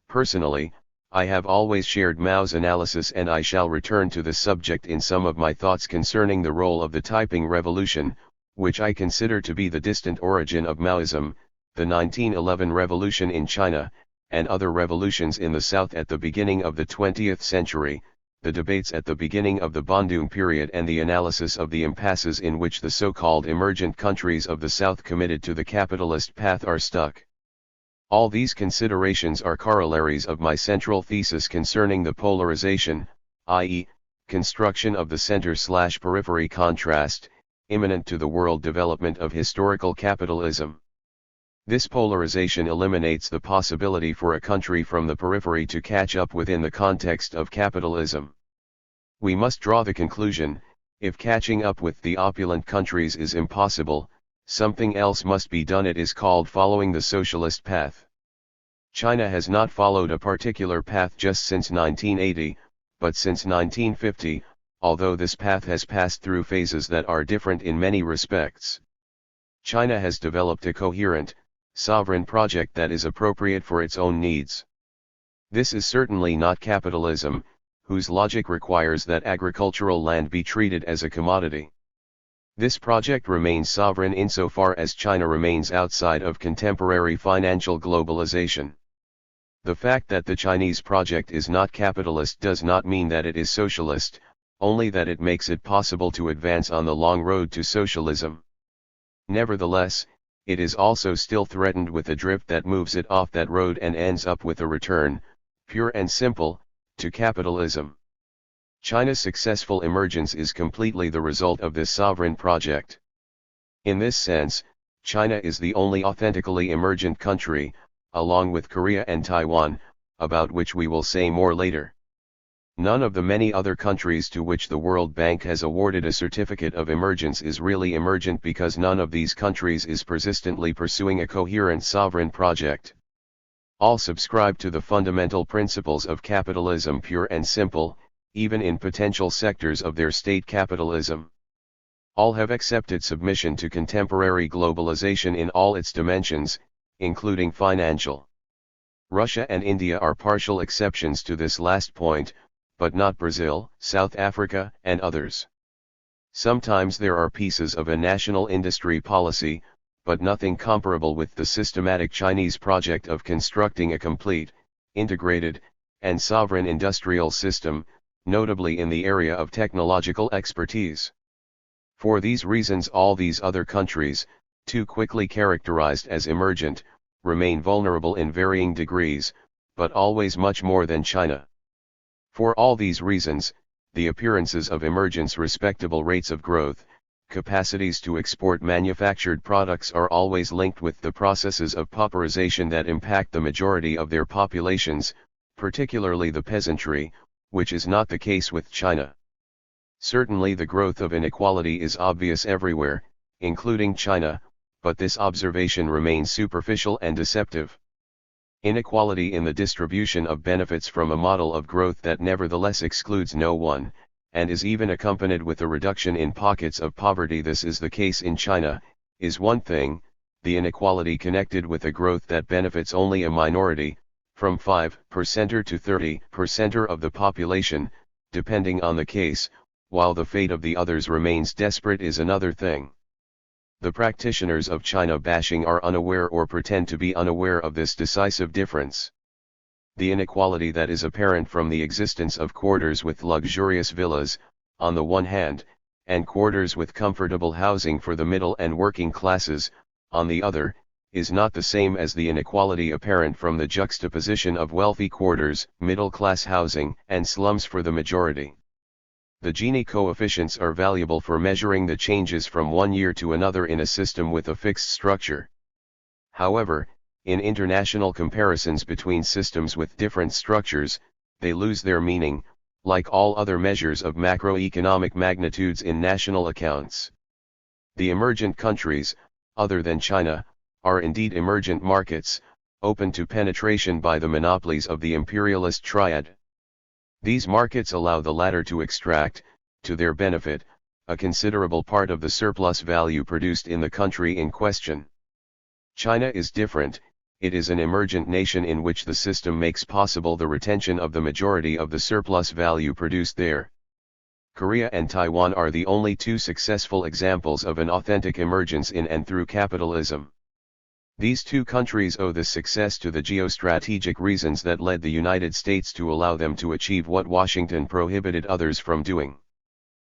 Personally, I have always shared Mao's analysis and I shall return to the subject in some of my thoughts concerning the role of the Taiping Revolution, which I consider to be the distant origin of Maoism, the 1911 revolution in China, and other revolutions in the South at the beginning of the 20th century, the debates at the beginning of the Bandung period and the analysis of the impasses in which the so-called emergent countries of the South committed to the capitalist path are stuck. All these considerations are corollaries of my central thesis concerning the polarization, i.e., construction of the center/periphery contrast, imminent to the world development of historical capitalism. This polarization eliminates the possibility for a country from the periphery to catch up within the context of capitalism. We must draw the conclusion, if catching up with the opulent countries is impossible, something else must be done. It is called following the socialist path. China has not followed a particular path just since 1980, but since 1950, although this path has passed through phases that are different in many respects. China has developed a coherent, sovereign project that is appropriate for its own needs. This is certainly not capitalism, whose logic requires that agricultural land be treated as a commodity. This project remains sovereign insofar as China remains outside of contemporary financial globalization. The fact that the Chinese project is not capitalist does not mean that it is socialist, only that it makes it possible to advance on the long road to socialism. Nevertheless, it is also still threatened with a drift that moves it off that road and ends up with a return, pure and simple, to capitalism. China's successful emergence is completely the result of this sovereign project. In this sense, China is the only authentically emergent country, along with Korea and Taiwan, about which we will say more later. None of the many other countries to which the World Bank has awarded a certificate of emergence is really emergent because none of these countries is persistently pursuing a coherent sovereign project. All subscribe to the fundamental principles of capitalism pure and simple, even in potential sectors of their state capitalism. All have accepted submission to contemporary globalization in all its dimensions, including financial. Russia and India are partial exceptions to this last point, but not Brazil, South Africa, and others. Sometimes there are pieces of a national industry policy, but nothing comparable with the systematic Chinese project of constructing a complete, integrated, and sovereign industrial system, notably in the area of technological expertise. For these reasons all these other countries, too quickly characterized as emergent, remain vulnerable in varying degrees, but always much more than China. For all these reasons, the appearances of emergence, respectable rates of growth, capacities to export manufactured products are always linked with the processes of pauperization that impact the majority of their populations, particularly the peasantry, which is not the case with China. Certainly the growth of inequality is obvious everywhere, including China, but this observation remains superficial and deceptive. Inequality in the distribution of benefits from a model of growth that nevertheless excludes no one, and is even accompanied with a reduction in pockets of poverty, this is the case in China, is one thing. The inequality connected with a growth that benefits only a minority, from 5% to 30% of the population, depending on the case, while the fate of the others remains desperate, is another thing. The practitioners of China bashing are unaware or pretend to be unaware of this decisive difference. The inequality that is apparent from the existence of quarters with luxurious villas, on the one hand, and quarters with comfortable housing for the middle and working classes, on the other, is not the same as the inequality apparent from the juxtaposition of wealthy quarters, middle-class housing, and slums for the majority. The Gini coefficients are valuable for measuring the changes from one year to another in a system with a fixed structure. However, in international comparisons between systems with different structures, they lose their meaning, like all other measures of macroeconomic magnitudes in national accounts. The emergent countries, other than China, are indeed emergent markets, open to penetration by the monopolies of the imperialist triad. These markets allow the latter to extract, to their benefit, a considerable part of the surplus value produced in the country in question. China is different. It is an emergent nation in which the system makes possible the retention of the majority of the surplus value produced there. Korea and Taiwan are the only two successful examples of an authentic emergence in and through capitalism. These two countries owe this success to the geostrategic reasons that led the United States to allow them to achieve what Washington prohibited others from doing.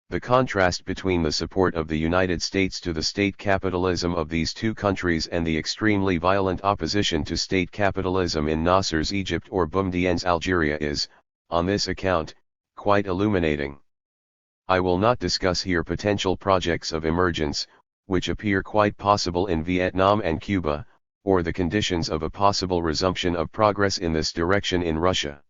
The contrast between the support of the United States to the state capitalism of these two countries and the extremely violent opposition to state capitalism in Nasser's Egypt or Boumedienne's Algeria is, on this account, quite illuminating. I will not discuss here potential projects of emergence, which appear quite possible in Vietnam and Cuba, or the conditions of a possible resumption of progress in this direction in Russia.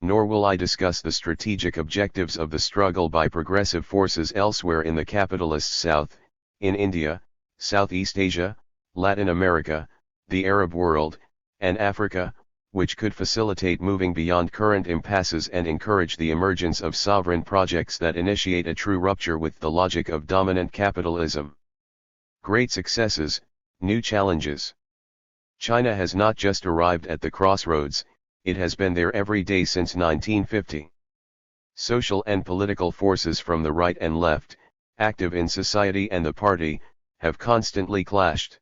Nor will I discuss the strategic objectives of the struggle by progressive forces elsewhere in the capitalist South, in India, Southeast Asia, Latin America, the Arab world, and Africa, which could facilitate moving beyond current impasses and encourage the emergence of sovereign projects that initiate a true rupture with the logic of dominant capitalism. Great successes, new challenges. China has not just arrived at the crossroads, it has been there every day since 1950. Social and political forces from the right and left, active in society and the party, have constantly clashed.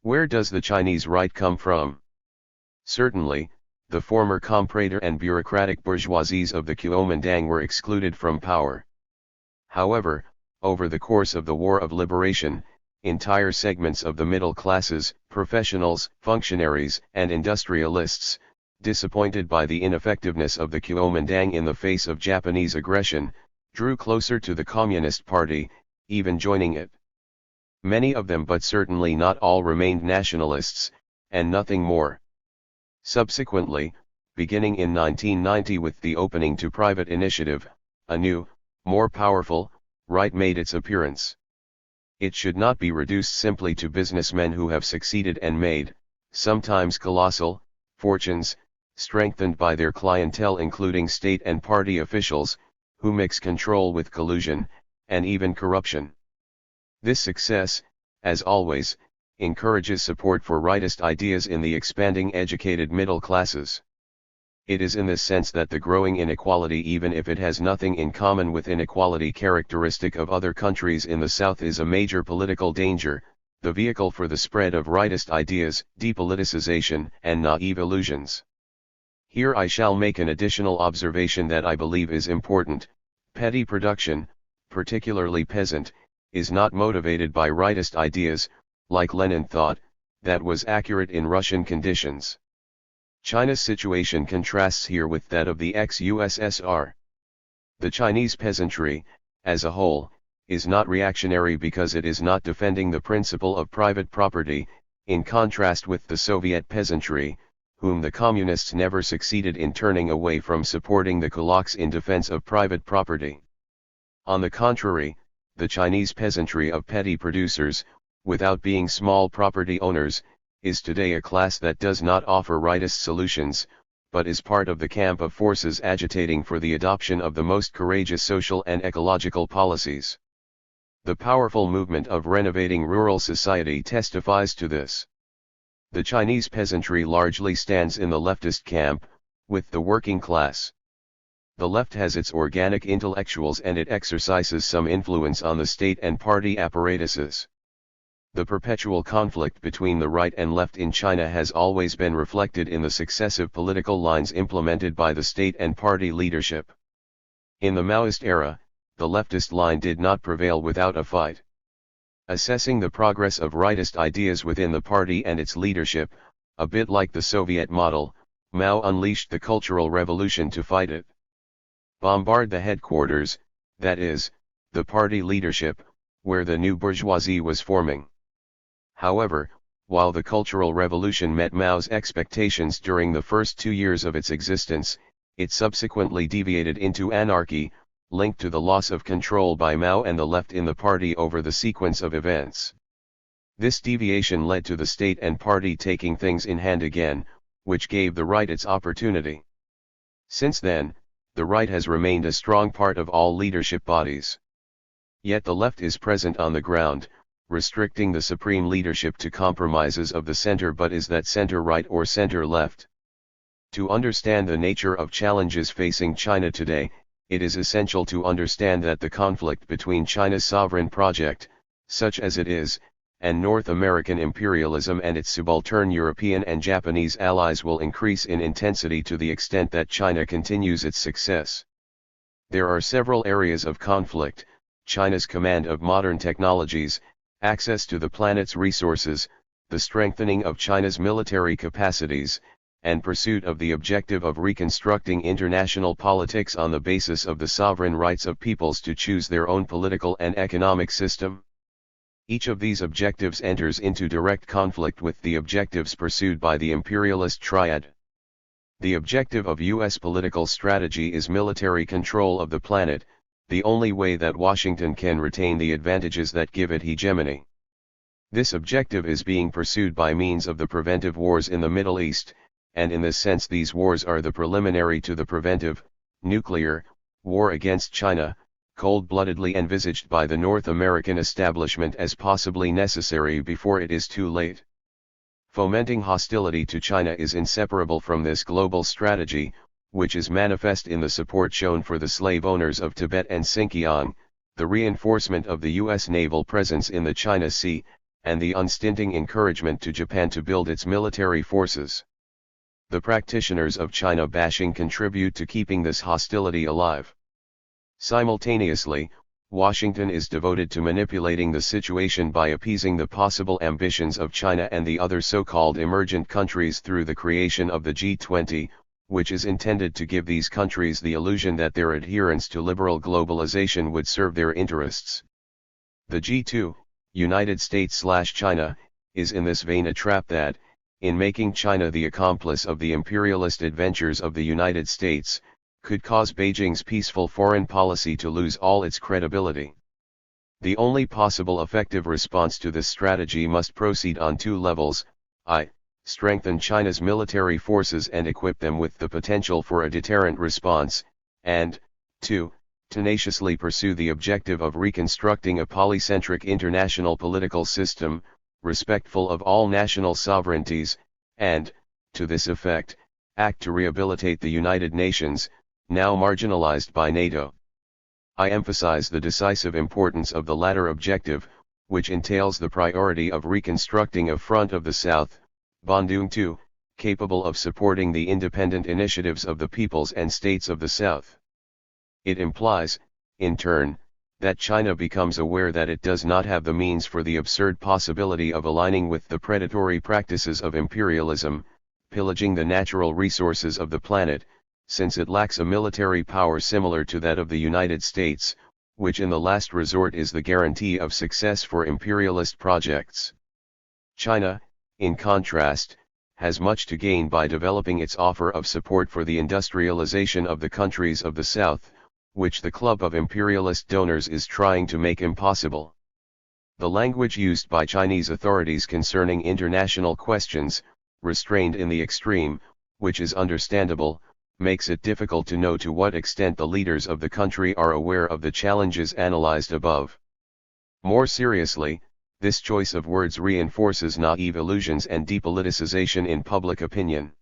Where does the Chinese right come from? Certainly, the former comprador and bureaucratic bourgeoisies of the Kuomintang were excluded from power. However, over the course of the War of Liberation, entire segments of the middle classes, professionals, functionaries, and industrialists, disappointed by the ineffectiveness of the Kuomintang in the face of Japanese aggression, drew closer to the Communist Party, even joining it. Many of them, but certainly not all, remained nationalists, and nothing more. Subsequently, beginning in 1990 with the opening to private initiative, a new, more powerful, right made its appearance. It should not be reduced simply to businessmen who have succeeded and made, sometimes colossal, fortunes, strengthened by their clientele including state and party officials, who mix control with collusion, and even corruption. This success, as always, encourages support for rightist ideas in the expanding educated middle classes. It is in this sense that the growing inequality, even if it has nothing in common with inequality characteristic of other countries in the South, is a major political danger, the vehicle for the spread of rightist ideas, depoliticization, and naive illusions. Here I shall make an additional observation that I believe is important. Petty production, particularly peasant, is not motivated by rightist ideas, like Lenin thought, that was accurate in Russian conditions. China's situation contrasts here with that of the ex-USSR. The Chinese peasantry, as a whole, is not reactionary because it is not defending the principle of private property, in contrast with the Soviet peasantry, whom the communists never succeeded in turning away from supporting the kulaks in defense of private property. On the contrary, the Chinese peasantry of petty producers, without being small property owners, is today a class that does not offer rightist solutions, but is part of the camp of forces agitating for the adoption of the most courageous social and ecological policies. The powerful movement of renovating rural society testifies to this. The Chinese peasantry largely stands in the leftist camp, with the working class. The left has its organic intellectuals and it exercises some influence on the state and party apparatuses. The perpetual conflict between the right and left in China has always been reflected in the successive political lines implemented by the state and party leadership. In the Maoist era, the leftist line did not prevail without a fight. Assessing the progress of rightist ideas within the party and its leadership, a bit like the Soviet model, Mao unleashed the Cultural Revolution to fight it. Bombard the headquarters, that is, the party leadership, where the new bourgeoisie was forming. However, while the Cultural Revolution met Mao's expectations during the first 2 years of its existence, it subsequently deviated into anarchy, linked to the loss of control by Mao and the left in the party over the sequence of events. This deviation led to the state and party taking things in hand again, which gave the right its opportunity. Since then, the right has remained a strong part of all leadership bodies. Yet the left is present on the ground, restricting the supreme leadership to compromises of the center, but is that center right or center left? To understand the nature of challenges facing China today, it is essential to understand that the conflict between China's sovereign project, such as it is, and North American imperialism and its subaltern European and Japanese allies will increase in intensity to the extent that China continues its success. There are several areas of conflict: China's command of modern technologies, access to the planet's resources, the strengthening of China's military capacities, and pursuit of the objective of reconstructing international politics on the basis of the sovereign rights of peoples to choose their own political and economic system. Each of these objectives enters into direct conflict with the objectives pursued by the imperialist triad. The objective of U.S. political strategy is military control of the planet, the only way that Washington can retain the advantages that give it hegemony. This objective is being pursued by means of the preventive wars in the Middle East, and in this sense these wars are the preliminary to the preventive, nuclear, war against China, cold-bloodedly envisaged by the North American establishment as possibly necessary before it is too late. Fomenting hostility to China is inseparable from this global strategy, which is manifest in the support shown for the slave owners of Tibet and Xinjiang, the reinforcement of the U.S. naval presence in the China Sea, and the unstinting encouragement to Japan to build its military forces. The practitioners of China bashing contribute to keeping this hostility alive. Simultaneously, Washington is devoted to manipulating the situation by appeasing the possible ambitions of China and the other so-called emergent countries through the creation of the G20, which is intended to give these countries the illusion that their adherence to liberal globalization would serve their interests. The G2, United States/China, is in this vein a trap that, in making China the accomplice of the imperialist adventures of the United States, could cause Beijing's peaceful foreign policy to lose all its credibility. The only possible effective response to this strategy must proceed on two levels: I. Strengthen China's military forces and equip them with the potential for a deterrent response, and 2. Tenaciously pursue the objective of reconstructing a polycentric international political system, respectful of all national sovereignties, and, to this effect, act to rehabilitate the United Nations, now marginalized by NATO. I emphasize the decisive importance of the latter objective, which entails the priority of reconstructing a front of the South, Bandung II, capable of supporting the independent initiatives of the peoples and states of the South. It implies, in turn, that China becomes aware that it does not have the means for the absurd possibility of aligning with the predatory practices of imperialism, pillaging the natural resources of the planet, since it lacks a military power similar to that of the United States, which in the last resort is the guarantee of success for imperialist projects. China, in contrast, has much to gain by developing its offer of support for the industrialization of the countries of the South, which the club of imperialist donors is trying to make impossible. The language used by Chinese authorities concerning international questions, restrained in the extreme, which is understandable, makes it difficult to know to what extent the leaders of the country are aware of the challenges analyzed above. More seriously, this choice of words reinforces naive illusions and depoliticization in public opinion.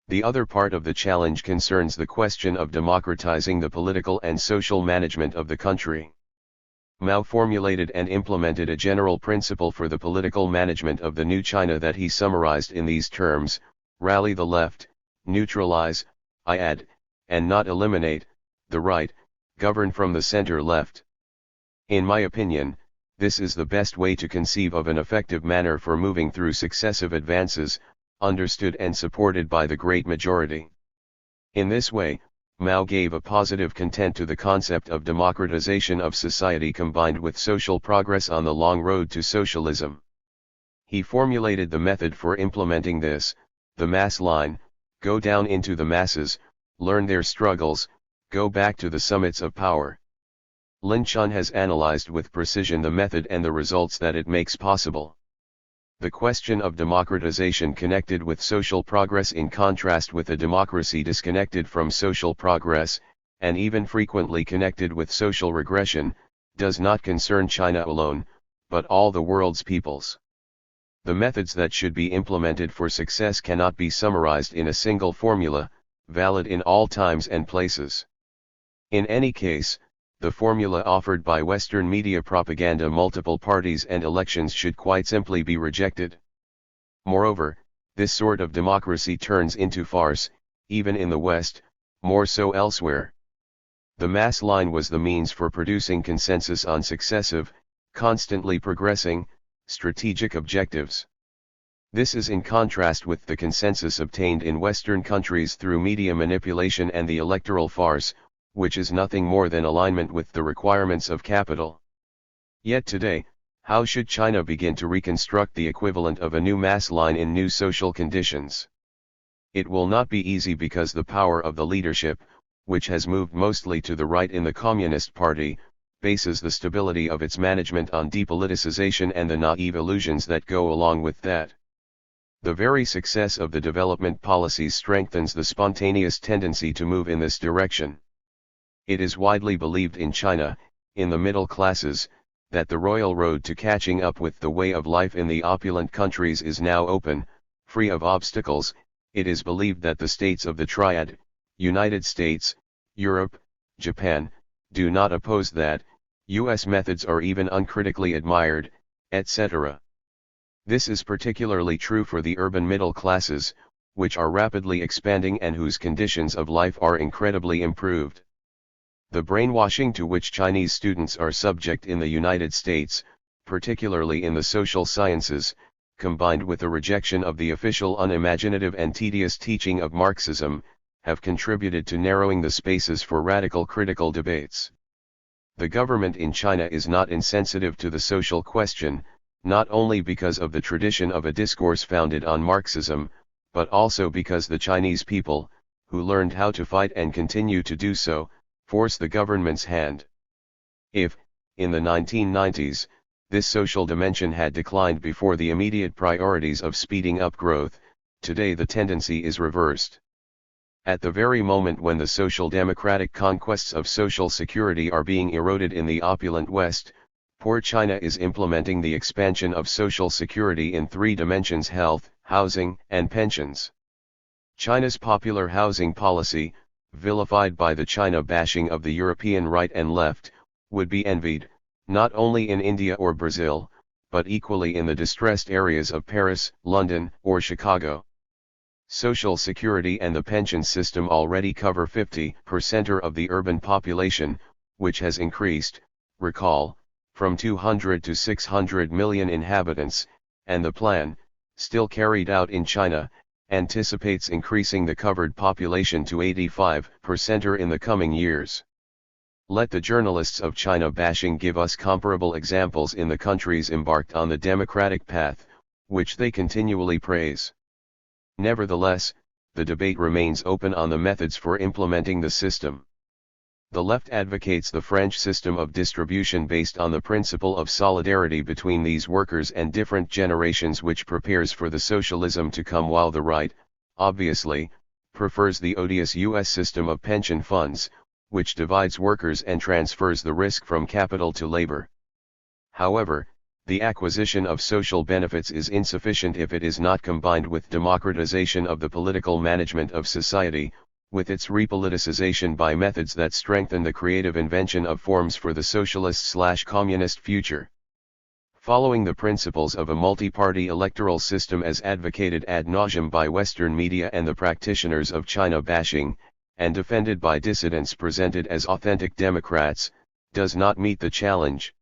The other part of the challenge concerns the question of democratizing the political and social management of the country. Mao formulated and implemented a general principle for the political management of the new China that he summarized in these terms: rally the left, neutralize, add, and not eliminate, the right, govern from the center left. In my opinion, this is the best way to conceive of an effective manner for moving through successive advances, understood and supported by the great majority. In this way, Mao gave a positive content to the concept of democratization of society combined with social progress on the long road to socialism. He formulated the method for implementing this: the mass line, go down into the masses, learn their struggles, go back to the summits of power. Lin Chun has analyzed with precision the method and the results that it makes possible. The question of democratization connected with social progress, in contrast with a democracy disconnected from social progress, and even frequently connected with social regression, does not concern China alone, but all the world's peoples. The methods that should be implemented for success cannot be summarized in a single formula, valid in all times and places. In any case, the formula offered by Western media propaganda, multiple parties and elections, should quite simply be rejected. Moreover, this sort of democracy turns into farce, even in the West, more so elsewhere. The mass line was the means for producing consensus on successive, constantly progressing, strategic objectives. This is in contrast with the consensus obtained in Western countries through media manipulation and the electoral farce, which is nothing more than alignment with the requirements of capital. Yet today, how should China begin to reconstruct the equivalent of a new mass line in new social conditions? It will not be easy, because the power of the leadership, which has moved mostly to the right in the Communist Party, bases the stability of its management on depoliticization and the naive illusions that go along with that. The very success of the development policies strengthens the spontaneous tendency to move in this direction. It is widely believed in China, in the middle classes, that the royal road to catching up with the way of life in the opulent countries is now open, free of obstacles. It is believed that the states of the Triad, United States, Europe, Japan, do not oppose that, US methods are even uncritically admired, etc. This is particularly true for the urban middle classes, which are rapidly expanding and whose conditions of life are incredibly improved. The brainwashing to which Chinese students are subject in the United States, particularly in the social sciences, combined with the rejection of the official unimaginative and tedious teaching of Marxism, have contributed to narrowing the spaces for radical critical debates. The government in China is not insensitive to the social question, not only because of the tradition of a discourse founded on Marxism, but also because the Chinese people, who learned how to fight and continue to do so, force the government's hand. If, in the 1990s, this social dimension had declined before the immediate priorities of speeding up growth, today the tendency is reversed. At the very moment when the social democratic conquests of social security are being eroded in the opulent West, poor China is implementing the expansion of social security in three dimensions: health, housing, and pensions. China's popular housing policy, vilified by the China bashing of the European right and left, would be envied, not only in India or Brazil, but equally in the distressed areas of Paris, London, or Chicago. Social security and the pension system already cover 50% of the urban population, which has increased, recall, from 200 to 600 million inhabitants, and the plan, still carried out in China, anticipates increasing the covered population to 85% in the coming years. Let the journalists of China bashing give us comparable examples in the countries embarked on the democratic path, which they continually praise. Nevertheless, the debate remains open on the methods for implementing the system. The left advocates the French system of distribution based on the principle of solidarity between these workers and different generations, which prepares for the socialism to come, while the right, obviously, prefers the odious US system of pension funds, which divides workers and transfers the risk from capital to labor. However, the acquisition of social benefits is insufficient if it is not combined with democratization of the political management of society, with its repoliticization by methods that strengthen the creative invention of forms for the socialist/communist future. Following the principles of a multi-party electoral system as advocated ad nauseum by Western media and the practitioners of China bashing, and defended by dissidents presented as authentic Democrats, does not meet the challenge.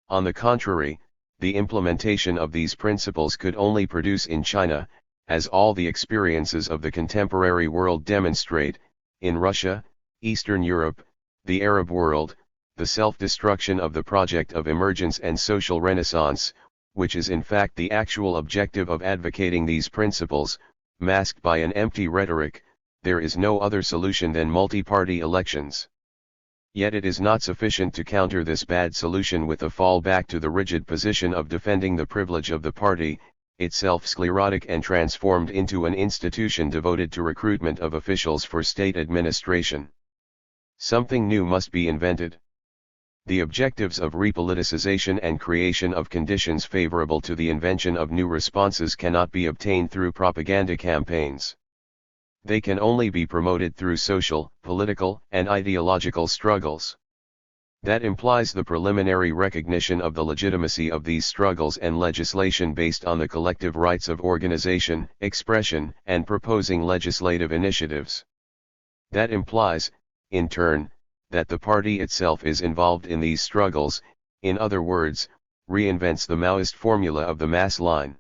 On the contrary, the implementation of these principles could only produce in China, as all the experiences of the contemporary world demonstrate, in Russia, Eastern Europe, the Arab world, the self-destruction of the project of emergence and social renaissance, which is in fact the actual objective of advocating these principles, masked by an empty rhetoric. There is no other solution than multi-party elections. Yet it is not sufficient to counter this bad solution with a fall back to the rigid position of defending the privilege of the party, itself sclerotic and transformed into an institution devoted to recruitment of officials for state administration. Something new must be invented. The objectives of repoliticization and creation of conditions favorable to the invention of new responses cannot be obtained through propaganda campaigns. They can only be promoted through social, political, and ideological struggles. That implies the preliminary recognition of the legitimacy of these struggles and legislation based on the collective rights of organization, expression, and proposing legislative initiatives. That implies, in turn, that the party itself is involved in these struggles, in other words, reinvents the Maoist formula of the mass line.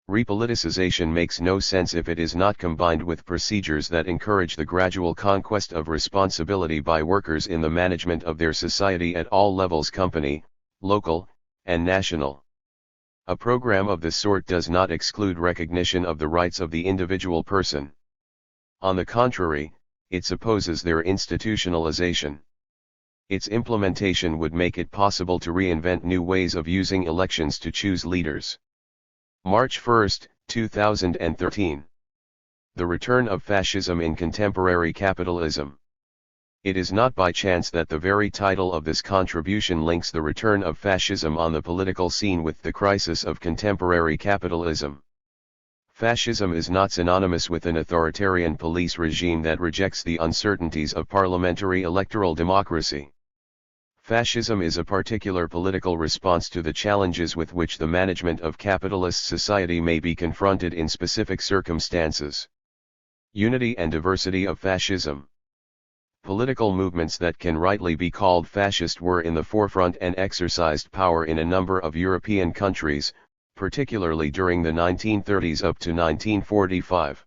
Repoliticization makes no sense if it is not combined with procedures that encourage the gradual conquest of responsibility by workers in the management of their society at all levels: company, local, and national. A program of this sort does not exclude recognition of the rights of the individual person. On the contrary, it supposes their institutionalization. Its implementation would make it possible to reinvent new ways of using elections to choose leaders. March 1, 2013. The return of fascism in contemporary capitalism. It is not by chance that the very title of this contribution links the return of fascism on the political scene with the crisis of contemporary capitalism. Fascism is not synonymous with an authoritarian police regime that rejects the uncertainties of parliamentary electoral democracy. Fascism is a particular political response to the challenges with which the management of capitalist society may be confronted in specific circumstances. Unity and diversity of fascism. Political movements that can rightly be called fascist were in the forefront and exercised power in a number of European countries, particularly during the 1930s up to 1945.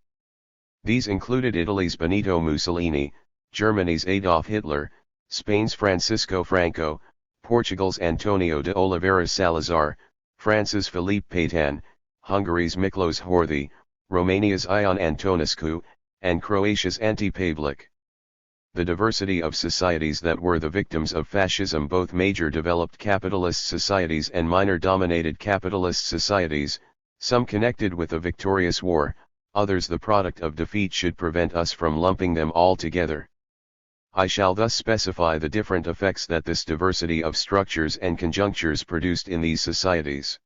These included Italy's Benito Mussolini, Germany's Adolf Hitler, Spain's Francisco Franco, Portugal's Antonio de Oliveira Salazar, France's Philippe Pétain, Hungary's Miklos Horthy, Romania's Ion Antonescu, and Croatia's Ante Pavelic. The diversity of societies that were the victims of fascism, both major developed capitalist societies and minor dominated capitalist societies, some connected with a victorious war, others the product of defeat, should prevent us from lumping them all together. I shall thus specify the different effects that this diversity of structures and conjunctures produced in these societies.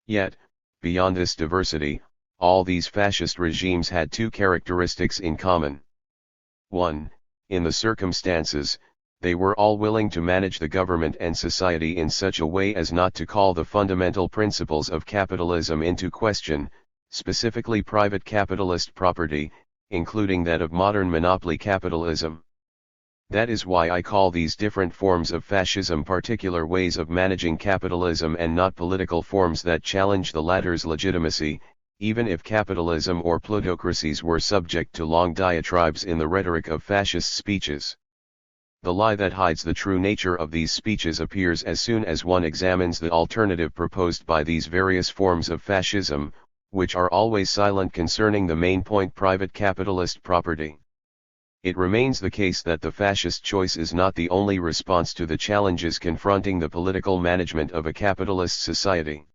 Yet, beyond this diversity, all these fascist regimes had two characteristics in common. 1. In the circumstances, they were all willing to manage the government and society in such a way as not to call the fundamental principles of capitalism into question, specifically private capitalist property, including that of modern monopoly capitalism. That is why I call these different forms of fascism particular ways of managing capitalism and not political forms that challenge the latter's legitimacy, even if capitalism or plutocracies were subject to long diatribes in the rhetoric of fascist speeches. The lie that hides the true nature of these speeches appears as soon as one examines the alternative proposed by these various forms of fascism, which are always silent concerning the main point: private capitalist property. It remains the case that the fascist choice is not the only response to the challenges confronting the political management of a capitalist society.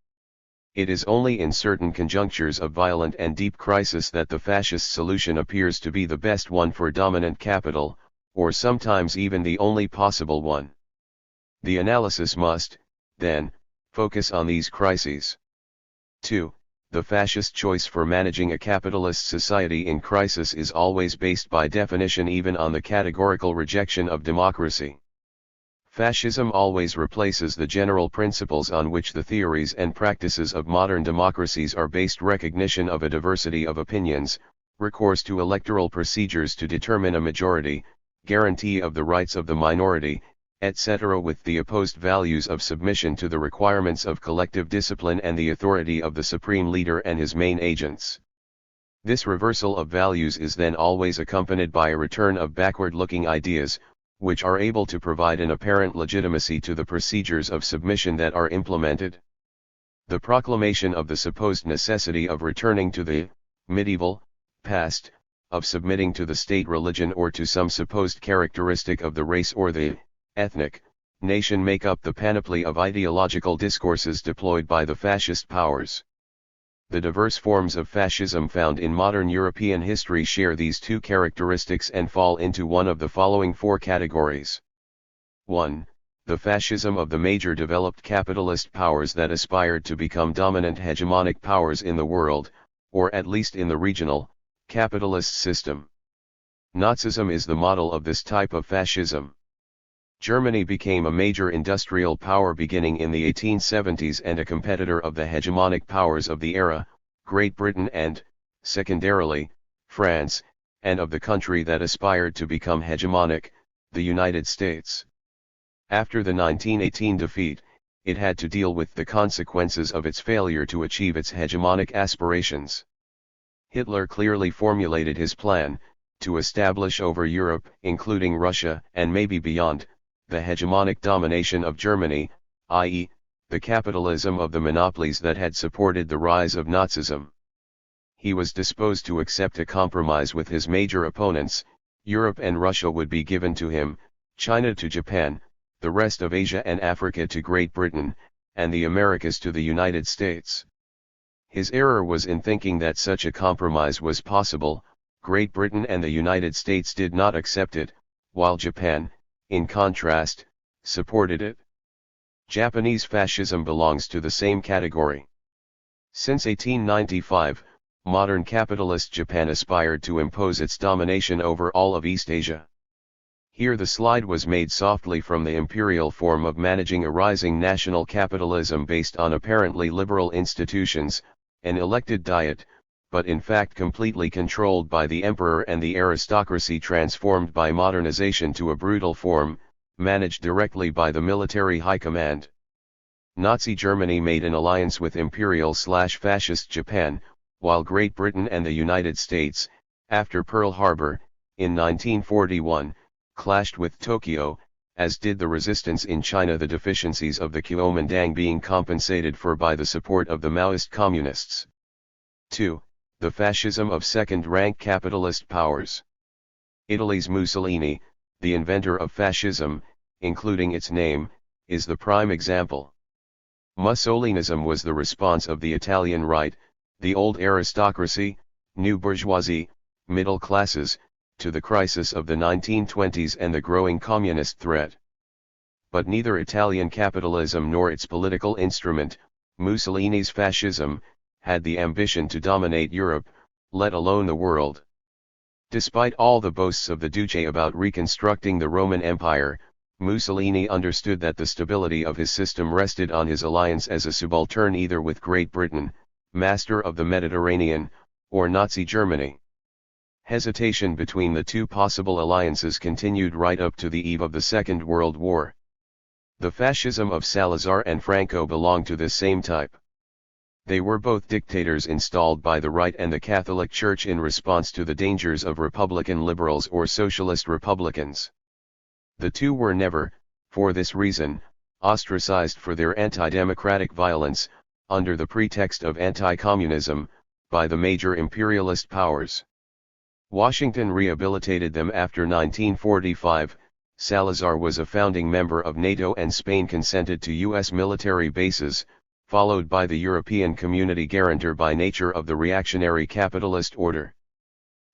It is only in certain conjunctures of violent and deep crisis that the fascist solution appears to be the best one for dominant capital, or sometimes even the only possible one. The analysis must, then, focus on these crises. 2. The fascist choice for managing a capitalist society in crisis is always based by definition even on the categorical rejection of democracy. Fascism always replaces the general principles on which the theories and practices of modern democracies are based: recognition of a diversity of opinions, recourse to electoral procedures to determine a majority, guarantee of the rights of the minority, etc., with the opposed values of submission to the requirements of collective discipline and the authority of the supreme leader and his main agents. This reversal of values is then always accompanied by a return of backward-looking ideas, which are able to provide an apparent legitimacy to the procedures of submission that are implemented. The proclamation of the supposed necessity of returning to the medieval past, of submitting to the state religion or to some supposed characteristic of the race or the ethnic nation make up the panoply of ideological discourses deployed by the fascist powers. The diverse forms of fascism found in modern European history share these two characteristics and fall into one of the following four categories. 1. The fascism of the major developed capitalist powers that aspired to become dominant hegemonic powers in the world, or at least in the regional, capitalist system. Nazism is the model of this type of fascism. Germany became a major industrial power beginning in the 1870s and a competitor of the hegemonic powers of the era, Great Britain and, secondarily, France, and of the country that aspired to become hegemonic, the United States. After the 1918 defeat, it had to deal with the consequences of its failure to achieve its hegemonic aspirations. Hitler clearly formulated his plan, to establish over Europe, including Russia and maybe beyond, the hegemonic domination of Germany, i.e., the capitalism of the monopolies that had supported the rise of Nazism. He was disposed to accept a compromise with his major opponents: Europe and Russia would be given to him, China to Japan, the rest of Asia and Africa to Great Britain, and the Americas to the United States. His error was in thinking that such a compromise was possible. Great Britain and the United States did not accept it, while Japan, in contrast, supported it. Japanese fascism belongs to the same category. Since 1895, modern capitalist Japan aspired to impose its domination over all of East Asia. Here the slide was made softly from the imperial form of managing a rising national capitalism based on apparently liberal institutions, an elected diet, but in fact completely controlled by the emperor and the aristocracy, transformed by modernization to a brutal form, managed directly by the military high command. Nazi Germany made an alliance with imperial/fascist Japan, while Great Britain and the United States, after Pearl Harbor, in 1941, clashed with Tokyo, as did the resistance in China, the deficiencies of the Kuomintang being compensated for by the support of the Maoist communists. 2. The fascism of second-rank capitalist powers. Italy's Mussolini, the inventor of fascism, including its name, is the prime example. Mussolinism was the response of the Italian right, the old aristocracy, new bourgeoisie, middle classes, to the crisis of the 1920s and the growing communist threat. But neither Italian capitalism nor its political instrument, Mussolini's fascism, had the ambition to dominate Europe, let alone the world. Despite all the boasts of the Duce about reconstructing the Roman Empire, Mussolini understood that the stability of his system rested on his alliance as a subaltern either with Great Britain, master of the Mediterranean, or Nazi Germany. Hesitation between the two possible alliances continued right up to the eve of the Second World War. The fascism of Salazar and Franco belonged to this same type. They were both dictators installed by the right and the Catholic Church in response to the dangers of Republican liberals or socialist Republicans. The two were never, for this reason, ostracized for their anti-democratic violence, under the pretext of anti-communism, by the major imperialist powers. Washington rehabilitated them after 1945, Salazar was a founding member of NATO and Spain consented to U.S. military bases, followed by the European Community guarantor by nature of the reactionary capitalist order.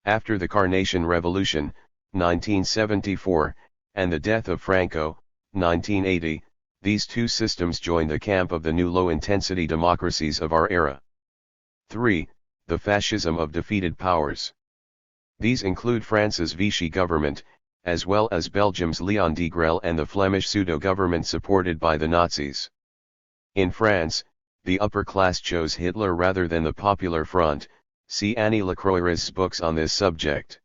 After the Carnation Revolution, 1974, and the death of Franco, 1980, these two systems joined the camp of the new low-intensity democracies of our era. 3. The fascism of defeated powers. These include France's Vichy government, as well as Belgium's Léon Degrelle and the Flemish pseudo-government supported by the Nazis. In France, the upper class chose Hitler rather than the Popular Front, see Annie Lacroix's books on this subject.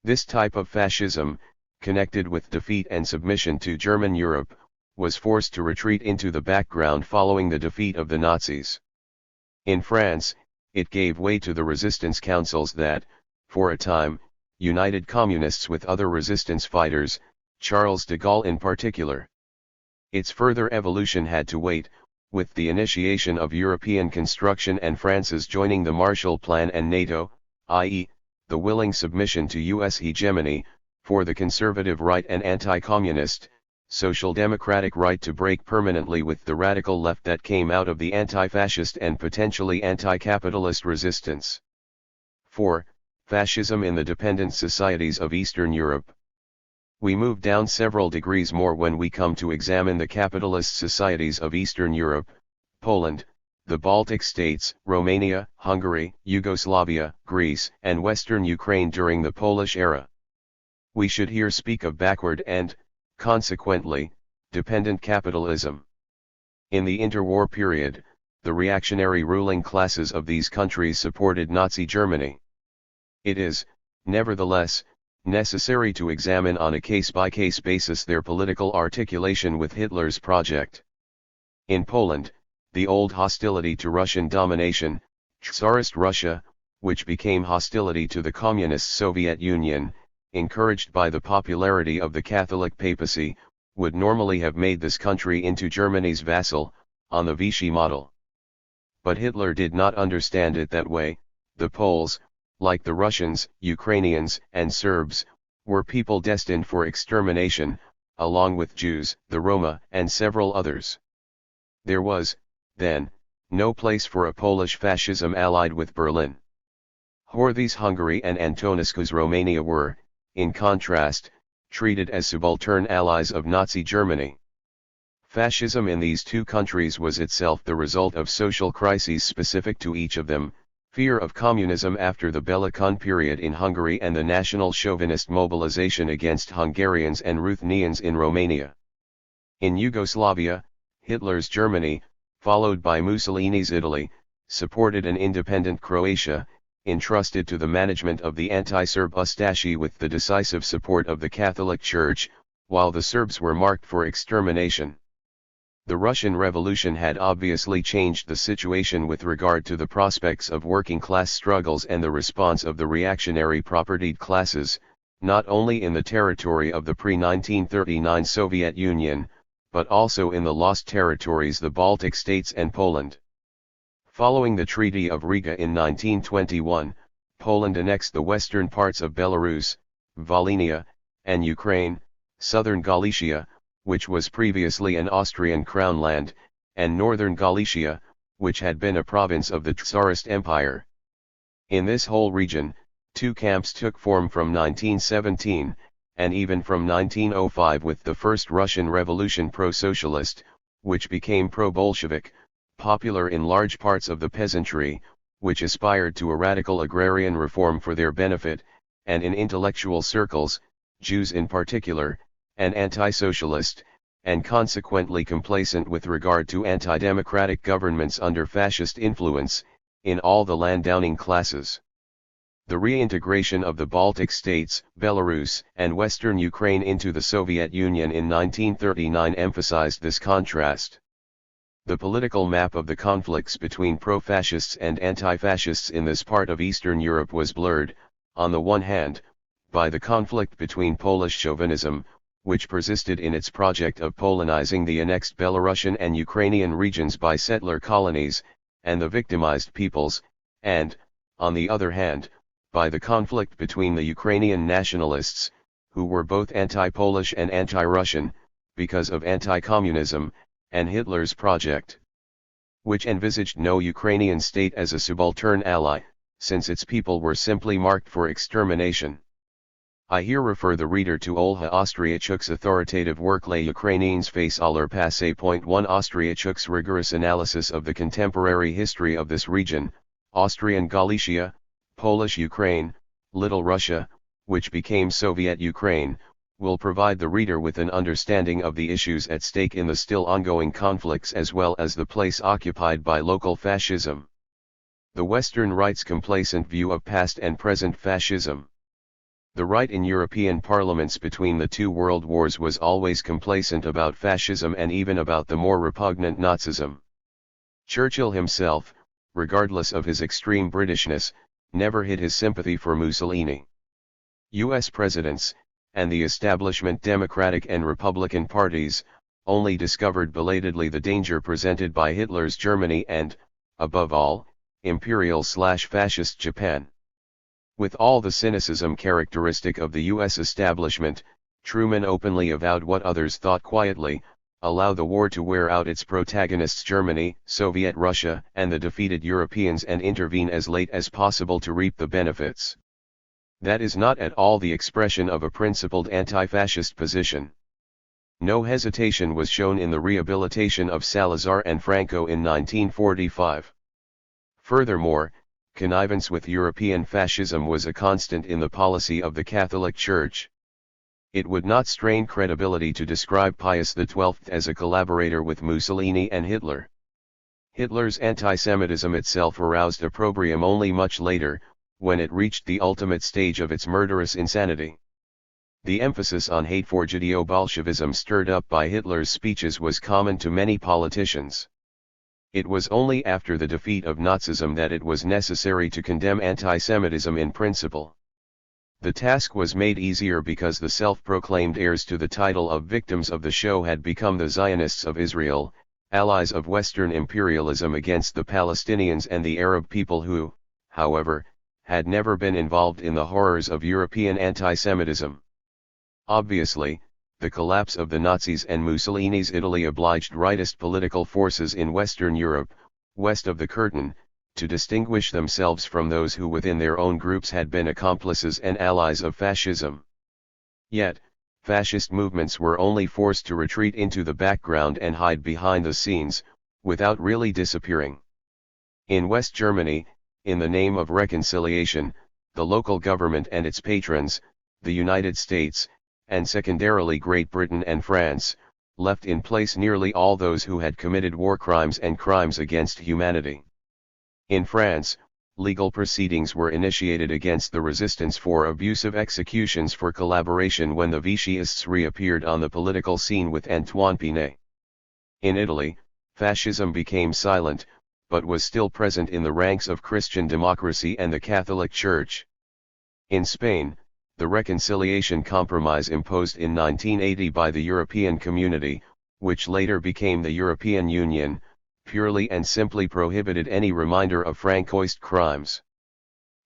This type of fascism, connected with defeat and submission to German Europe, was forced to retreat into the background following the defeat of the Nazis. In France, it gave way to the resistance councils that, for a time, united communists with other resistance fighters, Charles de Gaulle in particular. Its further evolution had to wait, with the initiation of European construction and France's joining the Marshall Plan and NATO, i.e., the willing submission to U.S. hegemony, for the conservative right and anti-communist, social democratic right to break permanently with the radical left that came out of the anti-fascist and potentially anti-capitalist resistance. 4. Fascism in the dependent societies of Eastern Europe. We move down several degrees more when we come to examine the capitalist societies of Eastern Europe, Poland, the Baltic states, Romania, Hungary, Yugoslavia, Greece, and Western Ukraine during the Polish era. We should here speak of backward and, consequently, dependent capitalism. In the interwar period, the reactionary ruling classes of these countries supported Nazi Germany. It is, nevertheless, necessary to examine on a case-by-case basis their political articulation with Hitler's project. In Poland, the old hostility to Russian domination, Tsarist Russia, which became hostility to the Communist Soviet Union, encouraged by the popularity of the Catholic papacy, would normally have made this country into Germany's vassal, on the Vichy model. But Hitler did not understand it that way. The Poles, like the Russians, Ukrainians, and Serbs, were people destined for extermination, along with Jews, the Roma, and several others. There was, then, no place for a Polish fascism allied with Berlin. Horthy's Hungary and Antonescu's Romania were, in contrast, treated as subaltern allies of Nazi Germany. Fascism in these two countries was itself the result of social crises specific to each of them, fear of communism after the Bellicon period in Hungary and the national chauvinist mobilization against Hungarians and Ruthenians in Romania. In Yugoslavia, Hitler's Germany, followed by Mussolini's Italy, supported an independent Croatia, entrusted to the management of the anti-Serb Ustashi with the decisive support of the Catholic Church, while the Serbs were marked for extermination. The Russian Revolution had obviously changed the situation with regard to the prospects of working-class struggles and the response of the reactionary propertied classes, not only in the territory of the pre-1939 Soviet Union, but also in the lost territories, the Baltic states and Poland. Following the Treaty of Riga in 1921, Poland annexed the western parts of Belarus, Volhynia, and Ukraine, southern Galicia, which was previously an Austrian crown land, and northern Galicia, which had been a province of the Tsarist Empire. In this whole region, two camps took form from 1917, and even from 1905 with the First Russian Revolution pro-socialist, which became pro-Bolshevik, popular in large parts of the peasantry, which aspired to a radical agrarian reform for their benefit, and in intellectual circles, Jews in particular, and anti-socialist, and consequently complacent with regard to anti-democratic governments under fascist influence, in all the landowning classes. The reintegration of the Baltic states, Belarus, and western Ukraine into the Soviet Union in 1939 emphasized this contrast. The political map of the conflicts between pro-fascists and anti-fascists in this part of Eastern Europe was blurred, on the one hand, by the conflict between Polish chauvinism, which persisted in its project of Polonizing the annexed Belarusian and Ukrainian regions by settler colonies, and the victimized peoples, and, on the other hand, by the conflict between the Ukrainian nationalists, who were both anti-Polish and anti-Russian, because of anti-communism, and Hitler's project, which envisaged no Ukrainian state as a subaltern ally, since its people were simply marked for extermination. I here refer the reader to Olha Ostriachuk's authoritative work Les Ukrainiens face à leur passé. 1 Ostriachuk's rigorous analysis of the contemporary history of this region, Austrian Galicia, Polish Ukraine, Little Russia, which became Soviet Ukraine, will provide the reader with an understanding of the issues at stake in the still ongoing conflicts as well as the place occupied by local fascism. The Western right's complacent view of past and present fascism. The right in European parliaments between the two world wars was always complacent about fascism and even about the more repugnant Nazism. Churchill himself, regardless of his extreme Britishness, never hid his sympathy for Mussolini. U.S. presidents, and the establishment Democratic and Republican parties, only discovered belatedly the danger presented by Hitler's Germany and, above all, imperial/fascist Japan. With all the cynicism characteristic of the U.S. establishment, Truman openly avowed what others thought quietly: allow the war to wear out its protagonists Germany, Soviet Russia, and the defeated Europeans, and intervene as late as possible to reap the benefits. That is not at all the expression of a principled anti-fascist position. No hesitation was shown in the rehabilitation of Salazar and Franco in 1945. Furthermore, connivance with European fascism was a constant in the policy of the Catholic Church. It would not strain credibility to describe Pius XII as a collaborator with Mussolini and Hitler. Hitler's anti-Semitism itself aroused opprobrium only much later, when it reached the ultimate stage of its murderous insanity. The emphasis on hate for Judeo-Bolshevism stirred up by Hitler's speeches was common to many politicians. It was only after the defeat of Nazism that it was necessary to condemn anti-Semitism in principle. The task was made easier because the self-proclaimed heirs to the title of victims of the show had become the Zionists of Israel, allies of Western imperialism against the Palestinians and the Arab people who, however, had never been involved in the horrors of European anti-Semitism. Obviously, the collapse of the Nazis and Mussolini's Italy obliged rightist political forces in Western Europe, west of the Curtain, to distinguish themselves from those who within their own groups had been accomplices and allies of fascism. Yet, fascist movements were only forced to retreat into the background and hide behind the scenes, without really disappearing. In West Germany, in the name of reconciliation, the local government and its patrons, the United States, and secondarily Great Britain and France, left in place nearly all those who had committed war crimes and crimes against humanity. In France, legal proceedings were initiated against the resistance for abusive executions for collaboration when the Vichyists reappeared on the political scene with Antoine Pinay. In Italy, fascism became silent, but was still present in the ranks of Christian democracy and the Catholic Church. In Spain, the Reconciliation Compromise imposed in 1980 by the European Community, which later became the European Union, purely and simply prohibited any reminder of Francoist crimes.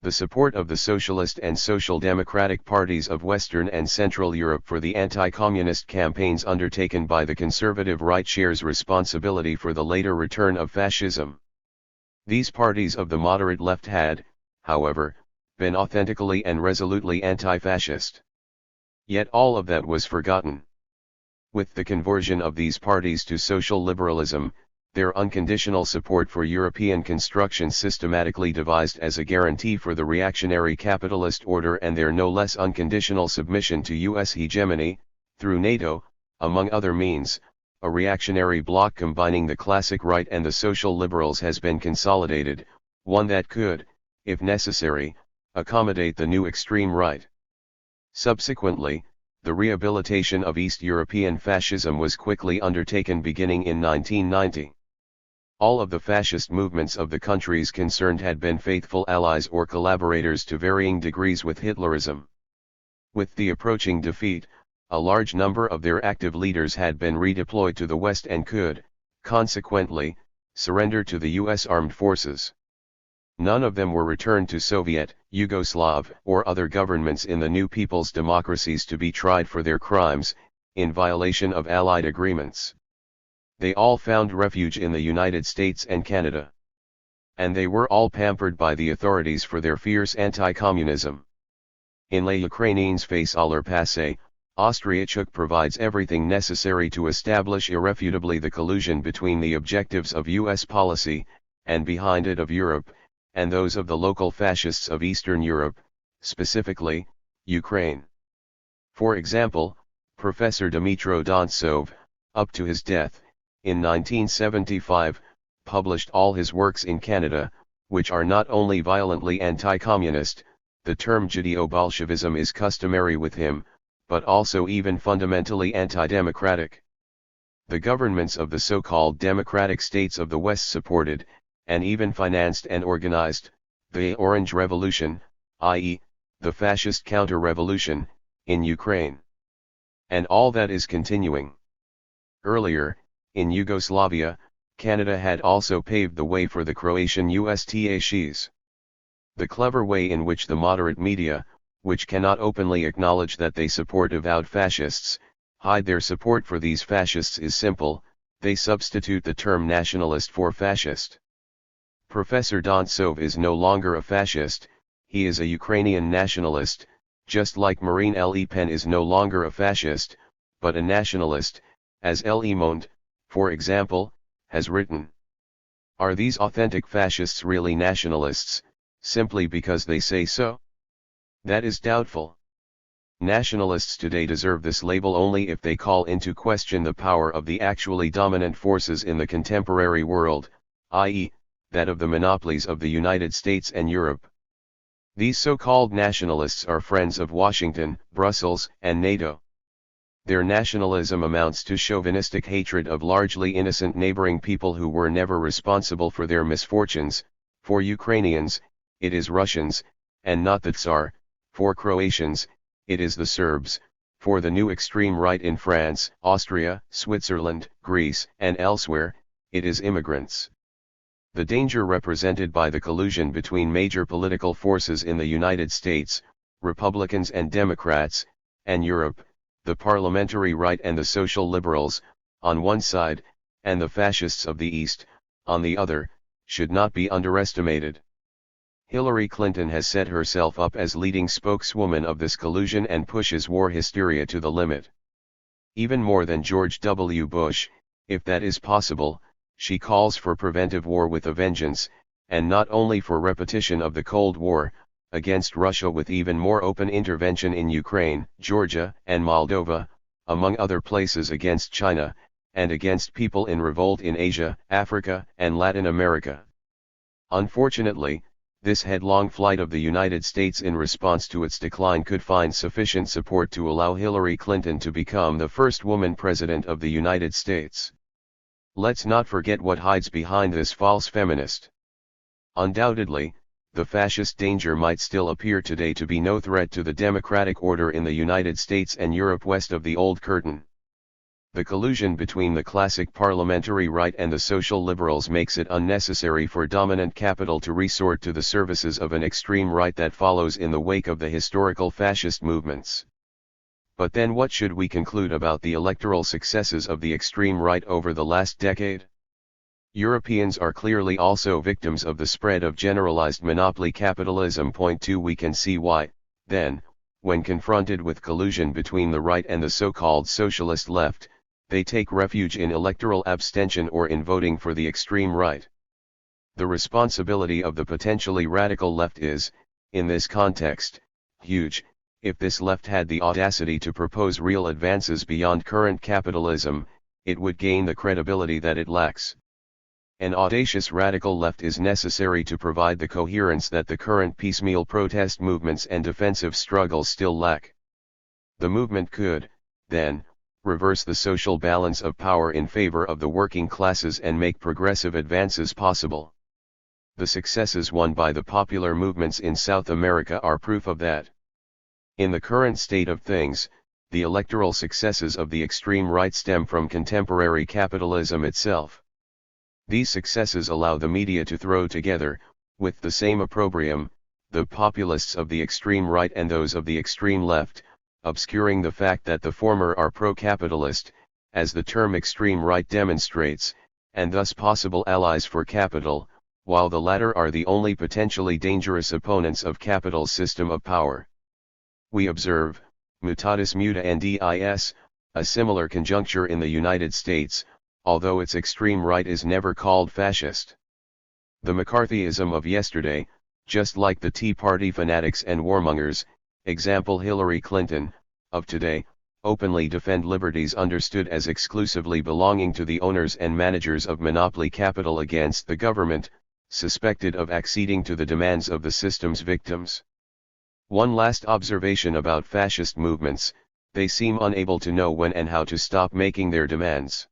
The support of the Socialist and Social Democratic parties of Western and Central Europe for the anti-communist campaigns undertaken by the conservative right shares responsibility for the later return of fascism. These parties of the moderate left had, however, been authentically and resolutely anti-fascist. Yet all of that was forgotten. With the conversion of these parties to social liberalism, their unconditional support for European construction systematically devised as a guarantee for the reactionary capitalist order and their no less unconditional submission to U.S. hegemony, through NATO, among other means, a reactionary bloc combining the classic right and the social liberals has been consolidated, one that could, if necessary, accommodate the new extreme right. Subsequently, the rehabilitation of East European fascism was quickly undertaken beginning in 1990. All of the fascist movements of the countries concerned had been faithful allies or collaborators to varying degrees with Hitlerism. With the approaching defeat, a large number of their active leaders had been redeployed to the West and could, consequently, surrender to the U.S. armed forces. None of them were returned to Soviet, Yugoslav, or other governments in the new people's democracies to be tried for their crimes, in violation of Allied agreements. They all found refuge in the United States and Canada. And they were all pampered by the authorities for their fierce anti-communism. In Les Ukrainiens face à leur passé, Austriachuk provides everything necessary to establish irrefutably the collusion between the objectives of U.S. policy, and behind it of Europe, and those of the local fascists of Eastern Europe, specifically, Ukraine. For example, Professor Dmytro Dontsov, up to his death, in 1975, published all his works in Canada, which are not only violently anti-communist, the term Judeo-Bolshevism is customary with him, but also even fundamentally anti-democratic. The governments of the so-called democratic states of the West supported, and even financed and organized, the Orange Revolution, i.e., the fascist counter-revolution, in Ukraine. And all that is continuing. Earlier, in Yugoslavia, Canada had also paved the way for the Croatian USTAs. The clever way in which the moderate media, which cannot openly acknowledge that they support avowed fascists, hide their support for these fascists is simple: they substitute the term nationalist for fascist. Professor Dontsov is no longer a fascist, he is a Ukrainian nationalist, just like Marine Le Pen is no longer a fascist, but a nationalist, as Le Monde, for example, has written. Are these authentic fascists really nationalists, simply because they say so? That is doubtful. Nationalists today deserve this label only if they call into question the power of the actually dominant forces in the contemporary world, i.e., that of the monopolies of the United States and Europe. These so-called nationalists are friends of Washington, Brussels, and NATO. Their nationalism amounts to chauvinistic hatred of largely innocent neighboring people who were never responsible for their misfortunes. For Ukrainians, it is Russians, and not the Tsar; for Croatians, it is the Serbs; for the new extreme right in France, Austria, Switzerland, Greece, and elsewhere, it is immigrants. The danger represented by the collusion between major political forces in the United States, Republicans and Democrats, and Europe, the parliamentary right and the social liberals, on one side, and the fascists of the East, on the other, should not be underestimated. Hillary Clinton has set herself up as leading spokeswoman of this collusion and pushes war hysteria to the limit. Even more than George W. Bush, if that is possible, she calls for preventive war with a vengeance, and not only for repetition of the Cold War, against Russia with even more open intervention in Ukraine, Georgia, and Moldova, among other places against China, and against people in revolt in Asia, Africa, and Latin America. Unfortunately, this headlong flight of the United States in response to its decline could find sufficient support to allow Hillary Clinton to become the first woman president of the United States. Let's not forget what hides behind this false feminist. Undoubtedly, the fascist danger might still appear today to be no threat to the democratic order in the United States and Europe west of the Old Curtain. The collusion between the classic parliamentary right and the social liberals makes it unnecessary for dominant capital to resort to the services of an extreme right that follows in the wake of the historical fascist movements. But then what should we conclude about the electoral successes of the extreme right over the last decade? Europeans are clearly also victims of the spread of generalized monopoly capitalism. Point 2 We can see why, then, when confronted with collusion between the right and the so-called socialist left, they take refuge in electoral abstention or in voting for the extreme right. The responsibility of the potentially radical left is, in this context, huge. If this left had the audacity to propose real advances beyond current capitalism, it would gain the credibility that it lacks. An audacious radical left is necessary to provide the coherence that the current piecemeal protest movements and defensive struggles still lack. The movement could, then, reverse the social balance of power in favor of the working classes and make progressive advances possible. The successes won by the popular movements in South America are proof of that. In the current state of things, the electoral successes of the extreme right stem from contemporary capitalism itself. These successes allow the media to throw together, with the same opprobrium, the populists of the extreme right and those of the extreme left, obscuring the fact that the former are pro-capitalist, as the term extreme right demonstrates, and thus possible allies for capital, while the latter are the only potentially dangerous opponents of capital's system of power. We observe, mutatis mutandis, a similar conjuncture in the United States, although its extreme right is never called fascist. The McCarthyism of yesterday, just like the Tea Party fanatics and warmongers, example Hillary Clinton, of today, openly defend liberties understood as exclusively belonging to the owners and managers of monopoly capital against the government, suspected of acceding to the demands of the system's victims. One last observation about fascist movements: they seem unable to know when and how to stop making their demands.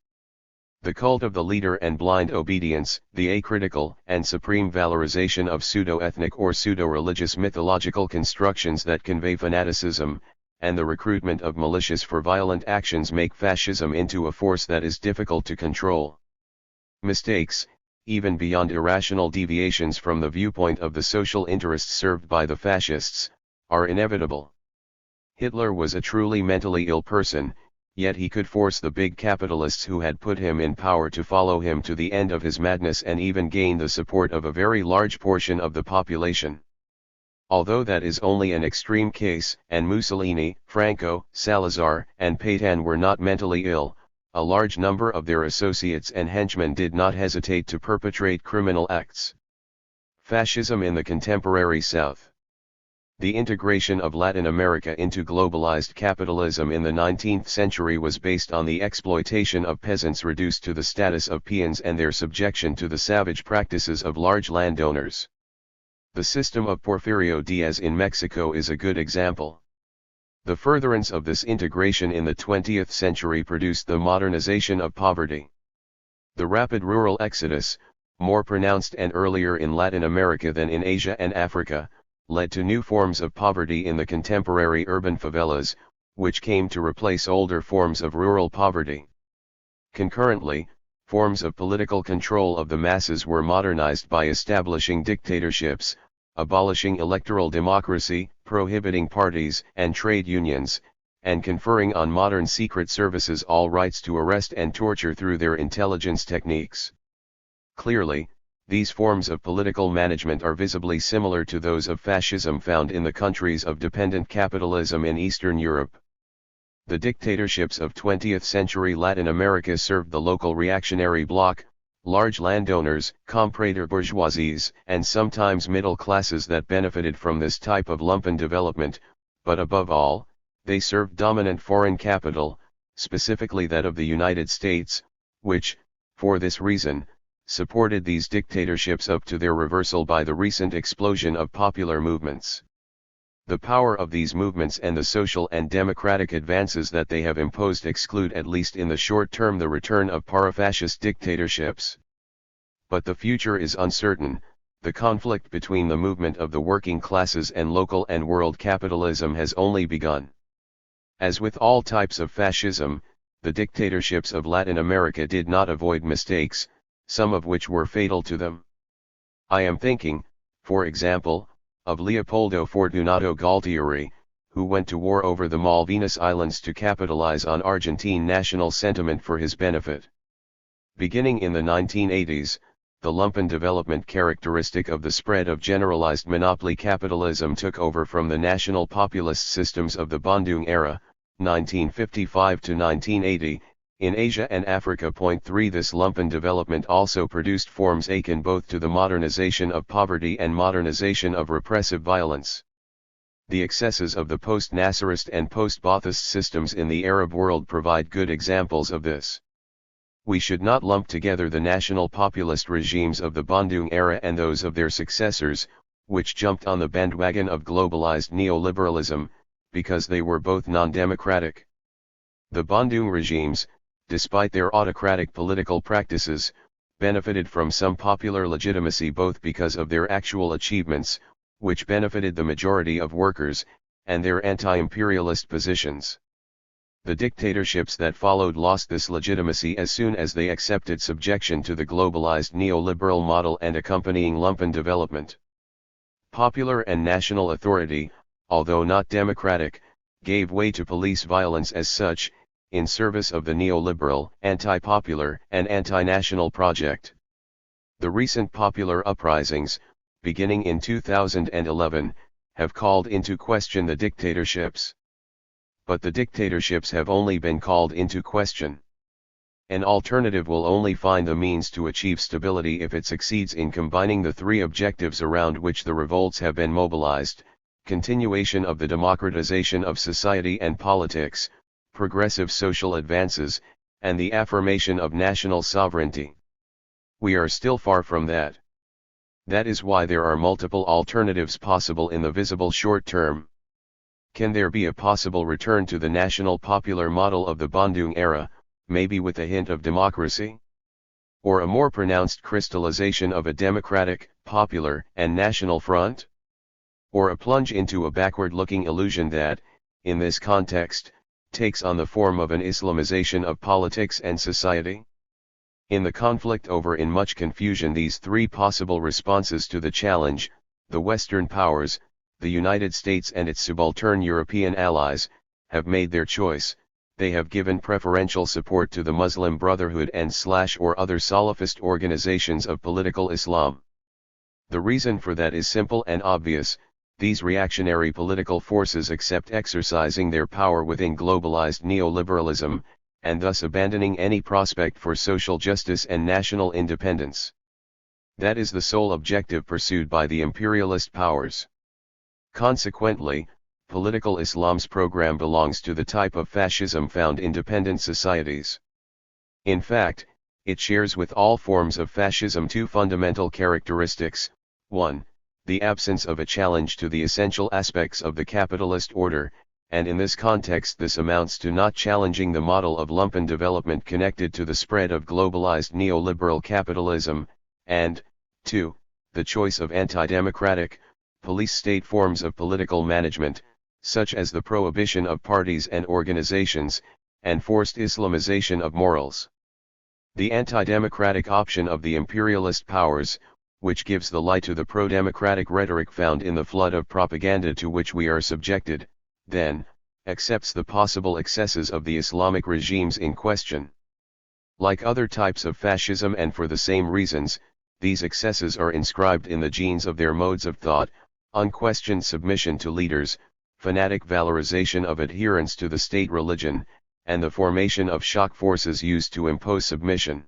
The cult of the leader and blind obedience, the acritical and supreme valorization of pseudo-ethnic or pseudo-religious mythological constructions that convey fanaticism, and the recruitment of militias for violent actions make fascism into a force that is difficult to control. Mistakes, even beyond irrational deviations from the viewpoint of the social interests served by the fascists, are inevitable. Hitler was a truly mentally ill person, yet he could force the big capitalists who had put him in power to follow him to the end of his madness and even gain the support of a very large portion of the population. Although that is only an extreme case, and Mussolini, Franco, Salazar, and Pétain were not mentally ill, a large number of their associates and henchmen did not hesitate to perpetrate criminal acts. Fascism in the contemporary South. The integration of Latin America into globalized capitalism in the 19th century was based on the exploitation of peasants reduced to the status of peons and their subjection to the savage practices of large landowners. The system of Porfirio Diaz in Mexico is a good example. The furtherance of this integration in the 20th century produced the modernization of poverty. The rapid rural exodus, more pronounced and earlier in Latin America than in Asia and Africa, led to new forms of poverty in the contemporary urban favelas, which came to replace older forms of rural poverty. Concurrently, forms of political control of the masses were modernized by establishing dictatorships, abolishing electoral democracy, prohibiting parties and trade unions, and conferring on modern secret services all rights to arrest and torture through their intelligence techniques. Clearly, these forms of political management are visibly similar to those of fascism found in the countries of dependent capitalism in Eastern Europe. The dictatorships of 20th-century Latin America served the local reactionary bloc, large landowners, comprador bourgeoisies, and sometimes middle classes that benefited from this type of lumpen development, but above all, they served dominant foreign capital, specifically that of the United States, which, for this reason, supported these dictatorships up to their reversal by the recent explosion of popular movements. The power of these movements and the social and democratic advances that they have imposed exclude at least in the short term the return of parafascist dictatorships. But the future is uncertain. The conflict between the movement of the working classes and local and world capitalism has only begun. As with all types of fascism, the dictatorships of Latin America did not avoid mistakes, some of which were fatal to them. I am thinking, for example, of Leopoldo Fortunato Galtieri, who went to war over the Malvinas Islands to capitalize on Argentine national sentiment for his benefit. Beginning in the 1980s, the lumpen development characteristic of the spread of generalized monopoly capitalism took over from the national populist systems of the Bandung era, 1955 to 1980, in Asia and Africa. 3 This lumpen development also produced forms akin both to the modernization of poverty and modernization of repressive violence. The excesses of the post-Nasserist and post-Ba'athist systems in the Arab world provide good examples of this. We should not lump together the national populist regimes of the Bandung era and those of their successors, which jumped on the bandwagon of globalized neoliberalism, because they were both non-democratic. The Bandung regimes, despite their autocratic political practices, benefited from some popular legitimacy both because of their actual achievements, which benefited the majority of workers, and their anti-imperialist positions. The dictatorships that followed lost this legitimacy as soon as they accepted subjection to the globalized neoliberal model and accompanying lumpen development. Popular and national authority, although not democratic, gave way to police violence as such, in service of the neoliberal, anti-popular, and anti-national project. The recent popular uprisings, beginning in 2011, have called into question the dictatorships. But the dictatorships have only been called into question. An alternative will only find the means to achieve stability if it succeeds in combining the three objectives around which the revolts have been mobilized: continuation of the democratization of society and politics, progressive social advances, and the affirmation of national sovereignty. We are still far from that. That is why there are multiple alternatives possible in the visible short term. Can there be a possible return to the national popular model of the Bandung era, maybe with a hint of democracy? Or a more pronounced crystallization of a democratic, popular, and national front? Or a plunge into a backward-looking illusion that, in this context, takes on the form of an Islamization of politics and society? In the conflict over in much confusion these three possible responses to the challenge, the Western powers, the United States and its subaltern European allies, have made their choice. They have given preferential support to the Muslim Brotherhood and or other Salafist organizations of political Islam. The reason for that is simple and obvious: these reactionary political forces accept exercising their power within globalized neoliberalism, and thus abandoning any prospect for social justice and national independence. That is the sole objective pursued by the imperialist powers. Consequently, political Islam's program belongs to the type of fascism found in dependent societies. In fact, it shares with all forms of fascism two fundamental characteristics: 1. The absence of a challenge to the essential aspects of the capitalist order, and in this context this amounts to not challenging the model of lumpen development connected to the spread of globalized neoliberal capitalism, and 2. The choice of anti-democratic, police-state forms of political management, such as the prohibition of parties and organizations, and forced Islamization of morals. The anti-democratic option of the imperialist powers, which gives the lie to the pro-democratic rhetoric found in the flood of propaganda to which we are subjected, then, accepts the possible excesses of the Islamic regimes in question. Like other types of fascism, and for the same reasons, these excesses are inscribed in the genes of their modes of thought: unquestioned submission to leaders, fanatic valorization of adherence to the state religion, and the formation of shock forces used to impose submission.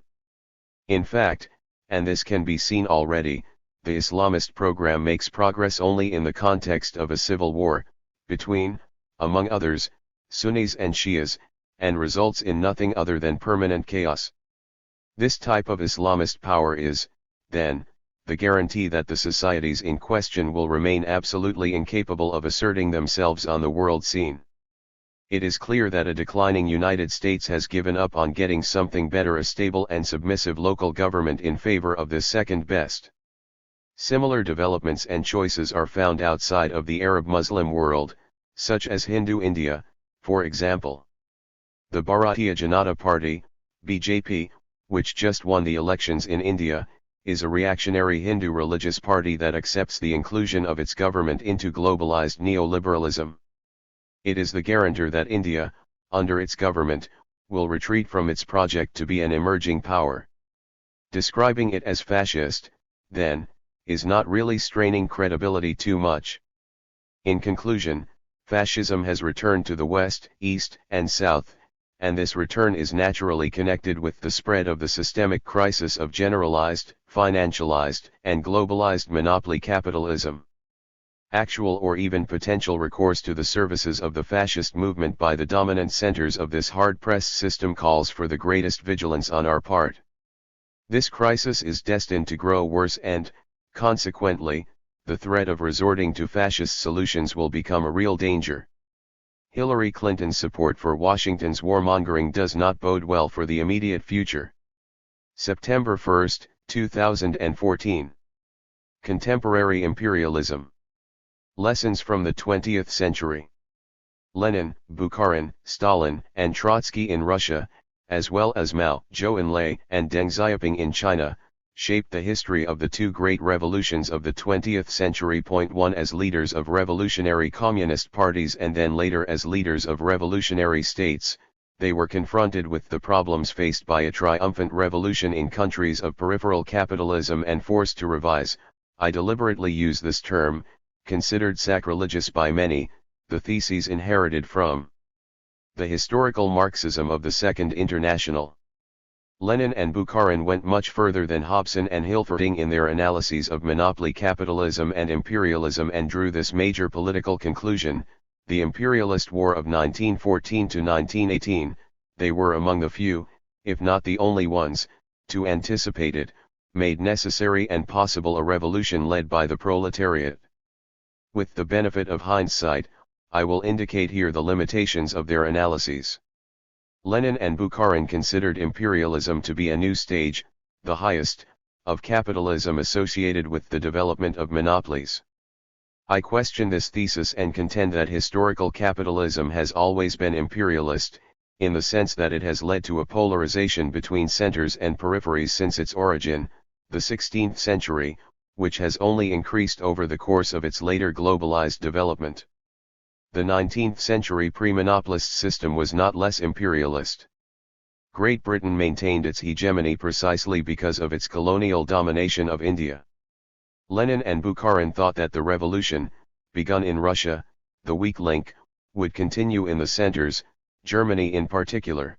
In fact, and this can be seen already, the Islamist program makes progress only in the context of a civil war, between, among others, Sunnis and Shias, and results in nothing other than permanent chaos. This type of Islamist power is, then, the guarantee that the societies in question will remain absolutely incapable of asserting themselves on the world scene. It is clear that a declining United States has given up on getting something better, a stable and submissive local government, in favor of this second best. Similar developments and choices are found outside of the Arab Muslim world, such as Hindu India, for example. The Bharatiya Janata Party, BJP, which just won the elections in India, is a reactionary Hindu religious party that accepts the inclusion of its government into globalized neoliberalism. It is the guarantor that India, under its government, will retreat from its project to be an emerging power. Describing it as fascist, then, is not really straining credibility too much. In conclusion, fascism has returned to the West, East, and South, and this return is naturally connected with the spread of the systemic crisis of generalized, financialized, and globalized monopoly capitalism. Actual or even potential recourse to the services of the fascist movement by the dominant centers of this hard-pressed system calls for the greatest vigilance on our part. This crisis is destined to grow worse and, consequently, the threat of resorting to fascist solutions will become a real danger. Hillary Clinton's support for Washington's warmongering does not bode well for the immediate future. September 1, 2014. Contemporary Imperialism. Lessons from the 20th Century. Lenin, Bukharin, Stalin, and Trotsky in Russia, as well as Mao, Zhou Enlai, and Deng Xiaoping in China, shaped the history of the two great revolutions of the 20th century. 1 As leaders of revolutionary communist parties and then later as leaders of revolutionary states, they were confronted with the problems faced by a triumphant revolution in countries of peripheral capitalism and forced to revise, I deliberately use this term, considered sacrilegious by many, the theses inherited from the historical Marxism of the Second International. Lenin and Bukharin went much further than Hobson and Hilferding in their analyses of monopoly capitalism and imperialism and drew this major political conclusion: the imperialist war of 1914 to 1918, they were among the few, if not the only ones, to anticipate it, made necessary and possible a revolution led by the proletariat. With the benefit of hindsight, I will indicate here the limitations of their analyses. Lenin and Bukharin considered imperialism to be a new stage, the highest, of capitalism associated with the development of monopolies. I question this thesis and contend that historical capitalism has always been imperialist, in the sense that it has led to a polarization between centers and peripheries since its origin, the 16th century, which has only increased over the course of its later globalized development. The 19th century pre-monopolist system was not less imperialist. Great Britain maintained its hegemony precisely because of its colonial domination of India. Lenin and Bukharin thought that the revolution, begun in Russia, the weak link, would continue in the centers, Germany in particular.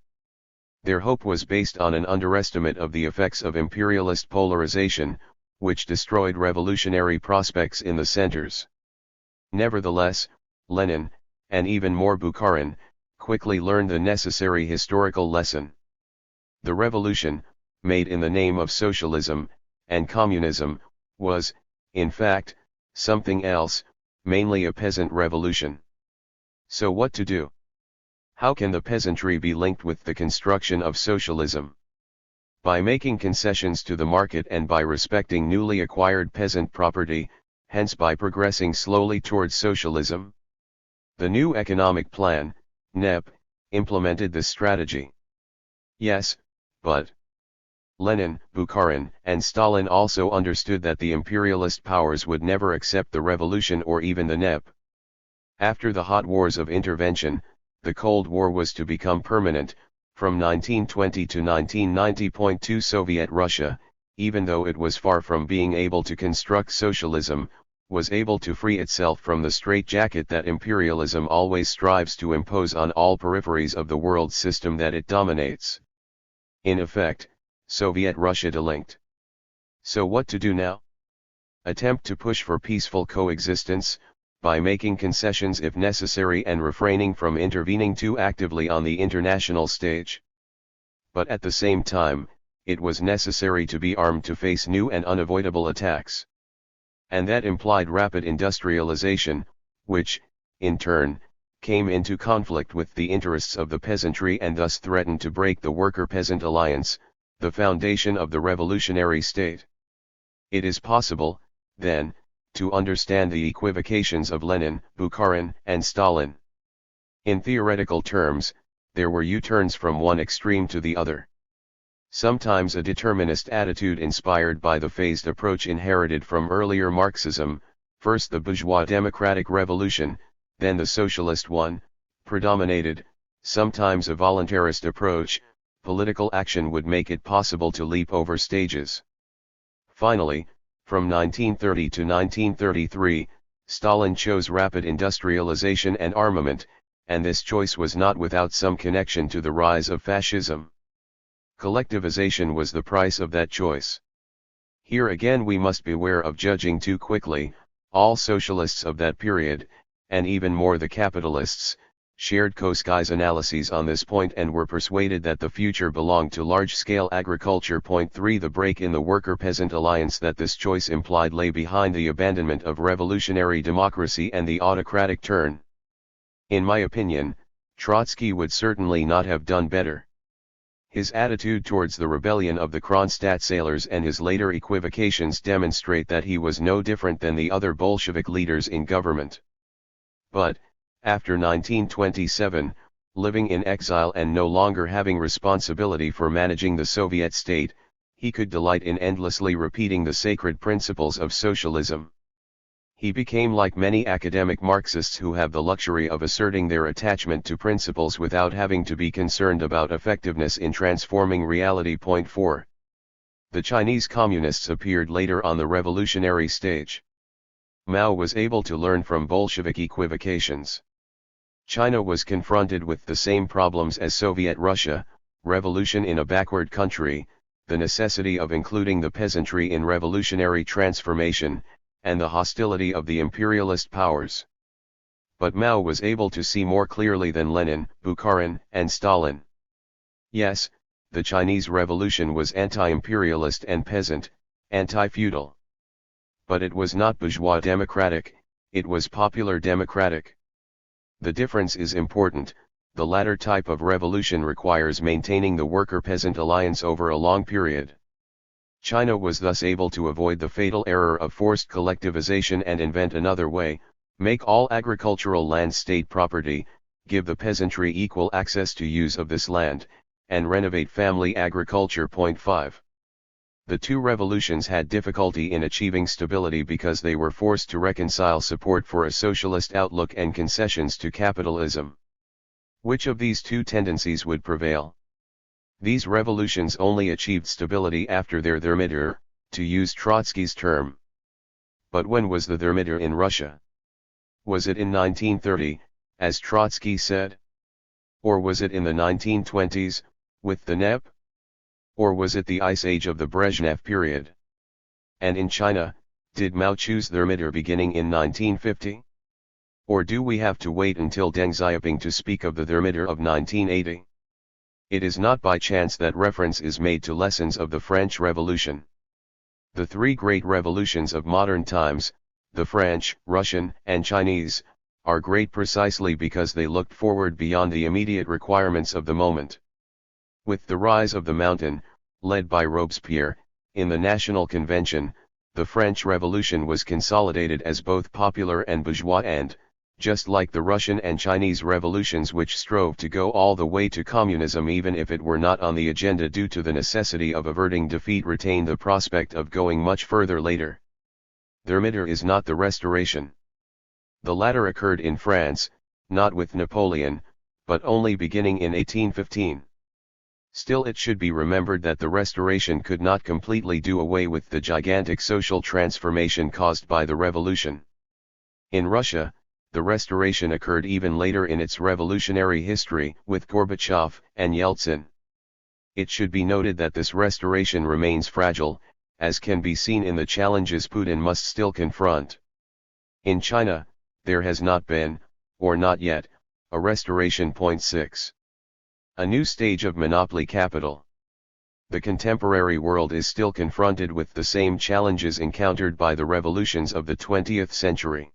Their hope was based on an underestimate of the effects of imperialist polarization, which destroyed revolutionary prospects in the centers. Nevertheless, Lenin, and even more Bukharin, quickly learned the necessary historical lesson. The revolution, made in the name of socialism and communism, was, in fact, something else, mainly a peasant revolution. So what to do? How can the peasantry be linked with the construction of socialism? By making concessions to the market and by respecting newly acquired peasant property, hence by progressing slowly towards socialism. The new economic plan, NEP, implemented this strategy. Yes, but Lenin, Bukharin, and Stalin also understood that the imperialist powers would never accept the revolution or even the NEP. After the hot wars of intervention, the Cold War was to become permanent. From 1920 to 1990. Soviet Russia, even though it was far from being able to construct socialism, was able to free itself from the straitjacket that imperialism always strives to impose on all peripheries of the world system that it dominates. In effect, Soviet Russia delinked. So what to do now? Attempt to push for peaceful coexistence, by making concessions if necessary and refraining from intervening too actively on the international stage. But at the same time, it was necessary to be armed to face new and unavoidable attacks. And that implied rapid industrialization, which, in turn, came into conflict with the interests of the peasantry and thus threatened to break the worker-peasant alliance, the foundation of the revolutionary state. It is possible, then, to understand the equivocations of Lenin, Bukharin, and Stalin. In theoretical terms, there were U-turns from one extreme to the other. Sometimes a determinist attitude inspired by the phased approach inherited from earlier Marxism, first the bourgeois democratic revolution, then the socialist one, predominated. Sometimes a voluntarist approach, political action would make it possible to leap over stages. Finally, from 1930 to 1933, Stalin chose rapid industrialization and armament, and this choice was not without some connection to the rise of fascism. Collectivization was the price of that choice. Here again we must beware of judging too quickly. All socialists of that period, and even more the capitalists, shared Koskai's analyses on this point and were persuaded that the future belonged to large-scale agriculture. 3 The break in the worker-peasant alliance that this choice implied lay behind the abandonment of revolutionary democracy and the autocratic turn. In my opinion, Trotsky would certainly not have done better. His attitude towards the rebellion of the Kronstadt sailors and his later equivocations demonstrate that he was no different than the other Bolshevik leaders in government. But, after 1927, living in exile and no longer having responsibility for managing the Soviet state, he could delight in endlessly repeating the sacred principles of socialism. He became like many academic Marxists who have the luxury of asserting their attachment to principles without having to be concerned about effectiveness in transforming reality. 4. The Chinese communists appeared later on the revolutionary stage. Mao was able to learn from Bolshevik equivocations. China was confronted with the same problems as Soviet Russia: revolution in a backward country, the necessity of including the peasantry in revolutionary transformation, and the hostility of the imperialist powers. But Mao was able to see more clearly than Lenin, Bukharin, and Stalin. Yes, the Chinese Revolution was anti-imperialist and peasant, anti-feudal. But it was not bourgeois democratic, it was popular democratic. The difference is important. The latter type of revolution requires maintaining the worker-peasant alliance over a long period. China was thus able to avoid the fatal error of forced collectivization and invent another way: make all agricultural land state property, give the peasantry equal access to use of this land, and renovate family agriculture. 5. The two revolutions had difficulty in achieving stability because they were forced to reconcile support for a socialist outlook and concessions to capitalism. Which of these two tendencies would prevail? These revolutions only achieved stability after their thermidor, to use Trotsky's term. But when was the thermidor in Russia? Was it in 1930, as Trotsky said? Or was it in the 1920s, with the NEP? Or was it the Ice Age of the Brezhnev period? And in China, did Mao choose thermidor beginning in 1950? Or do we have to wait until Deng Xiaoping to speak of the thermidor of 1980? It is not by chance that reference is made to lessons of the French Revolution. The three great revolutions of modern times, the French, Russian, and Chinese, are great precisely because they looked forward beyond the immediate requirements of the moment. With the rise of the Mountain, led by Robespierre, in the National Convention, the French Revolution was consolidated as both popular and bourgeois and, just like the Russian and Chinese revolutions which strove to go all the way to communism even if it were not on the agenda due to the necessity of averting defeat, retained the prospect of going much further later. Thermidor is not the restoration. The latter occurred in France, not with Napoleon, but only beginning in 1815. Still, it should be remembered that the Restoration could not completely do away with the gigantic social transformation caused by the Revolution. In Russia, the Restoration occurred even later in its revolutionary history, with Gorbachev and Yeltsin. It should be noted that this restoration remains fragile, as can be seen in the challenges Putin must still confront. In China, there has not been, or not yet, a restoration. 6. A new stage of monopoly capital. The contemporary world is still confronted with the same challenges encountered by the revolutions of the 20th century.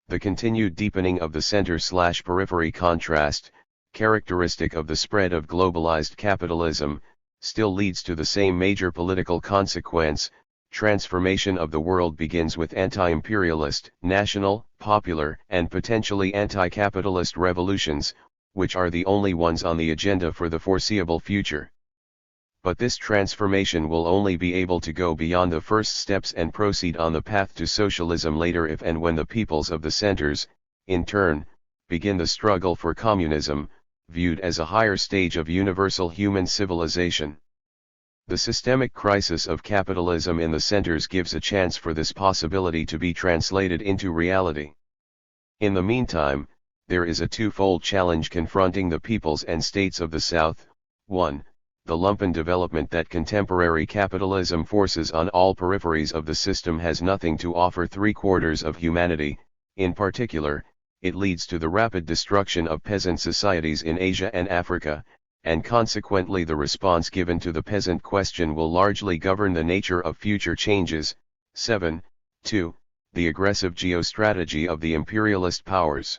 The continued deepening of the center-periphery contrast, characteristic of the spread of globalized capitalism, still leads to the same major political consequence. Transformation of the world begins with anti-imperialist, national, popular, and potentially anti-capitalist revolutions, which are the only ones on the agenda for the foreseeable future. But this transformation will only be able to go beyond the first steps and proceed on the path to socialism later if and when the peoples of the centers, in turn, begin the struggle for communism, viewed as a higher stage of universal human civilization. The systemic crisis of capitalism in the centers gives a chance for this possibility to be translated into reality. In the meantime, there is a twofold challenge confronting the peoples and states of the South. 1. The lumpen development that contemporary capitalism forces on all peripheries of the system has nothing to offer three-quarters of humanity. In particular, it leads to the rapid destruction of peasant societies in Asia and Africa, and consequently the response given to the peasant question will largely govern the nature of future changes. 7. 2. The aggressive geostrategy of the imperialist powers,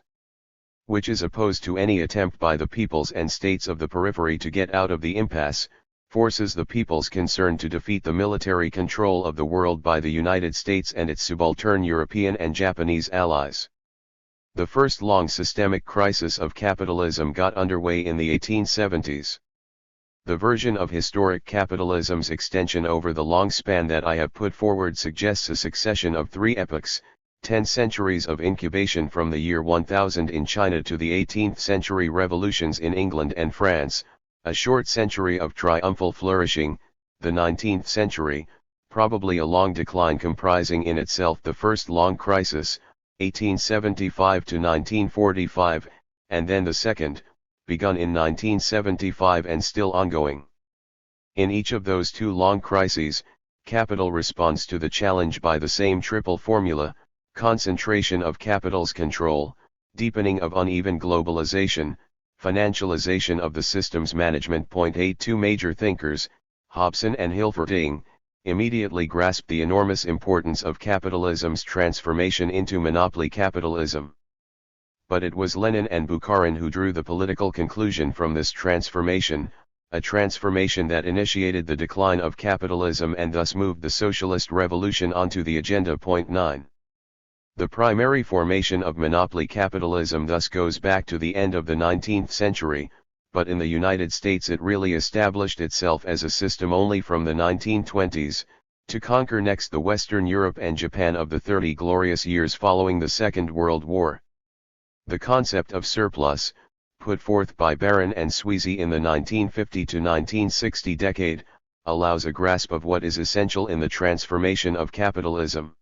which is opposed to any attempt by the peoples and states of the periphery to get out of the impasse, forces the peoples concerned to defeat the military control of the world by the United States and its subaltern European and Japanese allies. The first long systemic crisis of capitalism got underway in the 1870s. The version of historic capitalism's extension over the long span that I have put forward suggests a succession of three epochs, 10 centuries of incubation from the year 1000 in China to the 18th century revolutions in England and France, a short century of triumphal flourishing, the 19th century, probably a long decline comprising in itself the first long crisis, 1875 to 1945, and then the second, begun in 1975 and still ongoing. In each of those two long crises, capital responds to the challenge by the same triple formula: concentration of capital's control, deepening of uneven globalization, financialization of the system's management. 8. Two major thinkers, Hobson and Hilferding, immediately grasped the enormous importance of capitalism's transformation into monopoly capitalism. But it was Lenin and Bukharin who drew the political conclusion from this transformation, a transformation that initiated the decline of capitalism and thus moved the socialist revolution onto the agenda. 9. The primary formation of monopoly capitalism thus goes back to the end of the 19th century, but in the United States it really established itself as a system only from the 1920s, to conquer next the Western Europe and Japan of the 30 glorious years following the Second World War. The concept of surplus, put forth by Baron and Sweezy in the 1950 to 1960 decade, allows a grasp of what is essential in the transformation of capitalism.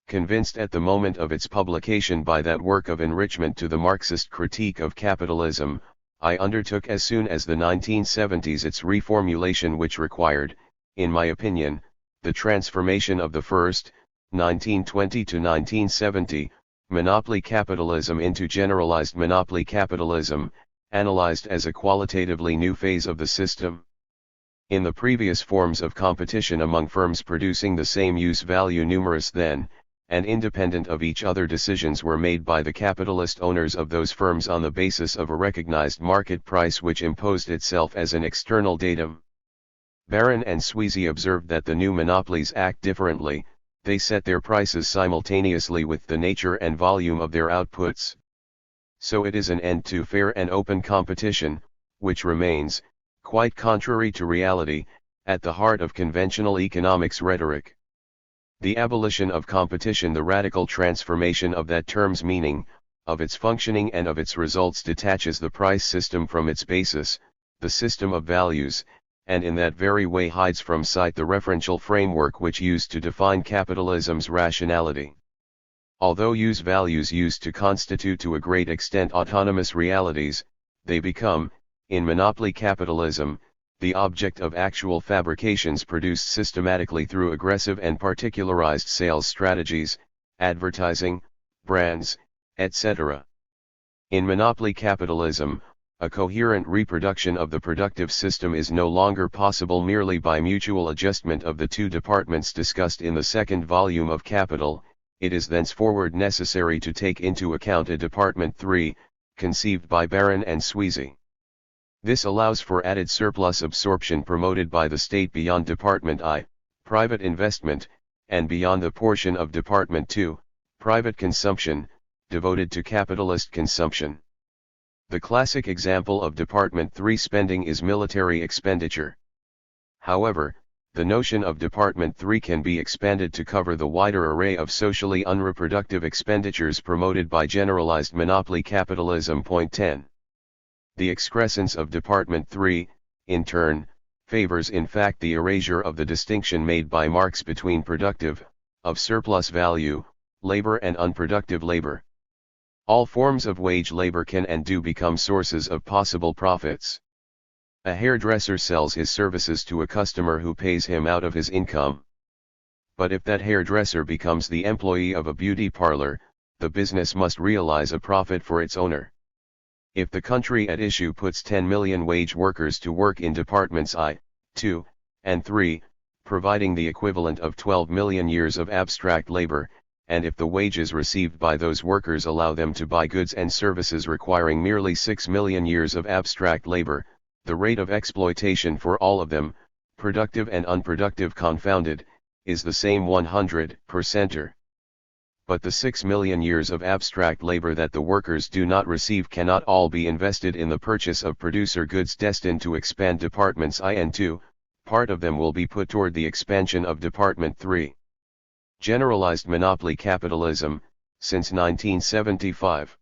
Convinced at the moment of its publication by that work of enrichment to the Marxist critique of capitalism, I undertook as soon as the 1970s its reformulation, which required, in my opinion, the transformation of the first, 1920 to 1970, monopoly capitalism into generalized monopoly capitalism, analyzed as a qualitatively new phase of the system. In the previous forms of competition among firms producing the same use value, numerous then, and independent of each other, decisions were made by the capitalist owners of those firms on the basis of a recognized market price which imposed itself as an external datum. Baron and Sweezy observed that the new monopolies act differently. They set their prices simultaneously with the nature and volume of their outputs. So it is an end to fair and open competition, which remains, quite contrary to reality, at the heart of conventional economics rhetoric. The abolition of competition, the radical transformation of that term's meaning, of its functioning and of its results, detaches the price system from its basis, the system of values, and in that very way hides from sight the referential framework which used to define capitalism's rationality. Although values used to constitute to a great extent autonomous realities, they become, in monopoly capitalism, the object of actual fabrications produced systematically through aggressive and particularized sales strategies, advertising, brands, etc. In monopoly capitalism, a coherent reproduction of the productive system is no longer possible merely by mutual adjustment of the two departments discussed in the second volume of Capital. It is thenceforward necessary to take into account a Department 3, conceived by Baron and Sweezy. This allows for added surplus absorption promoted by the state beyond Department I, private investment, and beyond the portion of Department 2, private consumption, devoted to capitalist consumption. The classic example of Department 3 spending is military expenditure. However, the notion of Department 3 can be expanded to cover the wider array of socially unreproductive expenditures promoted by generalized monopoly capitalism. Point 10. The excrescence of Department 3, in turn, favors in fact the erasure of the distinction made by Marx between productive, of surplus value, labor and unproductive labor. All forms of wage labor can and do become sources of possible profits. A hairdresser sells his services to a customer who pays him out of his income. But if that hairdresser becomes the employee of a beauty parlor, the business must realize a profit for its owner. If the country at issue puts 10 million wage workers to work in departments I, II, and III, providing the equivalent of 12 million years of abstract labor, and if the wages received by those workers allow them to buy goods and services requiring merely 6 million years of abstract labor, the rate of exploitation for all of them, productive and unproductive confounded, is the same 100%. But the 6 million years of abstract labor that the workers do not receive cannot all be invested in the purchase of producer goods destined to expand departments I and II, part of them will be put toward the expansion of Department 3. Generalized monopoly capitalism, since 1975.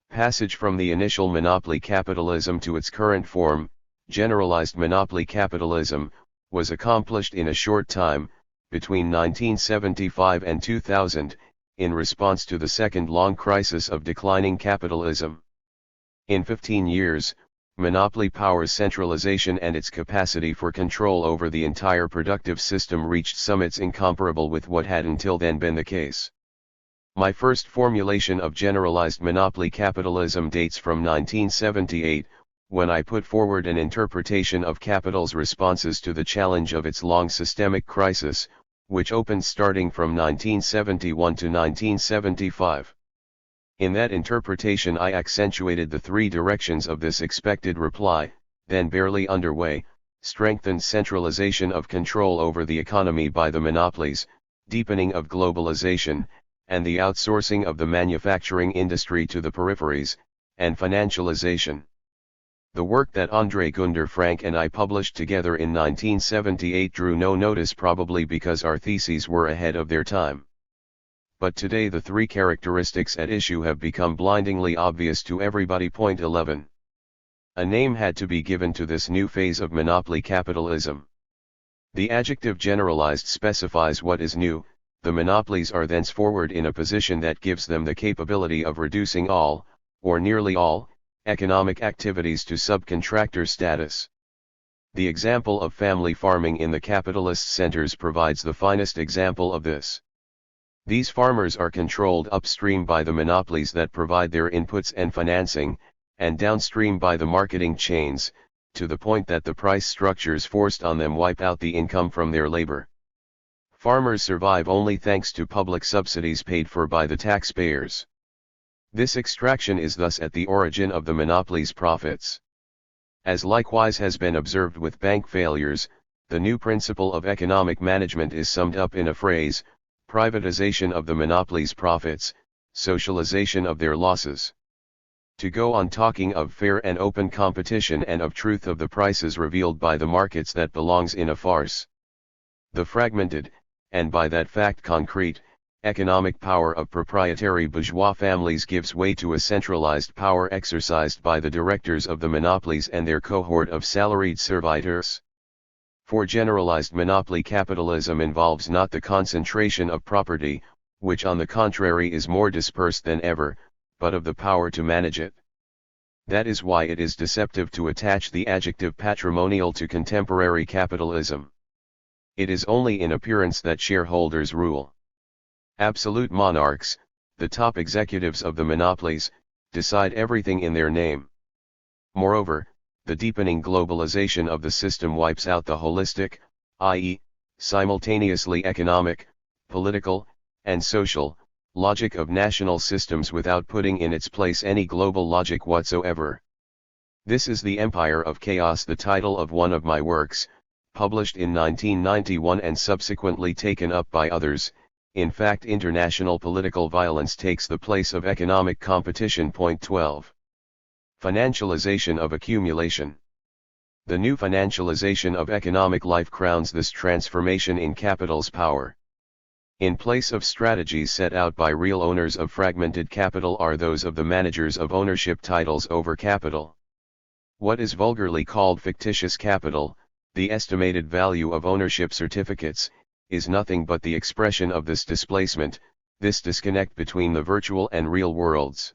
Passage from the initial monopoly capitalism to its current form, generalized monopoly capitalism, was accomplished in a short time, between 1975 and 2000, in response to the second long crisis of declining capitalism. In 15 years, monopoly power's centralization and its capacity for control over the entire productive system reached summits incomparable with what had until then been the case. My first formulation of generalized monopoly capitalism dates from 1978, when I put forward an interpretation of capital's responses to the challenge of its long systemic crisis, which opened starting from 1971 to 1975. In that interpretation I accentuated the three directions of this expected reply, then barely underway: strengthened centralization of control over the economy by the monopolies, deepening of globalization, and the outsourcing of the manufacturing industry to the peripheries, and financialization. The work that André Gunder Frank and I published together in 1978 drew no notice, probably because our theses were ahead of their time. But today the three characteristics at issue have become blindingly obvious to everybody. Point 11. A name had to be given to this new phase of monopoly capitalism. The adjective generalized specifies what is new. The monopolies are thenceforward in a position that gives them the capability of reducing all, or nearly all, economic activities to subcontractor status. The example of family farming in the capitalist centers provides the finest example of this. These farmers are controlled upstream by the monopolies that provide their inputs and financing, and downstream by the marketing chains, to the point that the price structures forced on them wipe out the income from their labor. Farmers survive only thanks to public subsidies paid for by the taxpayers. This extraction is thus at the origin of the monopolies' profits. As likewise has been observed with bank failures, the new principle of economic management is summed up in a phrase: privatization of the monopolies' profits, socialization of their losses. To go on talking of fair and open competition and of truth of the prices revealed by the markets, that belongs in a farce. The fragmented, and by that fact concrete, economic power of proprietary bourgeois families gives way to a centralized power exercised by the directors of the monopolies and their cohort of salaried servitors. For generalized monopoly capitalism involves not the concentration of property, which on the contrary is more dispersed than ever, but of the power to manage it. That is why it is deceptive to attach the adjective patrimonial to contemporary capitalism. It is only in appearance that shareholders rule. Absolute monarchs, the top executives of the monopolies, decide everything in their name. Moreover, the deepening globalization of the system wipes out the holistic, i.e., simultaneously economic, political, and social, logic of national systems without putting in its place any global logic whatsoever. This is the Empire of Chaos, the title of one of my works, published in 1991 and subsequently taken up by others. In fact, international political violence takes the place of economic competition. Point 12. Financialization of accumulation. The new financialization of economic life crowns this transformation in capital's power. In place of strategies set out by real owners of fragmented capital are those of the managers of ownership titles over capital. What is vulgarly called fictitious capital, the estimated value of ownership certificates, is nothing but the expression of this displacement, this disconnect between the virtual and real worlds.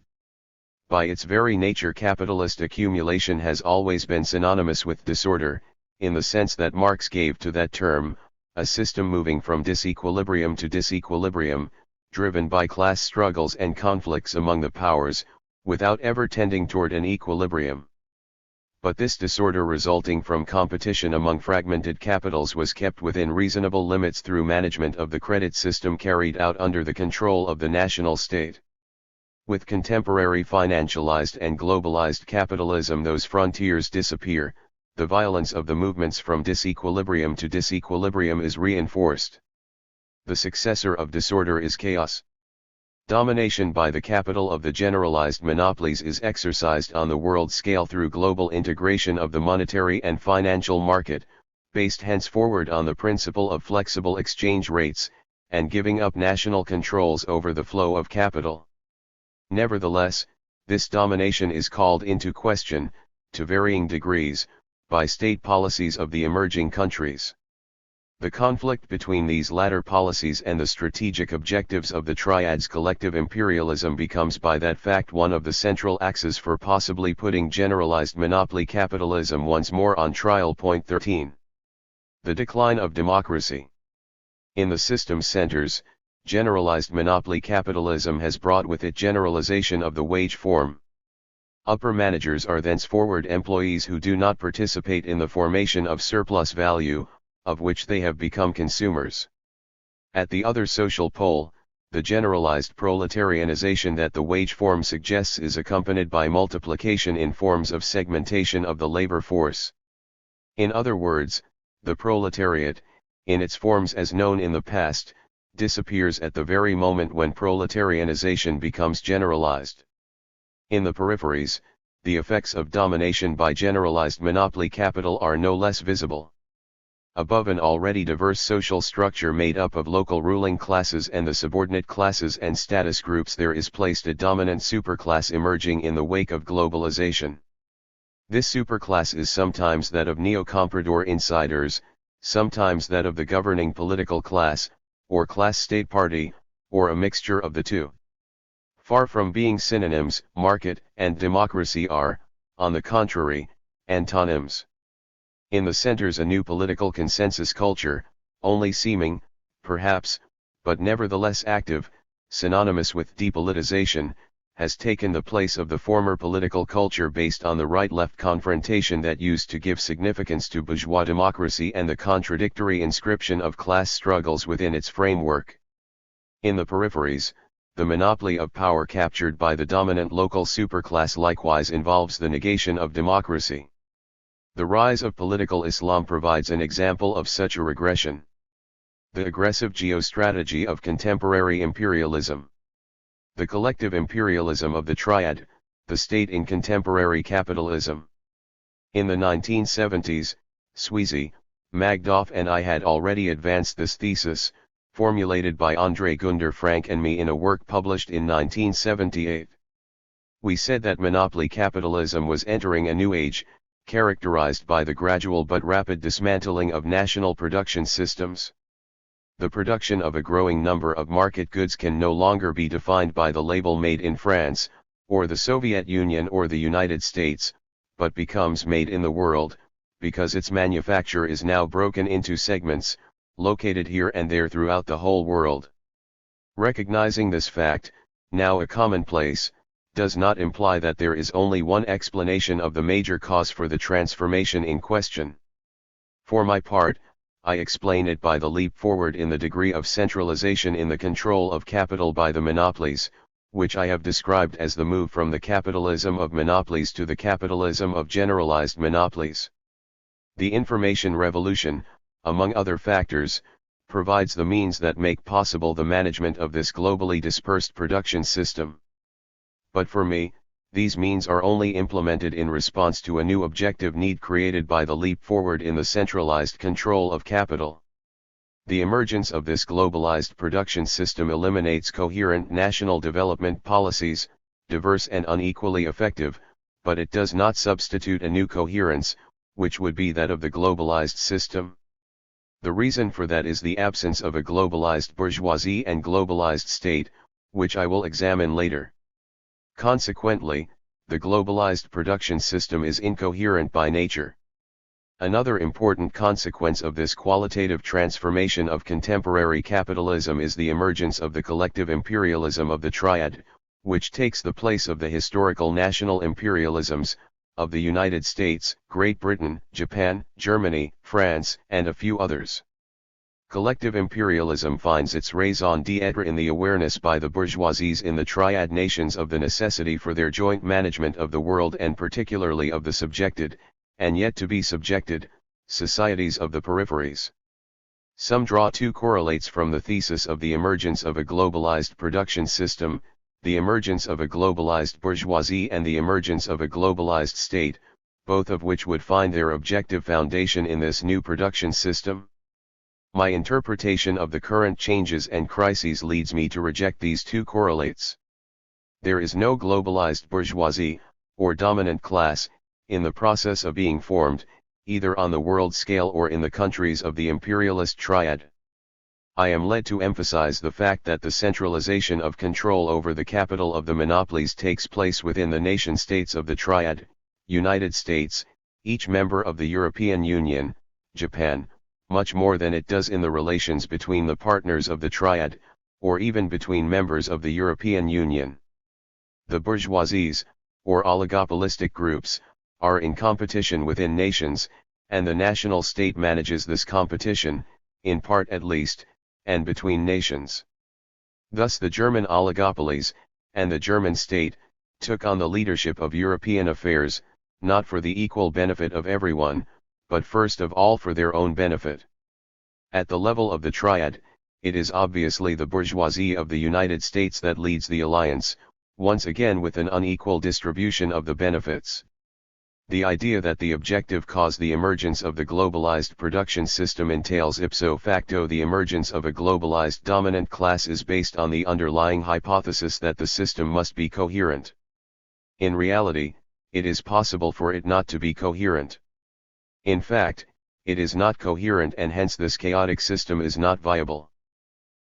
By its very nature, capitalist accumulation has always been synonymous with disorder, in the sense that Marx gave to that term, a system moving from disequilibrium to disequilibrium, driven by class struggles and conflicts among the powers, without ever tending toward an equilibrium. But this disorder resulting from competition among fragmented capitals was kept within reasonable limits through management of the credit system carried out under the control of the national state. With contemporary financialized and globalized capitalism, those frontiers disappear, the violence of the movements from disequilibrium to disequilibrium is reinforced. The successor of disorder is chaos. Domination by the capital of the generalized monopolies is exercised on the world scale through global integration of the monetary and financial market, based henceforward on the principle of flexible exchange rates, and giving up national controls over the flow of capital. Nevertheless, this domination is called into question, to varying degrees, by state policies of the emerging countries. The conflict between these latter policies and the strategic objectives of the triad's collective imperialism becomes by that fact one of the central axes for possibly putting generalized monopoly capitalism once more on trial. Point 13. The decline of democracy. In the system's centers, generalized monopoly capitalism has brought with it generalization of the wage form. Upper managers are thenceforward employees who do not participate in the formation of surplus value, of which they have become consumers. At the other social pole, the generalized proletarianization that the wage form suggests is accompanied by multiplication in forms of segmentation of the labor force. In other words, the proletariat, in its forms as known in the past, disappears at the very moment when proletarianization becomes generalized. In the peripheries, the effects of domination by generalized monopoly capital are no less visible. Above an already diverse social structure made up of local ruling classes and the subordinate classes and status groups, there is placed a dominant superclass emerging in the wake of globalization. This superclass is sometimes that of neo-comprador insiders, sometimes that of the governing political class, or class-state party, or a mixture of the two. Far from being synonyms, market and democracy are, on the contrary, antonyms. In the centers a new political consensus culture, only seeming, perhaps, but nevertheless active, synonymous with depolitization, has taken the place of the former political culture based on the right-left confrontation that used to give significance to bourgeois democracy and the contradictory inscription of class struggles within its framework. In the peripheries, the monopoly of power captured by the dominant local superclass likewise involves the negation of democracy. The rise of political Islam provides an example of such a regression. The aggressive geostrategy of contemporary imperialism. The collective imperialism of the triad, the state in contemporary capitalism. In the 1970s, Sweezy, Magdoff and I had already advanced this thesis, formulated by Andre Gunder Frank and me in a work published in 1978. We said that monopoly capitalism was entering a new age, characterized by the gradual but rapid dismantling of national production systems. The production of a growing number of market goods can no longer be defined by the label "Made in France," or the Soviet Union or the United States, but becomes "made in the world," because its manufacture is now broken into segments, located here and there throughout the whole world. Recognizing this fact, now a commonplace, does not imply that there is only one explanation of the major cause for the transformation in question. For my part, I explain it by the leap forward in the degree of centralization in the control of capital by the monopolies, which I have described as the move from the capitalism of monopolies to the capitalism of generalized monopolies. The information revolution, among other factors, provides the means that make possible the management of this globally dispersed production system. But for me, these means are only implemented in response to a new objective need created by the leap forward in the centralized control of capital. The emergence of this globalized production system eliminates coherent national development policies, diverse and unequally effective, but it does not substitute a new coherence, which would be that of the globalized system. The reason for that is the absence of a globalized bourgeoisie and globalized state, which I will examine later. Consequently, the globalized production system is incoherent by nature. Another important consequence of this qualitative transformation of contemporary capitalism is the emergence of the collective imperialism of the triad, which takes the place of the historical national imperialisms of the United States, Great Britain, Japan, Germany, France, and a few others. Collective imperialism finds its raison d'être in the awareness by the bourgeoisies in the triad nations of the necessity for their joint management of the world and particularly of the subjected, and yet to be subjected, societies of the peripheries. Some draw two correlates from the thesis of the emergence of a globalized production system, the emergence of a globalized bourgeoisie and the emergence of a globalized state, both of which would find their objective foundation in this new production system. My interpretation of the current changes and crises leads me to reject these two correlates. There is no globalized bourgeoisie, or dominant class, in the process of being formed, either on the world scale or in the countries of the imperialist triad. I am led to emphasize the fact that the centralization of control over the capital of the monopolies takes place within the nation-states of the triad, United States, each member of the European Union, Japan, much more than it does in the relations between the partners of the triad, or even between members of the European Union. The bourgeoisies, or oligopolistic groups, are in competition within nations, and the national state manages this competition, in part at least, and between nations. Thus the German oligopolies, and the German state, took on the leadership of European affairs, not for the equal benefit of everyone, but first of all for their own benefit. At the level of the triad, it is obviously the bourgeoisie of the United States that leads the alliance, once again with an unequal distribution of the benefits. The idea that the objective cause the emergence of the globalized production system entails ipso facto the emergence of a globalized dominant class is based on the underlying hypothesis that the system must be coherent. In reality, it is possible for it not to be coherent. In fact, it is not coherent and hence this chaotic system is not viable.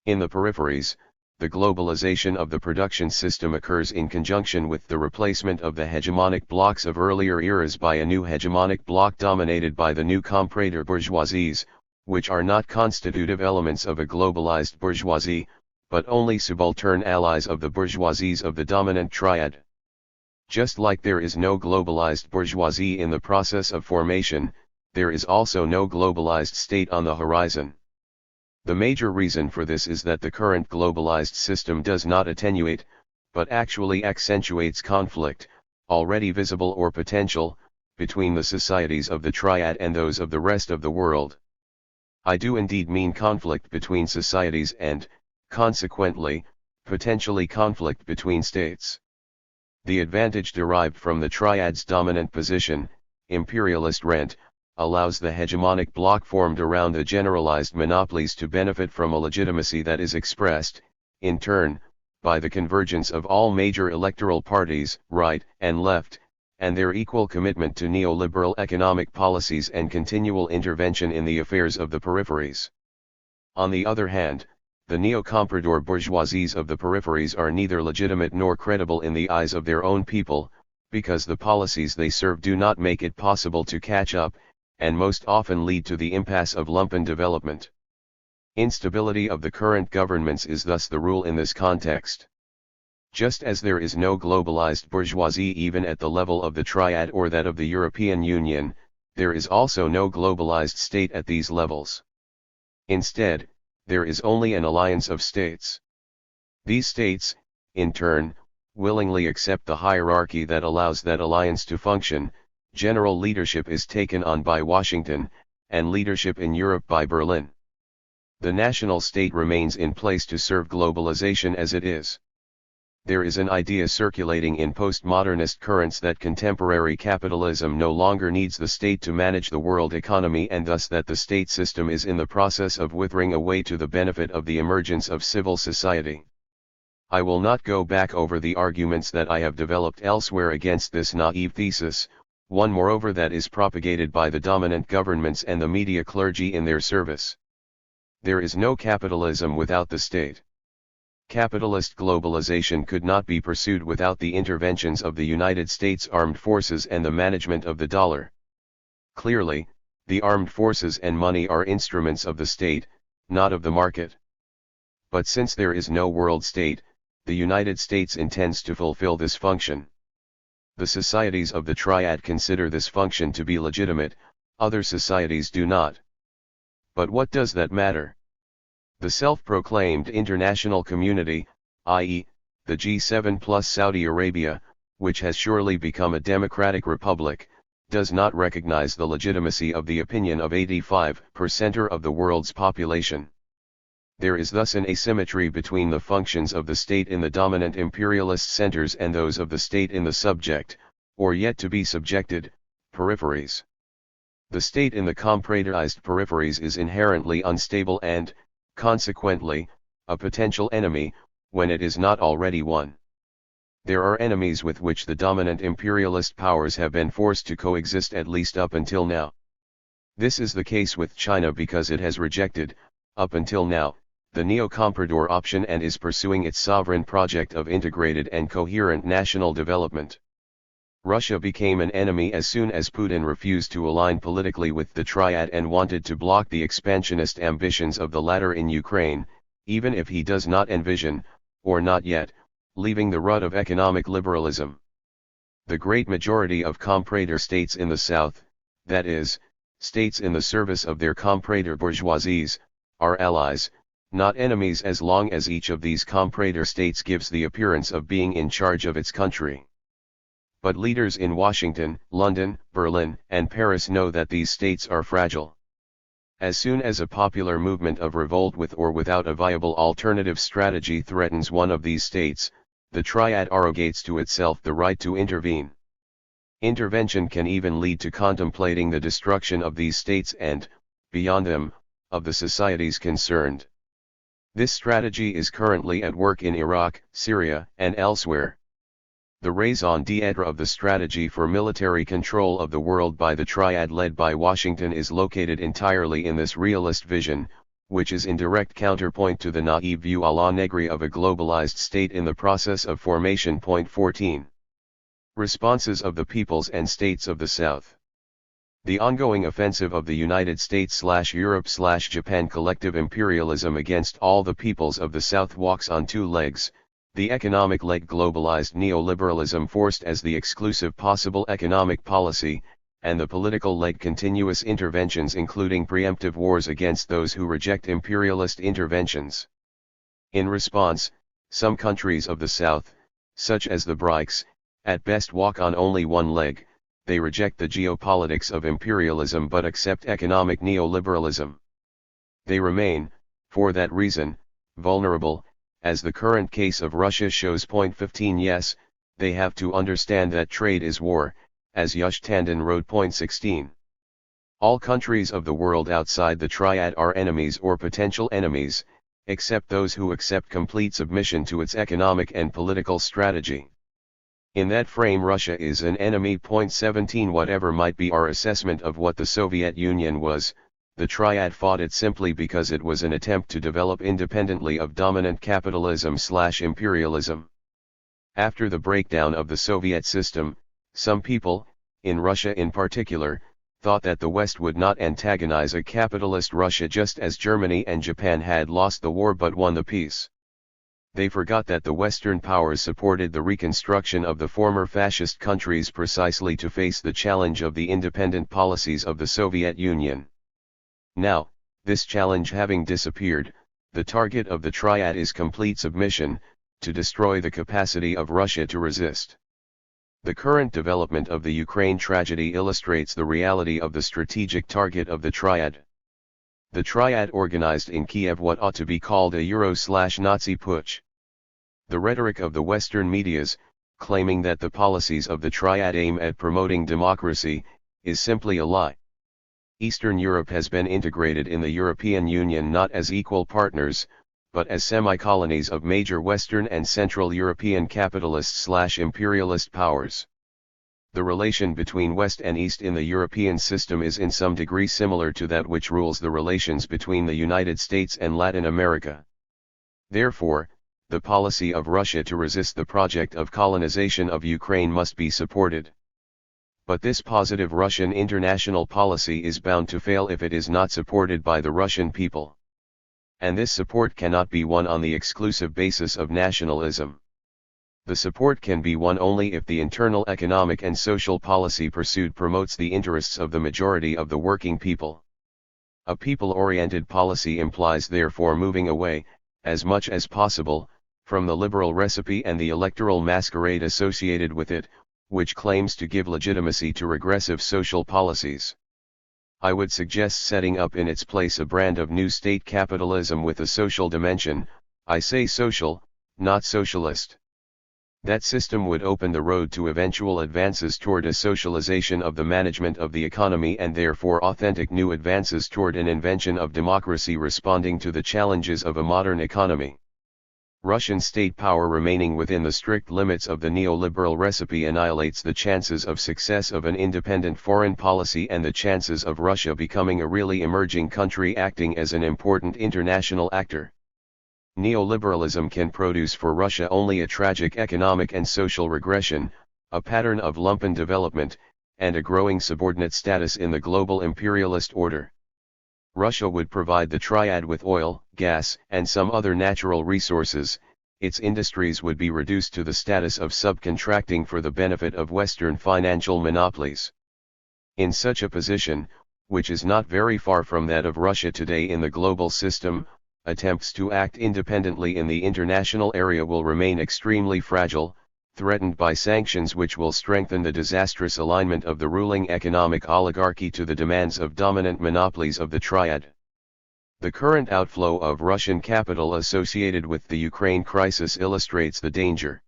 In the peripheries, the globalization of the production system occurs in conjunction with the replacement of the hegemonic blocks of earlier eras by a new hegemonic bloc dominated by the new comprador bourgeoisies, which are not constitutive elements of a globalized bourgeoisie, but only subaltern allies of the bourgeoisies of the dominant triad. Just like there is no globalized bourgeoisie in the process of formation, there is also no globalized state on the horizon. The major reason for this is that the current globalized system does not attenuate, but actually accentuates conflict, already visible or potential, between the societies of the triad and those of the rest of the world. I do indeed mean conflict between societies and, consequently, potentially conflict between states. The advantage derived from the triad's dominant position, imperialist rent, allows the hegemonic bloc formed around the generalized monopolies to benefit from a legitimacy that is expressed, in turn, by the convergence of all major electoral parties, right and left, and their equal commitment to neoliberal economic policies and continual intervention in the affairs of the peripheries. On the other hand, the neo-comprador bourgeoisies of the peripheries are neither legitimate nor credible in the eyes of their own people, because the policies they serve do not make it possible to catch up, and most often lead to the impasse of lumpen development. Instability of the current governments is thus the rule in this context. Just as there is no globalized bourgeoisie even at the level of the Triad or that of the European Union, there is also no globalized state at these levels. Instead, there is only an alliance of states. These states, in turn, willingly accept the hierarchy that allows that alliance to function. General leadership is taken on by Washington, and leadership in Europe by Berlin. The national state remains in place to serve globalization as it is. There is an idea circulating in postmodernist currents that contemporary capitalism no longer needs the state to manage the world economy, and thus that the state system is in the process of withering away to the benefit of the emergence of civil society. I will not go back over the arguments that I have developed elsewhere against this naive thesis, one moreover that is propagated by the dominant governments and the media clergy in their service. There is no capitalism without the state. Capitalist globalization could not be pursued without the interventions of the United States Armed Forces and the management of the dollar. Clearly, the armed forces and money are instruments of the state, not of the market. But since there is no world state, the United States intends to fulfill this function. The societies of the Triad consider this function to be legitimate, other societies do not. But what does that matter? The self-proclaimed international community, i.e., the G7 plus Saudi Arabia, which has surely become a democratic republic, does not recognize the legitimacy of the opinion of 85% of the world's population. There is thus an asymmetry between the functions of the state in the dominant imperialist centers and those of the state in the subject, or yet to be subjected, peripheries. The state in the compradorized peripheries is inherently unstable and, consequently, a potential enemy, when it is not already one. There are enemies with which the dominant imperialist powers have been forced to coexist at least up until now. This is the case with China because it has rejected, up until now, the neo-comprador option and is pursuing its sovereign project of integrated and coherent national development. Russia became an enemy as soon as Putin refused to align politically with the Triad and wanted to block the expansionist ambitions of the latter in Ukraine, even if he does not envision, or not yet, leaving the rut of economic liberalism. The great majority of comprador states in the South, that is, states in the service of their comprador bourgeoisies, are allies, not enemies, as long as each of these comprador states gives the appearance of being in charge of its country. But leaders in Washington, London, Berlin, and Paris know that these states are fragile. As soon as a popular movement of revolt with or without a viable alternative strategy threatens one of these states, the Triad arrogates to itself the right to intervene. Intervention can even lead to contemplating the destruction of these states and, beyond them, of the societies concerned. This strategy is currently at work in Iraq, Syria, and elsewhere. The raison d'etre of the strategy for military control of the world by the Triad led by Washington is located entirely in this realist vision, which is in direct counterpoint to the naive view à la Negri of a globalized state in the process of formation. 14. Responses of the peoples and states of the South. The ongoing offensive of the United States/Europe/Japan collective imperialism against all the peoples of the South walks on two legs: the economic leg, globalized neoliberalism forced as the exclusive possible economic policy, and the political leg, continuous interventions including preemptive wars against those who reject imperialist interventions. In response, some countries of the South, such as the BRICS, at best walk on only one leg. They reject the geopolitics of imperialism but accept economic neoliberalism. They remain, for that reason, vulnerable, as the current case of Russia shows. 15. Yes, they have to understand that trade is war, as Yush Tandon wrote. 16. All countries of the world outside the triad are enemies or potential enemies, except those who accept complete submission to its economic and political strategy. In that frame, Russia is an enemy. 17 Whatever might be our assessment of what the Soviet Union was, the triad fought it simply because it was an attempt to develop independently of dominant capitalism/imperialism. After the breakdown of the Soviet system, some people, in Russia in particular, thought that the West would not antagonize a capitalist Russia just as Germany and Japan had lost the war but won the peace. They forgot that the Western powers supported the reconstruction of the former fascist countries precisely to face the challenge of the independent policies of the Soviet Union. Now, this challenge having disappeared, the target of the triad is complete submission, to destroy the capacity of Russia to resist. The current development of the Ukraine tragedy illustrates the reality of the strategic target of the triad. The triad organized in Kiev what ought to be called a Euro/Nazi putsch. The rhetoric of the Western medias, claiming that the policies of the triad aim at promoting democracy, is simply a lie. Eastern Europe has been integrated in the European Union not as equal partners, but as semi-colonies of major Western and Central European capitalist/imperialist powers. The relation between West and East in the European system is in some degree similar to that which rules the relations between the United States and Latin America. Therefore, the policy of Russia to resist the project of colonization of Ukraine must be supported. But this positive Russian international policy is bound to fail if it is not supported by the Russian people. And this support cannot be won on the exclusive basis of nationalism. The support can be won only if the internal economic and social policy pursued promotes the interests of the majority of the working people. A people-oriented policy implies therefore moving away, as much as possible, from the liberal recipe and the electoral masquerade associated with it, which claims to give legitimacy to regressive social policies. I would suggest setting up in its place a brand of new state capitalism with a social dimension. I say social, not socialist. That system would open the road to eventual advances toward a socialization of the management of the economy and therefore authentic new advances toward an invention of democracy responding to the challenges of a modern economy. Russian state power remaining within the strict limits of the neoliberal recipe annihilates the chances of success of an independent foreign policy and the chances of Russia becoming a really emerging country acting as an important international actor. Neoliberalism can produce for Russia only a tragic economic and social regression, a pattern of lumpen development, and a growing subordinate status in the global imperialist order. Russia would provide the triad with oil, gas, and some other natural resources. Its industries would be reduced to the status of subcontracting for the benefit of Western financial monopolies. In such a position, which is not very far from that of Russia today in the global system, attempts to act independently in the international area will remain extremely fragile, threatened by sanctions which will strengthen the disastrous alignment of the ruling economic oligarchy to the demands of dominant monopolies of the triad. The current outflow of Russian capital associated with the Ukraine crisis illustrates the danger.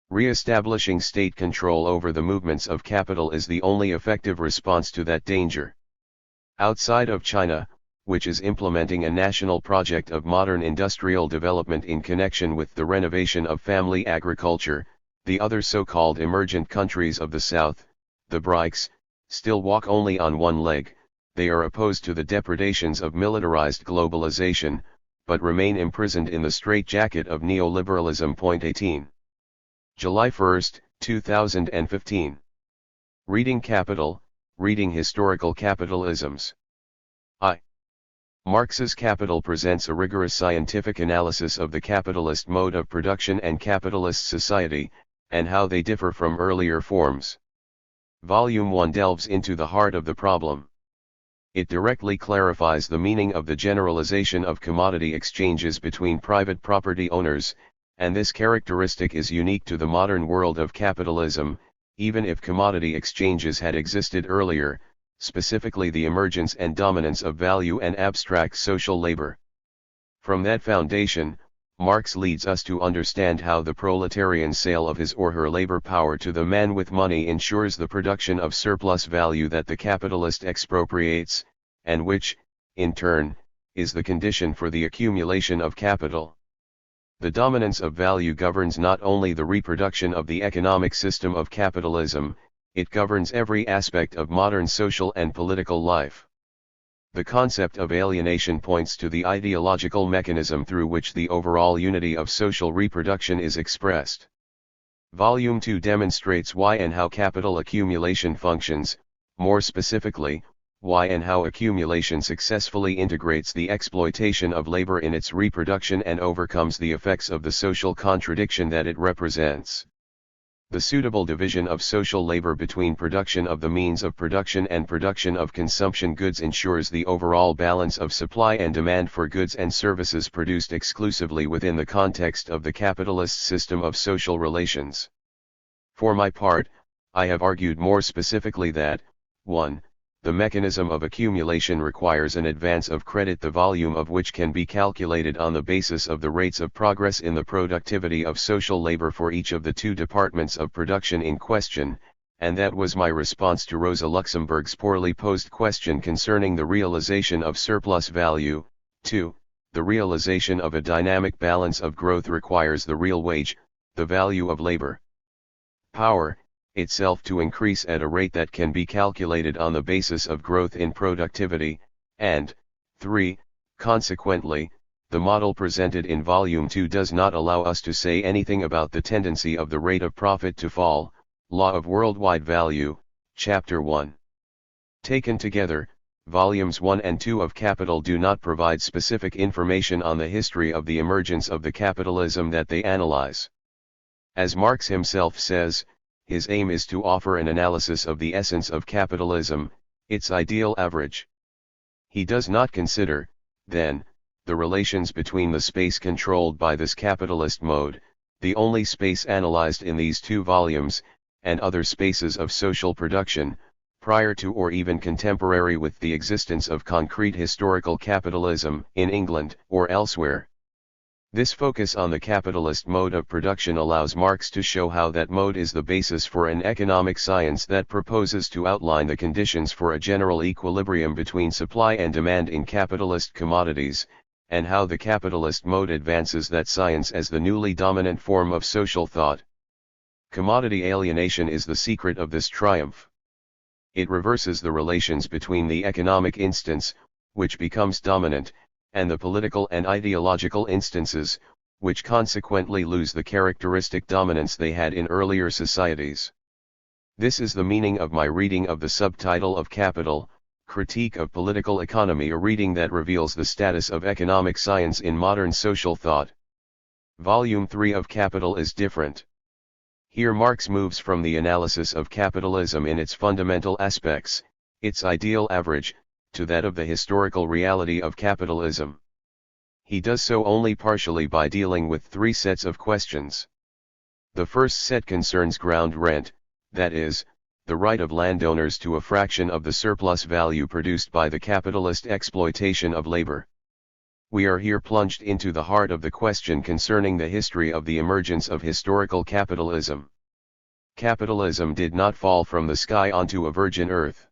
Re-establishing state control over the movements of capital is the only effective response to that danger. Outside of China, which is implementing a national project of modern industrial development in connection with the renovation of family agriculture, the other so-called emergent countries of the South, the BRICS, still walk only on one leg. They are opposed to the depredations of militarized globalization, but remain imprisoned in the straitjacket of neoliberalism. 18. July 1, 2015. Reading Capital, Reading Historical Capitalisms. Marx's Capital presents a rigorous scientific analysis of the capitalist mode of production and capitalist society, and how they differ from earlier forms. Volume 1 delves into the heart of the problem. It directly clarifies the meaning of the generalization of commodity exchanges between private property owners, and this characteristic is unique to the modern world of capitalism, even if commodity exchanges had existed earlier, specifically the emergence and dominance of value and abstract social labor. From that foundation, Marx leads us to understand how the proletarian sale of his or her labor power to the man with money ensures the production of surplus value that the capitalist expropriates, and which, in turn, is the condition for the accumulation of capital. The dominance of value governs not only the reproduction of the economic system of capitalism, it governs every aspect of modern social and political life. The concept of alienation points to the ideological mechanism through which the overall unity of social reproduction is expressed. Volume 2 demonstrates why and how capital accumulation functions, more specifically, why and how accumulation successfully integrates the exploitation of labor in its reproduction and overcomes the effects of the social contradiction that it represents. The suitable division of social labor between production of the means of production and production of consumption goods ensures the overall balance of supply and demand for goods and services produced exclusively within the context of the capitalist system of social relations. For my part, I have argued more specifically that, 1. The mechanism of accumulation requires an advance of credit the volume of which can be calculated on the basis of the rates of progress in the productivity of social labor for each of the two departments of production in question, and that was my response to Rosa Luxemburg's poorly posed question concerning the realization of surplus value. 2. The realization of a dynamic balance of growth requires the real wage, the value of labor power, itself to increase at a rate that can be calculated on the basis of growth in productivity, and, 3, consequently, the model presented in Volume 2 does not allow us to say anything about the tendency of the rate of profit to fall, Law of Worldwide Value, Chapter 1. Taken together, Volumes 1 and 2 of Capital do not provide specific information on the history of the emergence of the capitalism that they analyze. As Marx himself says, his aim is to offer an analysis of the essence of capitalism, its ideal average. He does not consider, then, the relations between the space controlled by this capitalist mode, the only space analyzed in these two volumes, and other spaces of social production, prior to or even contemporary with the existence of concrete historical capitalism in England or elsewhere. This focus on the capitalist mode of production allows Marx to show how that mode is the basis for an economic science that proposes to outline the conditions for a general equilibrium between supply and demand in capitalist commodities, and how the capitalist mode advances that science as the newly dominant form of social thought. Commodity alienation is the secret of this triumph. It reverses the relations between the economic instance, which becomes dominant, and the political and ideological instances, which consequently lose the characteristic dominance they had in earlier societies. This is the meaning of my reading of the subtitle of Capital, Critique of Political Economy, a reading that reveals the status of economic science in modern social thought. Volume 3 of Capital is different. Here Marx moves from the analysis of capitalism in its fundamental aspects, its ideal average, to that of the historical reality of capitalism. He does so only partially by dealing with three sets of questions. The first set concerns ground rent, that is, the right of landowners to a fraction of the surplus value produced by the capitalist exploitation of labor. We are here plunged into the heart of the question concerning the history of the emergence of historical capitalism. Capitalism did not fall from the sky onto a virgin earth.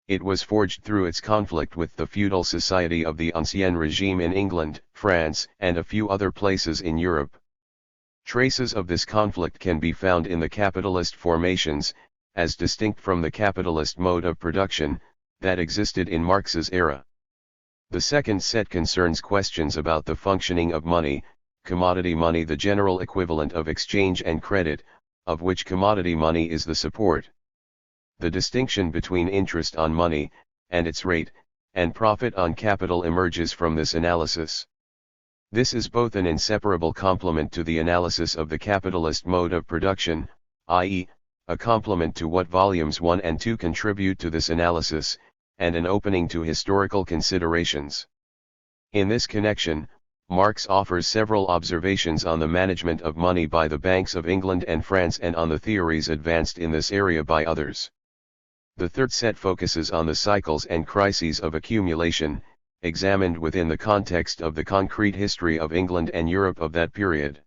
It was forged through its conflict with the feudal society of the Ancien regime in England, France, and a few other places in Europe. Traces of this conflict can be found in the capitalist formations, as distinct from the capitalist mode of production, that existed in Marx's era. The second set concerns questions about the functioning of money, commodity money, the general equivalent of exchange and credit, of which commodity money is the support. The distinction between interest on money, and its rate, and profit on capital emerges from this analysis. This is both an inseparable complement to the analysis of the capitalist mode of production, i.e., a complement to what volumes 1 and 2 contribute to this analysis, and an opening to historical considerations. In this connection, Marx offers several observations on the management of money by the banks of England and France and on the theories advanced in this area by others. The third set focuses on the cycles and crises of accumulation, examined within the context of the concrete history of England and Europe of that period.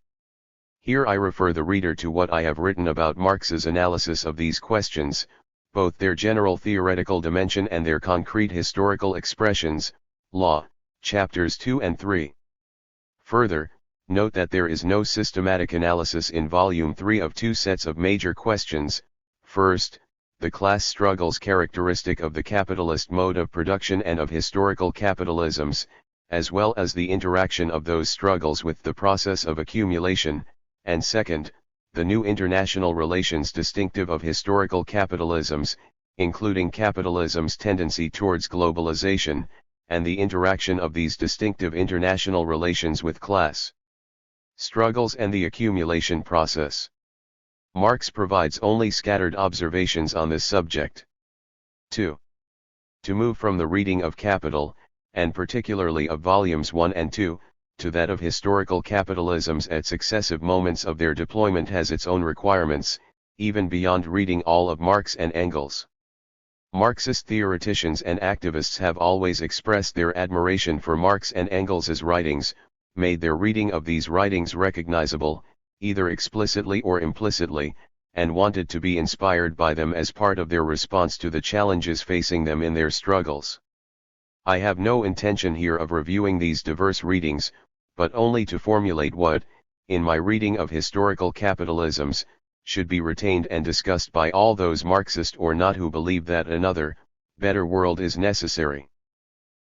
Here I refer the reader to what I have written about Marx's analysis of these questions, both their general theoretical dimension and their concrete historical expressions, Law, chapters 2 and 3. Further, note that there is no systematic analysis in Volume 3 of two sets of major questions. First, the class struggles characteristic of the capitalist mode of production and of historical capitalisms, as well as the interaction of those struggles with the process of accumulation, and second, the new international relations distinctive of historical capitalisms, including capitalism's tendency towards globalization, and the interaction of these distinctive international relations with class struggles and the accumulation process. Marx provides only scattered observations on this subject. 2. To move from the reading of Capital, and particularly of volumes 1 and 2, to that of historical capitalisms at successive moments of their deployment has its own requirements, even beyond reading all of Marx and Engels. Marxist theoreticians and activists have always expressed their admiration for Marx and Engels' writings, made their reading of these writings recognizable, either explicitly or implicitly, and wanted to be inspired by them as part of their response to the challenges facing them in their struggles. I have no intention here of reviewing these diverse readings, but only to formulate what, in my reading of historical capitalisms, should be retained and discussed by all those Marxist or not who believe that another, better world is necessary.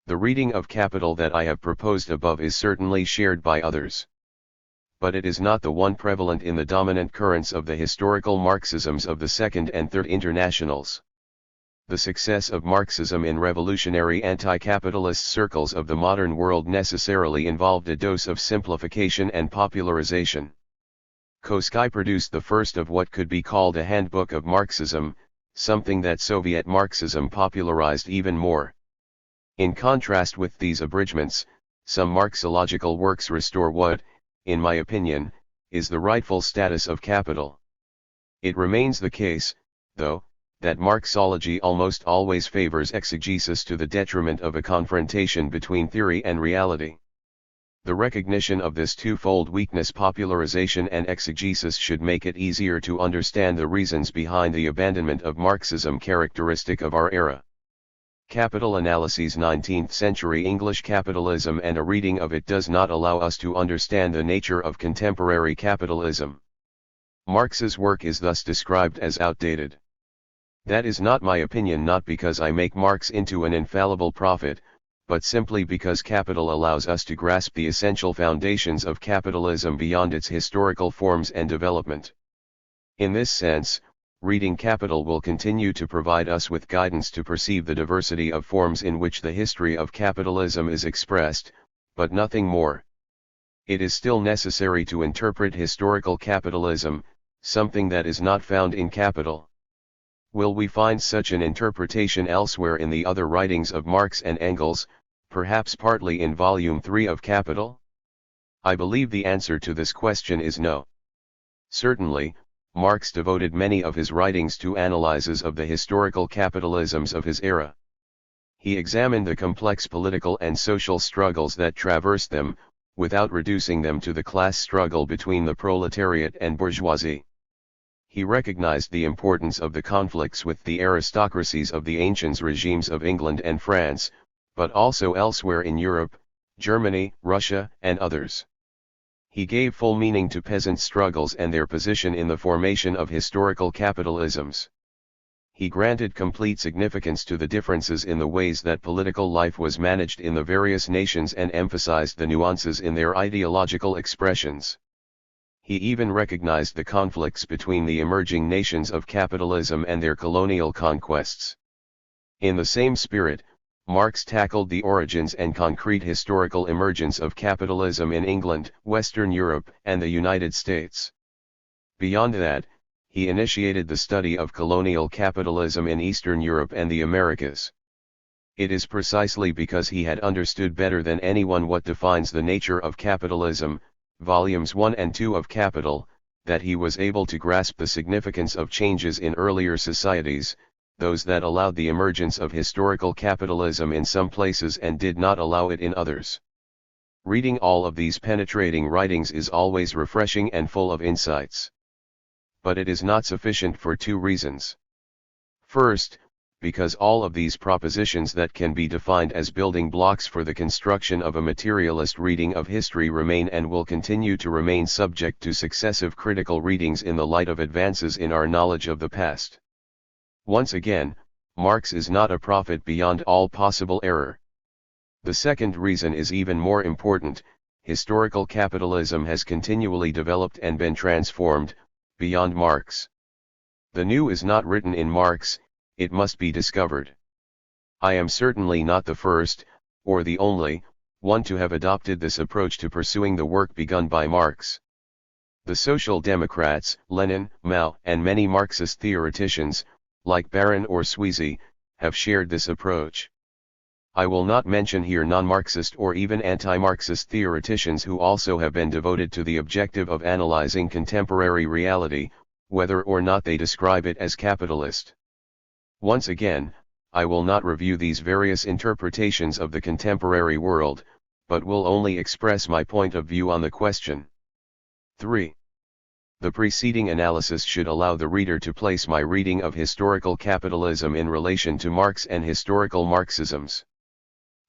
The reading of Capital that I have proposed above is certainly shared by others. But it is not the one prevalent in the dominant currents of the historical Marxisms of the Second and Third Internationals. The success of Marxism in revolutionary anti-capitalist circles of the modern world necessarily involved a dose of simplification and popularization. Koski produced the first of what could be called a handbook of Marxism, something that Soviet Marxism popularized even more. In contrast with these abridgments, some Marxological works restore what, in my opinion, is the rightful status of capital. It remains the case, though, that Marxology almost always favors exegesis to the detriment of a confrontation between theory and reality. The recognition of this twofold weakness, popularization and exegesis, should make it easier to understand the reasons behind the abandonment of Marxism characteristic of our era. Capital Analyses 19th Century English Capitalism and a reading of it does not allow us to understand the nature of contemporary capitalism. Marx's work is thus described as outdated. That is not my opinion, not because I make Marx into an infallible prophet, but simply because Capital allows us to grasp the essential foundations of capitalism beyond its historical forms and development. In this sense, reading Capital will continue to provide us with guidance to perceive the diversity of forms in which the history of capitalism is expressed, but nothing more. It is still necessary to interpret historical capitalism, something that is not found in Capital. Will we find such an interpretation elsewhere in the other writings of Marx and Engels, perhaps partly in Volume 3 of Capital? I believe the answer to this question is no. Certainly, Marx devoted many of his writings to analyses of the historical capitalisms of his era. He examined the complex political and social struggles that traversed them, without reducing them to the class struggle between the proletariat and bourgeoisie. He recognized the importance of the conflicts with the aristocracies of the ancient regimes of England and France, but also elsewhere in Europe, Germany, Russia, and others. He gave full meaning to peasant struggles and their position in the formation of historical capitalisms. He granted complete significance to the differences in the ways that political life was managed in the various nations and emphasized the nuances in their ideological expressions. He even recognized the conflicts between the emerging nations of capitalism and their colonial conquests. In the same spirit, Marx tackled the origins and concrete historical emergence of capitalism in England, Western Europe, and the United States. Beyond that, he initiated the study of colonial capitalism in Eastern Europe and the Americas. It is precisely because he had understood better than anyone what defines the nature of capitalism, Volumes 1 and 2 of Capital, that he was able to grasp the significance of changes in earlier societies, those that allowed the emergence of historical capitalism in some places and did not allow it in others. Reading all of these penetrating writings is always refreshing and full of insights. But it is not sufficient for two reasons. First, because all of these propositions that can be defined as building blocks for the construction of a materialist reading of history remain and will continue to remain subject to successive critical readings in the light of advances in our knowledge of the past. Once again, Marx is not a prophet beyond all possible error. The second reason is even more important: historical capitalism has continually developed and been transformed, beyond Marx. The new is not written in Marx, it must be discovered. I am certainly not the first, or the only, one to have adopted this approach to pursuing the work begun by Marx. The Social Democrats, Lenin, Mao, and many Marxist theoreticians, like Baron or Sweezy, have shared this approach. I will not mention here non-Marxist or even anti-Marxist theoreticians who also have been devoted to the objective of analyzing contemporary reality, whether or not they describe it as capitalist. Once again, I will not review these various interpretations of the contemporary world, but will only express my point of view on the question. 3. The preceding analysis should allow the reader to place my reading of historical capitalism in relation to Marx and historical Marxisms.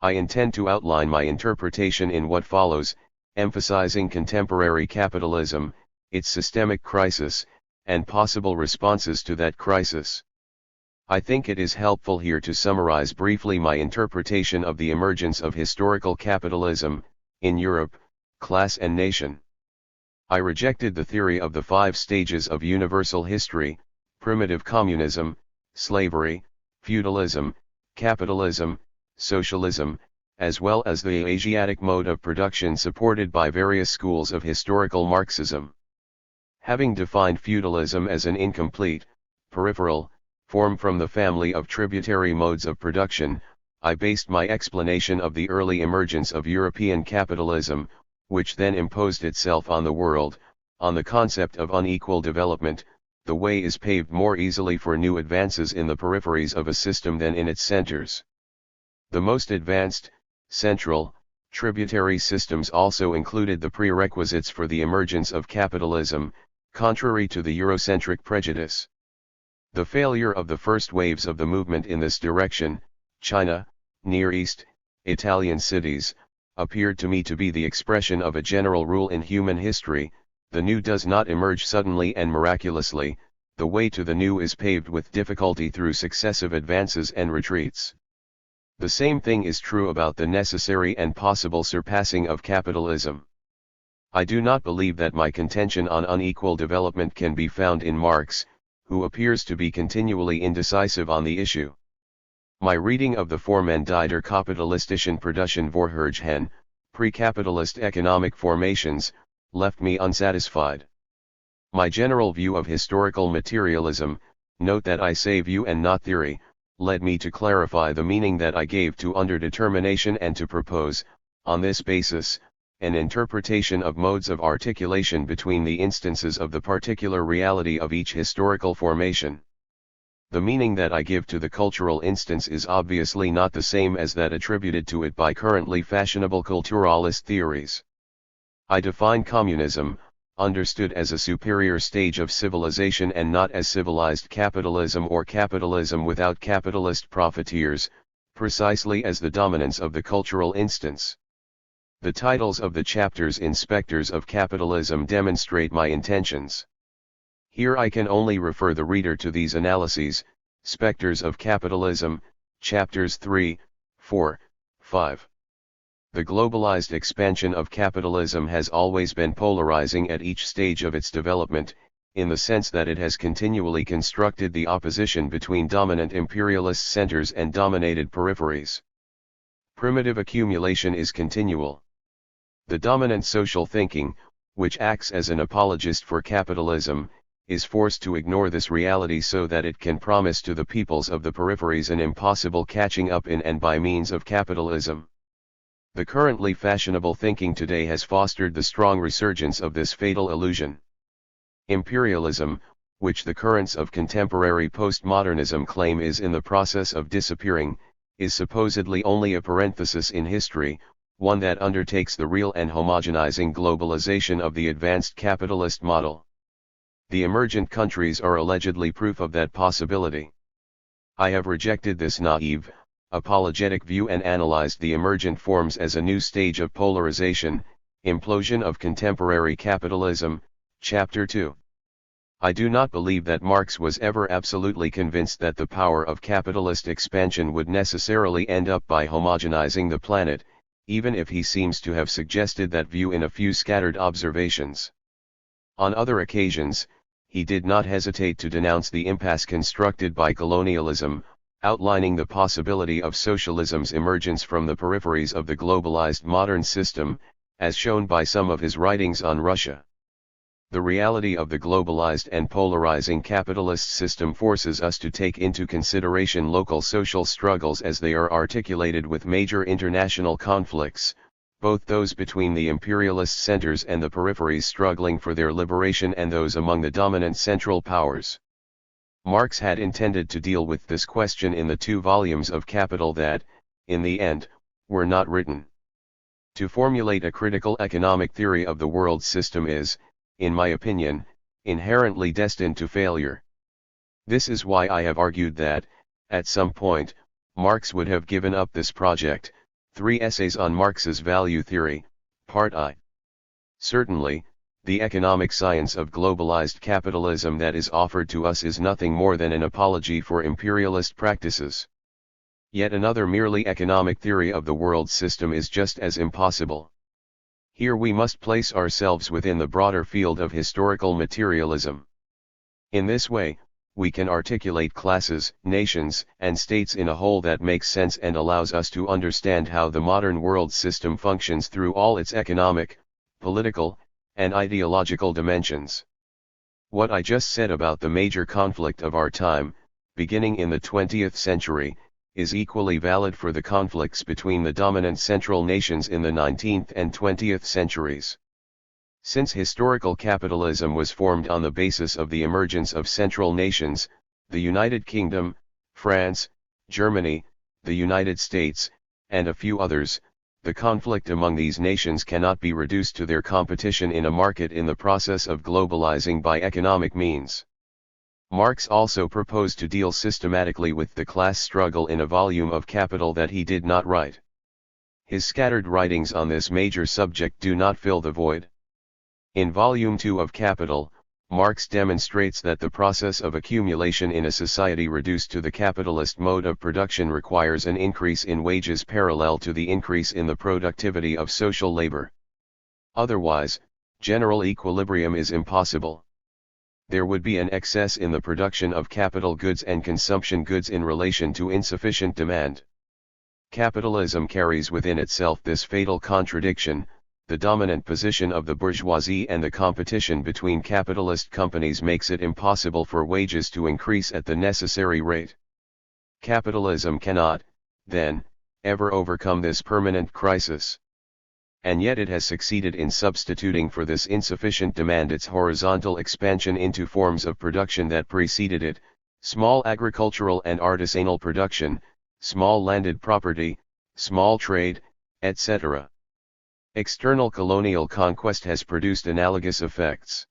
I intend to outline my interpretation in what follows, emphasizing contemporary capitalism, its systemic crisis, and possible responses to that crisis. I think it is helpful here to summarize briefly my interpretation of the emergence of historical capitalism, in Europe, class and nation. I rejected the theory of the 5 stages of universal history: primitive communism, slavery, feudalism, capitalism, socialism, as well as the Asiatic mode of production supported by various schools of historical Marxism. Having defined feudalism as an incomplete, peripheral, form from the family of tributary modes of production, I based my explanation of the early emergence of European capitalism, which then imposed itself on the world, on the concept of unequal development. The way is paved more easily for new advances in the peripheries of a system than in its centers. The most advanced, central, tributary systems also included the prerequisites for the emergence of capitalism, contrary to the Eurocentric prejudice. The failure of the first waves of the movement in this direction, China, Near East, Italian cities, appeared to me to be the expression of a general rule in human history: the new does not emerge suddenly and miraculously, the way to the new is paved with difficulty through successive advances and retreats. The same thing is true about the necessary and possible surpassing of capitalism. I do not believe that my contention on unequal development can be found in Marx, who appears to be continually indecisive on the issue. My reading of the Formen der kapitalistischen Production-Vorherrschaften, pre-capitalist economic formations, left me unsatisfied. My general view of historical materialism, note that I say view and not theory, led me to clarify the meaning that I gave to underdetermination and to propose, on this basis, an interpretation of modes of articulation between the instances of the particular reality of each historical formation. The meaning that I give to the cultural instance is obviously not the same as that attributed to it by currently fashionable culturalist theories. I define communism, understood as a superior stage of civilization and not as civilized capitalism or capitalism without capitalist profiteers, precisely as the dominance of the cultural instance. The titles of the chapters in Spectres of Capitalism demonstrate my intentions. Here I can only refer the reader to these analyses: Spectres of Capitalism, chapters 3, 4, 5. The globalized expansion of capitalism has always been polarizing at each stage of its development, in the sense that it has continually constructed the opposition between dominant imperialist centers and dominated peripheries. Primitive accumulation is continual. The dominant social thinking, which acts as an apologist for capitalism, is forced to ignore this reality so that it can promise to the peoples of the peripheries an impossible catching up in and by means of capitalism. The currently fashionable thinking today has fostered the strong resurgence of this fatal illusion. Imperialism, which the currents of contemporary postmodernism claim is in the process of disappearing, is supposedly only a parenthesis in history, one that undertakes the real and homogenizing globalization of the advanced capitalist model. The emergent countries are allegedly proof of that possibility. I have rejected this naive, apologetic view and analyzed the emergent forms as a new stage of polarization, implosion of contemporary capitalism, Chapter 2. I do not believe that Marx was ever absolutely convinced that the power of capitalist expansion would necessarily end up by homogenizing the planet, even if he seems to have suggested that view in a few scattered observations. On other occasions, he did not hesitate to denounce the impasse constructed by colonialism, outlining the possibility of socialism's emergence from the peripheries of the globalized modern system, as shown by some of his writings on Russia. The reality of the globalized and polarizing capitalist system forces us to take into consideration local social struggles as they are articulated with major international conflicts, both those between the imperialist centers and the peripheries struggling for their liberation and those among the dominant central powers. Marx had intended to deal with this question in the 2 volumes of Capital that, in the end, were not written. To formulate a critical economic theory of the world system is, in my opinion, inherently destined to failure. This is why I have argued that, at some point, Marx would have given up this project. 3 Essays on Marx's Value Theory, Part I. Certainly, the economic science of globalized capitalism that is offered to us is nothing more than an apology for imperialist practices. Yet another merely economic theory of the world system is just as impossible. Here we must place ourselves within the broader field of historical materialism. In this way, we can articulate classes, nations, and states in a whole that makes sense and allows us to understand how the modern world system functions through all its economic, political, and ideological dimensions. What I just said about the major conflict of our time, beginning in the 20th century, is equally valid for the conflicts between the dominant central nations in the 19th and 20th centuries. Since historical capitalism was formed on the basis of the emergence of central nations, the United Kingdom, France, Germany, the United States, and a few others, the conflict among these nations cannot be reduced to their competition in a market in the process of globalizing by economic means. Marx also proposed to deal systematically with the class struggle in a volume of Capital that he did not write. His scattered writings on this major subject do not fill the void. In Volume 2 of Capital, Marx demonstrates that the process of accumulation in a society reduced to the capitalist mode of production requires an increase in wages parallel to the increase in the productivity of social labor. Otherwise, general equilibrium is impossible. There would be an excess in the production of capital goods and consumption goods in relation to insufficient demand. Capitalism carries within itself this fatal contradiction: the dominant position of the bourgeoisie and the competition between capitalist companies makes it impossible for wages to increase at the necessary rate. Capitalism cannot, then, ever overcome this permanent crisis. And yet it has succeeded in substituting for this insufficient demand its horizontal expansion into forms of production that preceded it: small agricultural and artisanal production, small landed property, small trade, etc. External colonial conquest has produced analogous effects.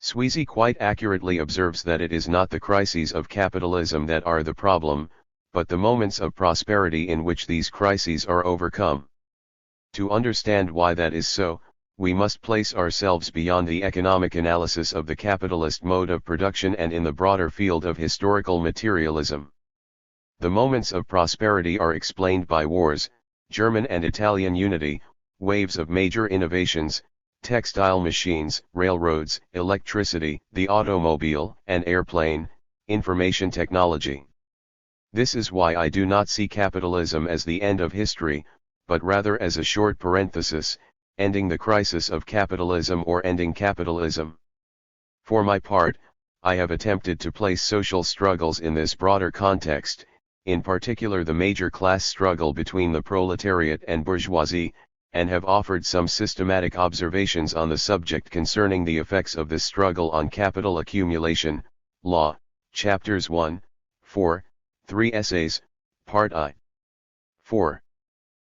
Sweezy quite accurately observes that it is not the crises of capitalism that are the problem, but the moments of prosperity in which these crises are overcome. To understand why that is so, we must place ourselves beyond the economic analysis of the capitalist mode of production and in the broader field of historical materialism. The moments of prosperity are explained by wars, German and Italian unity, waves of major innovations, textile machines, railroads, electricity, the automobile and airplane, information technology. This is why I do not see capitalism as the end of history, but rather as a short parenthesis, ending the crisis of capitalism or ending capitalism. For my part, I have attempted to place social struggles in this broader context, in particular the major class struggle between the proletariat and bourgeoisie, and have offered some systematic observations on the subject concerning the effects of this struggle on capital accumulation, Law, Chapters 1, 4, 3 Essays, Part I. 4.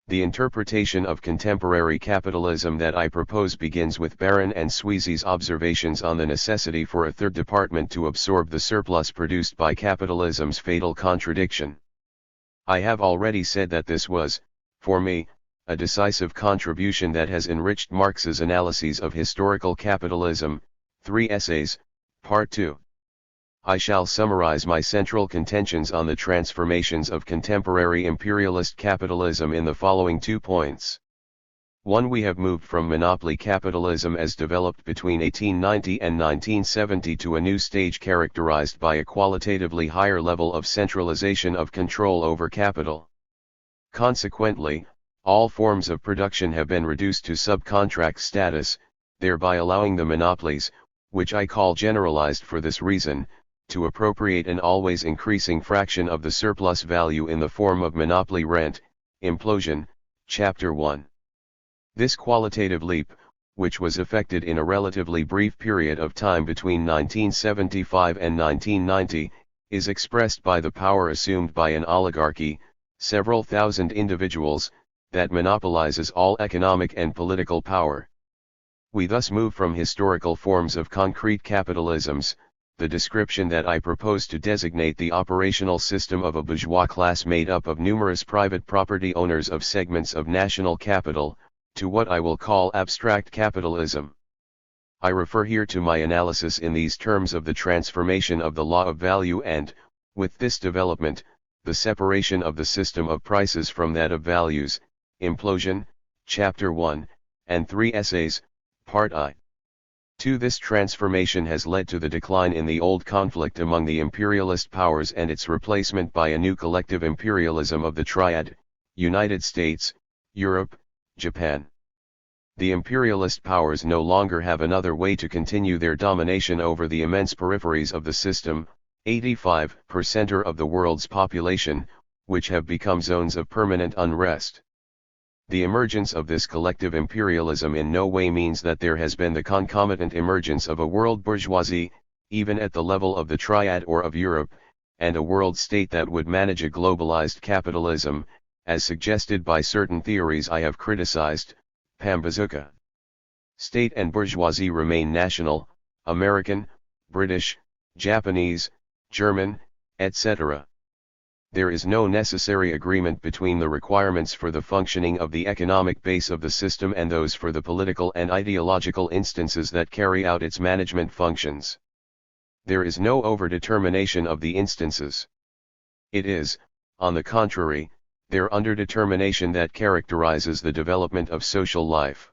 The interpretation of contemporary capitalism that I propose begins with Baron and Sweezy's observations on the necessity for a third department to absorb the surplus produced by capitalism's fatal contradiction. I have already said that this was, for me, a decisive contribution that has enriched Marx's analyses of historical capitalism, 3 Essays, Part 2. I shall summarize my central contentions on the transformations of contemporary imperialist capitalism in the following 2 points. 1. We have moved from monopoly capitalism as developed between 1890 and 1970 to a new stage characterized by a qualitatively higher level of centralization of control over capital. Consequently, all forms of production have been reduced to subcontract status, thereby allowing the monopolies, which I call generalized for this reason, to appropriate an always increasing fraction of the surplus value in the form of monopoly rent, implosion, Chapter 1. This qualitative leap, which was effected in a relatively brief period of time between 1975 and 1990, is expressed by the power assumed by an oligarchy, several thousand individuals, that monopolizes all economic and political power. We thus move from historical forms of concrete capitalisms, the description that I propose to designate the operational system of a bourgeois class made up of numerous private property owners of segments of national capital, to what I will call abstract capitalism. I refer here to my analysis in these terms of the transformation of the law of value and, with this development, the separation of the system of prices from that of values, implosion, Chapter 1, and 3 Essays, Part I. 2. This transformation has led to the decline in the old conflict among the imperialist powers and its replacement by a new collective imperialism of the Triad, United States, Europe, Japan. The imperialist powers no longer have another way to continue their domination over the immense peripheries of the system, 85% of the world's population, which have become zones of permanent unrest. The emergence of this collective imperialism in no way means that there has been the concomitant emergence of a world bourgeoisie, even at the level of the Triad or of Europe, and a world state that would manage a globalized capitalism, as suggested by certain theories I have criticized, Pambazuka. State and bourgeoisie remain national, American, British, Japanese, German, etc. There is no necessary agreement between the requirements for the functioning of the economic base of the system and those for the political and ideological instances that carry out its management functions. There is no overdetermination of the instances. It is, on the contrary, their underdetermination that characterizes the development of social life.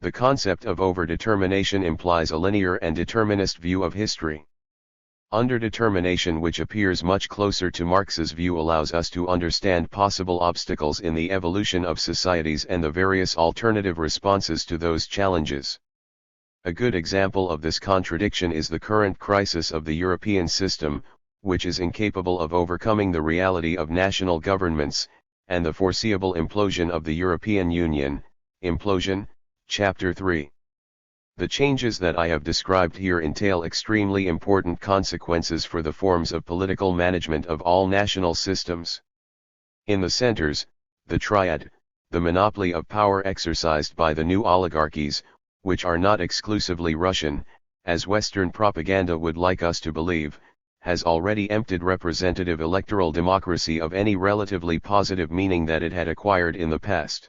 The concept of overdetermination implies a linear and determinist view of history. Underdetermination, which appears much closer to Marx's view, allows us to understand possible obstacles in the evolution of societies and the various alternative responses to those challenges. A good example of this contradiction is the current crisis of the European system, which is incapable of overcoming the reality of national governments, and the foreseeable implosion of the European Union, implosion, Chapter 3. The changes that I have described here entail extremely important consequences for the forms of political management of all national systems. In the centers, the Triad, the monopoly of power exercised by the new oligarchies, which are not exclusively Russian, as Western propaganda would like us to believe, has already emptied representative electoral democracy of any relatively positive meaning that it had acquired in the past.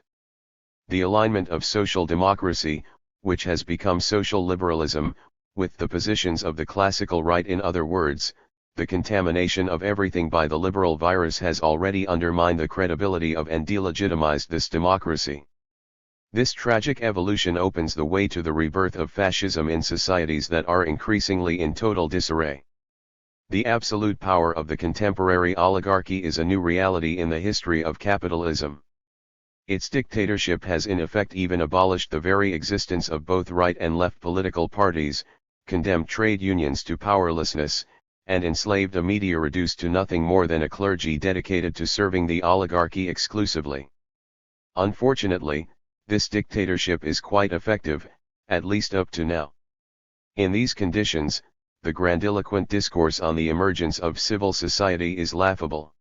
The alignment of social democracy, which has become social liberalism, with the positions of the classical right, in other words, the contamination of everything by the liberal virus, has already undermined the credibility of and delegitimized this democracy. This tragic evolution opens the way to the rebirth of fascism in societies that are increasingly in total disarray. The absolute power of the contemporary oligarchy is a new reality in the history of capitalism. Its dictatorship has in effect even abolished the very existence of both right and left political parties, condemned trade unions to powerlessness, and enslaved a media reduced to nothing more than a clergy dedicated to serving the oligarchy exclusively. Unfortunately, This dictatorship is quite effective, at least up to now. In these conditions, the grandiloquent discourse on the emergence of civil society is laughable.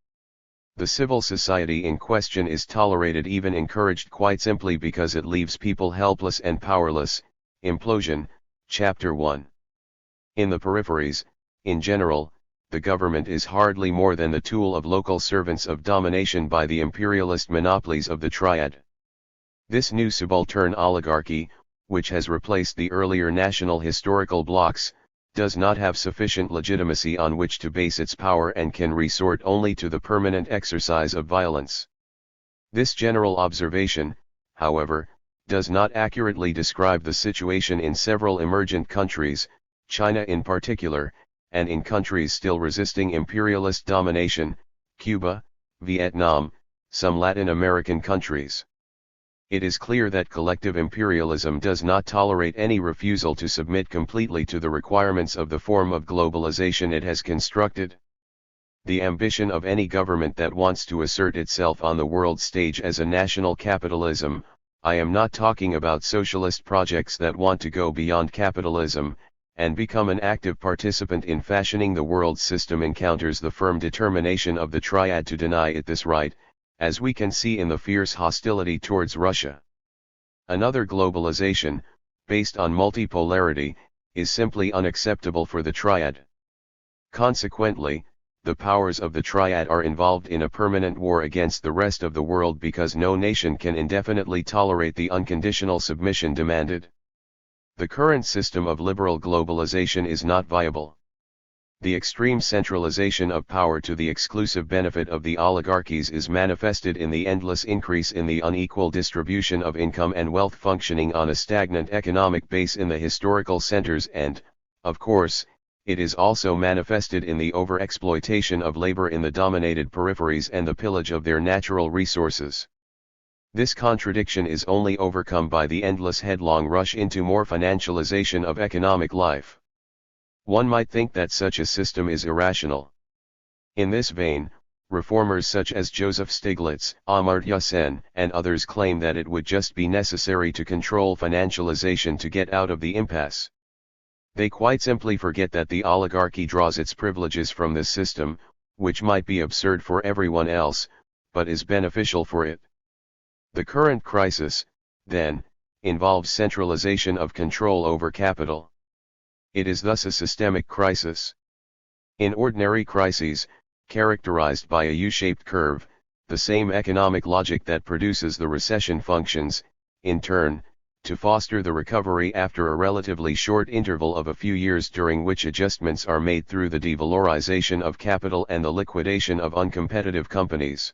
The civil society in question is tolerated, even encouraged, quite simply because it leaves people helpless and powerless. Implosion, Chapter 1. In the peripheries, in general, the government is hardly more than the tool of local servants of domination by the imperialist monopolies of the triad. This new subaltern oligarchy, which has replaced the earlier national historical blocks, does not have sufficient legitimacy on which to base its power and can resort only to the permanent exercise of violence. This general observation, however, does not accurately describe the situation in several emergent countries, China in particular, and in countries still resisting imperialist domination, Cuba, Vietnam, some Latin American countries. It is clear that collective imperialism does not tolerate any refusal to submit completely to the requirements of the form of globalization it has constructed. The ambition of any government that wants to assert itself on the world stage as a national capitalism, I am not talking about socialist projects that want to go beyond capitalism, and become an active participant in fashioning the world system, encounters the firm determination of the triad to deny it this right, as we can see in the fierce hostility towards Russia. Another globalization, based on multipolarity, is simply unacceptable for the triad. Consequently, the powers of the triad are involved in a permanent war against the rest of the world because no nation can indefinitely tolerate the unconditional submission demanded. The current system of liberal globalization is not viable. The extreme centralization of power to the exclusive benefit of the oligarchies is manifested in the endless increase in the unequal distribution of income and wealth functioning on a stagnant economic base in the historical centers, and, of course, it is also manifested in the overexploitation of labor in the dominated peripheries and the pillage of their natural resources. This contradiction is only overcome by the endless headlong rush into more financialization of economic life. One might think that such a system is irrational. In this vein, reformers such as Joseph Stiglitz, Amartya Sen, and others claim that it would just be necessary to control financialization to get out of the impasse. They quite simply forget that the oligarchy draws its privileges from this system, which might be absurd for everyone else, but is beneficial for it. The current crisis, then, involves centralization of control over capital. It is thus a systemic crisis. In ordinary crises, characterized by a U-shaped curve, the same economic logic that produces the recession functions, in turn, to foster the recovery after a relatively short interval of a few years during which adjustments are made through the devalorization of capital and the liquidation of uncompetitive companies.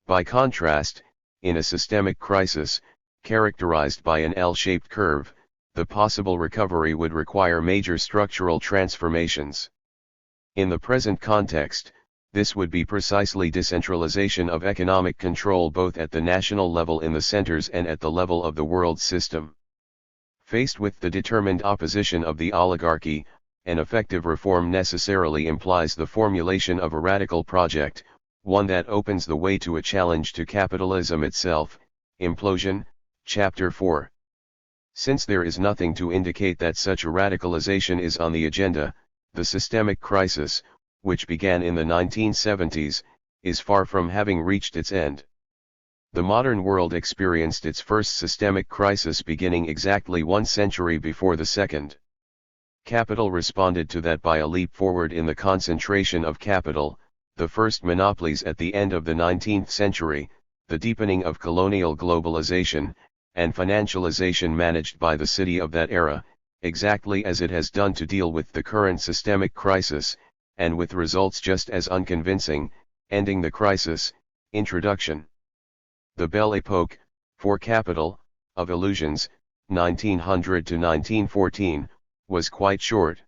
By contrast, in a systemic crisis, characterized by an L-shaped curve, the possible recovery would require major structural transformations. In the present context, this would be precisely decentralization of economic control both at the national level in the centers and at the level of the world system. Faced with the determined opposition of the oligarchy, an effective reform necessarily implies the formulation of a radical project, one that opens the way to a challenge to capitalism itself. Implosion, Chapter 4. Since there is nothing to indicate that such a radicalization is on the agenda, the systemic crisis, which began in the 1970s, is far from having reached its end. The modern world experienced its first systemic crisis beginning exactly 1 century before the second. Capital responded to that by a leap forward in the concentration of capital, the first monopolies at the end of the 19th century, the deepening of colonial globalization, and financialization managed by the city of that era, exactly as it has done to deal with the current systemic crisis, and with results just as unconvincing. Ending the crisis. Introduction. The Belle Époque, for capital, of illusions, 1900 to 1914, was quite short.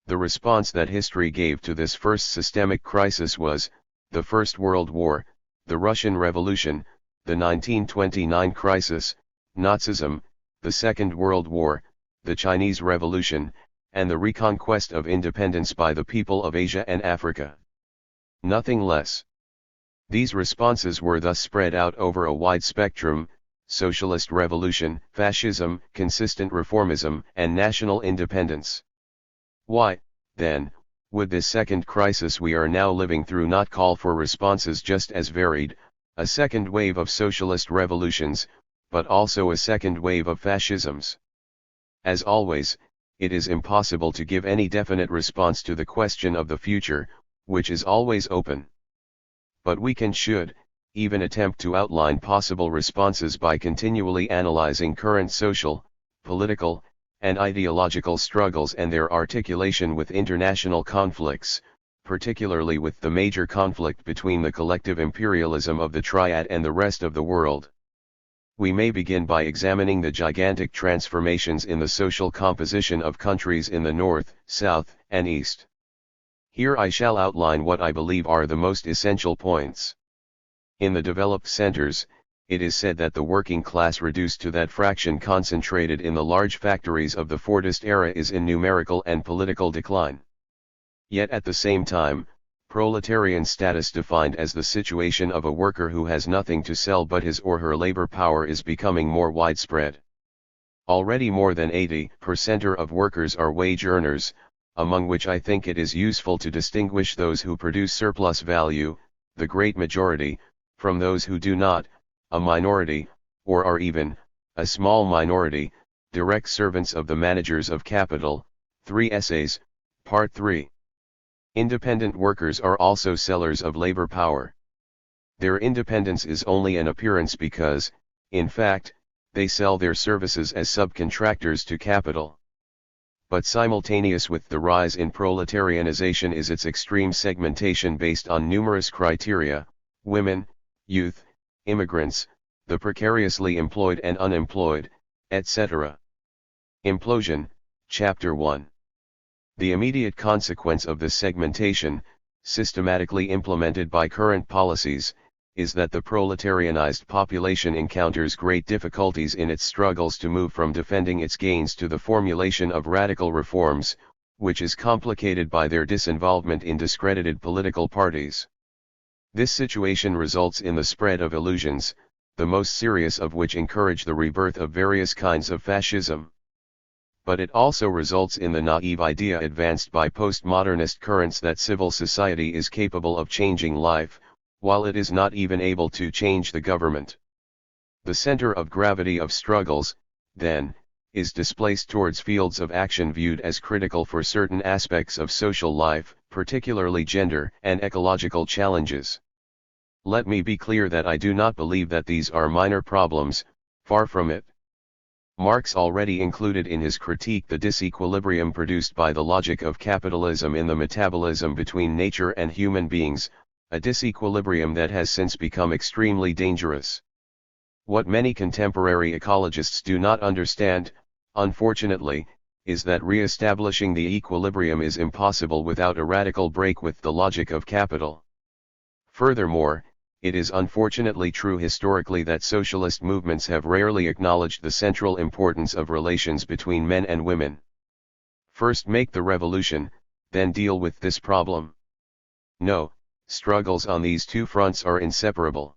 The response that history gave to this first systemic crisis was, the First World War, the Russian Revolution, the 1929 crisis, Nazism, the Second World War, the Chinese Revolution, and the reconquest of independence by the people of Asia and Africa. Nothing less. These responses were thus spread out over a wide spectrum, socialist revolution, fascism, consistent reformism, and national independence. Why, then, would this second crisis we are now living through not call for responses just as varied, a second wave of socialist revolutions, but also a second wave of fascisms? As always, it is impossible to give any definite response to the question of the future, which is always open. But we should, even attempt to outline possible responses by continually analyzing current social, political, and ideological struggles and their articulation with international conflicts, particularly with the major conflict between the collective imperialism of the Triad and the rest of the world. We may begin by examining the gigantic transformations in the social composition of countries in the North, South, and East. Here I shall outline what I believe are the most essential points. In the developed centers, it is said that the working class reduced to that fraction concentrated in the large factories of the Fordist era is in numerical and political decline. Yet at the same time, proletarian status defined as the situation of a worker who has nothing to sell but his or her labor power is becoming more widespread. Already more than 80% of workers are wage earners, among which I think it is useful to distinguish those who produce surplus value, the great majority, from those who do not, a minority, or are even, a small minority, direct servants of the managers of capital. 3 Essays, Part 3. Independent workers are also sellers of labor power. Their independence is only an appearance because, in fact, they sell their services as subcontractors to capital. But simultaneous with the rise in proletarianization is its extreme segmentation based on numerous criteria: women, youth, immigrants, the precariously employed and unemployed, etc. Implosion, Chapter 1. The immediate consequence of this segmentation, systematically implemented by current policies, is that the proletarianized population encounters great difficulties in its struggles to move from defending its gains to the formulation of radical reforms, which is complicated by their disinvolvement in discredited political parties. This situation results in the spread of illusions, the most serious of which encourage the rebirth of various kinds of fascism. But it also results in the naive idea advanced by postmodernist currents that civil society is capable of changing life, while it is not even able to change the government. The center of gravity of struggles, then, is displaced towards fields of action viewed as critical for certain aspects of social life, particularly gender and ecological challenges. Let me be clear that I do not believe that these are minor problems, far from it. Marx already included in his critique the disequilibrium produced by the logic of capitalism in the metabolism between nature and human beings, a disequilibrium that has since become extremely dangerous. What many contemporary ecologists do not understand, unfortunately, is that re-establishing the equilibrium is impossible without a radical break with the logic of capital. Furthermore, it is unfortunately true historically that socialist movements have rarely acknowledged the central importance of relations between men and women. First make the revolution, then deal with this problem. No, struggles on these two fronts are inseparable.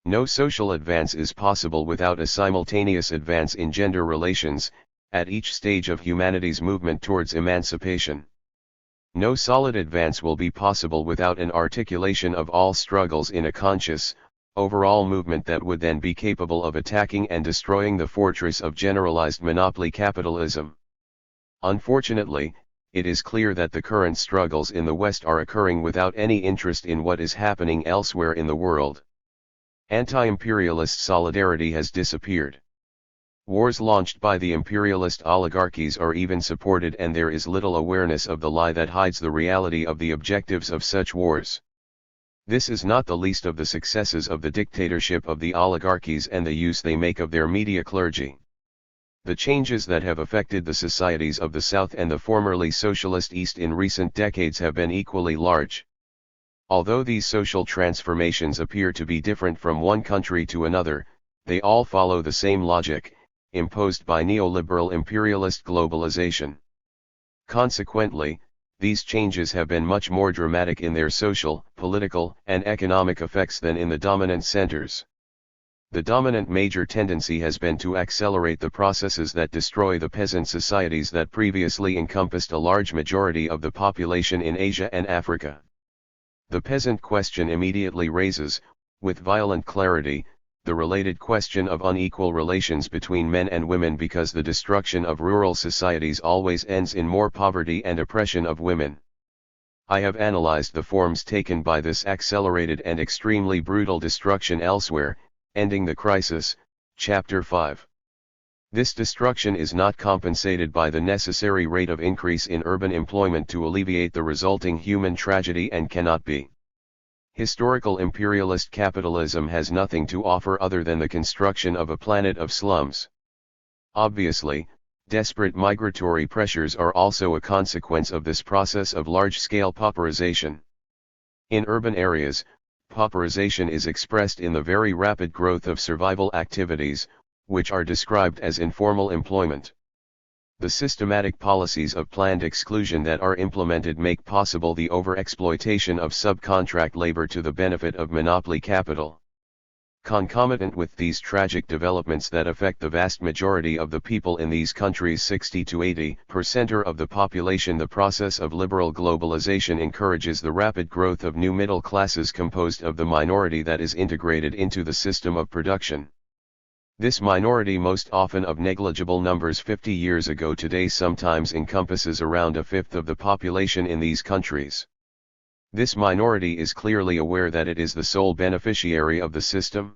No social advance is possible without a simultaneous advance in gender relations, at each stage of humanity's movement towards emancipation. No solid advance will be possible without an articulation of all struggles in a conscious, overall movement that would then be capable of attacking and destroying the fortress of generalized monopoly capitalism. Unfortunately, it is clear that the current struggles in the West are occurring without any interest in what is happening elsewhere in the world. Anti-imperialist solidarity has disappeared. Wars launched by the imperialist oligarchies are even supported, and there is little awareness of the lie that hides the reality of the objectives of such wars. This is not the least of the successes of the dictatorship of the oligarchies and the use they make of their media clergy. The changes that have affected the societies of the South and the formerly socialist East in recent decades have been equally large. Although these social transformations appear to be different from one country to another, they all follow the same logic, imposed by neoliberal imperialist globalization. Consequently, these changes have been much more dramatic in their social, political, and economic effects than in the dominant centers. The dominant major tendency has been to accelerate the processes that destroy the peasant societies that previously encompassed a large majority of the population in Asia and Africa. The peasant question immediately raises, with violent clarity, the related question of unequal relations between men and women, because the destruction of rural societies always ends in more poverty and oppression of women. I have analyzed the forms taken by this accelerated and extremely brutal destruction elsewhere, Ending the Crisis, Chapter 5. This destruction is not compensated by the necessary rate of increase in urban employment to alleviate the resulting human tragedy and cannot be. Historical imperialist capitalism has nothing to offer other than the construction of a planet of slums. Obviously, desperate migratory pressures are also a consequence of this process of large-scale pauperization. In urban areas, pauperization is expressed in the very rapid growth of survival activities, which are described as informal employment. The systematic policies of planned exclusion that are implemented make possible the overexploitation of subcontract labor to the benefit of monopoly capital. Concomitant with these tragic developments that affect the vast majority of the people in these countries, 60 to 80% of the population, the process of liberal globalization encourages the rapid growth of new middle classes composed of the minority that is integrated into the system of production. This minority, most often of negligible numbers 50 years ago, today sometimes encompasses around a fifth of the population in these countries. This minority is clearly aware that it is the sole beneficiary of the system.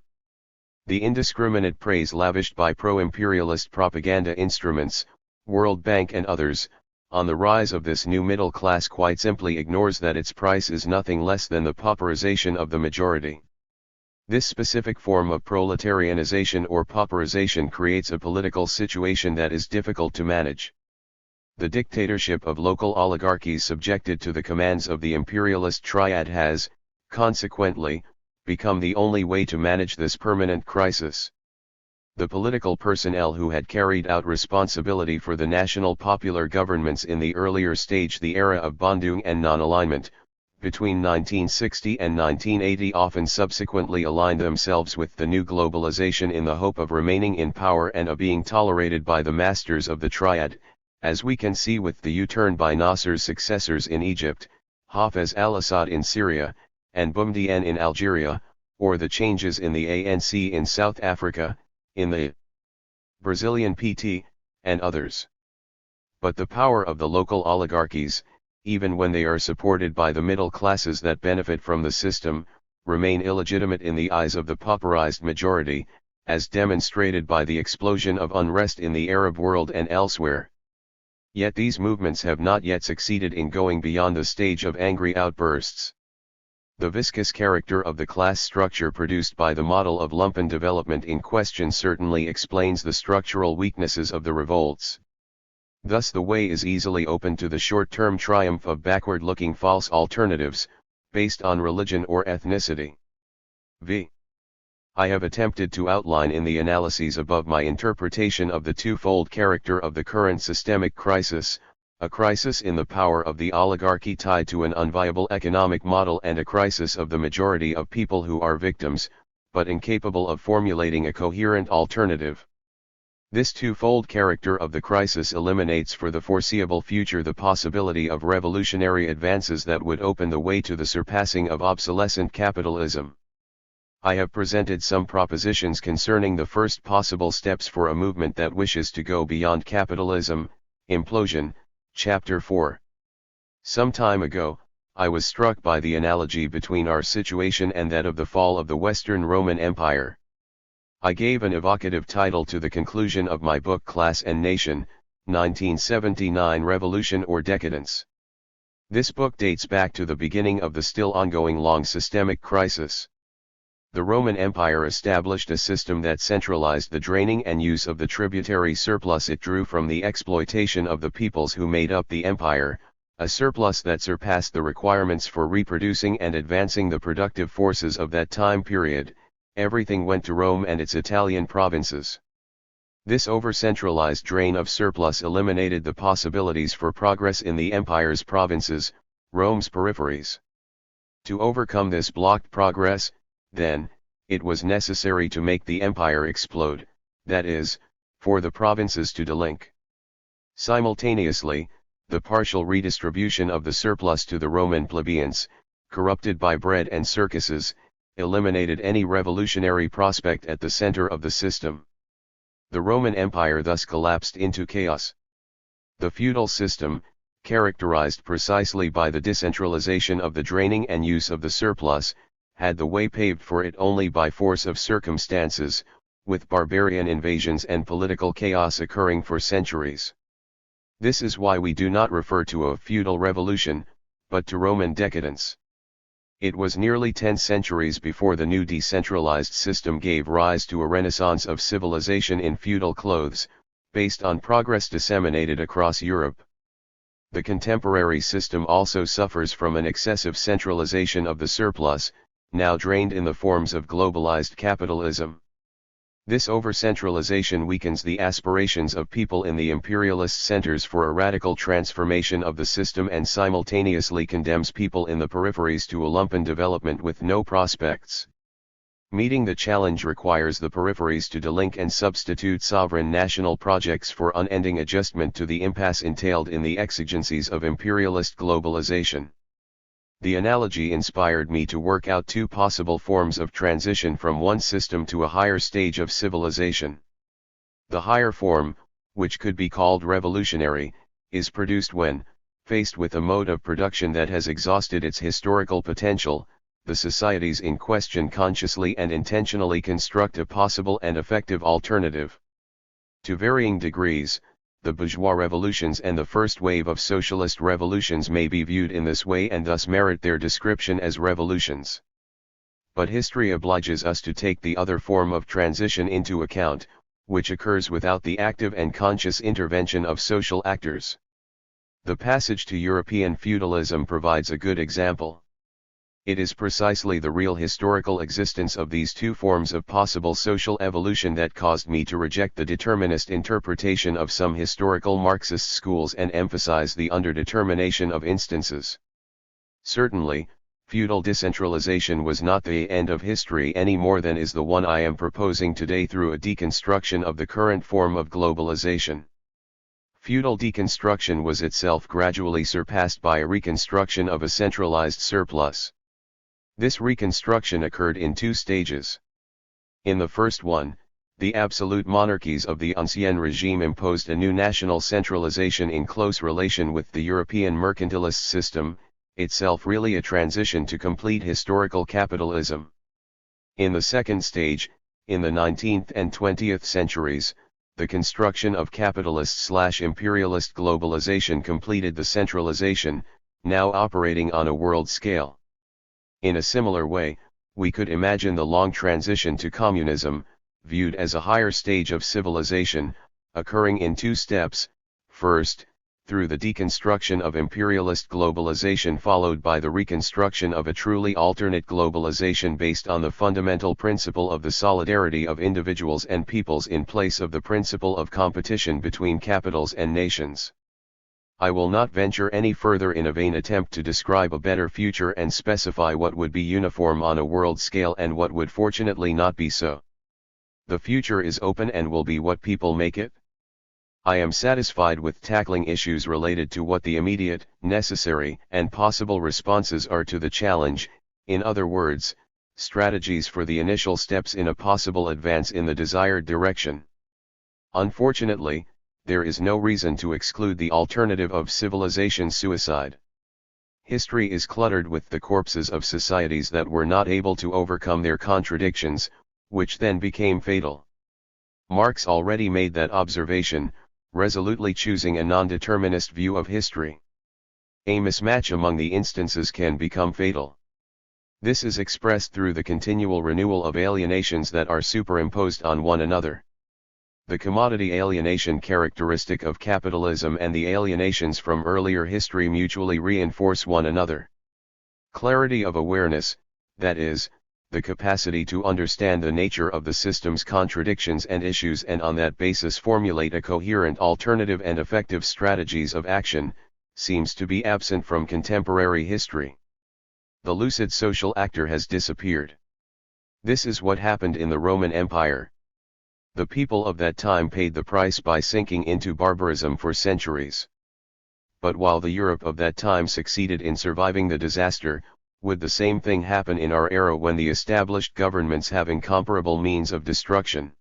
The indiscriminate praise lavished by pro-imperialist propaganda instruments, World Bank and others, on the rise of this new middle class quite simply ignores that its price is nothing less than the pauperization of the majority. This specific form of proletarianization or pauperization creates a political situation that is difficult to manage. The dictatorship of local oligarchies subjected to the commands of the imperialist triad has, consequently, become the only way to manage this permanent crisis. The political personnel who had carried out responsibility for the national popular governments in the earlier stage, the era of Bandung and non-alignment, between 1960 and 1980, often subsequently aligned themselves with the new globalization in the hope of remaining in power and of being tolerated by the masters of the triad, as we can see with the U-turn by Nasser's successors in Egypt, Hafez al-Assad in Syria, and Boumediene in Algeria, or the changes in the ANC in South Africa, in the Brazilian PT, and others. But the power of the local oligarchies, even when they are supported by the middle classes that benefit from the system, remain illegitimate in the eyes of the pauperized majority, as demonstrated by the explosion of unrest in the Arab world and elsewhere. Yet these movements have not yet succeeded in going beyond the stage of angry outbursts. The viscous character of the class structure produced by the model of lumpen development in question certainly explains the structural weaknesses of the revolts. Thus the way is easily open to the short-term triumph of backward-looking false alternatives, based on religion or ethnicity. V. I have attempted to outline in the analyses above my interpretation of the twofold character of the current systemic crisis, a crisis in the power of the oligarchy tied to an unviable economic model, and a crisis of the majority of people who are victims, but incapable of formulating a coherent alternative. This twofold character of the crisis eliminates for the foreseeable future the possibility of revolutionary advances that would open the way to the surpassing of obsolescent capitalism. I have presented some propositions concerning the first possible steps for a movement that wishes to go beyond capitalism, implosion, Chapter 4. Some time ago, I was struck by the analogy between our situation and that of the fall of the Western Roman Empire. I gave an evocative title to the conclusion of my book Class and Nation, 1979, Revolution or Decadence. This book dates back to the beginning of the still ongoing long systemic crisis. The Roman Empire established a system that centralized the draining and use of the tributary surplus it drew from the exploitation of the peoples who made up the empire, a surplus that surpassed the requirements for reproducing and advancing the productive forces of that time period. Everything went to Rome and its Italian provinces. This over-centralized drain of surplus eliminated the possibilities for progress in the empire's provinces, Rome's peripheries. To overcome this blocked progress, then, it was necessary to make the empire explode, that is, for the provinces to delink. Simultaneously, the partial redistribution of the surplus to the Roman plebeians, corrupted by bread and circuses, eliminated any revolutionary prospect at the center of the system. The Roman Empire thus collapsed into chaos. The feudal system, characterized precisely by the decentralization of the draining and use of the surplus, had the way paved for it only by force of circumstances, with barbarian invasions and political chaos occurring for centuries. This is why we do not refer to a feudal revolution, but to Roman decadence. It was nearly 10 centuries before the new decentralized system gave rise to a renaissance of civilization in feudal clothes, based on progress disseminated across Europe. The contemporary system also suffers from an excessive centralization of the surplus, now drained in the forms of globalized capitalism. This over-centralization weakens the aspirations of people in the imperialist centers for a radical transformation of the system and simultaneously condemns people in the peripheries to a lumpen development with no prospects. Meeting the challenge requires the peripheries to delink and substitute sovereign national projects for unending adjustment to the impasse entailed in the exigencies of imperialist globalization. The analogy inspired me to work out two possible forms of transition from one system to a higher stage of civilization. The higher form, which could be called revolutionary, is produced when, faced with a mode of production that has exhausted its historical potential, the societies in question consciously and intentionally construct a possible and effective alternative. To varying degrees, the bourgeois revolutions and the first wave of socialist revolutions may be viewed in this way and thus merit their description as revolutions. But history obliges us to take the other form of transition into account, which occurs without the active and conscious intervention of social actors. The passage to European feudalism provides a good example. It is precisely the real historical existence of these two forms of possible social evolution that caused me to reject the determinist interpretation of some historical Marxist schools and emphasize the underdetermination of instances. Certainly, feudal decentralization was not the end of history any more than is the one I am proposing today through a deconstruction of the current form of globalization. Feudal deconstruction was itself gradually surpassed by a reconstruction of a centralized surplus. This reconstruction occurred in two stages. In the first one, the absolute monarchies of the Ancien regime imposed a new national centralization in close relation with the European mercantilist system, itself really a transition to complete historical capitalism. In the second stage, in the 19th and 20th centuries, the construction of capitalist/imperialist globalization completed the centralization, now operating on a world scale. In a similar way, we could imagine the long transition to communism, viewed as a higher stage of civilization, occurring in two steps: first, through the deconstruction of imperialist globalization followed by the reconstruction of a truly alternate globalization based on the fundamental principle of the solidarity of individuals and peoples in place of the principle of competition between capitals and nations. I will not venture any further in a vain attempt to describe a better future and specify what would be uniform on a world scale and what would fortunately not be so. The future is open and will be what people make it. I am satisfied with tackling issues related to what the immediate, necessary, and possible responses are to the challenge, in other words, strategies for the initial steps in a possible advance in the desired direction. Unfortunately, there is no reason to exclude the alternative of civilization suicide. History is cluttered with the corpses of societies that were not able to overcome their contradictions, which then became fatal. Marx already made that observation, resolutely choosing a non-determinist view of history. A mismatch among the instances can become fatal. This is expressed through the continual renewal of alienations that are superimposed on one another. The commodity alienation characteristic of capitalism and the alienations from earlier history mutually reinforce one another. Clarity of awareness, that is, the capacity to understand the nature of the system's contradictions and issues and on that basis formulate a coherent alternative and effective strategies of action, seems to be absent from contemporary history. The lucid social actor has disappeared. This is what happened in the Roman Empire. The people of that time paid the price by sinking into barbarism for centuries. But while the Europe of that time succeeded in surviving the disaster, would the same thing happen in our era when the established governments have incomparable means of destruction?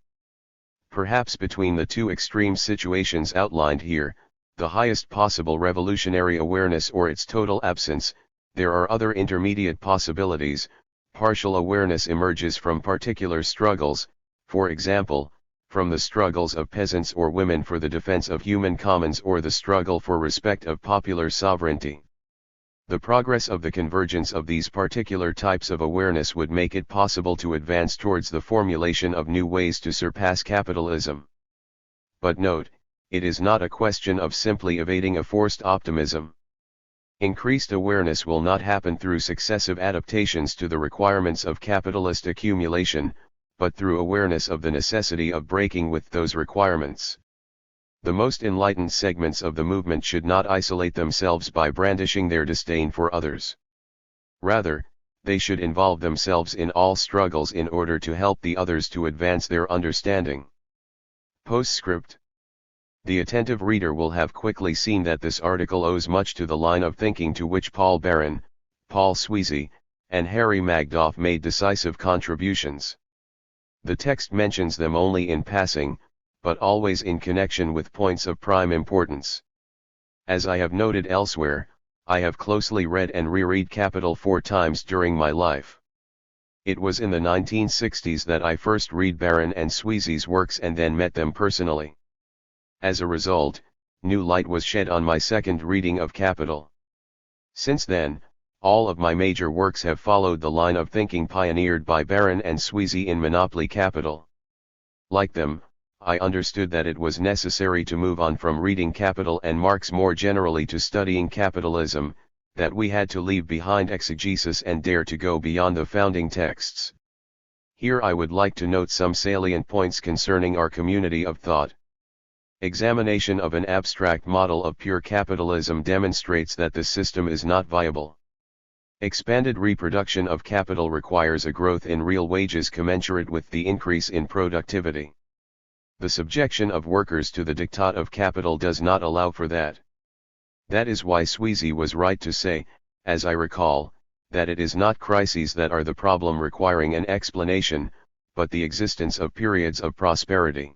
Perhaps between the two extreme situations outlined here, the highest possible revolutionary awareness or its total absence, there are other intermediate possibilities. Partial awareness emerges from particular struggles, for example, from the struggles of peasants or women for the defense of human commons or the struggle for respect of popular sovereignty. The progress of the convergence of these particular types of awareness would make it possible to advance towards the formulation of new ways to surpass capitalism. But note, it is not a question of simply evading a forced optimism. Increased awareness will not happen through successive adaptations to the requirements of capitalist accumulation, but through awareness of the necessity of breaking with those requirements. The most enlightened segments of the movement should not isolate themselves by brandishing their disdain for others. Rather, they should involve themselves in all struggles in order to help the others to advance their understanding. Postscript. The attentive reader will have quickly seen that this article owes much to the line of thinking to which Paul Baran, Paul Sweezy, and Harry Magdoff made decisive contributions. The text mentions them only in passing, but always in connection with points of prime importance. As I have noted elsewhere, I have closely read and reread Capital 4 times during my life. It was in the 1960s that I first read Baran and Sweezy's works and then met them personally. As a result, new light was shed on my second reading of Capital. Since then, all of my major works have followed the line of thinking pioneered by Baran and Sweezy in Monopoly Capital. Like them, I understood that it was necessary to move on from reading Capital and Marx more generally to studying capitalism, that we had to leave behind exegesis and dare to go beyond the founding texts. Here I would like to note some salient points concerning our community of thought. Examination of an abstract model of pure capitalism demonstrates that the system is not viable. Expanded reproduction of capital requires a growth in real wages commensurate with the increase in productivity. The subjection of workers to the diktat of capital does not allow for that. That is why Sweezy was right to say, as I recall, that it is not crises that are the problem requiring an explanation, but the existence of periods of prosperity.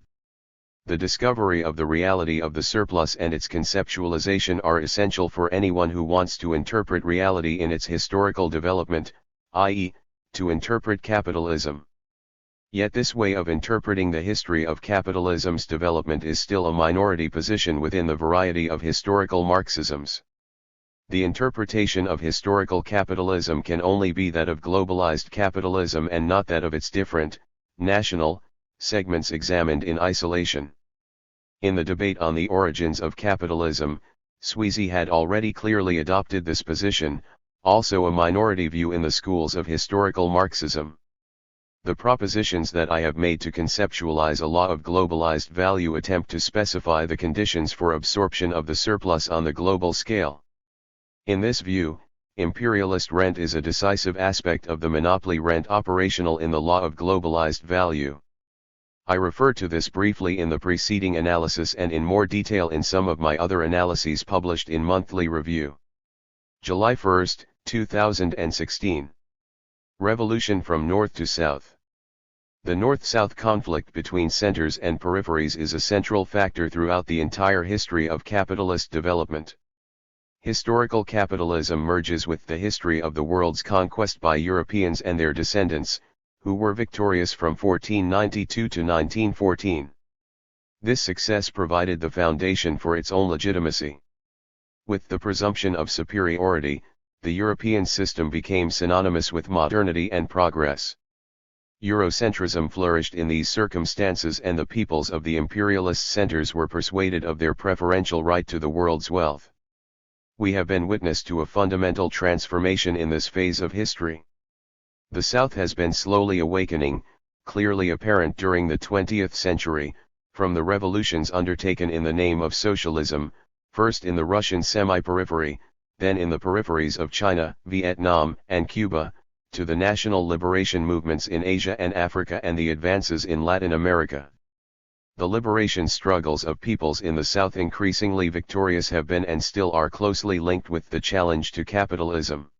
The discovery of the reality of the surplus and its conceptualization are essential for anyone who wants to interpret reality in its historical development, i.e., to interpret capitalism. Yet this way of interpreting the history of capitalism's development is still a minority position within the variety of historical Marxisms. The interpretation of historical capitalism can only be that of globalized capitalism and not that of its different, national, segments examined in isolation. In the debate on the origins of capitalism, Sweezy had already clearly adopted this position, also a minority view in the schools of historical Marxism. The propositions that I have made to conceptualize a law of globalized value attempt to specify the conditions for absorption of the surplus on the global scale. In this view, imperialist rent is a decisive aspect of the monopoly rent operational in the law of globalized value. I refer to this briefly in the preceding analysis and in more detail in some of my other analyses published in Monthly Review. July 1, 2016. Revolution from North to South. The North-South conflict between centers and peripheries is a central factor throughout the entire history of capitalist development. Historical capitalism merges with the history of the world's conquest by Europeans and their descendants, who were victorious from 1492 to 1914. This success provided the foundation for its own legitimacy. With the presumption of superiority, the European system became synonymous with modernity and progress. Eurocentrism flourished in these circumstances and the peoples of the imperialist centers were persuaded of their preferential right to the world's wealth. We have been witness to a fundamental transformation in this phase of history. The South has been slowly awakening, clearly apparent during the 20th century, from the revolutions undertaken in the name of socialism, first in the Russian semi-periphery, then in the peripheries of China, Vietnam, and Cuba, to the national liberation movements in Asia and Africa and the advances in Latin America. The liberation struggles of peoples in the South, increasingly victorious, have been and still are closely linked with the challenge to capitalism.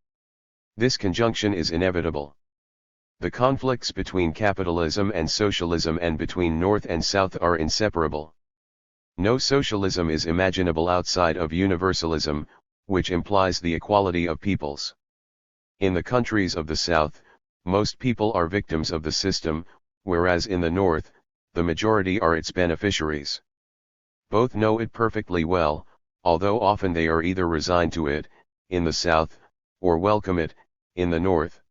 This conjunction is inevitable. The conflicts between capitalism and socialism and between North and South are inseparable. No socialism is imaginable outside of universalism, which implies the equality of peoples. In the countries of the South, most people are victims of the system, whereas in the North, the majority are its beneficiaries. Both know it perfectly well, although often they are either resigned to it, in the South, or welcome it, in the North.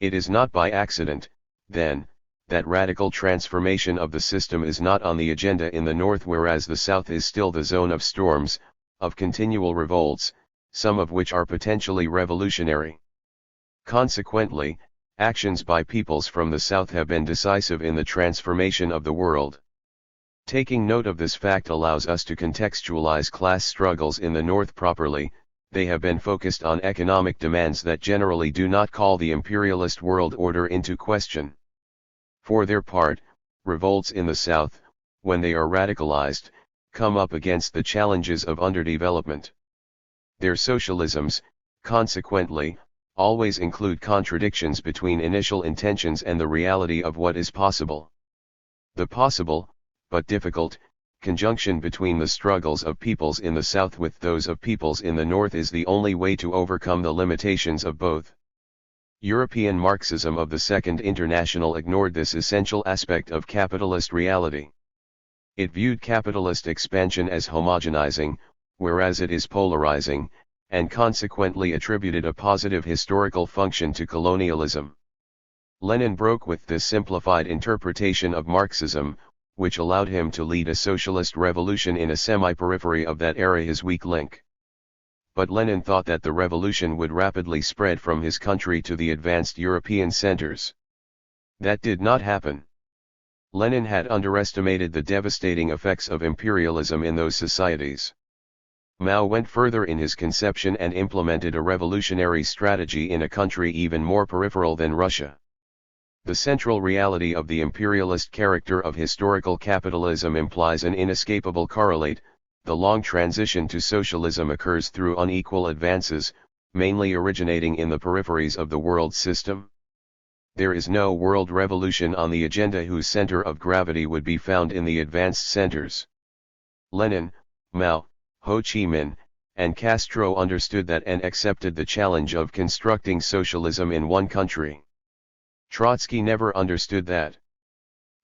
It is not by accident, then, that radical transformation of the system is not on the agenda in the North, whereas the South is still the zone of storms, of continual revolts, some of which are potentially revolutionary. Consequently, actions by peoples from the South have been decisive in the transformation of the world. Taking note of this fact allows us to contextualize class struggles in the North properly. They have been focused on economic demands that generally do not call the imperialist world order into question. For their part, revolts in the South, when they are radicalized, come up against the challenges of underdevelopment. Their socialisms, consequently, always include contradictions between initial intentions and the reality of what is possible. The possible, but difficult, conjunction between the struggles of peoples in the South with those of peoples in the North is the only way to overcome the limitations of both. European Marxism of the Second International ignored this essential aspect of capitalist reality. It viewed capitalist expansion as homogenizing, whereas it is polarizing, and consequently attributed a positive historical function to colonialism. Lenin broke with this simplified interpretation of Marxism, which allowed him to lead a socialist revolution in a semi-periphery of that era, his weak link. But Lenin thought that the revolution would rapidly spread from his country to the advanced European centers. That did not happen. Lenin had underestimated the devastating effects of imperialism in those societies. Mao went further in his conception and implemented a revolutionary strategy in a country even more peripheral than Russia. The central reality of the imperialist character of historical capitalism implies an inescapable correlate. The long transition to socialism occurs through unequal advances, mainly originating in the peripheries of the world system. There is no world revolution on the agenda whose center of gravity would be found in the advanced centers. Lenin, Mao, Ho Chi Minh, and Castro understood that and accepted the challenge of constructing socialism in one country. Trotsky never understood that.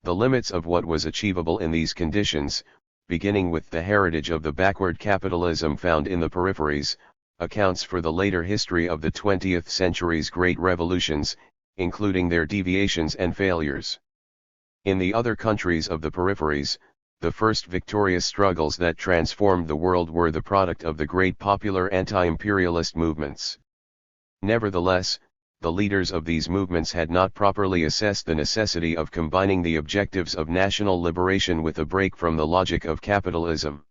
The limits of what was achievable in these conditions, beginning with the heritage of the backward capitalism found in the peripheries, accounts for the later history of the 20th century's great revolutions, including their deviations and failures. In the other countries of the peripheries, the first victorious struggles that transformed the world were the product of the great popular anti-imperialist movements. Nevertheless, the leaders of these movements had not properly assessed the necessity of combining the objectives of national liberation with a break from the logic of capitalism.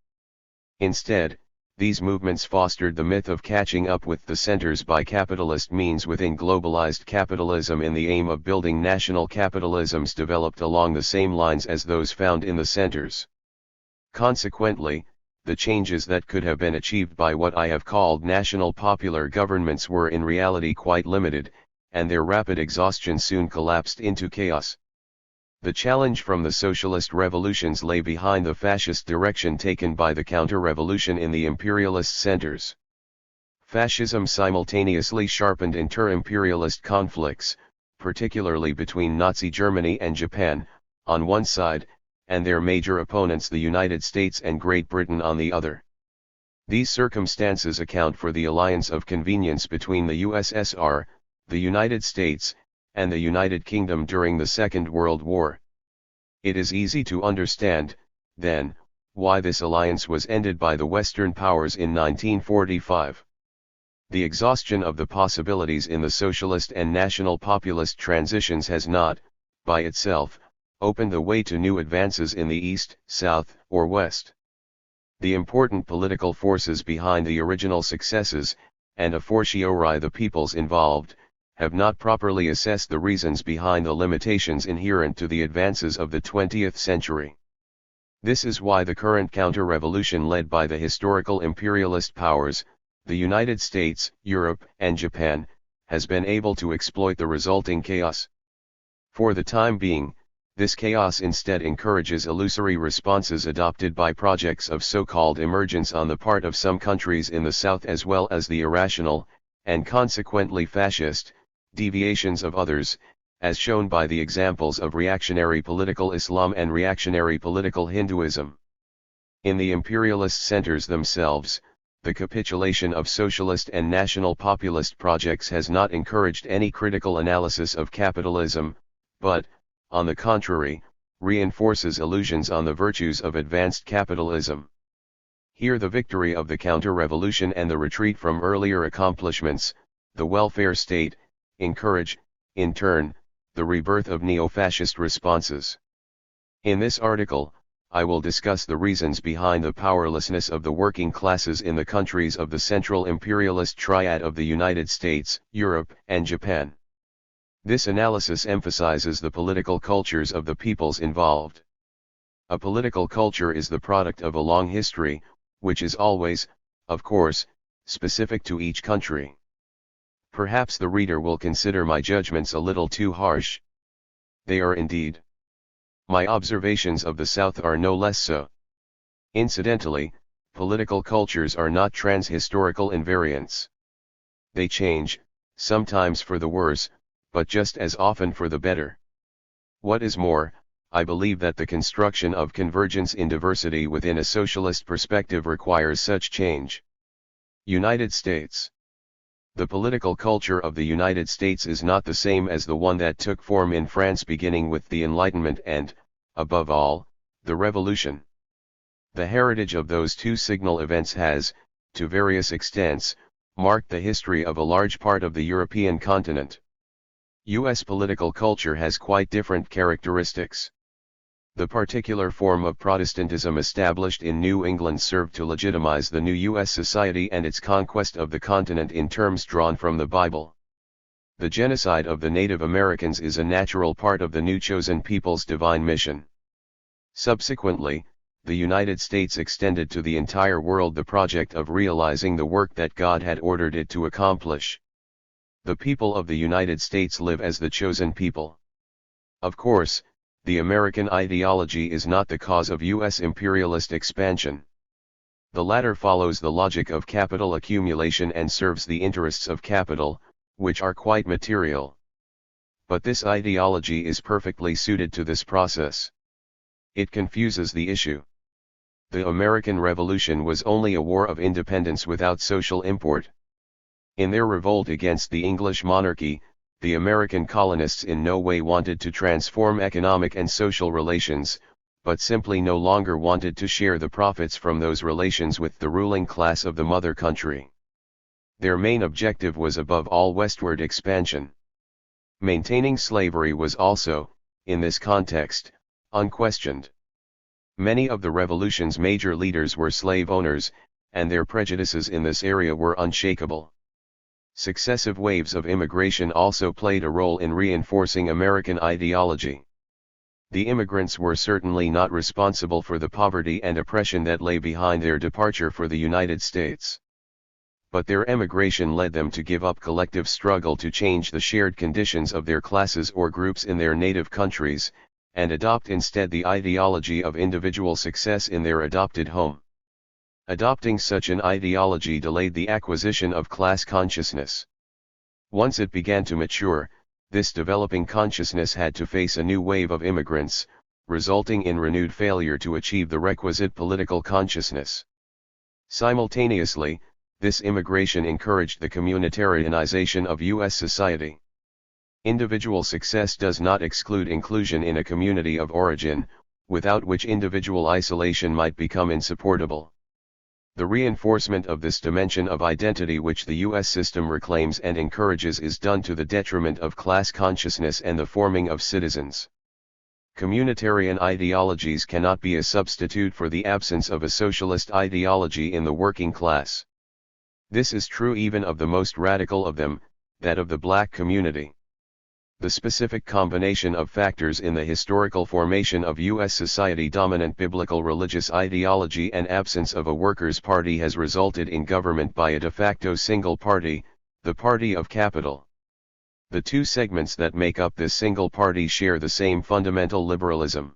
Instead, these movements fostered the myth of catching up with the centers by capitalist means within globalized capitalism in the aim of building national capitalisms developed along the same lines as those found in the centers. Consequently, the changes that could have been achieved by what I have called national popular governments were in reality quite limited, and their rapid exhaustion soon collapsed into chaos. The challenge from the socialist revolutions lay behind the fascist direction taken by the counter-revolution in the imperialist centers. Fascism simultaneously sharpened inter-imperialist conflicts, particularly between Nazi Germany and Japan, on one side, and their major opponents the United States and Great Britain on the other. These circumstances account for the alliance of convenience between the USSR, the United States, and the United Kingdom during the Second World War. It is easy to understand, then, why this alliance was ended by the Western powers in 1945. The exhaustion of the possibilities in the socialist and national populist transitions has not, by itself, opened the way to new advances in the East, South, or West. The important political forces behind the original successes, and a fortiori the peoples involved, have not properly assessed the reasons behind the limitations inherent to the advances of the 20th century. This is why the current counter-revolution led by the historical imperialist powers, the United States, Europe, and Japan, has been able to exploit the resulting chaos. For the time being, this chaos instead encourages illusory responses adopted by projects of so-called emergence on the part of some countries in the South, as well as the irrational, and consequently fascist, deviations of others, as shown by the examples of reactionary political Islam and reactionary political Hinduism. In the imperialist centers themselves, the capitulation of socialist and national populist projects has not encouraged any critical analysis of capitalism, but, on the contrary, reinforces illusions on the virtues of advanced capitalism. Here the victory of the counter-revolution and the retreat from earlier accomplishments, the welfare state, encourage, in turn, the rebirth of neo-fascist responses. In this article, I will discuss the reasons behind the powerlessness of the working classes in the countries of the Central Imperialist Triad of the United States, Europe, and Japan. This analysis emphasizes the political cultures of the peoples involved. A political culture is the product of a long history, which is always, of course, specific to each country. Perhaps the reader will consider my judgments a little too harsh. They are indeed. My observations of the South are no less so. Incidentally, political cultures are not trans-historical invariants. They change, sometimes for the worse, but just as often for the better. What is more, I believe that the construction of convergence in diversity within a socialist perspective requires such change. United States. The political culture of the United States is not the same as the one that took form in France beginning with the Enlightenment and, above all, the Revolution. The heritage of those two signal events has, to various extents, marked the history of a large part of the European continent. U.S. political culture has quite different characteristics. The particular form of Protestantism established in New England served to legitimize the new U.S. society and its conquest of the continent in terms drawn from the Bible. The genocide of the Native Americans is a natural part of the new chosen people's divine mission. Subsequently, the United States extended to the entire world the project of realizing the work that God had ordered it to accomplish. The people of the United States live as the chosen people. Of course, the American ideology is not the cause of U.S. imperialist expansion. The latter follows the logic of capital accumulation and serves the interests of capital, which are quite material. But this ideology is perfectly suited to this process. It confuses the issue. The American Revolution was only a war of independence without social import. In their revolt against the English monarchy, the American colonists in no way wanted to transform economic and social relations, but simply no longer wanted to share the profits from those relations with the ruling class of the mother country. Their main objective was above all westward expansion. Maintaining slavery was also, in this context, unquestioned. Many of the revolution's major leaders were slave owners, and their prejudices in this area were unshakable. Successive waves of immigration also played a role in reinforcing American ideology. The immigrants were certainly not responsible for the poverty and oppression that lay behind their departure for the United States. But their emigration led them to give up collective struggle to change the shared conditions of their classes or groups in their native countries, and adopt instead the ideology of individual success in their adopted home. Adopting such an ideology delayed the acquisition of class consciousness. Once it began to mature, this developing consciousness had to face a new wave of immigrants, resulting in renewed failure to achieve the requisite political consciousness. Simultaneously, this immigration encouraged the communitarianization of U.S. society. Individual success does not exclude inclusion in a community of origin, without which individual isolation might become insupportable. The reinforcement of this dimension of identity which the U.S. system reclaims and encourages is done to the detriment of class consciousness and the forming of citizens. Communitarian ideologies cannot be a substitute for the absence of a socialist ideology in the working class. This is true even of the most radical of them, that of the black community. The specific combination of factors in the historical formation of U.S. society, dominant biblical religious ideology and absence of a workers' party, has resulted in government by a de facto single party, the party of capital. The two segments that make up this single party share the same fundamental liberalism.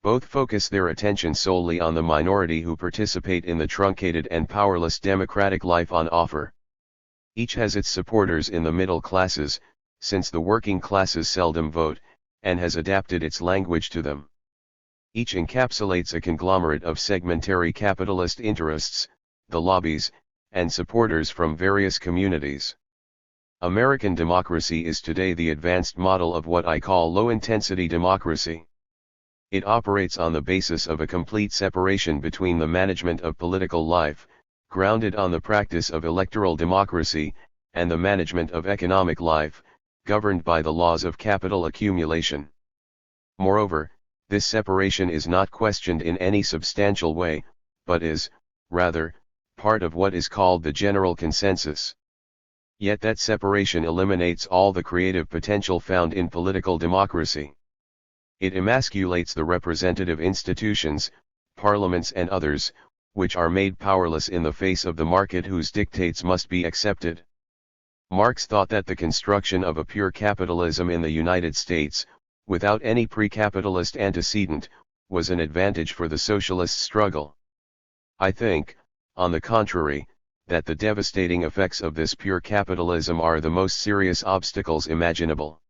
Both focus their attention solely on the minority who participate in the truncated and powerless democratic life on offer. Each has its supporters in the middle classes, since the working classes seldom vote, and has adapted its language to them. Each encapsulates a conglomerate of segmentary capitalist interests, the lobbies, and supporters from various communities. American democracy is today the advanced model of what I call low-intensity democracy. It operates on the basis of a complete separation between the management of political life, grounded on the practice of electoral democracy, and the management of economic life, governed by the laws of capital accumulation. Moreover, this separation is not questioned in any substantial way, but is, rather, part of what is called the general consensus. Yet that separation eliminates all the creative potential found in political democracy. It emasculates the representative institutions, parliaments and others, which are made powerless in the face of the market whose dictates must be accepted. Marx thought that the construction of a pure capitalism in the United States, without any pre-capitalist antecedent, was an advantage for the socialist struggle. I think, on the contrary, that the devastating effects of this pure capitalism are the most serious obstacles imaginable.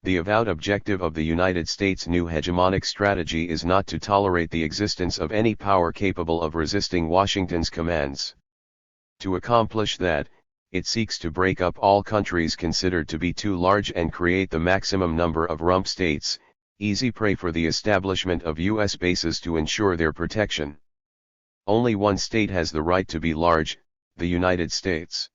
The avowed objective of the United States' new hegemonic strategy is not to tolerate the existence of any power capable of resisting Washington's commands. To accomplish that, it seeks to break up all countries considered to be too large and create the maximum number of rump states, easy prey for the establishment of U.S. bases to ensure their protection. Only one state has the right to be large, the United States.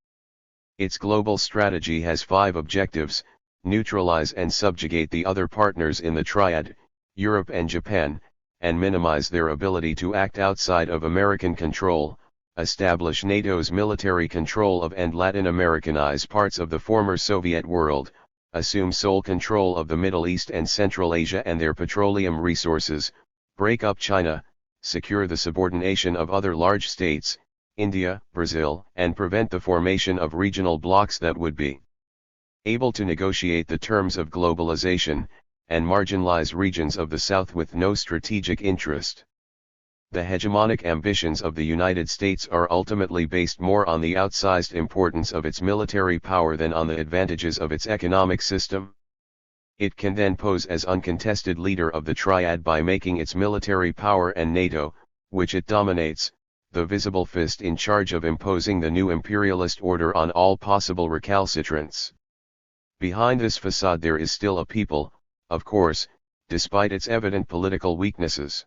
Its global strategy has 5 objectives: neutralize and subjugate the other partners in the triad, Europe and Japan, and minimize their ability to act outside of American control, establish NATO's military control of and Latin Americanize parts of the former Soviet world, assume sole control of the Middle East and Central Asia and their petroleum resources, break up China, secure the subordination of other large states, India, Brazil, and prevent the formation of regional blocs that would be able to negotiate the terms of globalization, and marginalize regions of the South with no strategic interest. The hegemonic ambitions of the United States are ultimately based more on the outsized importance of its military power than on the advantages of its economic system. It can then pose as uncontested leader of the triad by making its military power and NATO, which it dominates, the visible fist in charge of imposing the new imperialist order on all possible recalcitrants. Behind this facade there is still a people, of course, despite its evident political weaknesses.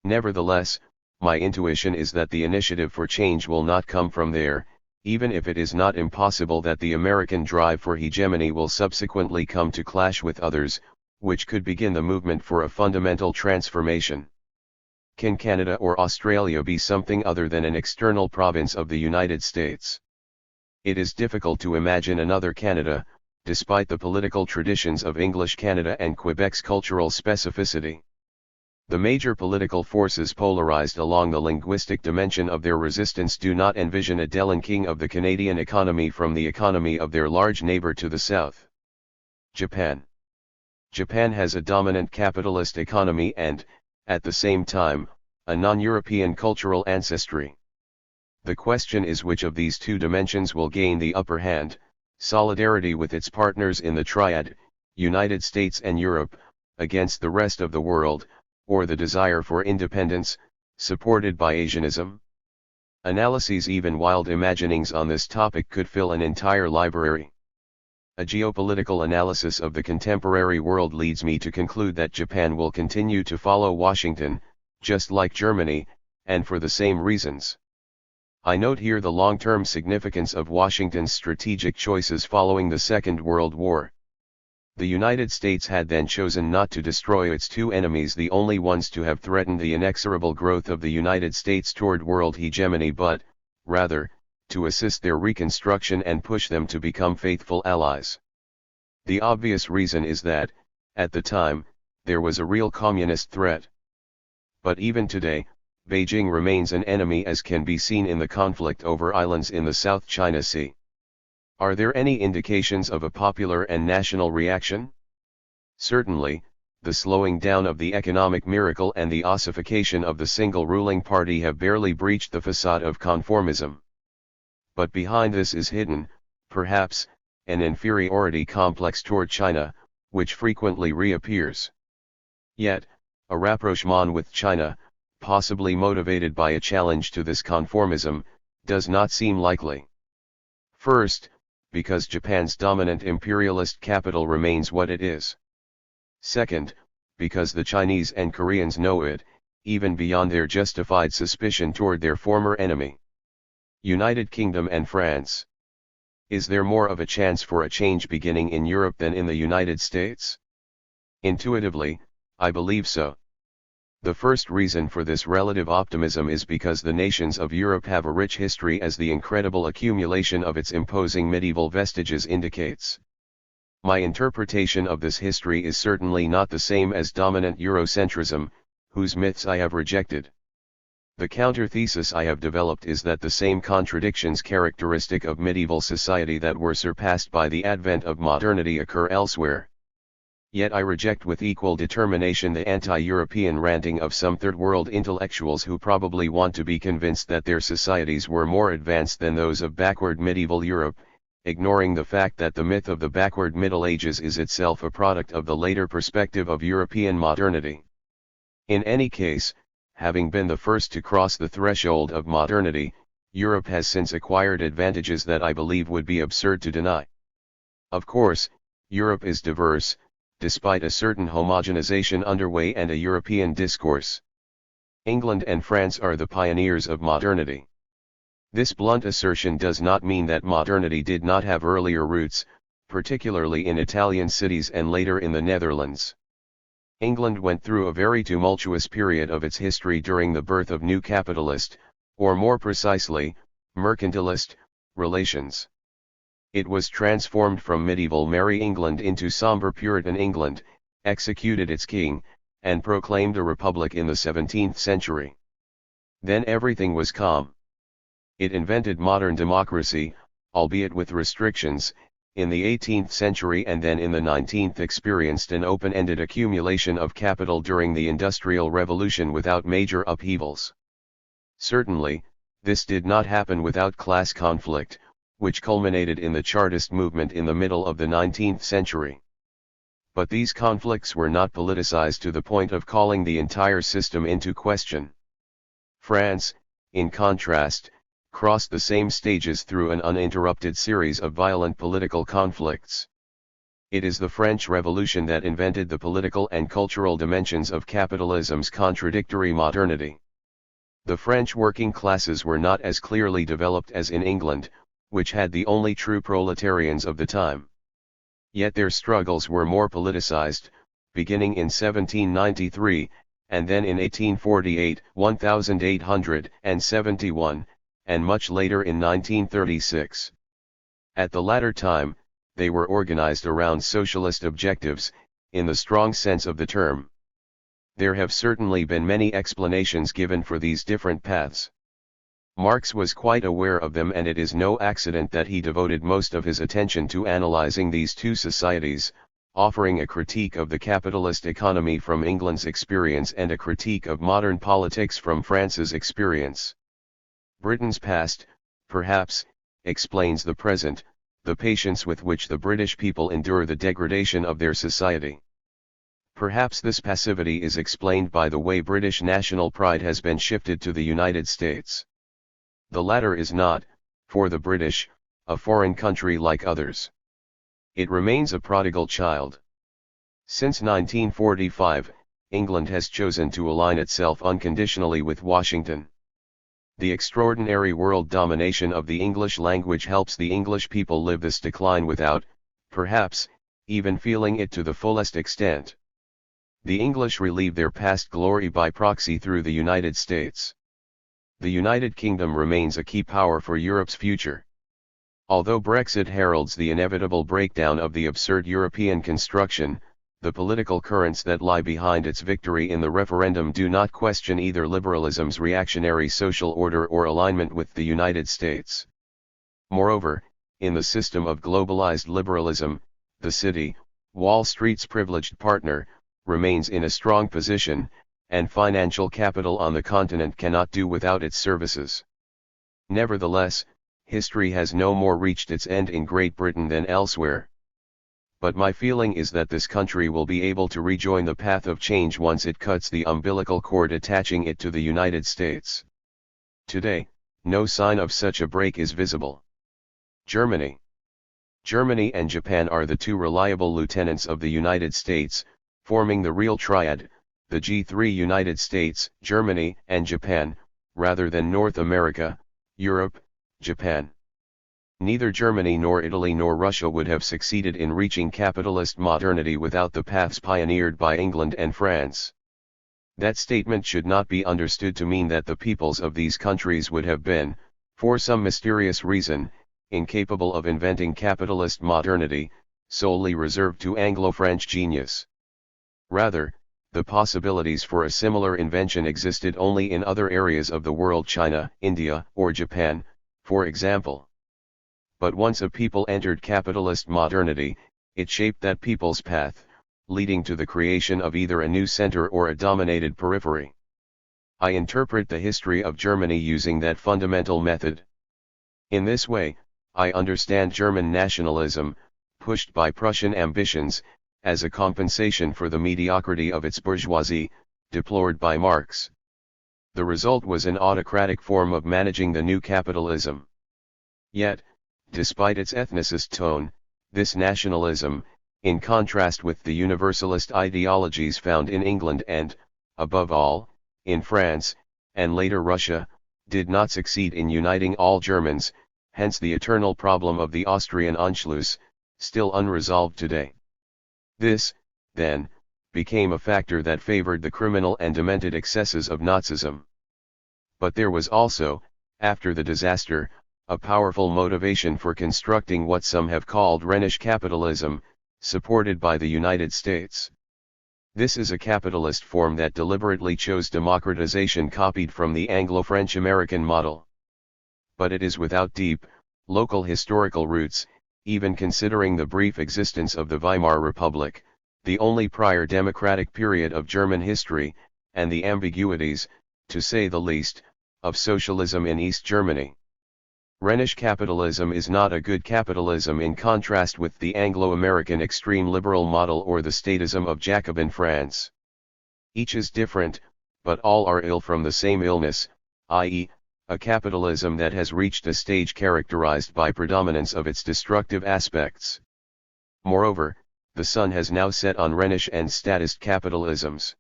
Nevertheless, my intuition is that the initiative for change will not come from there, even if it is not impossible that the American drive for hegemony will subsequently come to clash with others, which could begin the movement for a fundamental transformation. Can Canada or Australia be something other than an external province of the United States? It is difficult to imagine another Canada, despite the political traditions of English Canada and Quebec's cultural specificity. The major political forces polarized along the linguistic dimension of their resistance do not envision a delinking of the Canadian economy from the economy of their large neighbor to the south. Japan. Japan has a dominant capitalist economy and, at the same time, a non-European cultural ancestry. The question is which of these two dimensions will gain the upper hand: solidarity with its partners in the triad, United States and Europe, against the rest of the world, or the desire for independence, supported by Asianism? Analyses, even wild imaginings on this topic could fill an entire library. A geopolitical analysis of the contemporary world leads me to conclude that Japan will continue to follow Washington, just like Germany, and for the same reasons. I note here the long-term significance of Washington's strategic choices following the Second World War. The United States had then chosen not to destroy its two enemies, the only ones to have threatened the inexorable growth of the United States toward world hegemony, but, rather, to assist their reconstruction and push them to become faithful allies. The obvious reason is that, at the time, there was a real communist threat. But even today, Beijing remains an enemy, as can be seen in the conflict over islands in the South China Sea. Are there any indications of a popular and national reaction? Certainly, the slowing down of the economic miracle and the ossification of the single ruling party have barely breached the facade of conformism. But behind this is hidden, perhaps, an inferiority complex toward China, which frequently reappears. Yet, a rapprochement with China, possibly motivated by a challenge to this conformism, does not seem likely. First, because Japan's dominant imperialist capital remains what it is. Second, because the Chinese and Koreans know it, even beyond their justified suspicion toward their former enemy. United Kingdom and France. Is there more of a chance for a change beginning in Europe than in the United States? Intuitively, I believe so. The first reason for this relative optimism is because the nations of Europe have a rich history, as the incredible accumulation of its imposing medieval vestiges indicates. My interpretation of this history is certainly not the same as dominant Eurocentrism, whose myths I have rejected. The counter-thesis I have developed is that the same contradictions characteristic of medieval society that were surpassed by the advent of modernity occur elsewhere. Yet I reject with equal determination the anti-European ranting of some third-world intellectuals who probably want to be convinced that their societies were more advanced than those of backward medieval Europe, ignoring the fact that the myth of the backward Middle Ages is itself a product of the later perspective of European modernity. In any case, having been the first to cross the threshold of modernity, Europe has since acquired advantages that I believe would be absurd to deny. Of course, Europe is diverse, despite a certain homogenization underway and a European discourse. England and France are the pioneers of modernity. This blunt assertion does not mean that modernity did not have earlier roots, particularly in Italian cities and later in the Netherlands. England went through a very tumultuous period of its history during the birth of new capitalist, or more precisely, mercantilist, relations. It was transformed from medieval Merry England into somber Puritan England, executed its king, and proclaimed a republic in the 17th century. Then everything was calm. It invented modern democracy, albeit with restrictions, in the 18th century, and then in the 19th experienced an open-ended accumulation of capital during the Industrial Revolution without major upheavals. Certainly, this did not happen without class conflict, which culminated in the Chartist movement in the middle of the 19th century. But these conflicts were not politicized to the point of calling the entire system into question. France, in contrast, crossed the same stages through an uninterrupted series of violent political conflicts. It is the French Revolution that invented the political and cultural dimensions of capitalism's contradictory modernity. The French working classes were not as clearly developed as in England, which had the only true proletarians of the time. Yet their struggles were more politicized, beginning in 1793, and then in 1848, 1871, and much later in 1936. At the latter time, they were organized around socialist objectives, in the strong sense of the term. There have certainly been many explanations given for these different paths. Marx was quite aware of them, and it is no accident that he devoted most of his attention to analyzing these two societies, offering a critique of the capitalist economy from England's experience and a critique of modern politics from France's experience. Britain's past, perhaps, explains the present, the patience with which the British people endure the degradation of their society. Perhaps this passivity is explained by the way British national pride has been shifted to the United States. The latter is not, for the British, a foreign country like others. It remains a prodigal child. Since 1945, England has chosen to align itself unconditionally with Washington. The extraordinary world domination of the English language helps the English people live this decline without, perhaps, even feeling it to the fullest extent. The English relieve their past glory by proxy through the United States. The United Kingdom remains a key power for Europe's future. Although Brexit heralds the inevitable breakdown of the absurd European construction, the political currents that lie behind its victory in the referendum do not question either liberalism's reactionary social order or alignment with the United States. Moreover, in the system of globalized liberalism, the city, Wall Street's privileged partner, remains in a strong position, and financial capital on the continent cannot do without its services. Nevertheless, history has no more reached its end in Great Britain than elsewhere. But my feeling is that this country will be able to rejoin the path of change once it cuts the umbilical cord attaching it to the United States. Today, no sign of such a break is visible. Germany. Germany and Japan are the two reliable lieutenants of the United States, forming the real triad, the G3: United States, Germany, and Japan, rather than North America, Europe, Japan. Neither Germany nor Italy nor Russia would have succeeded in reaching capitalist modernity without the paths pioneered by England and France. That statement should not be understood to mean that the peoples of these countries would have been, for some mysterious reason, incapable of inventing capitalist modernity, solely reserved to Anglo-French genius. Rather, the possibilities for a similar invention existed only in other areas of the world, China, India, or Japan, for example. But once a people entered capitalist modernity, it shaped that people's path, leading to the creation of either a new center or a dominated periphery. I interpret the history of Germany using that fundamental method. In this way, I understand German nationalism, pushed by Prussian ambitions, as a compensation for the mediocrity of its bourgeoisie, deplored by Marx. The result was an autocratic form of managing the new capitalism. Yet, despite its ethnicist tone, this nationalism, in contrast with the universalist ideologies found in England and, above all, in France, and later Russia, did not succeed in uniting all Germans, hence the eternal problem of the Austrian Anschluss, still unresolved today. This, then, became a factor that favored the criminal and demented excesses of Nazism. But there was also, after the disaster, a powerful motivation for constructing what some have called Rhenish capitalism, supported by the United States. This is a capitalist form that deliberately chose democratization copied from the Anglo-French-American model. But it is without deep, local historical roots, even considering the brief existence of the Weimar Republic, the only prior democratic period of German history, and the ambiguities, to say the least, of socialism in East Germany. Rhenish capitalism is not a good capitalism in contrast with the Anglo-American extreme liberal model or the statism of Jacobin France. Each is different, but all are ill from the same illness, i.e., a capitalism that has reached a stage characterized by predominance of its destructive aspects. Moreover, the sun has now set on Rhenish and statist capitalisms.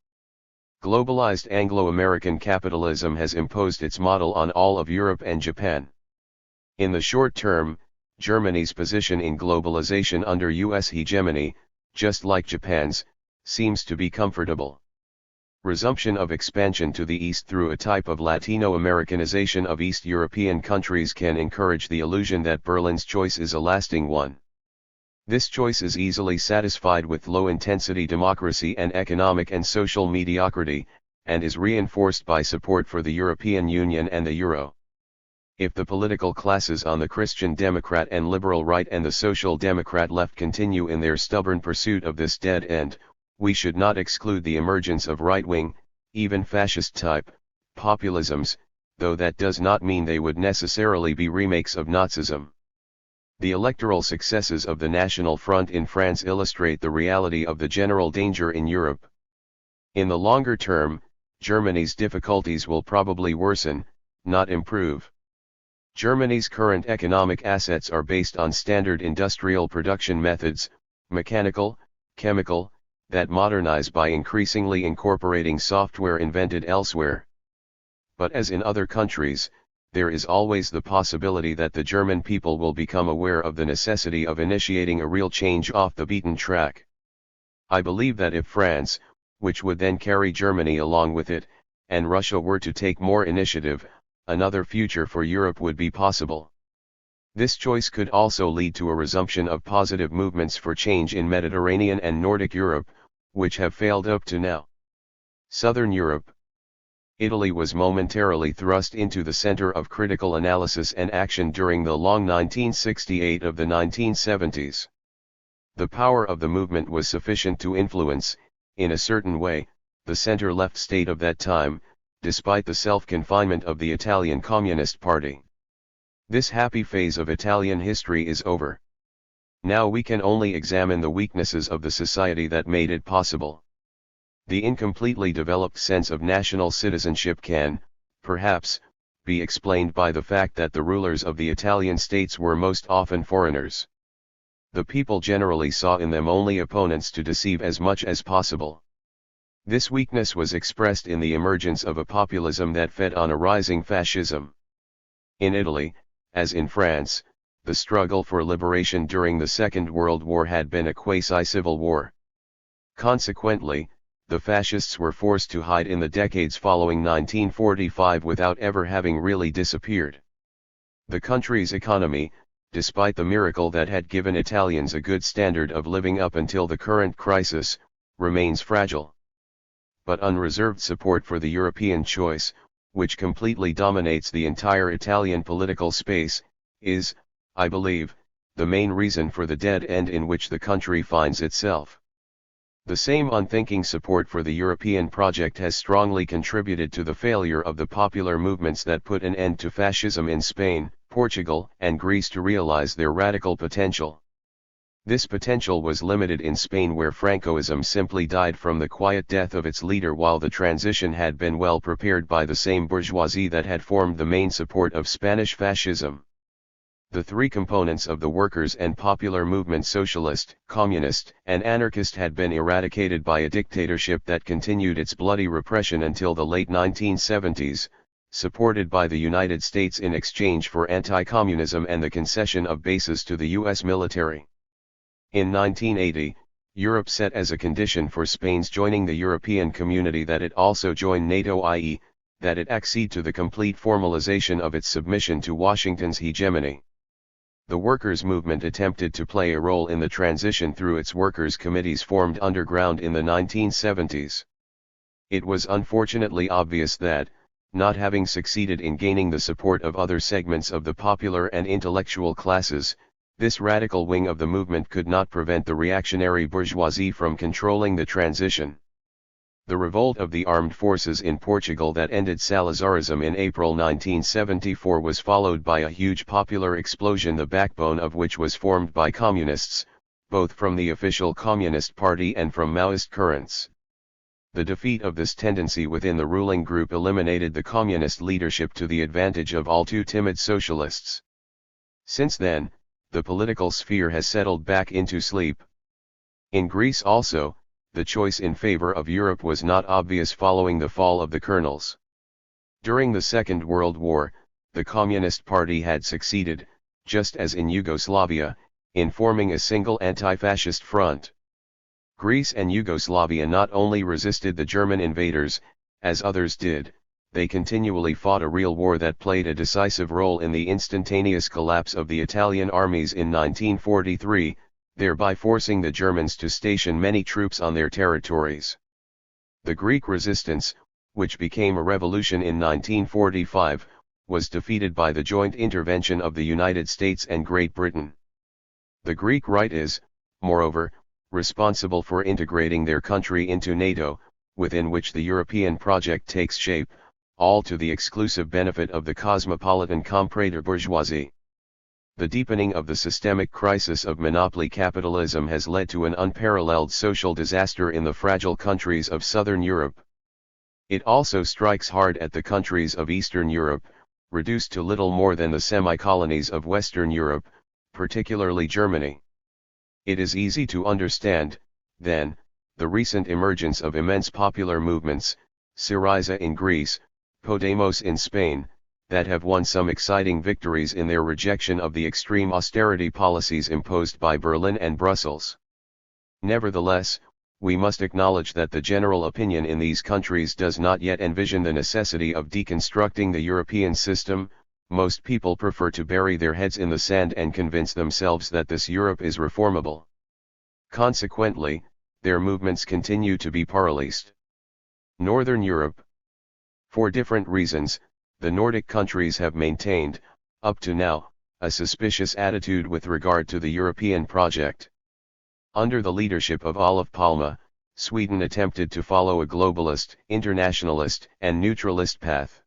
Globalized Anglo-American capitalism has imposed its model on all of Europe and Japan. In the short term, Germany's position in globalization under US hegemony, just like Japan's, seems to be comfortable. Resumption of expansion to the east through a type of Latino-Americanization of East European countries can encourage the illusion that Berlin's choice is a lasting one. This choice is easily satisfied with low-intensity democracy and economic and social mediocrity, and is reinforced by support for the European Union and the Euro. If the political classes on the Christian Democrat and liberal right and the Social Democrat left continue in their stubborn pursuit of this dead end, we should not exclude the emergence of right-wing, even fascist-type, populisms, though that does not mean they would necessarily be remakes of Nazism. The electoral successes of the National Front in France illustrate the reality of the general danger in Europe. In the longer term, Germany's difficulties will probably worsen, not improve. Germany's current economic assets are based on standard industrial production methods, mechanical, chemical, that modernize by increasingly incorporating software invented elsewhere. But as in other countries, there is always the possibility that the German people will become aware of the necessity of initiating a real change off the beaten track. I believe that if France, which would then carry Germany along with it, and Russia were to take more initiative, another future for Europe would be possible. This choice could also lead to a resumption of positive movements for change in Mediterranean and Nordic Europe, which have failed up to now. Southern Europe. Italy was momentarily thrust into the center of critical analysis and action during the long 1968 of the 1970s. The power of the movement was sufficient to influence, in a certain way, the center-left state of that time, despite the self-confinement of the Italian Communist Party. This happy phase of Italian history is over. Now we can only examine the weaknesses of the society that made it possible. The incompletely developed sense of national citizenship can, perhaps, be explained by the fact that the rulers of the Italian states were most often foreigners. The people generally saw in them only opponents to deceive as much as possible. This weakness was expressed in the emergence of a populism that fed on a rising fascism. In Italy, as in France, the struggle for liberation during the Second World War had been a quasi-civil war. Consequently, the fascists were forced to hide in the decades following 1945 without ever having really disappeared. The country's economy, despite the miracle that had given Italians a good standard of living up until the current crisis, remains fragile. But unreserved support for the European choice, which completely dominates the entire Italian political space, is, I believe, the main reason for the dead end in which the country finds itself. The same unthinking support for the European project has strongly contributed to the failure of the popular movements that put an end to fascism in Spain, Portugal, and Greece to realize their radical potential. This potential was limited in Spain, where Francoism simply died from the quiet death of its leader, while the transition had been well prepared by the same bourgeoisie that had formed the main support of Spanish fascism. The three components of the workers' and popular movement, socialist, communist, and anarchist, had been eradicated by a dictatorship that continued its bloody repression until the late 1970s, supported by the United States in exchange for anti-communism and the concession of bases to the U.S. military. In 1980, Europe set as a condition for Spain's joining the European Community that it also join NATO, i.e., that it accede to the complete formalization of its submission to Washington's hegemony. The workers' movement attempted to play a role in the transition through its workers' committees formed underground in the 1970s. It was unfortunately obvious that, not having succeeded in gaining the support of other segments of the popular and intellectual classes, this radical wing of the movement could not prevent the reactionary bourgeoisie from controlling the transition. The revolt of the armed forces in Portugal that ended Salazarism in April 1974 was followed by a huge popular explosion, the backbone of which was formed by communists, both from the official Communist Party and from Maoist currents. The defeat of this tendency within the ruling group eliminated the communist leadership to the advantage of all too timid socialists. Since then, the political sphere has settled back into sleep. In Greece also, the choice in favor of Europe was not obvious following the fall of the colonels. During the Second World War, the Communist Party had succeeded, just as in Yugoslavia, in forming a single anti-fascist front. Greece and Yugoslavia not only resisted the German invaders, as others did, they continually fought a real war that played a decisive role in the instantaneous collapse of the Italian armies in 1943, thereby forcing the Germans to station many troops on their territories. The Greek resistance, which became a revolution in 1945, was defeated by the joint intervention of the United States and Great Britain. The Greek right is, moreover, responsible for integrating their country into NATO, within which the European project takes shape, all to the exclusive benefit of the cosmopolitan comprador bourgeoisie. The deepening of the systemic crisis of monopoly capitalism has led to an unparalleled social disaster in the fragile countries of Southern Europe. It also strikes hard at the countries of Eastern Europe, reduced to little more than the semi-colonies of Western Europe, particularly Germany. It is easy to understand, then, the recent emergence of immense popular movements, Syriza in Greece, Podemos in Spain, that have won some exciting victories in their rejection of the extreme austerity policies imposed by Berlin and Brussels. Nevertheless, we must acknowledge that the general opinion in these countries does not yet envision the necessity of deconstructing the European system. Most people prefer to bury their heads in the sand and convince themselves that this Europe is reformable. Consequently, their movements continue to be paralysed. Northern Europe. For different reasons, the Nordic countries have maintained, up to now, a suspicious attitude with regard to the European project. Under the leadership of Olof Palme, Sweden attempted to follow a globalist, internationalist, and neutralist path.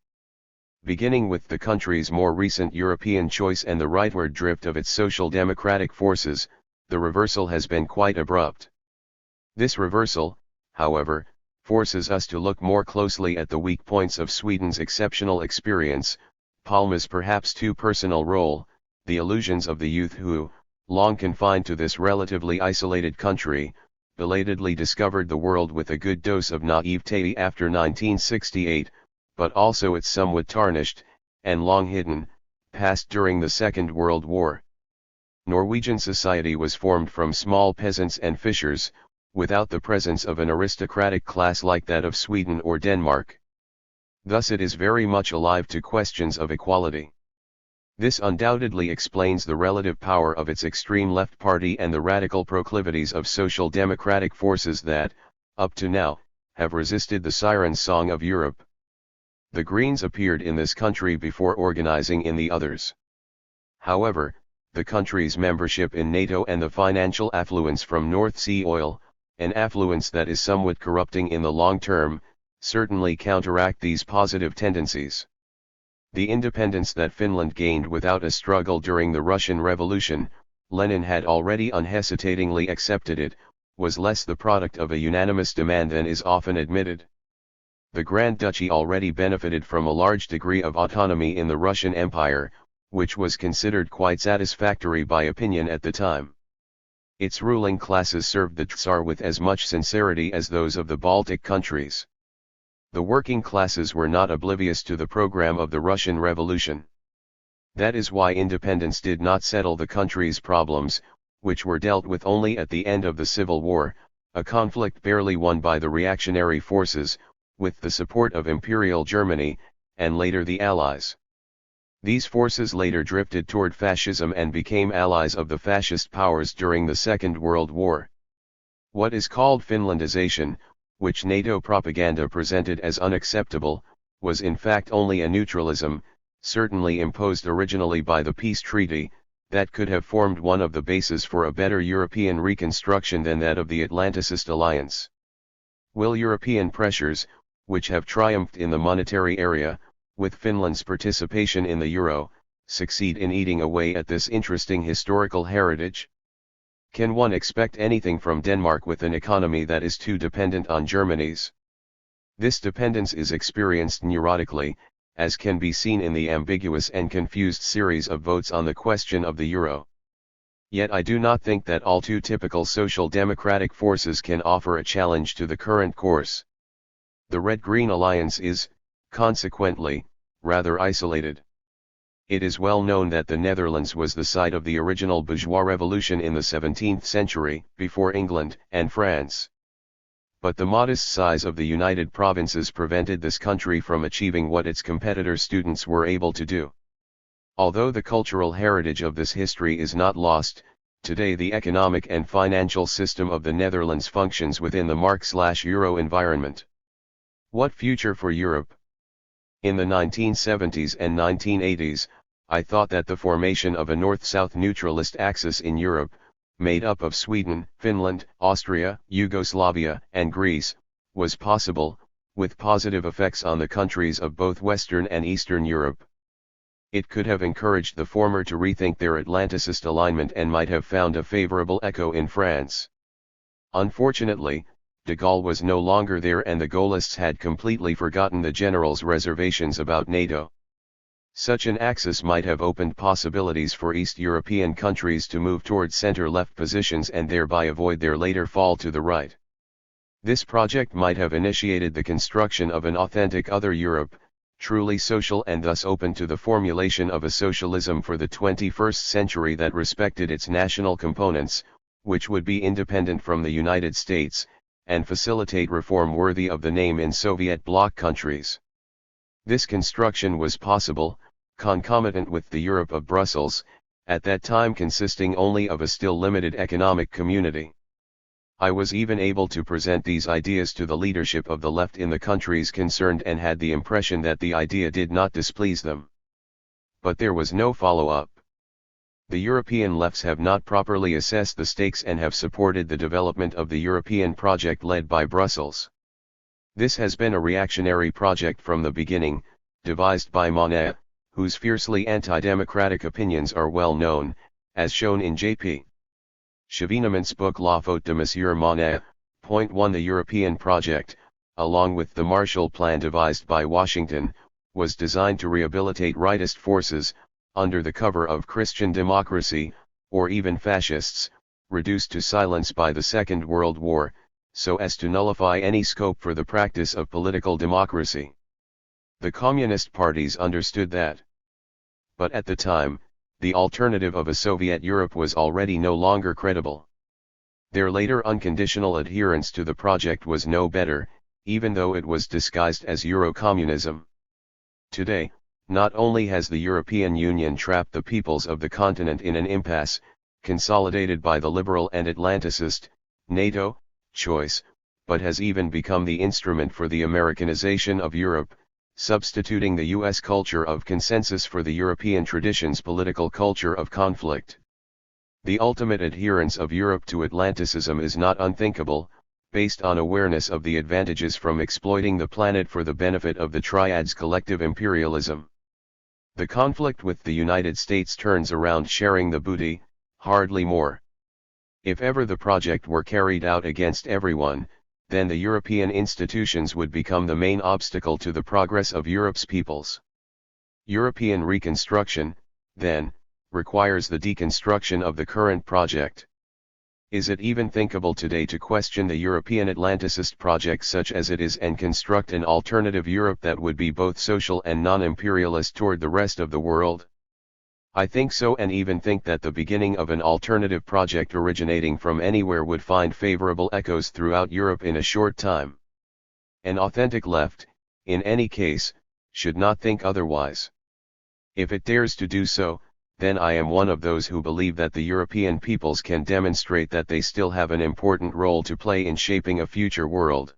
Beginning with the country's more recent European choice and the rightward drift of its social democratic forces, the reversal has been quite abrupt. This reversal, however, forces us to look more closely at the weak points of Sweden's exceptional experience, Palme's perhaps too personal role, the illusions of the youth who, long confined to this relatively isolated country, belatedly discovered the world with a good dose of naivete after 1968, but also its somewhat tarnished, and long hidden, past during the Second World War. Norwegian society was formed from small peasants and fishers, without the presence of an aristocratic class like that of Sweden or Denmark. Thus it is very much alive to questions of equality. This undoubtedly explains the relative power of its extreme left party and the radical proclivities of social democratic forces that, up to now, have resisted the siren song of Europe. The Greens appeared in this country before organizing in the others. However, the country's membership in NATO and the financial affluence from North Sea oil, an affluence that is somewhat corrupting in the long term, certainly counteract these positive tendencies. The independence that Finland gained without a struggle during the Russian Revolution, Lenin had already unhesitatingly accepted it, was less the product of a unanimous demand than is often admitted. The Grand Duchy already benefited from a large degree of autonomy in the Russian Empire, which was considered quite satisfactory by opinion at the time. Its ruling classes served the Tsar with as much sincerity as those of the Baltic countries. The working classes were not oblivious to the program of the Russian Revolution. That is why independence did not settle the country's problems, which were dealt with only at the end of the Civil War, a conflict barely won by the reactionary forces, with the support of Imperial Germany, and later the Allies. These forces later drifted toward fascism and became allies of the fascist powers during the Second World War. What is called Finlandization, which NATO propaganda presented as unacceptable, was in fact only a neutralism, certainly imposed originally by the peace treaty, that could have formed one of the bases for a better European reconstruction than that of the Atlanticist alliance. Will European pressures, which have triumphed in the monetary area, with Finland's participation in the euro, succeed in eating away at this interesting historical heritage? Can one expect anything from Denmark with an economy that is too dependent on Germany's? This dependence is experienced neurotically, as can be seen in the ambiguous and confused series of votes on the question of the euro. Yet I do not think that all too typical social democratic forces can offer a challenge to the current course. The Red-Green alliance is, consequently, rather isolated. It is well known that the Netherlands was the site of the original bourgeois revolution in the 17th century, before England and France. But the modest size of the United Provinces prevented this country from achieving what its competitor students were able to do. Although the cultural heritage of this history is not lost, today the economic and financial system of the Netherlands functions within the Mark/Euro environment. What future for Europe? In the 1970s and 1980s, I thought that the formation of a north-south neutralist axis in Europe, made up of Sweden, Finland, Austria, Yugoslavia, and Greece, was possible, with positive effects on the countries of both Western and Eastern Europe. It could have encouraged the former to rethink their Atlanticist alignment and might have found a favorable echo in France. Unfortunately, de Gaulle was no longer there and the Gaullists had completely forgotten the general's reservations about NATO. Such an axis might have opened possibilities for East European countries to move toward center-left positions and thereby avoid their later fall to the right. This project might have initiated the construction of an authentic other Europe, truly social and thus open to the formulation of a socialism for the 21st century that respected its national components, which would be independent from the United States, and facilitate reform worthy of the name in Soviet bloc countries. This construction was possible, concomitant with the Europe of Brussels, at that time consisting only of a still limited economic community. I was even able to present these ideas to the leadership of the left in the countries concerned and had the impression that the idea did not displease them. But there was no follow-up. The European lefts have not properly assessed the stakes and have supported the development of the European project led by Brussels. This has been a reactionary project from the beginning, devised by Monnet, whose fiercely anti-democratic opinions are well known, as shown in J.P. Chevènement's book La Faute de Monsieur Monnet. Point 1. The European project, along with the Marshall Plan devised by Washington, was designed to rehabilitate rightist forces, under the cover of Christian democracy, or even fascists, reduced to silence by the Second World War, so as to nullify any scope for the practice of political democracy. The communist parties understood that. But at the time, the alternative of a Soviet Europe was already no longer credible. Their later unconditional adherence to the project was no better, even though it was disguised as Euro-communism. Today, not only has the European Union trapped the peoples of the continent in an impasse, consolidated by the liberal and Atlanticist, NATO, choice, but has even become the instrument for the Americanization of Europe, substituting the U.S. culture of consensus for the European tradition's political culture of conflict. The ultimate adherence of Europe to Atlanticism is not unthinkable, based on awareness of the advantages from exploiting the planet for the benefit of the Triad's collective imperialism. The conflict with the United States turns around sharing the booty, hardly more. If ever the project were carried out against everyone, then the European institutions would become the main obstacle to the progress of Europe's peoples. European reconstruction, then, requires the deconstruction of the current project. Is it even thinkable today to question the European Atlanticist project such as it is and construct an alternative Europe that would be both social and non-imperialist toward the rest of the world? I think so, and even think that the beginning of an alternative project originating from anywhere would find favorable echoes throughout Europe in a short time. An authentic left, in any case, should not think otherwise. If it dares to do so, then I am one of those who believe that the European peoples can demonstrate that they still have an important role to play in shaping a future world.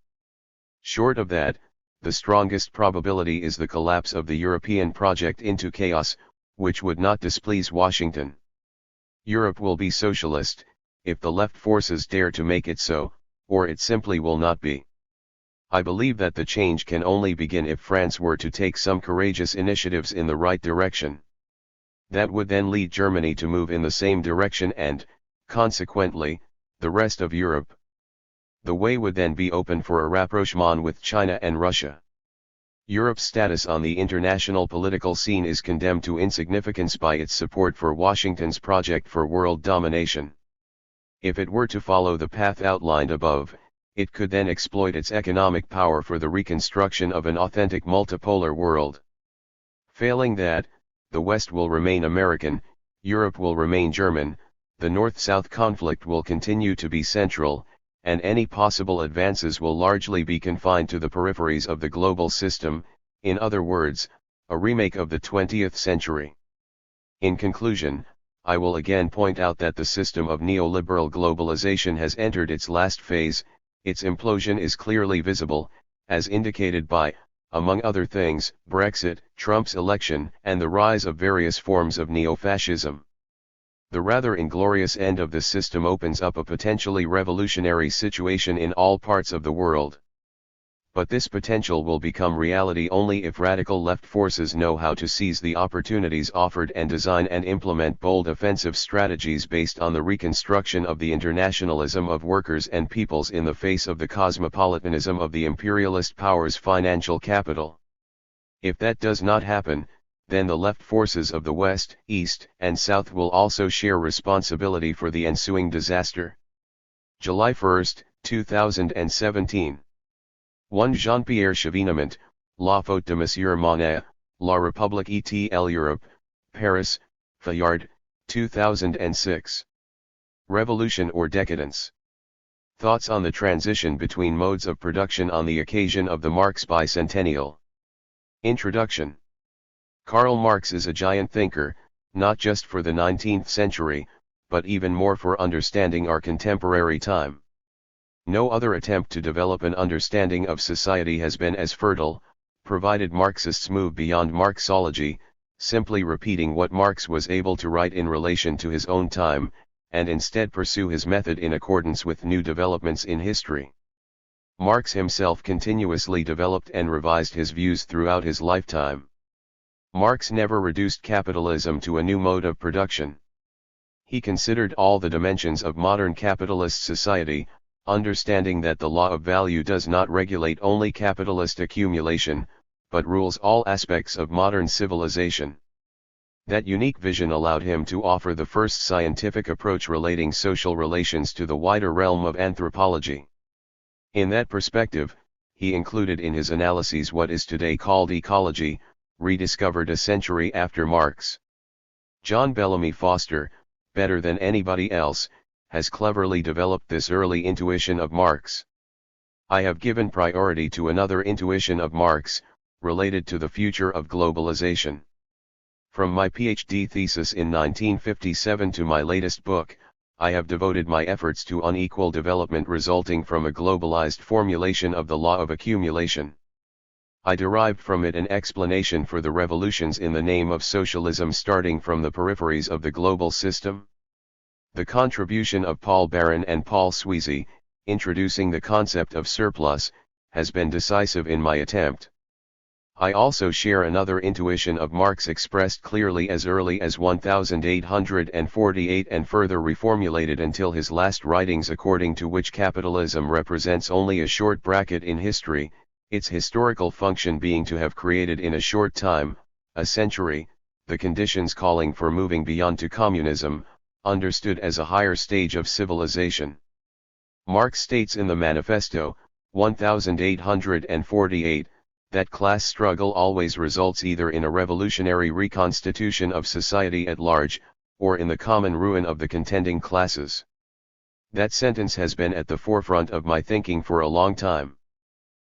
Short of that, the strongest probability is the collapse of the European project into chaos, which would not displease Washington. Europe will be socialist, if the left forces dare to make it so, or it simply will not be. I believe that the change can only begin if France were to take some courageous initiatives in the right direction. That would then lead Germany to move in the same direction and, consequently, the rest of Europe. The way would then be open for a rapprochement with China and Russia. Europe's status on the international political scene is condemned to insignificance by its support for Washington's project for world domination. If it were to follow the path outlined above, it could then exploit its economic power for the reconstruction of an authentic multipolar world. Failing that, the West will remain American, Europe will remain German, the North-South conflict will continue to be central, and any possible advances will largely be confined to the peripheries of the global system, in other words, a remake of the 20th century. In conclusion, I will again point out that the system of neoliberal globalization has entered its last phase. Its implosion is clearly visible, as indicated by, among other things, Brexit, Trump's election, and the rise of various forms of neo-fascism. The rather inglorious end of this system opens up a potentially revolutionary situation in all parts of the world. But this potential will become reality only if radical left forces know how to seize the opportunities offered and design and implement bold offensive strategies based on the reconstruction of the internationalism of workers and peoples in the face of the cosmopolitanism of the imperialist powers' financial capital. If that does not happen, then the left forces of the West, East, and South will also share responsibility for the ensuing disaster. July 1, 2017. 1 Jean-Pierre Chevènement, La Faute de Monsieur Monnet, La République et l'Europe, Paris, Fayard, 2006. Revolution or Decadence? Thoughts on the transition between modes of production on the occasion of the Marx bicentennial. Introduction. Karl Marx is a giant thinker, not just for the 19th century, but even more for understanding our contemporary time. No other attempt to develop an understanding of society has been as fertile, provided Marxists move beyond Marxology, simply repeating what Marx was able to write in relation to his own time, and instead pursue his method in accordance with new developments in history. Marx himself continuously developed and revised his views throughout his lifetime. Marx never reduced capitalism to a new mode of production. He considered all the dimensions of modern capitalist society, understanding that the law of value does not regulate only capitalist accumulation, but rules all aspects of modern civilization. That unique vision allowed him to offer the first scientific approach relating social relations to the wider realm of anthropology. In that perspective, he included in his analyses what is today called ecology, rediscovered a century after Marx. John Bellamy Foster, better than anybody else, has cleverly developed this early intuition of Marx. I have given priority to another intuition of Marx, related to the future of globalization. From my PhD thesis in 1957 to my latest book, I have devoted my efforts to unequal development resulting from a globalized formulation of the law of accumulation. I derived from it an explanation for the revolutions in the name of socialism starting from the peripheries of the global system. The contribution of Paul Baran and Paul Sweezy, introducing the concept of surplus, has been decisive in my attempt. I also share another intuition of Marx expressed clearly as early as 1848 and further reformulated until his last writings, according to which capitalism represents only a short bracket in history, its historical function being to have created in a short time, a century, the conditions calling for moving beyond to communism, understood as a higher stage of civilization. Marx states in the Manifesto, 1848, that class struggle always results either in a revolutionary reconstitution of society at large, or in the common ruin of the contending classes. That sentence has been at the forefront of my thinking for a long time.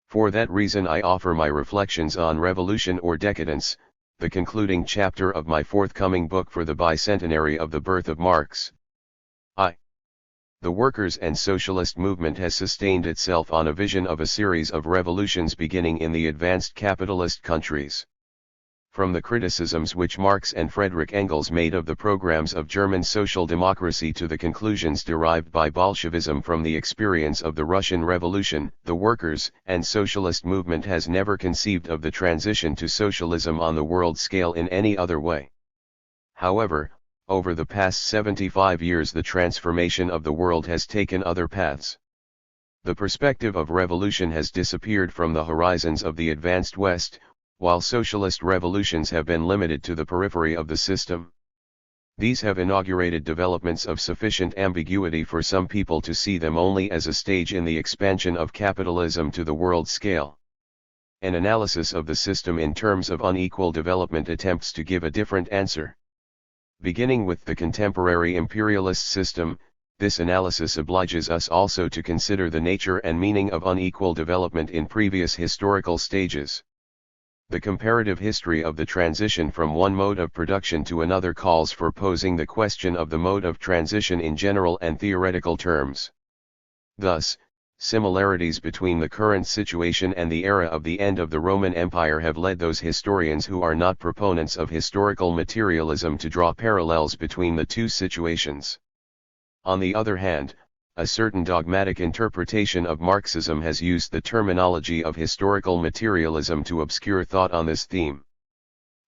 For that reason I offer my reflections on revolution or decadence, the concluding chapter of my forthcoming book for the bicentenary of the birth of Marx. The workers' and socialist movement has sustained itself on a vision of a series of revolutions beginning in the advanced capitalist countries. From the criticisms which Marx and Friedrich Engels made of the programs of German social democracy to the conclusions derived by Bolshevism from the experience of the Russian Revolution, the workers' and socialist movement has never conceived of the transition to socialism on the world scale in any other way. However, over the past 75 years the transformation of the world has taken other paths. The perspective of revolution has disappeared from the horizons of the advanced West, while socialist revolutions have been limited to the periphery of the system. These have inaugurated developments of sufficient ambiguity for some people to see them only as a stage in the expansion of capitalism to the world scale. An analysis of the system in terms of unequal development attempts to give a different answer. Beginning with the contemporary imperialist system, this analysis obliges us also to consider the nature and meaning of unequal development in previous historical stages. The comparative history of the transition from one mode of production to another calls for posing the question of the mode of transition in general and theoretical terms. Thus, similarities between the current situation and the era of the end of the Roman Empire have led those historians who are not proponents of historical materialism to draw parallels between the two situations. On the other hand, a certain dogmatic interpretation of Marxism has used the terminology of historical materialism to obscure thought on this theme.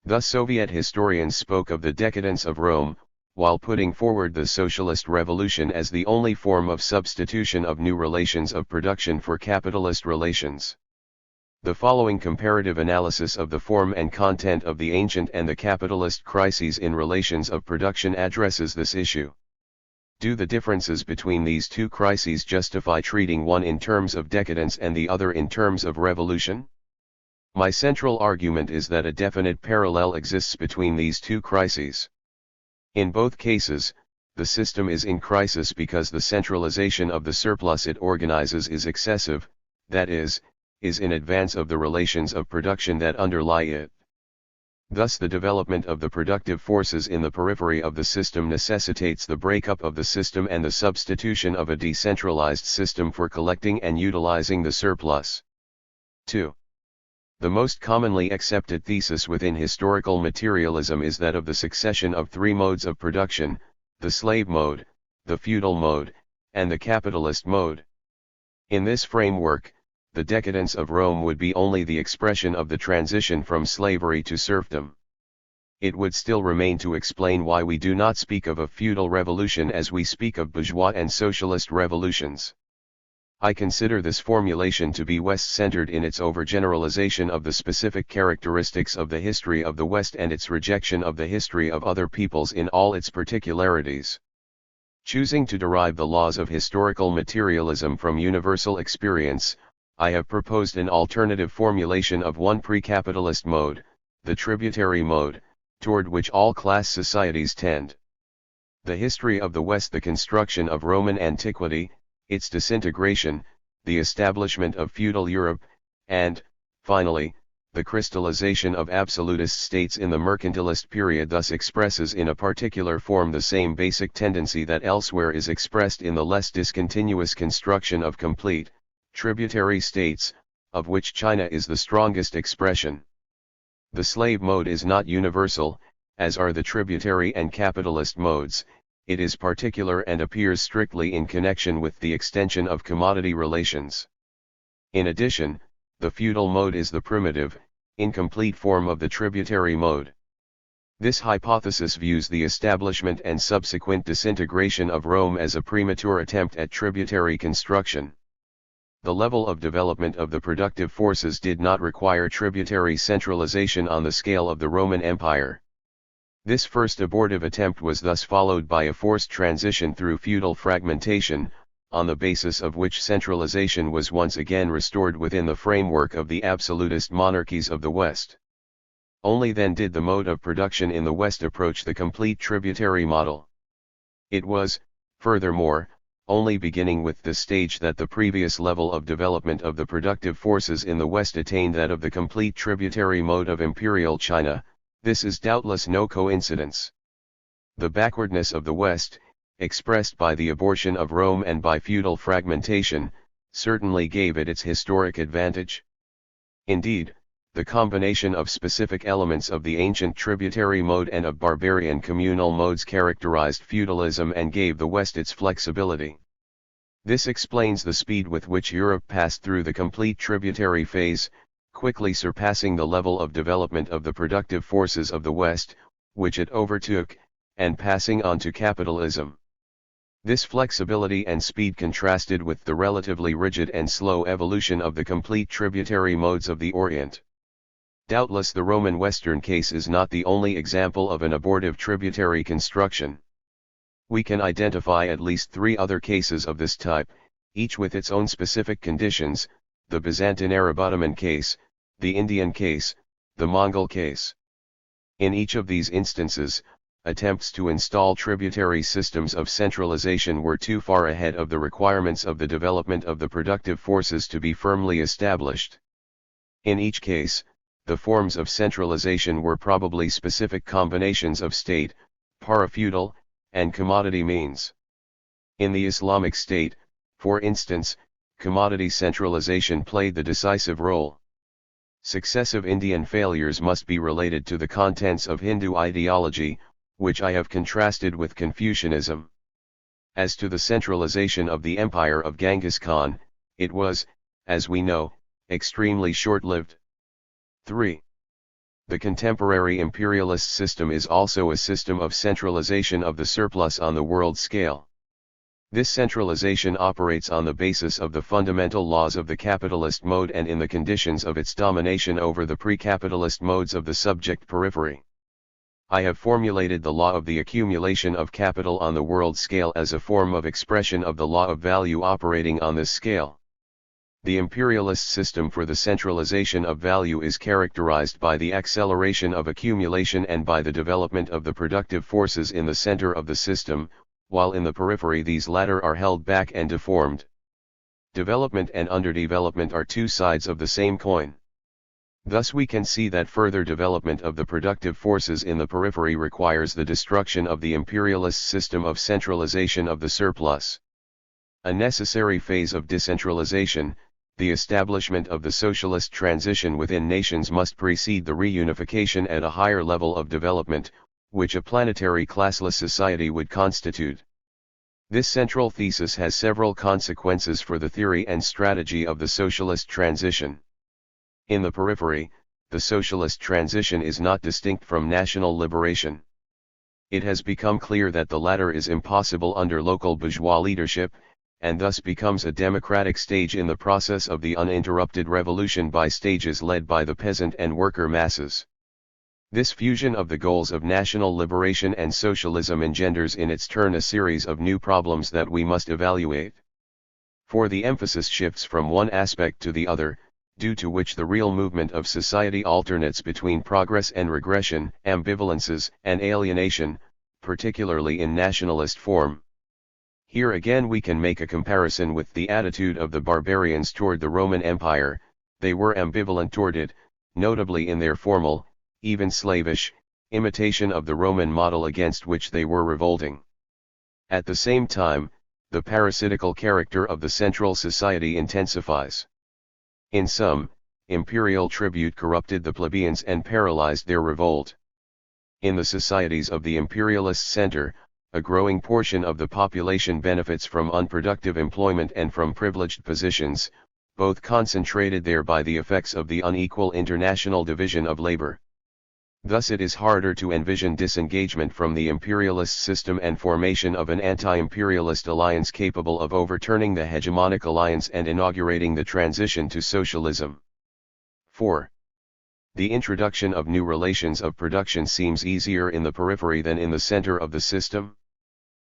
Thus Soviet historians spoke of the decadence of Rome, while putting forward the socialist revolution as the only form of substitution of new relations of production for capitalist relations. The following comparative analysis of the form and content of the ancient and the capitalist crises in relations of production addresses this issue. Do the differences between these two crises justify treating one in terms of decadence and the other in terms of revolution? My central argument is that a definite parallel exists between these two crises. In both cases, the system is in crisis because the centralization of the surplus it organizes is excessive, that is in advance of the relations of production that underlie it. Thus the development of the productive forces in the periphery of the system necessitates the breakup of the system and the substitution of a decentralized system for collecting and utilizing the surplus. 2. The most commonly accepted thesis within historical materialism is that of the succession of three modes of production: the slave mode, the feudal mode, and the capitalist mode. In this framework, the decadence of Rome would be only the expression of the transition from slavery to serfdom. It would still remain to explain why we do not speak of a feudal revolution as we speak of bourgeois and socialist revolutions. I consider this formulation to be West-centered in its overgeneralization of the specific characteristics of the history of the West and its rejection of the history of other peoples in all its particularities. Choosing to derive the laws of historical materialism from universal experience, I have proposed an alternative formulation of one pre-capitalist mode, the tributary mode, toward which all class societies tend. The history of the West, the construction of Roman antiquity, its disintegration, the establishment of feudal Europe, and, finally, the crystallization of absolutist states in the mercantilist period thus expresses in a particular form the same basic tendency that elsewhere is expressed in the less discontinuous construction of complete, tributary states, of which China is the strongest expression. The slave mode is not universal, as are the tributary and capitalist modes. It is particular and appears strictly in connection with the extension of commodity relations. In addition, the feudal mode is the primitive, incomplete form of the tributary mode. This hypothesis views the establishment and subsequent disintegration of Rome as a premature attempt at tributary construction. The level of development of the productive forces did not require tributary centralization on the scale of the Roman Empire. This first abortive attempt was thus followed by a forced transition through feudal fragmentation, on the basis of which centralization was once again restored within the framework of the absolutist monarchies of the West. Only then did the mode of production in the West approach the complete tributary model. It was, furthermore, only beginning with this stage that the previous level of development of the productive forces in the West attained that of the complete tributary mode of imperial China. This is doubtless no coincidence. The backwardness of the West, expressed by the abortion of Rome and by feudal fragmentation, certainly gave it its historic advantage. Indeed, the combination of specific elements of the ancient tributary mode and of barbarian communal modes characterized feudalism and gave the West its flexibility. This explains the speed with which Europe passed through the complete tributary phase, quickly surpassing the level of development of the productive forces of the West, which it overtook, and passing on to capitalism. This flexibility and speed contrasted with the relatively rigid and slow evolution of the complete tributary modes of the Orient. Doubtless the Roman Western case is not the only example of an abortive tributary construction. We can identify at least three other cases of this type, each with its own specific conditions: the Byzantine Arab Ottoman case, the Indian case, the Mongol case. In each of these instances, attempts to install tributary systems of centralization were too far ahead of the requirements of the development of the productive forces to be firmly established. In each case, the forms of centralization were probably specific combinations of state, para-feudal, and commodity means. In the Islamic State, for instance, commodity centralization played the decisive role. Successive Indian failures must be related to the contents of Hindu ideology, which I have contrasted with Confucianism. As to the centralization of the empire of Genghis Khan, it was, as we know, extremely short-lived. 3. The contemporary imperialist system is also a system of centralization of the surplus on the world scale. This centralization operates on the basis of the fundamental laws of the capitalist mode and in the conditions of its domination over the pre-capitalist modes of the subject periphery. I have formulated the law of the accumulation of capital on the world scale as a form of expression of the law of value operating on this scale. The imperialist system for the centralization of value is characterized by the acceleration of accumulation and by the development of the productive forces in the center of the system, while in the periphery these latter are held back and deformed. Development and underdevelopment are two sides of the same coin. Thus we can see that further development of the productive forces in the periphery requires the destruction of the imperialist system of centralization of the surplus. A necessary phase of decentralization, the establishment of the socialist transition within nations, must precede the reunification at a higher level of development, which a planetary classless society would constitute. This central thesis has several consequences for the theory and strategy of the socialist transition. In the periphery, the socialist transition is not distinct from national liberation. It has become clear that the latter is impossible under local bourgeois leadership, and thus becomes a democratic stage in the process of the uninterrupted revolution by stages led by the peasant and worker masses. This fusion of the goals of national liberation and socialism engenders in its turn a series of new problems that we must evaluate. For the emphasis shifts from one aspect to the other, due to which the real movement of society alternates between progress and regression, ambivalences and alienation, particularly in nationalist form. Here again we can make a comparison with the attitude of the barbarians toward the Roman Empire. They were ambivalent toward it, notably in their formal, even slavish, imitation of the Roman model against which they were revolting. At the same time, the parasitical character of the central society intensifies. In sum, imperial tribute corrupted the plebeians and paralyzed their revolt. In the societies of the imperialist center, a growing portion of the population benefits from unproductive employment and from privileged positions, both concentrated there by the effects of the unequal international division of labor. Thus it is harder to envision disengagement from the imperialist system and formation of an anti-imperialist alliance capable of overturning the hegemonic alliance and inaugurating the transition to socialism. 4. The introduction of new relations of production seems easier in the periphery than in the center of the system.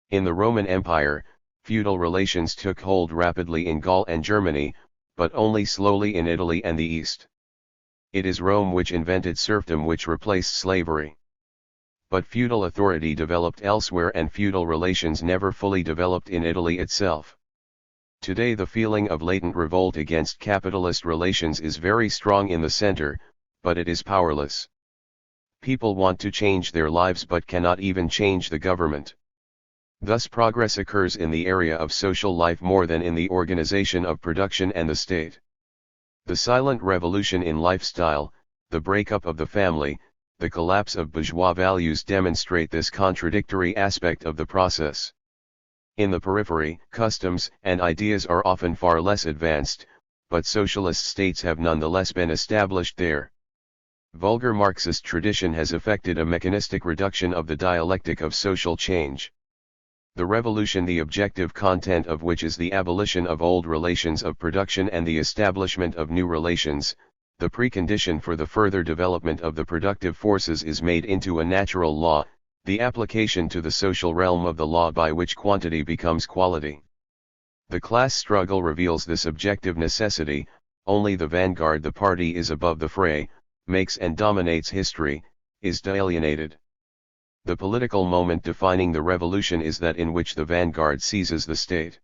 In the Roman Empire, feudal relations took hold rapidly in Gaul and Germany, but only slowly in Italy and the East. It is Rome which invented serfdom, which replaced slavery. But feudal authority developed elsewhere and feudal relations never fully developed in Italy itself. Today the feeling of latent revolt against capitalist relations is very strong in the center, but it is powerless. People want to change their lives but cannot even change the government. Thus progress occurs in the area of social life more than in the organization of production and the state. The silent revolution in lifestyle, the breakup of the family, the collapse of bourgeois values demonstrate this contradictory aspect of the process. In the periphery, customs and ideas are often far less advanced, but socialist states have nonetheless been established there. Vulgar Marxist tradition has effected a mechanistic reduction of the dialectic of social change. The revolution, the objective content of which is the abolition of old relations of production and the establishment of new relations, the precondition for the further development of the productive forces, is made into a natural law, the application to the social realm of the law by which quantity becomes quality. The class struggle reveals this objective necessity. Only the vanguard, the party is above the fray, makes and dominates history, is de-alienated. The political moment defining the revolution is that in which the vanguard seizes the state.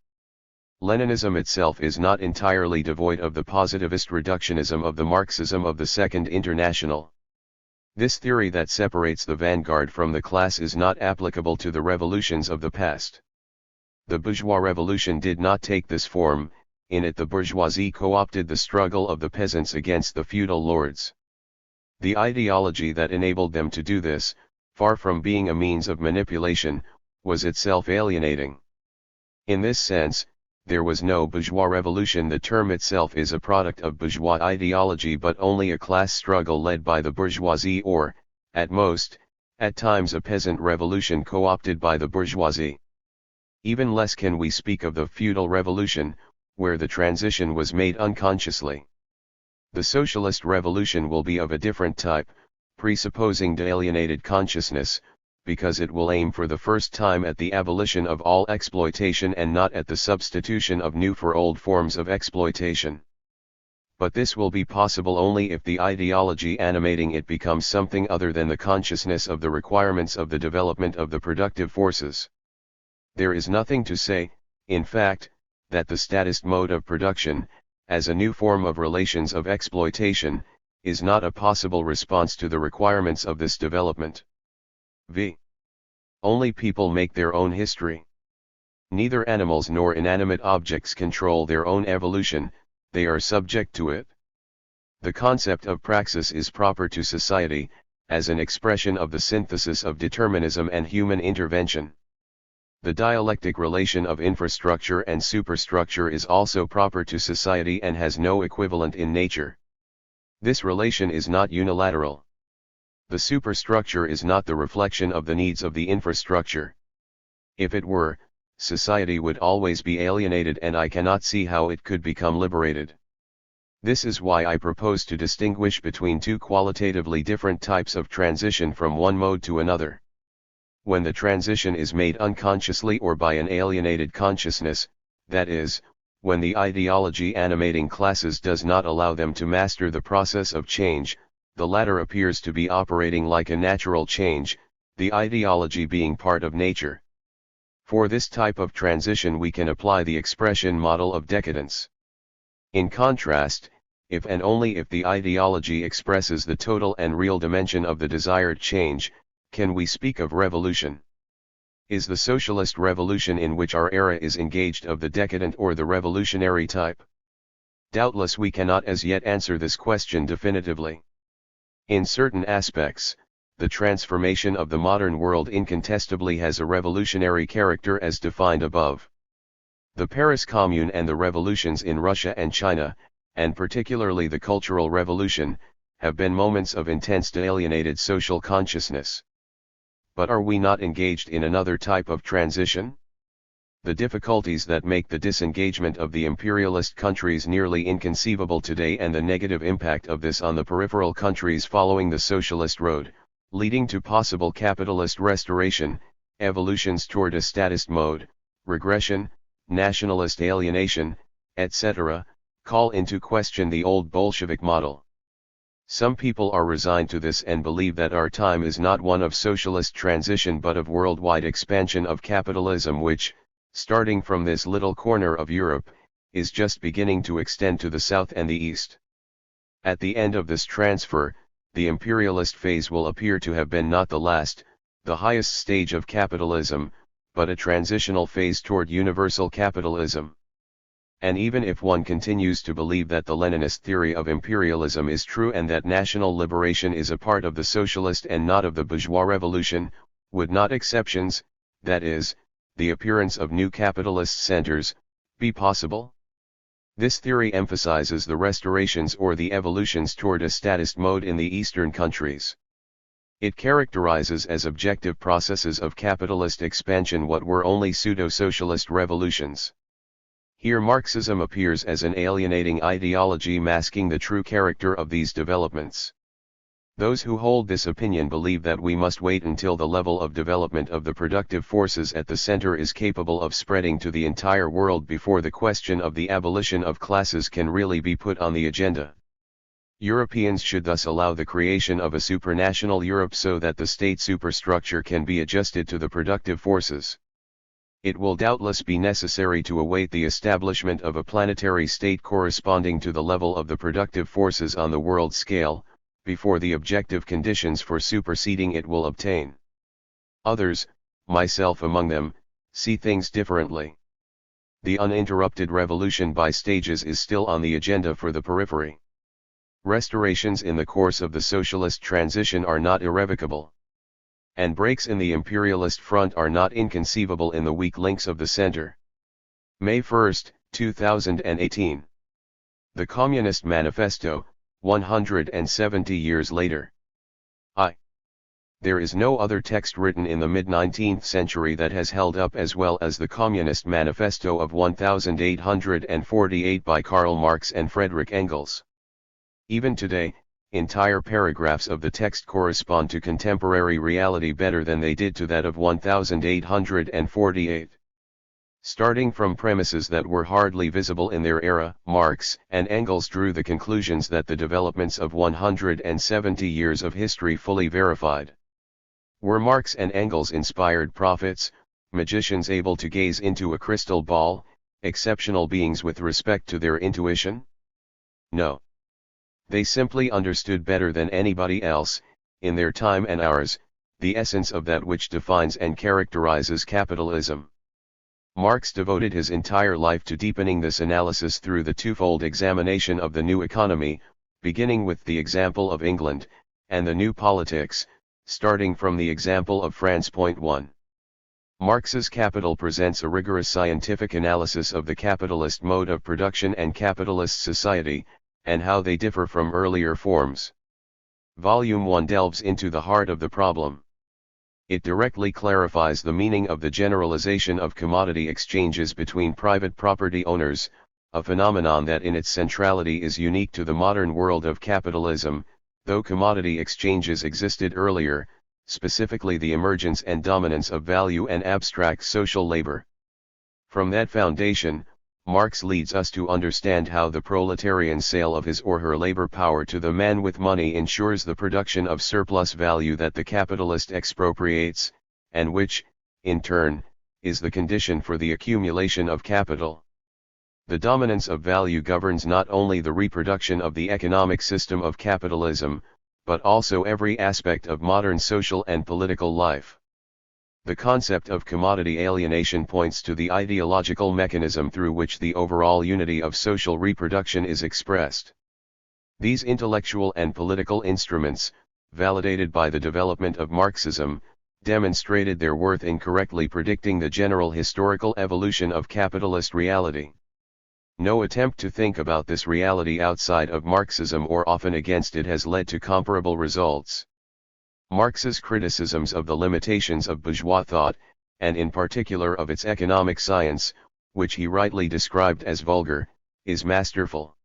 Leninism itself is not entirely devoid of the positivist reductionism of the Marxism of the Second International. This theory that separates the vanguard from the class is not applicable to the revolutions of the past. The bourgeois revolution did not take this form. In it the bourgeoisie co-opted the struggle of the peasants against the feudal lords. The ideology that enabled them to do this, far from being a means of manipulation, was itself alienating. In this sense, there was no bourgeois revolution. The term itself is a product of bourgeois ideology, but only a class struggle led by the bourgeoisie, or, at most, at times a peasant revolution co-opted by the bourgeoisie. Even less can we speak of the feudal revolution, where the transition was made unconsciously. The socialist revolution will be of a different type, presupposing de-alienated consciousness, because it will aim for the first time at the abolition of all exploitation and not at the substitution of new for old forms of exploitation. But this will be possible only if the ideology animating it becomes something other than the consciousness of the requirements of the development of the productive forces. There is nothing to say, in fact, that the statist mode of production, as a new form of relations of exploitation, is not a possible response to the requirements of this development. v. Only people make their own history. Neither animals nor inanimate objects control their own evolution, they are subject to it. The concept of praxis is proper to society, as an expression of the synthesis of determinism and human intervention. The dialectic relation of infrastructure and superstructure is also proper to society and has no equivalent in nature. This relation is not unilateral. The superstructure is not the reflection of the needs of the infrastructure. If it were, society would always be alienated, and I cannot see how it could become liberated. This is why I propose to distinguish between two qualitatively different types of transition from one mode to another. When the transition is made unconsciously or by an alienated consciousness, that is, when the ideology animating classes does not allow them to master the process of change, the latter appears to be operating like a natural change, the ideology being part of nature. For this type of transition we can apply the expression model of decadence. In contrast, if and only if the ideology expresses the total and real dimension of the desired change, can we speak of revolution. Is the socialist revolution in which our era is engaged of the decadent or the revolutionary type? Doubtless we cannot as yet answer this question definitively. In certain aspects, the transformation of the modern world incontestably has a revolutionary character as defined above. The Paris Commune and the revolutions in Russia and China, and particularly the Cultural Revolution, have been moments of intense alienated social consciousness. But are we not engaged in another type of transition? The difficulties that make the disengagement of the imperialist countries nearly inconceivable today, and the negative impact of this on the peripheral countries following the socialist road, leading to possible capitalist restoration, evolutions toward a statist mode, regression, nationalist alienation, etc., call into question the old Bolshevik model. Some people are resigned to this and believe that our time is not one of socialist transition but of worldwide expansion of capitalism which, starting from this little corner of Europe, is just beginning to extend to the south and the east. At the end of this transfer, the imperialist phase will appear to have been not the last, the highest stage of capitalism, but a transitional phase toward universal capitalism. And even if one continues to believe that the Leninist theory of imperialism is true and that national liberation is a part of the socialist and not of the bourgeois revolution, would not exceptions, that is, the appearance of new capitalist centers, be possible? This theory emphasizes the restorations or the evolutions toward a statist mode in the Eastern countries. It characterizes as objective processes of capitalist expansion what were only pseudo-socialist revolutions. Here Marxism appears as an alienating ideology masking the true character of these developments. Those who hold this opinion believe that we must wait until the level of development of the productive forces at the center is capable of spreading to the entire world before the question of the abolition of classes can really be put on the agenda. Europeans should thus allow the creation of a supranational Europe so that the state superstructure can be adjusted to the productive forces. It will doubtless be necessary to await the establishment of a planetary state corresponding to the level of the productive forces on the world scale, before the objective conditions for superseding it will obtain. Others, myself among them, see things differently. The uninterrupted revolution by stages is still on the agenda for the periphery. Restorations in the course of the socialist transition are not irrevocable. And breaks in the imperialist front are not inconceivable in the weak links of the center. May 1, 2018. The Communist Manifesto, 170 years later. There is no other text written in the mid-19th century that has held up as well as the Communist Manifesto of 1848 by Karl Marx and Friedrich Engels. Even today, entire paragraphs of the text correspond to contemporary reality better than they did to that of 1848. Starting from premises that were hardly visible in their era, Marx and Engels drew the conclusions that the developments of 170 years of history fully verified. Were Marx and Engels inspired prophets, magicians able to gaze into a crystal ball, exceptional beings with respect to their intuition? No. They simply understood better than anybody else, in their time and ours, the essence of that which defines and characterizes capitalism. Marx devoted his entire life to deepening this analysis through the twofold examination of the new economy, beginning with the example of England, and the new politics, starting from the example of France. 1. Marx's Capital presents a rigorous scientific analysis of the capitalist mode of production and capitalist society, and how they differ from earlier forms. Volume 1 delves into the heart of the problem. It directly clarifies the meaning of the generalization of commodity exchanges between private property owners, a phenomenon that in its centrality is unique to the modern world of capitalism, though commodity exchanges existed earlier, specifically the emergence and dominance of value and abstract social labor. From that foundation, Marx leads us to understand how the proletarian sale of his or her labor power to the man with money ensures the production of surplus value that the capitalist expropriates, and which, in turn, is the condition for the accumulation of capital. The dominance of value governs not only the reproduction of the economic system of capitalism, but also every aspect of modern social and political life. The concept of commodity alienation points to the ideological mechanism through which the overall unity of social reproduction is expressed. These intellectual and political instruments, validated by the development of Marxism, demonstrated their worth in correctly predicting the general historical evolution of capitalist reality. No attempt to think about this reality outside of Marxism or often against it has led to comparable results. Marx's criticisms of the limitations of bourgeois thought, and in particular of its economic science, which he rightly described as vulgar, is masterful.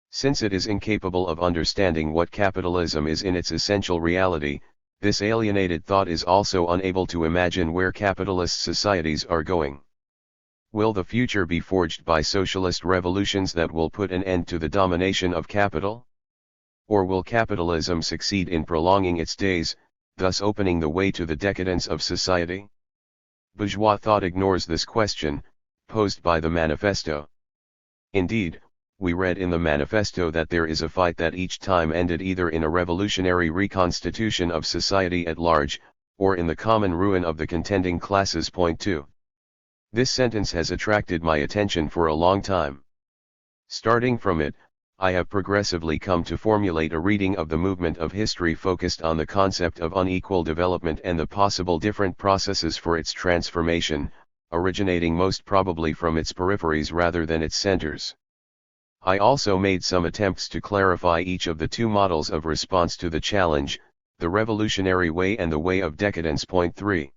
Since it is incapable of understanding what capitalism is in its essential reality, this alienated thought is also unable to imagine where capitalist societies are going. Will the future be forged by socialist revolutions that will put an end to the domination of capital? Or will capitalism succeed in prolonging its days, thus opening the way to the decadence of society? Bourgeois thought ignores this question, posed by the manifesto. Indeed, we read in the manifesto that there is a fight that each time ended either in a revolutionary reconstitution of society at large, or in the common ruin of the contending classes. 2. This sentence has attracted my attention for a long time. Starting from it, I have progressively come to formulate a reading of the movement of history focused on the concept of unequal development and the possible different processes for its transformation, originating most probably from its peripheries rather than its centers. I also made some attempts to clarify each of the two models of response to the challenge, the revolutionary way and the way of decadence. 3.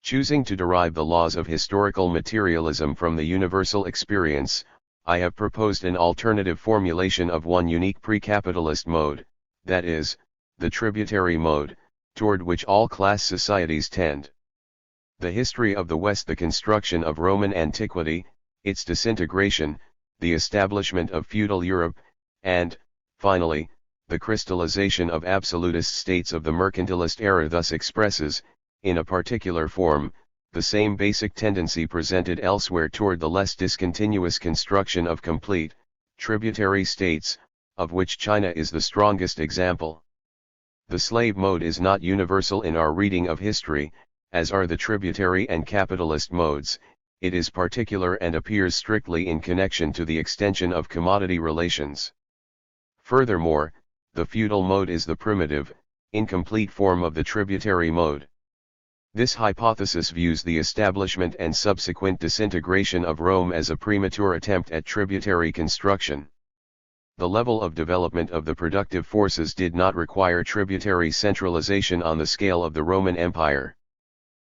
Choosing to derive the laws of historical materialism from the universal experience, I have proposed an alternative formulation of one unique pre-capitalist mode, that is, the tributary mode, toward which all class societies tend. The history of the West, the construction of Roman antiquity, its disintegration, the establishment of feudal Europe, and, finally, the crystallization of absolutist states of the mercantilist era thus expresses, in a particular form, the same basic tendency presented elsewhere toward the less discontinuous construction of complete, tributary states, of which China is the strongest example. The slave mode is not universal in our reading of history, as are the tributary and capitalist modes. It is particular and appears strictly in connection to the extension of commodity relations. Furthermore, the feudal mode is the primitive, incomplete form of the tributary mode. This hypothesis views the establishment and subsequent disintegration of Rome as a premature attempt at tributary construction. The level of development of the productive forces did not require tributary centralization on the scale of the Roman Empire.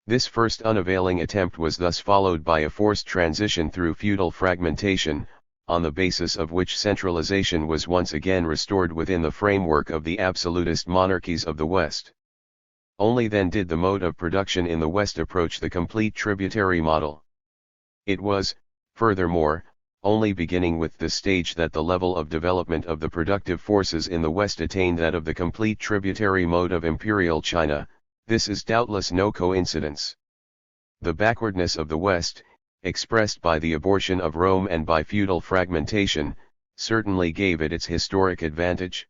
This first unavailing attempt was thus followed by a forced transition through feudal fragmentation, on the basis of which centralization was once again restored within the framework of the absolutist monarchies of the West. Only then did the mode of production in the West approach the complete tributary model. It was, furthermore, only beginning with this stage that the level of development of the productive forces in the West attained that of the complete tributary mode of imperial China. This is doubtless no coincidence. The backwardness of the West, expressed by the abortion of Rome and by feudal fragmentation, certainly gave it its historic advantage.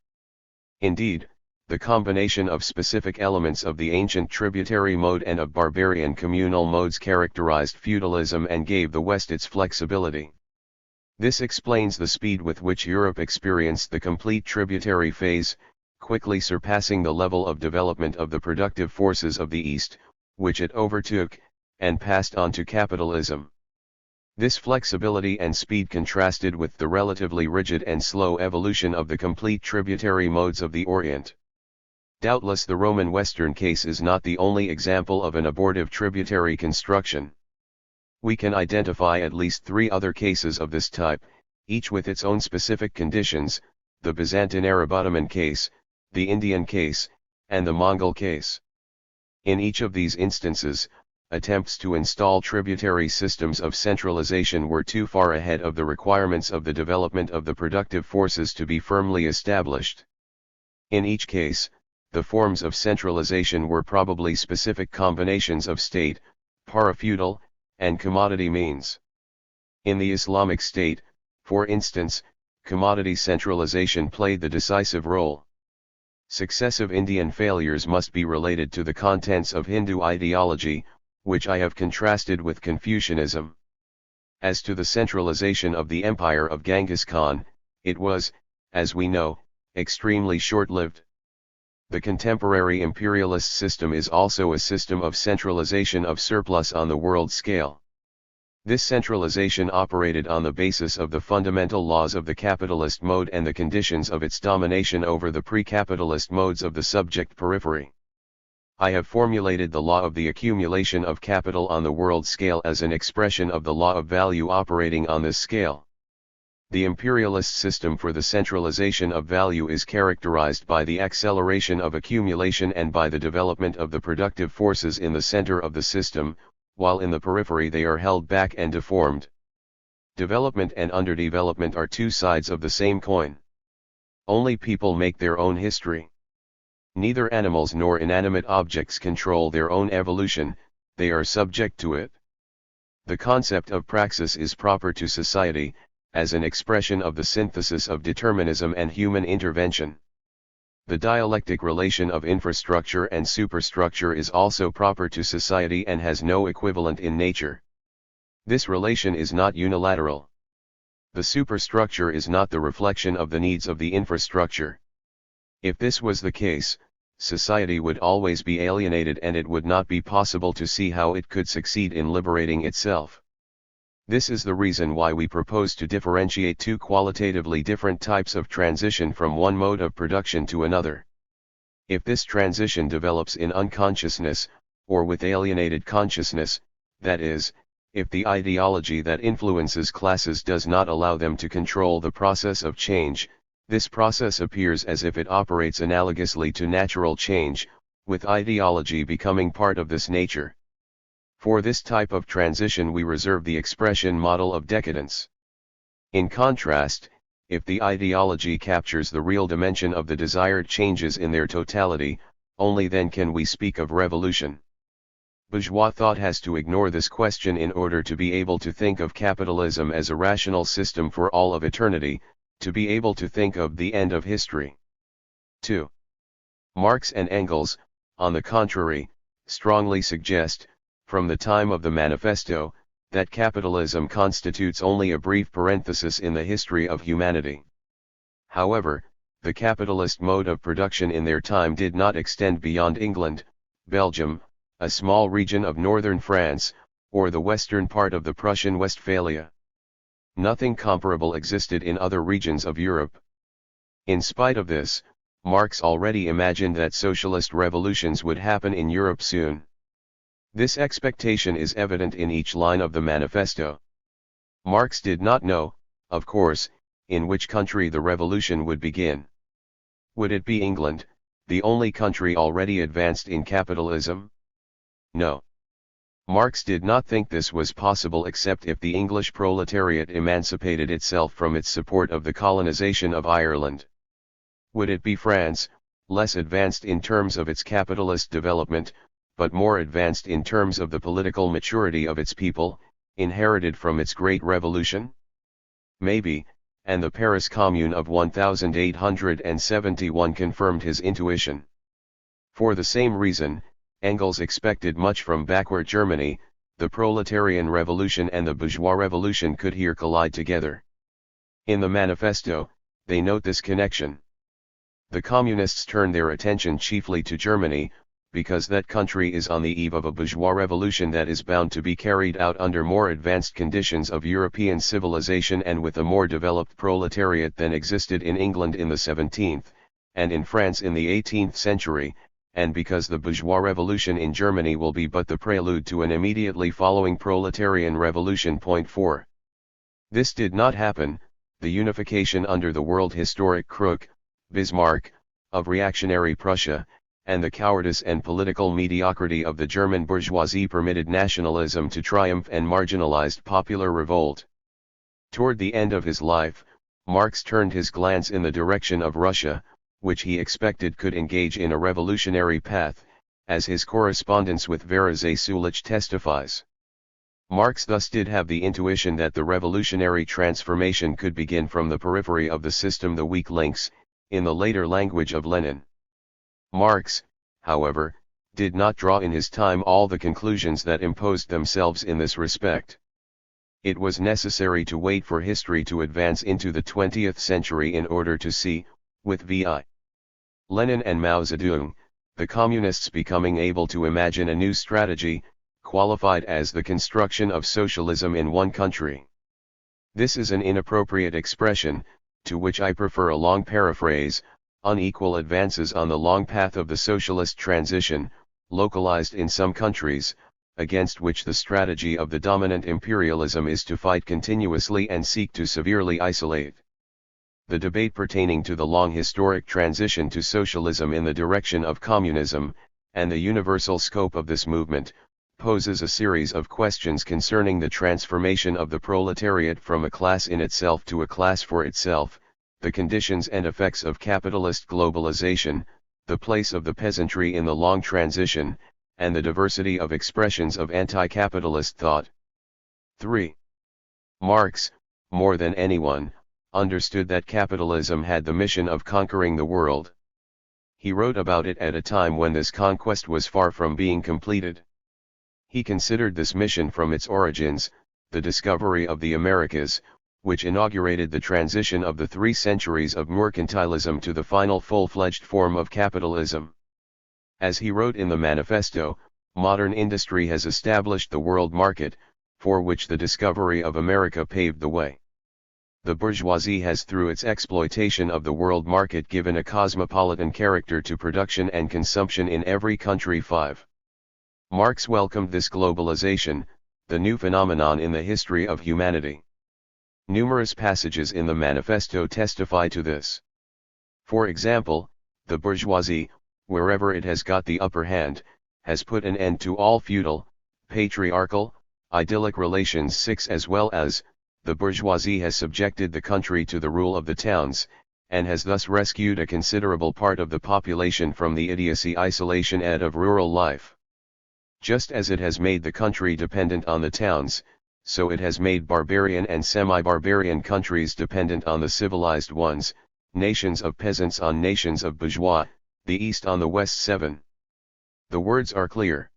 Indeed, the combination of specific elements of the ancient tributary mode and of barbarian communal modes characterized feudalism and gave the West its flexibility. This explains the speed with which Europe experienced the complete tributary phase, quickly surpassing the level of development of the productive forces of the East, which it overtook, and passed on to capitalism. This flexibility and speed contrasted with the relatively rigid and slow evolution of the complete tributary modes of the Orient. Doubtless the Roman Western case is not the only example of an abortive tributary construction. We can identify at least 3 other cases of this type, each with its own specific conditions: the Byzantine Arab Ottoman case, the Indian case, and the Mongol case. In each of these instances, attempts to install tributary systems of centralization were too far ahead of the requirements of the development of the productive forces to be firmly established. In each case, the forms of centralization were probably specific combinations of state, parafeudal, and commodity means. In the Islamic State, for instance, commodity centralization played the decisive role. Successive Indian failures must be related to the contents of Hindu ideology, which I have contrasted with Confucianism. As to the centralization of the empire of Genghis Khan, it was, as we know, extremely short-lived. The contemporary imperialist system is also a system of centralization of surplus on the world scale. This centralization operated on the basis of the fundamental laws of the capitalist mode and the conditions of its domination over the pre-capitalist modes of the subject periphery. I have formulated the law of the accumulation of capital on the world scale as an expression of the law of value operating on this scale. The imperialist system for the centralization of value is characterized by the acceleration of accumulation and by the development of the productive forces in the center of the system, while in the periphery they are held back and deformed. Development and underdevelopment are 2 sides of the same coin. Only people make their own history. Neither animals nor inanimate objects control their own evolution, they are subject to it. The concept of praxis is proper to society, as an expression of the synthesis of determinism and human intervention. The dialectic relation of infrastructure and superstructure is also proper to society and has no equivalent in nature. This relation is not unilateral. The superstructure is not the reflection of the needs of the infrastructure. If this was the case, society would always be alienated and it would not be possible to see how it could succeed in liberating itself. This is the reason why we propose to differentiate 2 qualitatively different types of transition from one mode of production to another. If this transition develops in unconsciousness, or with alienated consciousness, that is, if the ideology that influences classes does not allow them to control the process of change, this process appears as if it operates analogously to natural change, with ideology becoming part of this nature. For this type of transition we reserve the expression model of decadence. In contrast, if the ideology captures the real dimension of the desired changes in their totality, only then can we speak of revolution. Bourgeois thought has to ignore this question in order to be able to think of capitalism as a rational system for all of eternity, to be able to think of the end of history. 2. Marx and Engels, on the contrary, strongly suggest, from the time of the Manifesto, that capitalism constitutes only a brief parenthesis in the history of humanity. However, the capitalist mode of production in their time did not extend beyond England, Belgium, a small region of northern France, or the western part of the Prussian Westphalia. Nothing comparable existed in other regions of Europe. In spite of this, Marx already imagined that socialist revolutions would happen in Europe soon. This expectation is evident in each line of the manifesto. Marx did not know, of course, in which country the revolution would begin. Would it be England, the only country already advanced in capitalism? No. Marx did not think this was possible except if the English proletariat emancipated itself from its support of the colonization of Ireland. Would it be France, less advanced in terms of its capitalist development, but more advanced in terms of the political maturity of its people, inherited from its Great Revolution? Maybe, and the Paris Commune of 1871 confirmed his intuition. For the same reason, Engels expected much from backward Germany. The proletarian revolution and the bourgeois revolution could here collide together. In the manifesto, they note this connection. The communists turn their attention chiefly to Germany, because that country is on the eve of a bourgeois revolution that is bound to be carried out under more advanced conditions of European civilization and with a more developed proletariat than existed in England in the 17th, and in France in the 18th century, and because the bourgeois revolution in Germany will be but the prelude to an immediately following proletarian revolution. 4. This did not happen. The unification under the world historic crook, Bismarck, of reactionary Prussia, and the cowardice and political mediocrity of the German bourgeoisie permitted nationalism to triumph and marginalized popular revolt. Toward the end of his life, Marx turned his glance in the direction of Russia, which he expected could engage in a revolutionary path, as his correspondence with Varazé Sulich testifies. Marx thus did have the intuition that the revolutionary transformation could begin from the periphery of the system, the weak links, in the later language of Lenin. Marx, however, did not draw in his time all the conclusions that imposed themselves in this respect. It was necessary to wait for history to advance into the 20th century in order to see, with V.I. Lenin and Mao Zedong, the communists becoming able to imagine a new strategy, qualified as the construction of socialism in one country. This is an inappropriate expression, to which I prefer a long paraphrase: unequal advances on the long path of the socialist transition, localized in some countries, against which the strategy of the dominant imperialism is to fight continuously and seek to severely isolate. The debate pertaining to the long historic transition to socialism in the direction of communism, and the universal scope of this movement, poses a series of questions concerning the transformation of the proletariat from a class in itself to a class for itself, the conditions and effects of capitalist globalization, the place of the peasantry in the long transition, and the diversity of expressions of anti-capitalist thought. 3. Marx, more than anyone, understood that capitalism had the mission of conquering the world. He wrote about it at a time when this conquest was far from being completed. He considered this mission from its origins, the discovery of the Americas, which inaugurated the transition of the 3 centuries of mercantilism to the final full-fledged form of capitalism. As he wrote in the manifesto, modern industry has established the world market, for which the discovery of America paved the way. The bourgeoisie has through its exploitation of the world market given a cosmopolitan character to production and consumption in every country. 5. Marx welcomed this globalization, the new phenomenon in the history of humanity. Numerous passages in the manifesto testify to this. For example, the bourgeoisie, wherever it has got the upper hand, has put an end to all feudal, patriarchal, idyllic relations. 6. As well as, the bourgeoisie has subjected the country to the rule of the towns, and has thus rescued a considerable part of the population from the idiocy, isolation of rural life. Just as it has made the country dependent on the towns, so it has made barbarian and semi-barbarian countries dependent on the civilized ones, nations of peasants on nations of bourgeois, the East on the West. 7. The words are clear.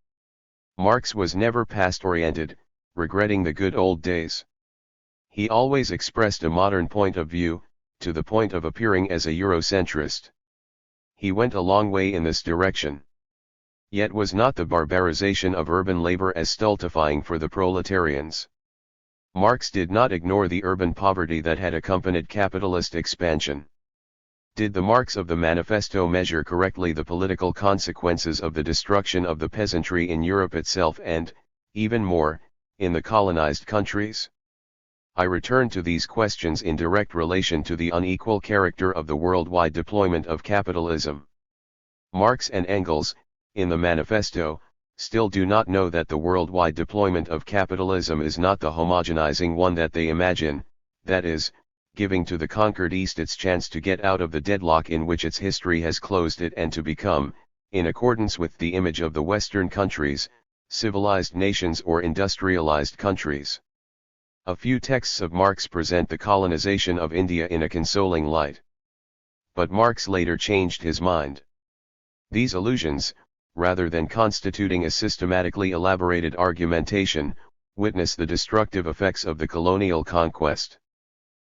Marx was never past-oriented, regretting the good old days. He always expressed a modern point of view, to the point of appearing as a Eurocentrist. He went a long way in this direction. Yet was not the barbarization of urban labor as stultifying for the proletarians. Marx did not ignore the urban poverty that had accompanied capitalist expansion. Did the Marx of the manifesto measure correctly the political consequences of the destruction of the peasantry in Europe itself and, even more, in the colonized countries? I return to these questions in direct relation to the unequal character of the worldwide deployment of capitalism. Marx and Engels, in the manifesto, still do not know that the worldwide deployment of capitalism is not the homogenizing one that they imagine, that is, giving to the conquered East its chance to get out of the deadlock in which its history has closed it and to become, in accordance with the image of the Western countries, civilized nations or industrialized countries. A few texts of Marx present the colonization of India in a consoling light. But Marx later changed his mind. These allusions, rather than constituting a systematically elaborated argumentation, witness the destructive effects of the colonial conquest.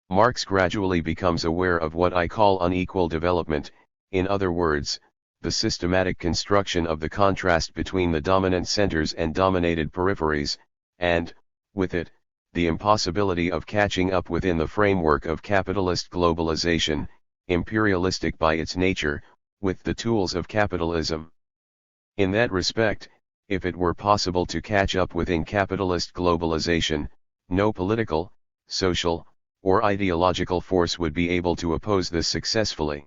Marx gradually becomes aware of what I call unequal development, in other words, the systematic construction of the contrast between the dominant centers and dominated peripheries, and, with it, the impossibility of catching up within the framework of capitalist globalization, imperialistic by its nature, with the tools of capitalism. In that respect, if it were possible to catch up within capitalist globalization, no political, social, or ideological force would be able to oppose this successfully.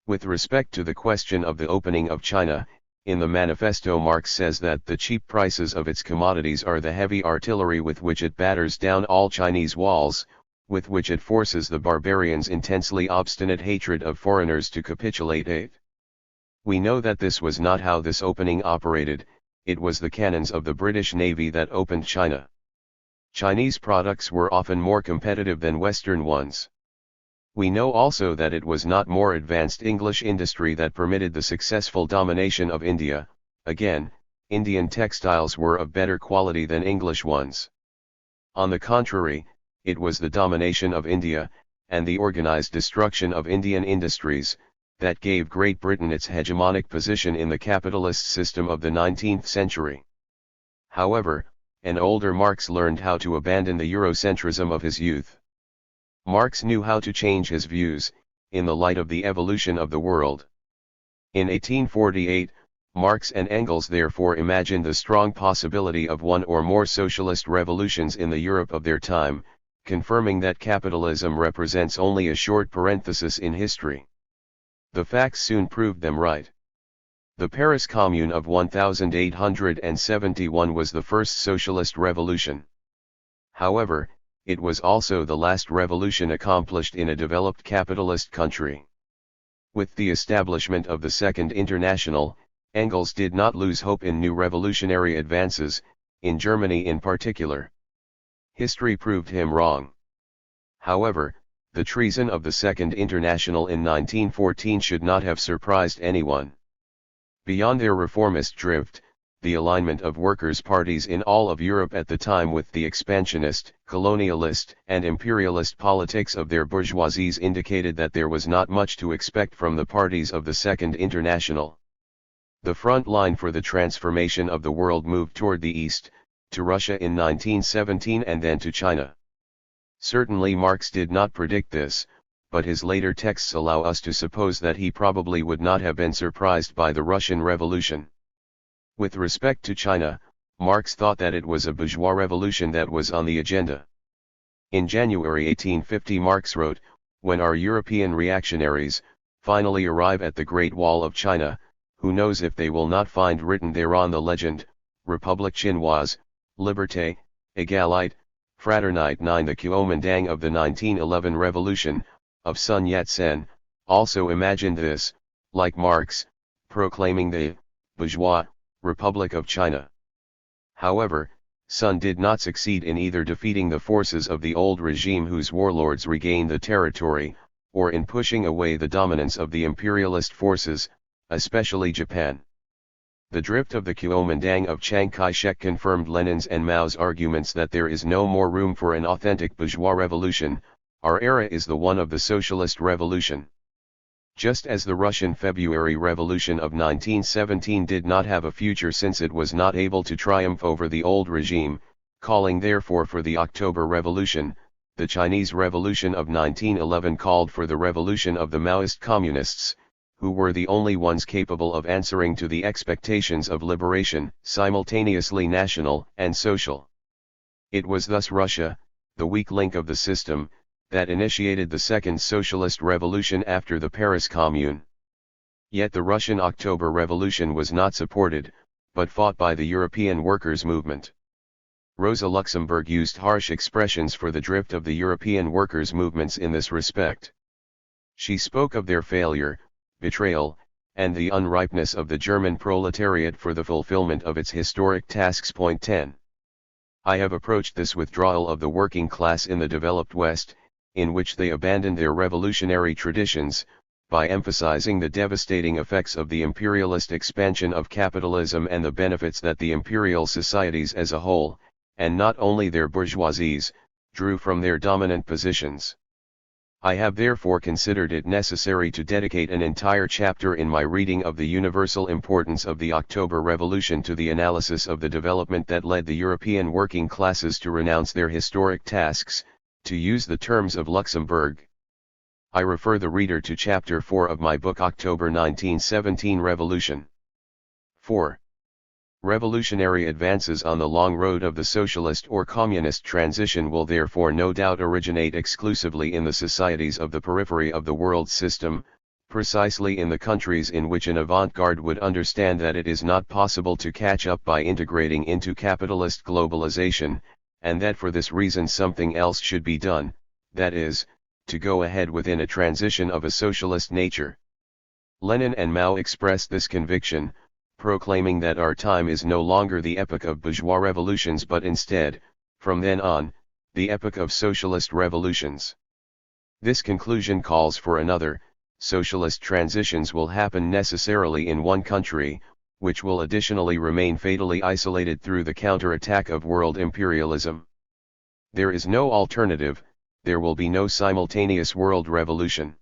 With respect to the question of the opening of China, in the manifesto Marx says that the cheap prices of its commodities are the heavy artillery with which it batters down all Chinese walls, with which it forces the barbarians' intensely obstinate hatred of foreigners to capitulate. We know that this was not how this opening operated, it was the cannons of the British Navy that opened China. Chinese products were often more competitive than Western ones. We know also that it was not more advanced English industry that permitted the successful domination of India. Again, Indian textiles were of better quality than English ones. On the contrary, it was the domination of India, and the organized destruction of Indian industries, that gave Great Britain its hegemonic position in the capitalist system of the 19th century. However, an older Marx learned how to abandon the Eurocentrism of his youth. Marx knew how to change his views, in the light of the evolution of the world. In 1848, Marx and Engels therefore imagined the strong possibility of one or more socialist revolutions in the Europe of their time, confirming that capitalism represents only a short parenthesis in history. The facts soon proved them right. The Paris Commune of 1871 was the first socialist revolution. However, it was also the last revolution accomplished in a developed capitalist country. With the establishment of the Second International, Engels did not lose hope in new revolutionary advances, in Germany in particular. History proved him wrong. However, the treason of the Second International in 1914 should not have surprised anyone. Beyond their reformist drift, the alignment of workers' parties in all of Europe at the time with the expansionist, colonialist, and imperialist politics of their bourgeoisies indicated that there was not much to expect from the parties of the Second International. The front line for the transformation of the world moved toward the east, to Russia in 1917 and then to China. Certainly Marx did not predict this, but his later texts allow us to suppose that he probably would not have been surprised by the Russian Revolution. With respect to China, Marx thought that it was a bourgeois revolution that was on the agenda. In January 1850 Marx wrote, "When our European reactionaries finally arrive at the Great Wall of China, who knows if they will not find written thereon the legend, République Chinoise, Liberté, Égalité, Fraternité 9 the Kuomintang of the 1911 revolution, of Sun Yat-sen, also imagined this, like Marx, proclaiming the bourgeois Republic of China." However, Sun did not succeed in either defeating the forces of the old regime whose warlords regained the territory, or in pushing away the dominance of the imperialist forces, especially Japan. The drift of the Kuomintang of Chiang Kai-shek confirmed Lenin's and Mao's arguments that there is no more room for an authentic bourgeois revolution, our era is the one of the socialist revolution. Just as the Russian February Revolution of 1917 did not have a future since it was not able to triumph over the old regime, calling therefore for the October Revolution, the Chinese Revolution of 1911 called for the revolution of the Maoist communists, who were the only ones capable of answering to the expectations of liberation, simultaneously national and social. It was thus Russia, the weak link of the system, that initiated the Second Socialist Revolution after the Paris Commune. Yet the Russian October Revolution was not supported, but fought by the European workers' movement. Rosa Luxemburg used harsh expressions for the drift of the European workers' movements in this respect. She spoke of their failure, betrayal, and the unripeness of the German proletariat for the fulfillment of its historic tasks. 10. I have approached this withdrawal of the working class in the developed West, in which they abandoned their revolutionary traditions, by emphasizing the devastating effects of the imperialist expansion of capitalism and the benefits that the imperial societies as a whole, and not only their bourgeoisies, drew from their dominant positions. I have therefore considered it necessary to dedicate an entire chapter in my reading of the universal importance of the October Revolution to the analysis of the development that led the European working classes to renounce their historic tasks, to use the terms of Luxemburg. I refer the reader to Chapter 4 of my book October 1917 Revolution. 4. Revolutionary advances on the long road of the socialist or communist transition will therefore no doubt originate exclusively in the societies of the periphery of the world system, precisely in the countries in which an avant-garde would understand that it is not possible to catch up by integrating into capitalist globalization, and that for this reason something else should be done, that is, to go ahead within a transition of a socialist nature. Lenin and Mao expressed this conviction, proclaiming that our time is no longer the epoch of bourgeois revolutions but instead, from then on, the epoch of socialist revolutions. This conclusion calls for another: socialist transitions will happen necessarily in one country, which will additionally remain fatally isolated through the counterattack of world imperialism. There is no alternative, there will be no simultaneous world revolution.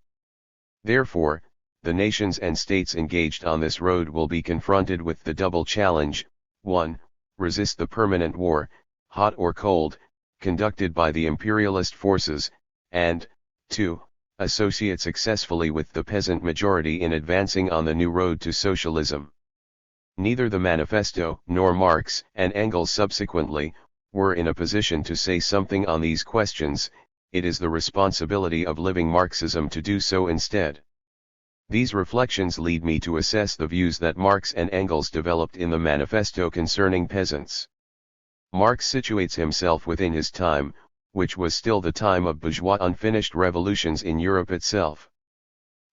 Therefore, the nations and states engaged on this road will be confronted with the double challenge: 1. Resist the permanent war, hot or cold, conducted by the imperialist forces, and 2. Associate successfully with the peasant majority in advancing on the new road to socialism. Neither the Manifesto nor Marx and Engels subsequently were in a position to say something on these questions. It is the responsibility of living Marxism to do so instead. These reflections lead me to assess the views that Marx and Engels developed in the Manifesto concerning peasants. Marx situates himself within his time, which was still the time of bourgeois unfinished revolutions in Europe itself.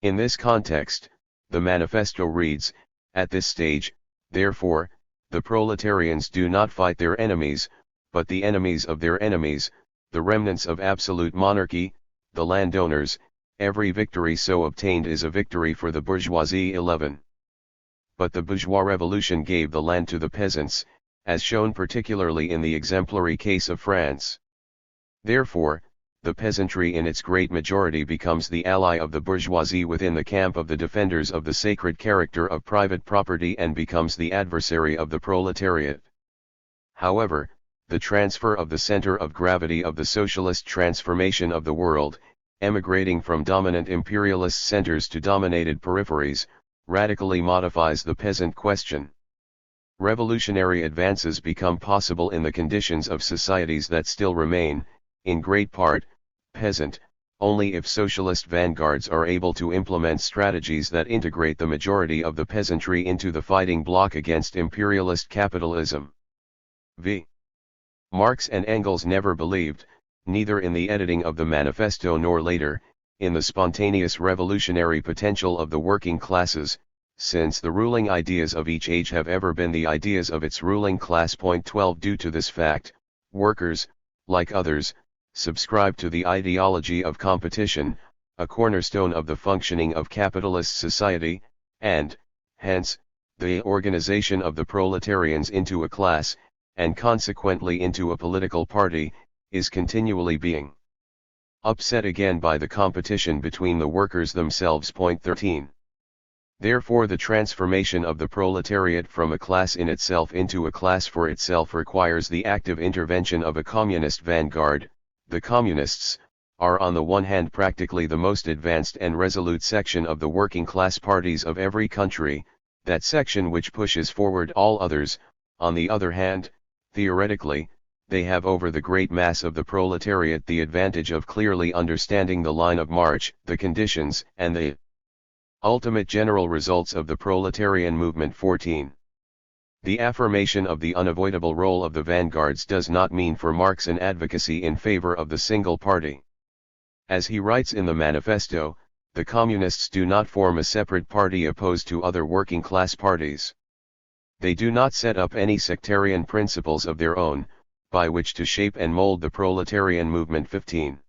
In this context, the Manifesto reads: at this stage, therefore, the proletarians do not fight their enemies, but the enemies of their enemies, the remnants of absolute monarchy, the landowners. Every victory so obtained is a victory for the bourgeoisie. 11. But the bourgeois revolution gave the land to the peasants, as shown particularly in the exemplary case of France. Therefore, the peasantry in its great majority becomes the ally of the bourgeoisie within the camp of the defenders of the sacred character of private property and becomes the adversary of the proletariat. However, the transfer of the center of gravity of the socialist transformation of the world, emigrating from dominant imperialist centers to dominated peripheries, radically modifies the peasant question. Revolutionary advances become possible in the conditions of societies that still remain, in great part, peasant, only if socialist vanguards are able to implement strategies that integrate the majority of the peasantry into the fighting bloc against imperialist capitalism. V. Marx and Engels never believed, neither in the editing of the Manifesto nor later, in the spontaneous revolutionary potential of the working classes, since the ruling ideas of each age have ever been the ideas of its ruling class. 12. Due to this fact, workers, like others, subscribe to the ideology of competition, a cornerstone of the functioning of capitalist society, and, hence, the organization of the proletarians into a class, and consequently into a political party, is continually being upset again by the competition between the workers themselves. 13. Therefore the transformation of the proletariat from a class in itself into a class for itself requires the active intervention of a communist vanguard. The communists are on the one hand practically the most advanced and resolute section of the working class parties of every country, that section which pushes forward all others. On the other hand, theoretically, they have over the great mass of the proletariat the advantage of clearly understanding the line of march, the conditions, and the ultimate general results of the proletarian movement. 14. The affirmation of the unavoidable role of the vanguards does not mean for Marx an advocacy in favor of the single party. As he writes in the Manifesto, The Communists do not form a separate party opposed to other working class parties. They do not set up any sectarian principles of their own, by which to shape and mold the proletarian movement. 15.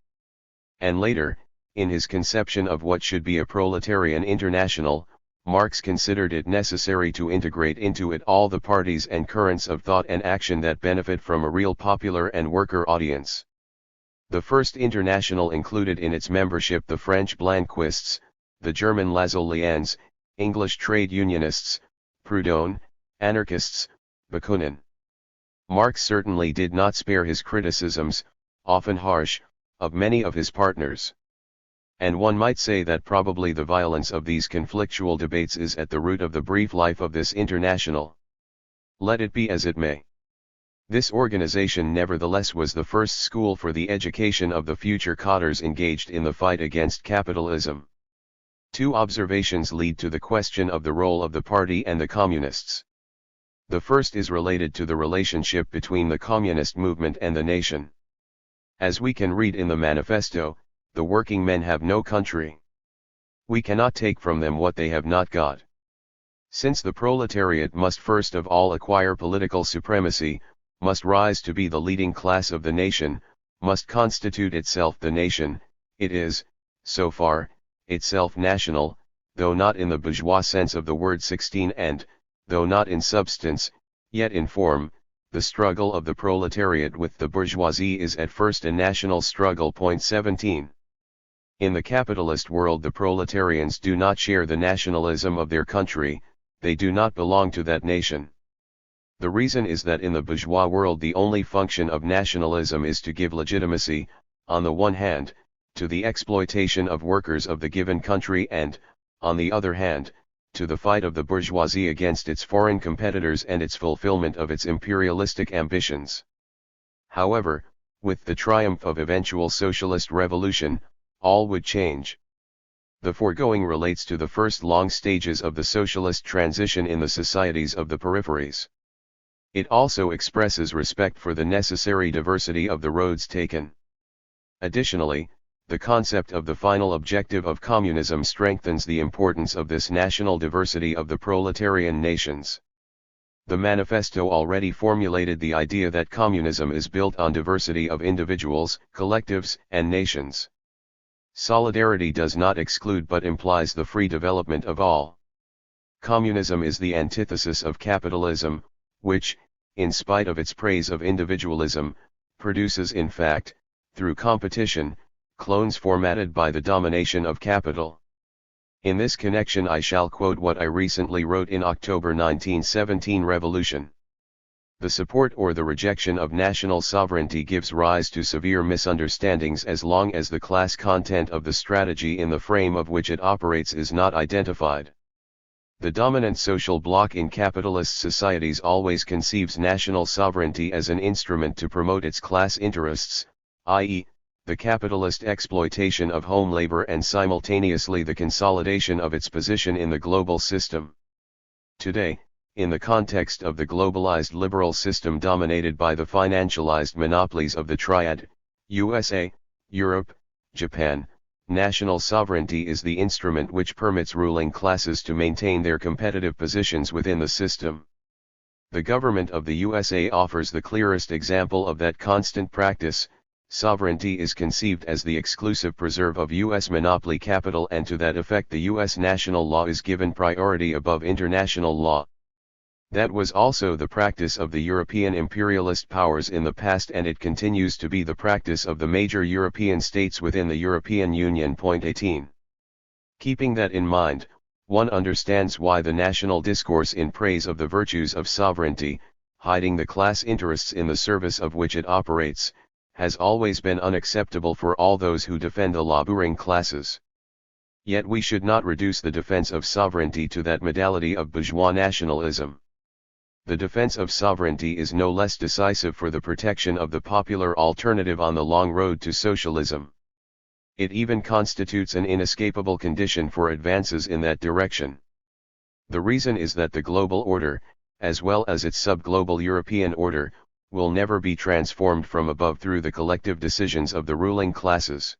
And later, in his conception of what should be a proletarian international, Marx considered it necessary to integrate into it all the parties and currents of thought and action that benefit from a real popular and worker audience. The first international included in its membership the French Blanquists, the German Lazolians, English trade unionists, Proudhon, anarchists, Bakunin. Marx certainly did not spare his criticisms, often harsh, of many of his partners. And one might say that probably the violence of these conflictual debates is at the root of the brief life of this international. Let it be as it may. This organization nevertheless was the first school for the education of the future cadres engaged in the fight against capitalism. Two observations lead to the question of the role of the party and the communists. The first is related to the relationship between the communist movement and the nation. As we can read in the manifesto, the working men have no country. We cannot take from them what they have not got. Since the proletariat must first of all acquire political supremacy, must rise to be the leading class of the nation, must constitute itself the nation, it is, so far, itself national, though not in the bourgeois sense of the word. 16 And, though not in substance, yet in form, the struggle of the proletariat with the bourgeoisie is at first a national struggle. 17. In the capitalist world the proletarians do not share the nationalism of their country, they do not belong to that nation. The reason is that in the bourgeois world the only function of nationalism is to give legitimacy, on the one hand, to the exploitation of workers of the given country and, on the other hand, to the fight of the bourgeoisie against its foreign competitors and its fulfillment of its imperialistic ambitions. However, with the triumph of eventual socialist revolution, all would change. The foregoing relates to the first long stages of the socialist transition in the societies of the peripheries. It also expresses respect for the necessary diversity of the roads taken. Additionally, the concept of the final objective of communism strengthens the importance of this national diversity of the proletarian nations. The manifesto already formulated the idea that communism is built on diversity of individuals, collectives, and nations. Solidarity does not exclude but implies the free development of all. Communism is the antithesis of capitalism, which, in spite of its praise of individualism, produces in fact, through competition, clones formatted by the domination of capital. In this connection I shall quote what I recently wrote in October 1917 Revolution. The support or the rejection of national sovereignty gives rise to severe misunderstandings as long as the class content of the strategy in the frame of which it operates is not identified. The dominant social bloc in capitalist societies always conceives national sovereignty as an instrument to promote its class interests, i.e., the capitalist exploitation of home labor and simultaneously the consolidation of its position in the global system. Today, in the context of the globalized liberal system dominated by the financialized monopolies of the Triad, USA, Europe, Japan, national sovereignty is the instrument which permits ruling classes to maintain their competitive positions within the system. The government of the USA offers the clearest example of that constant practice. Sovereignty is conceived as the exclusive preserve of U.S. monopoly capital, and to that effect the U.S. national law is given priority above international law. That was also the practice of the European imperialist powers in the past, and it continues to be the practice of the major European states within the European Union. 18. Keeping that in mind, one understands why the national discourse in praise of the virtues of sovereignty, hiding the class interests in the service of which it operates, has always been unacceptable for all those who defend the laboring classes. Yet we should not reduce the defense of sovereignty to that modality of bourgeois nationalism. The defense of sovereignty is no less decisive for the protection of the popular alternative on the long road to socialism. It even constitutes an inescapable condition for advances in that direction. The reason is that the global order, as well as its sub-global European order, will never be transformed from above through the collective decisions of the ruling classes.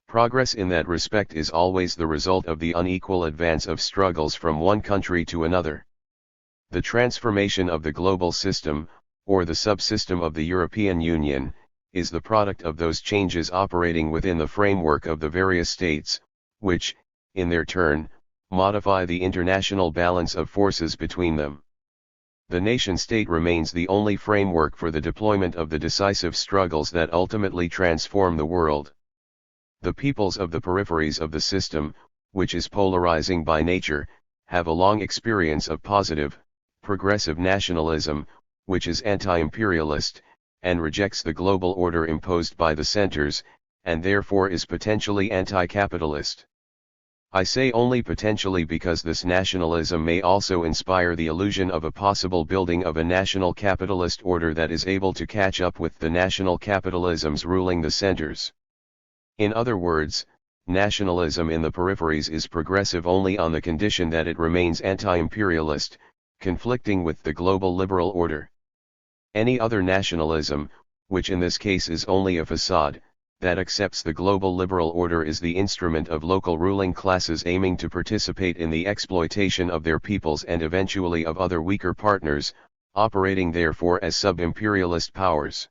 Progress in that respect is always the result of the unequal advance of struggles from one country to another. The transformation of the global system, or the subsystem of the European Union, is the product of those changes operating within the framework of the various states, which, in their turn, modify the international balance of forces between them. The nation-state remains the only framework for the deployment of the decisive struggles that ultimately transform the world. The peoples of the peripheries of the system, which is polarizing by nature, have a long experience of positive, progressive nationalism, which is anti-imperialist, and rejects the global order imposed by the centers, and therefore is potentially anti-capitalist. I say only potentially because this nationalism may also inspire the illusion of a possible building of a national capitalist order that is able to catch up with the national capitalisms ruling the centers. In other words, nationalism in the peripheries is progressive only on the condition that it remains anti-imperialist, conflicting with the global liberal order. Any other nationalism, which in this case is only a facade, that accepts the global liberal order is the instrument of local ruling classes aiming to participate in the exploitation of their peoples and eventually of other weaker partners, operating therefore as sub-imperialist powers.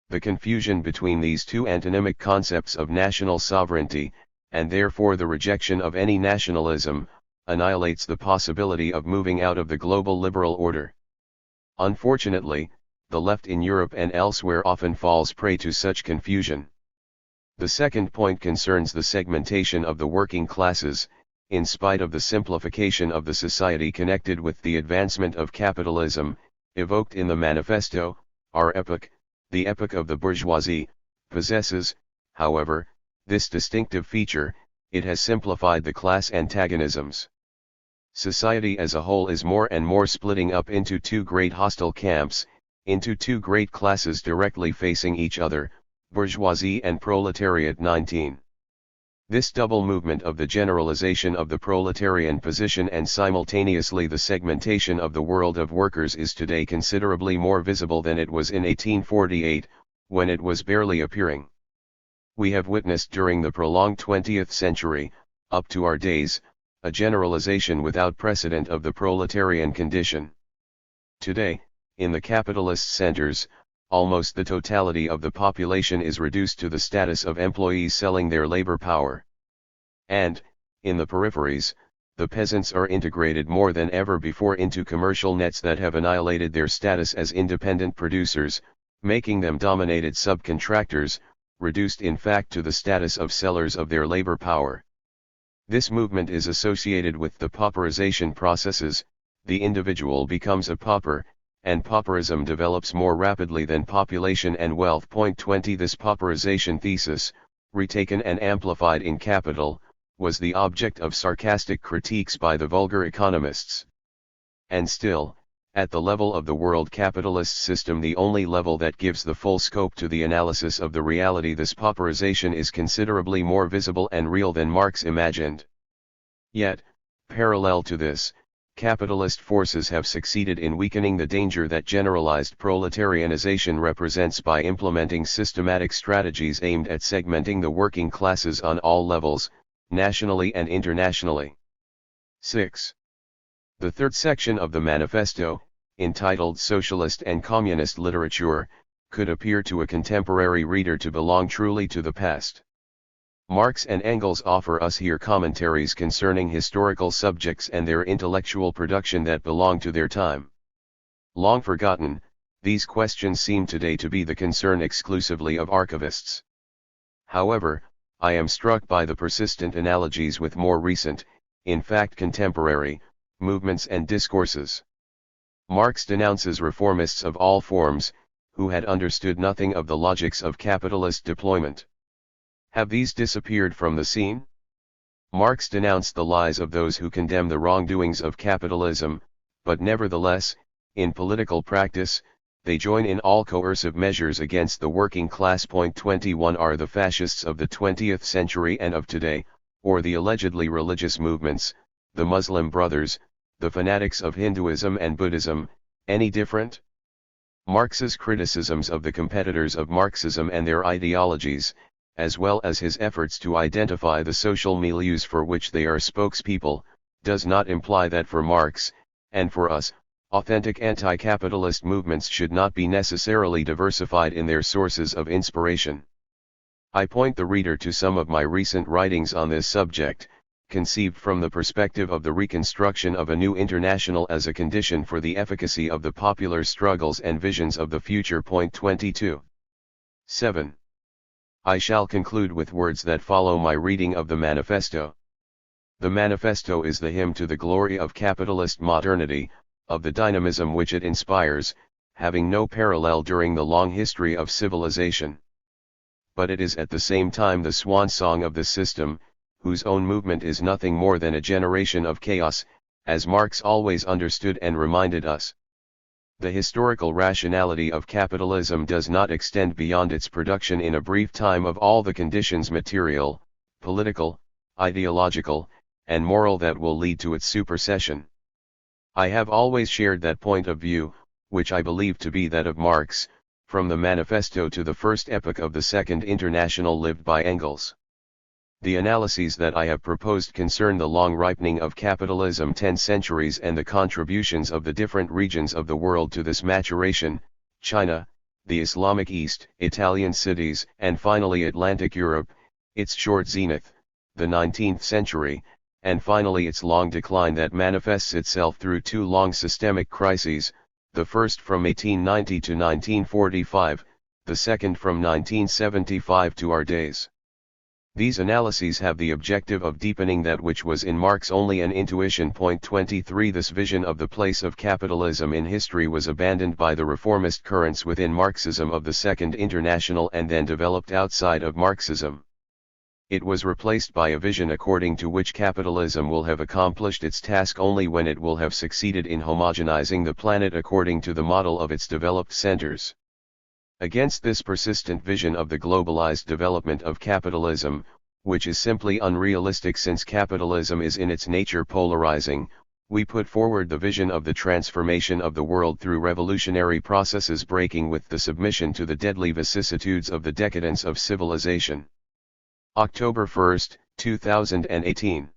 The confusion between these two antonymic concepts of national sovereignty, and therefore the rejection of any nationalism, annihilates the possibility of moving out of the global liberal order. Unfortunately, the left in Europe and elsewhere often falls prey to such confusion. The second point concerns the segmentation of the working classes. In spite of the simplification of the society connected with the advancement of capitalism, evoked in the manifesto, our epoch, the epoch of the bourgeoisie, possesses, however, this distinctive feature: it has simplified the class antagonisms. Society as a whole is more and more splitting up into two great hostile camps, into two great classes directly facing each other, bourgeoisie and proletariat. 19. This double movement of the generalization of the proletarian position and simultaneously the segmentation of the world of workers is today considerably more visible than it was in 1848, when it was barely appearing. We have witnessed during the prolonged 20th century, up to our days, a generalization without precedent of the proletarian condition. Today, in the capitalist centers, almost the totality of the population is reduced to the status of employees selling their labor power. And, in the peripheries, the peasants are integrated more than ever before into commercial nets that have annihilated their status as independent producers, making them dominated subcontractors, reduced in fact to the status of sellers of their labor power. This movement is associated with the pauperization processes. The individual becomes a pauper, and pauperism develops more rapidly than population and wealth. 20 This pauperization thesis, retaken and amplified in Capital, was the object of sarcastic critiques by the vulgar economists. And still, at the level of the world capitalist system, the only level that gives the full scope to the analysis of the reality, this pauperization is considerably more visible and real than Marx imagined. Yet, parallel to this, capitalist forces have succeeded in weakening the danger that generalized proletarianization represents by implementing systematic strategies aimed at segmenting the working classes on all levels, nationally and internationally. 6. The third section of the manifesto, entitled Socialist and Communist Literature, could appear to a contemporary reader to belong truly to the past. Marx and Engels offer us here commentaries concerning historical subjects and their intellectual production that belong to their time. Long forgotten, these questions seem today to be the concern exclusively of archivists. However, I am struck by the persistent analogies with more recent, in fact contemporary, movements and discourses. Marx denounces reformists of all forms, who had understood nothing of the logics of capitalist deployment. Have these disappeared from the scene? Marx denounced the lies of those who condemn the wrongdoings of capitalism, but nevertheless, in political practice, they join in all coercive measures against the working class. 21 Are the fascists of the 20th century and of today, or the allegedly religious movements, the Muslim Brothers, the fanatics of Hinduism and Buddhism, any different? Marx's criticisms of the competitors of Marxism and their ideologies, as well as his efforts to identify the social milieus for which they are spokespeople, does not imply that for Marx, and for us, authentic anti-capitalist movements should not be necessarily diversified in their sources of inspiration. I point the reader to some of my recent writings on this subject, conceived from the perspective of the reconstruction of a new international as a condition for the efficacy of the popular struggles and visions of the future. 22. 7. I shall conclude with words that follow my reading of the manifesto. The manifesto is the hymn to the glory of capitalist modernity, of the dynamism which it inspires, having no parallel during the long history of civilization. But it is at the same time the swan song of the system, whose own movement is nothing more than a generation of chaos, as Marx always understood and reminded us. The historical rationality of capitalism does not extend beyond its production in a brief time of all the conditions material, political, ideological, and moral that will lead to its supersession. I have always shared that point of view, which I believe to be that of Marx, from the manifesto to the first epoch of the Second International lived by Engels. The analyses that I have proposed concern the long ripening of capitalism 10 centuries and the contributions of the different regions of the world to this maturation, China, the Islamic East, Italian cities, and finally Atlantic Europe, its short zenith, the 19th century, and finally its long decline that manifests itself through two long systemic crises, the first from 1890 to 1945, the second from 1975 to our days. These analyses have the objective of deepening that which was in Marx only an intuition. 23 This vision of the place of capitalism in history was abandoned by the reformist currents within Marxism of the Second International and then developed outside of Marxism. It was replaced by a vision according to which capitalism will have accomplished its task only when it will have succeeded in homogenizing the planet according to the model of its developed centers. Against this persistent vision of the globalized development of capitalism, which is simply unrealistic since capitalism is in its nature polarizing, we put forward the vision of the transformation of the world through revolutionary processes breaking with the submission to the deadly vicissitudes of the decadence of civilization. October 1, 2018.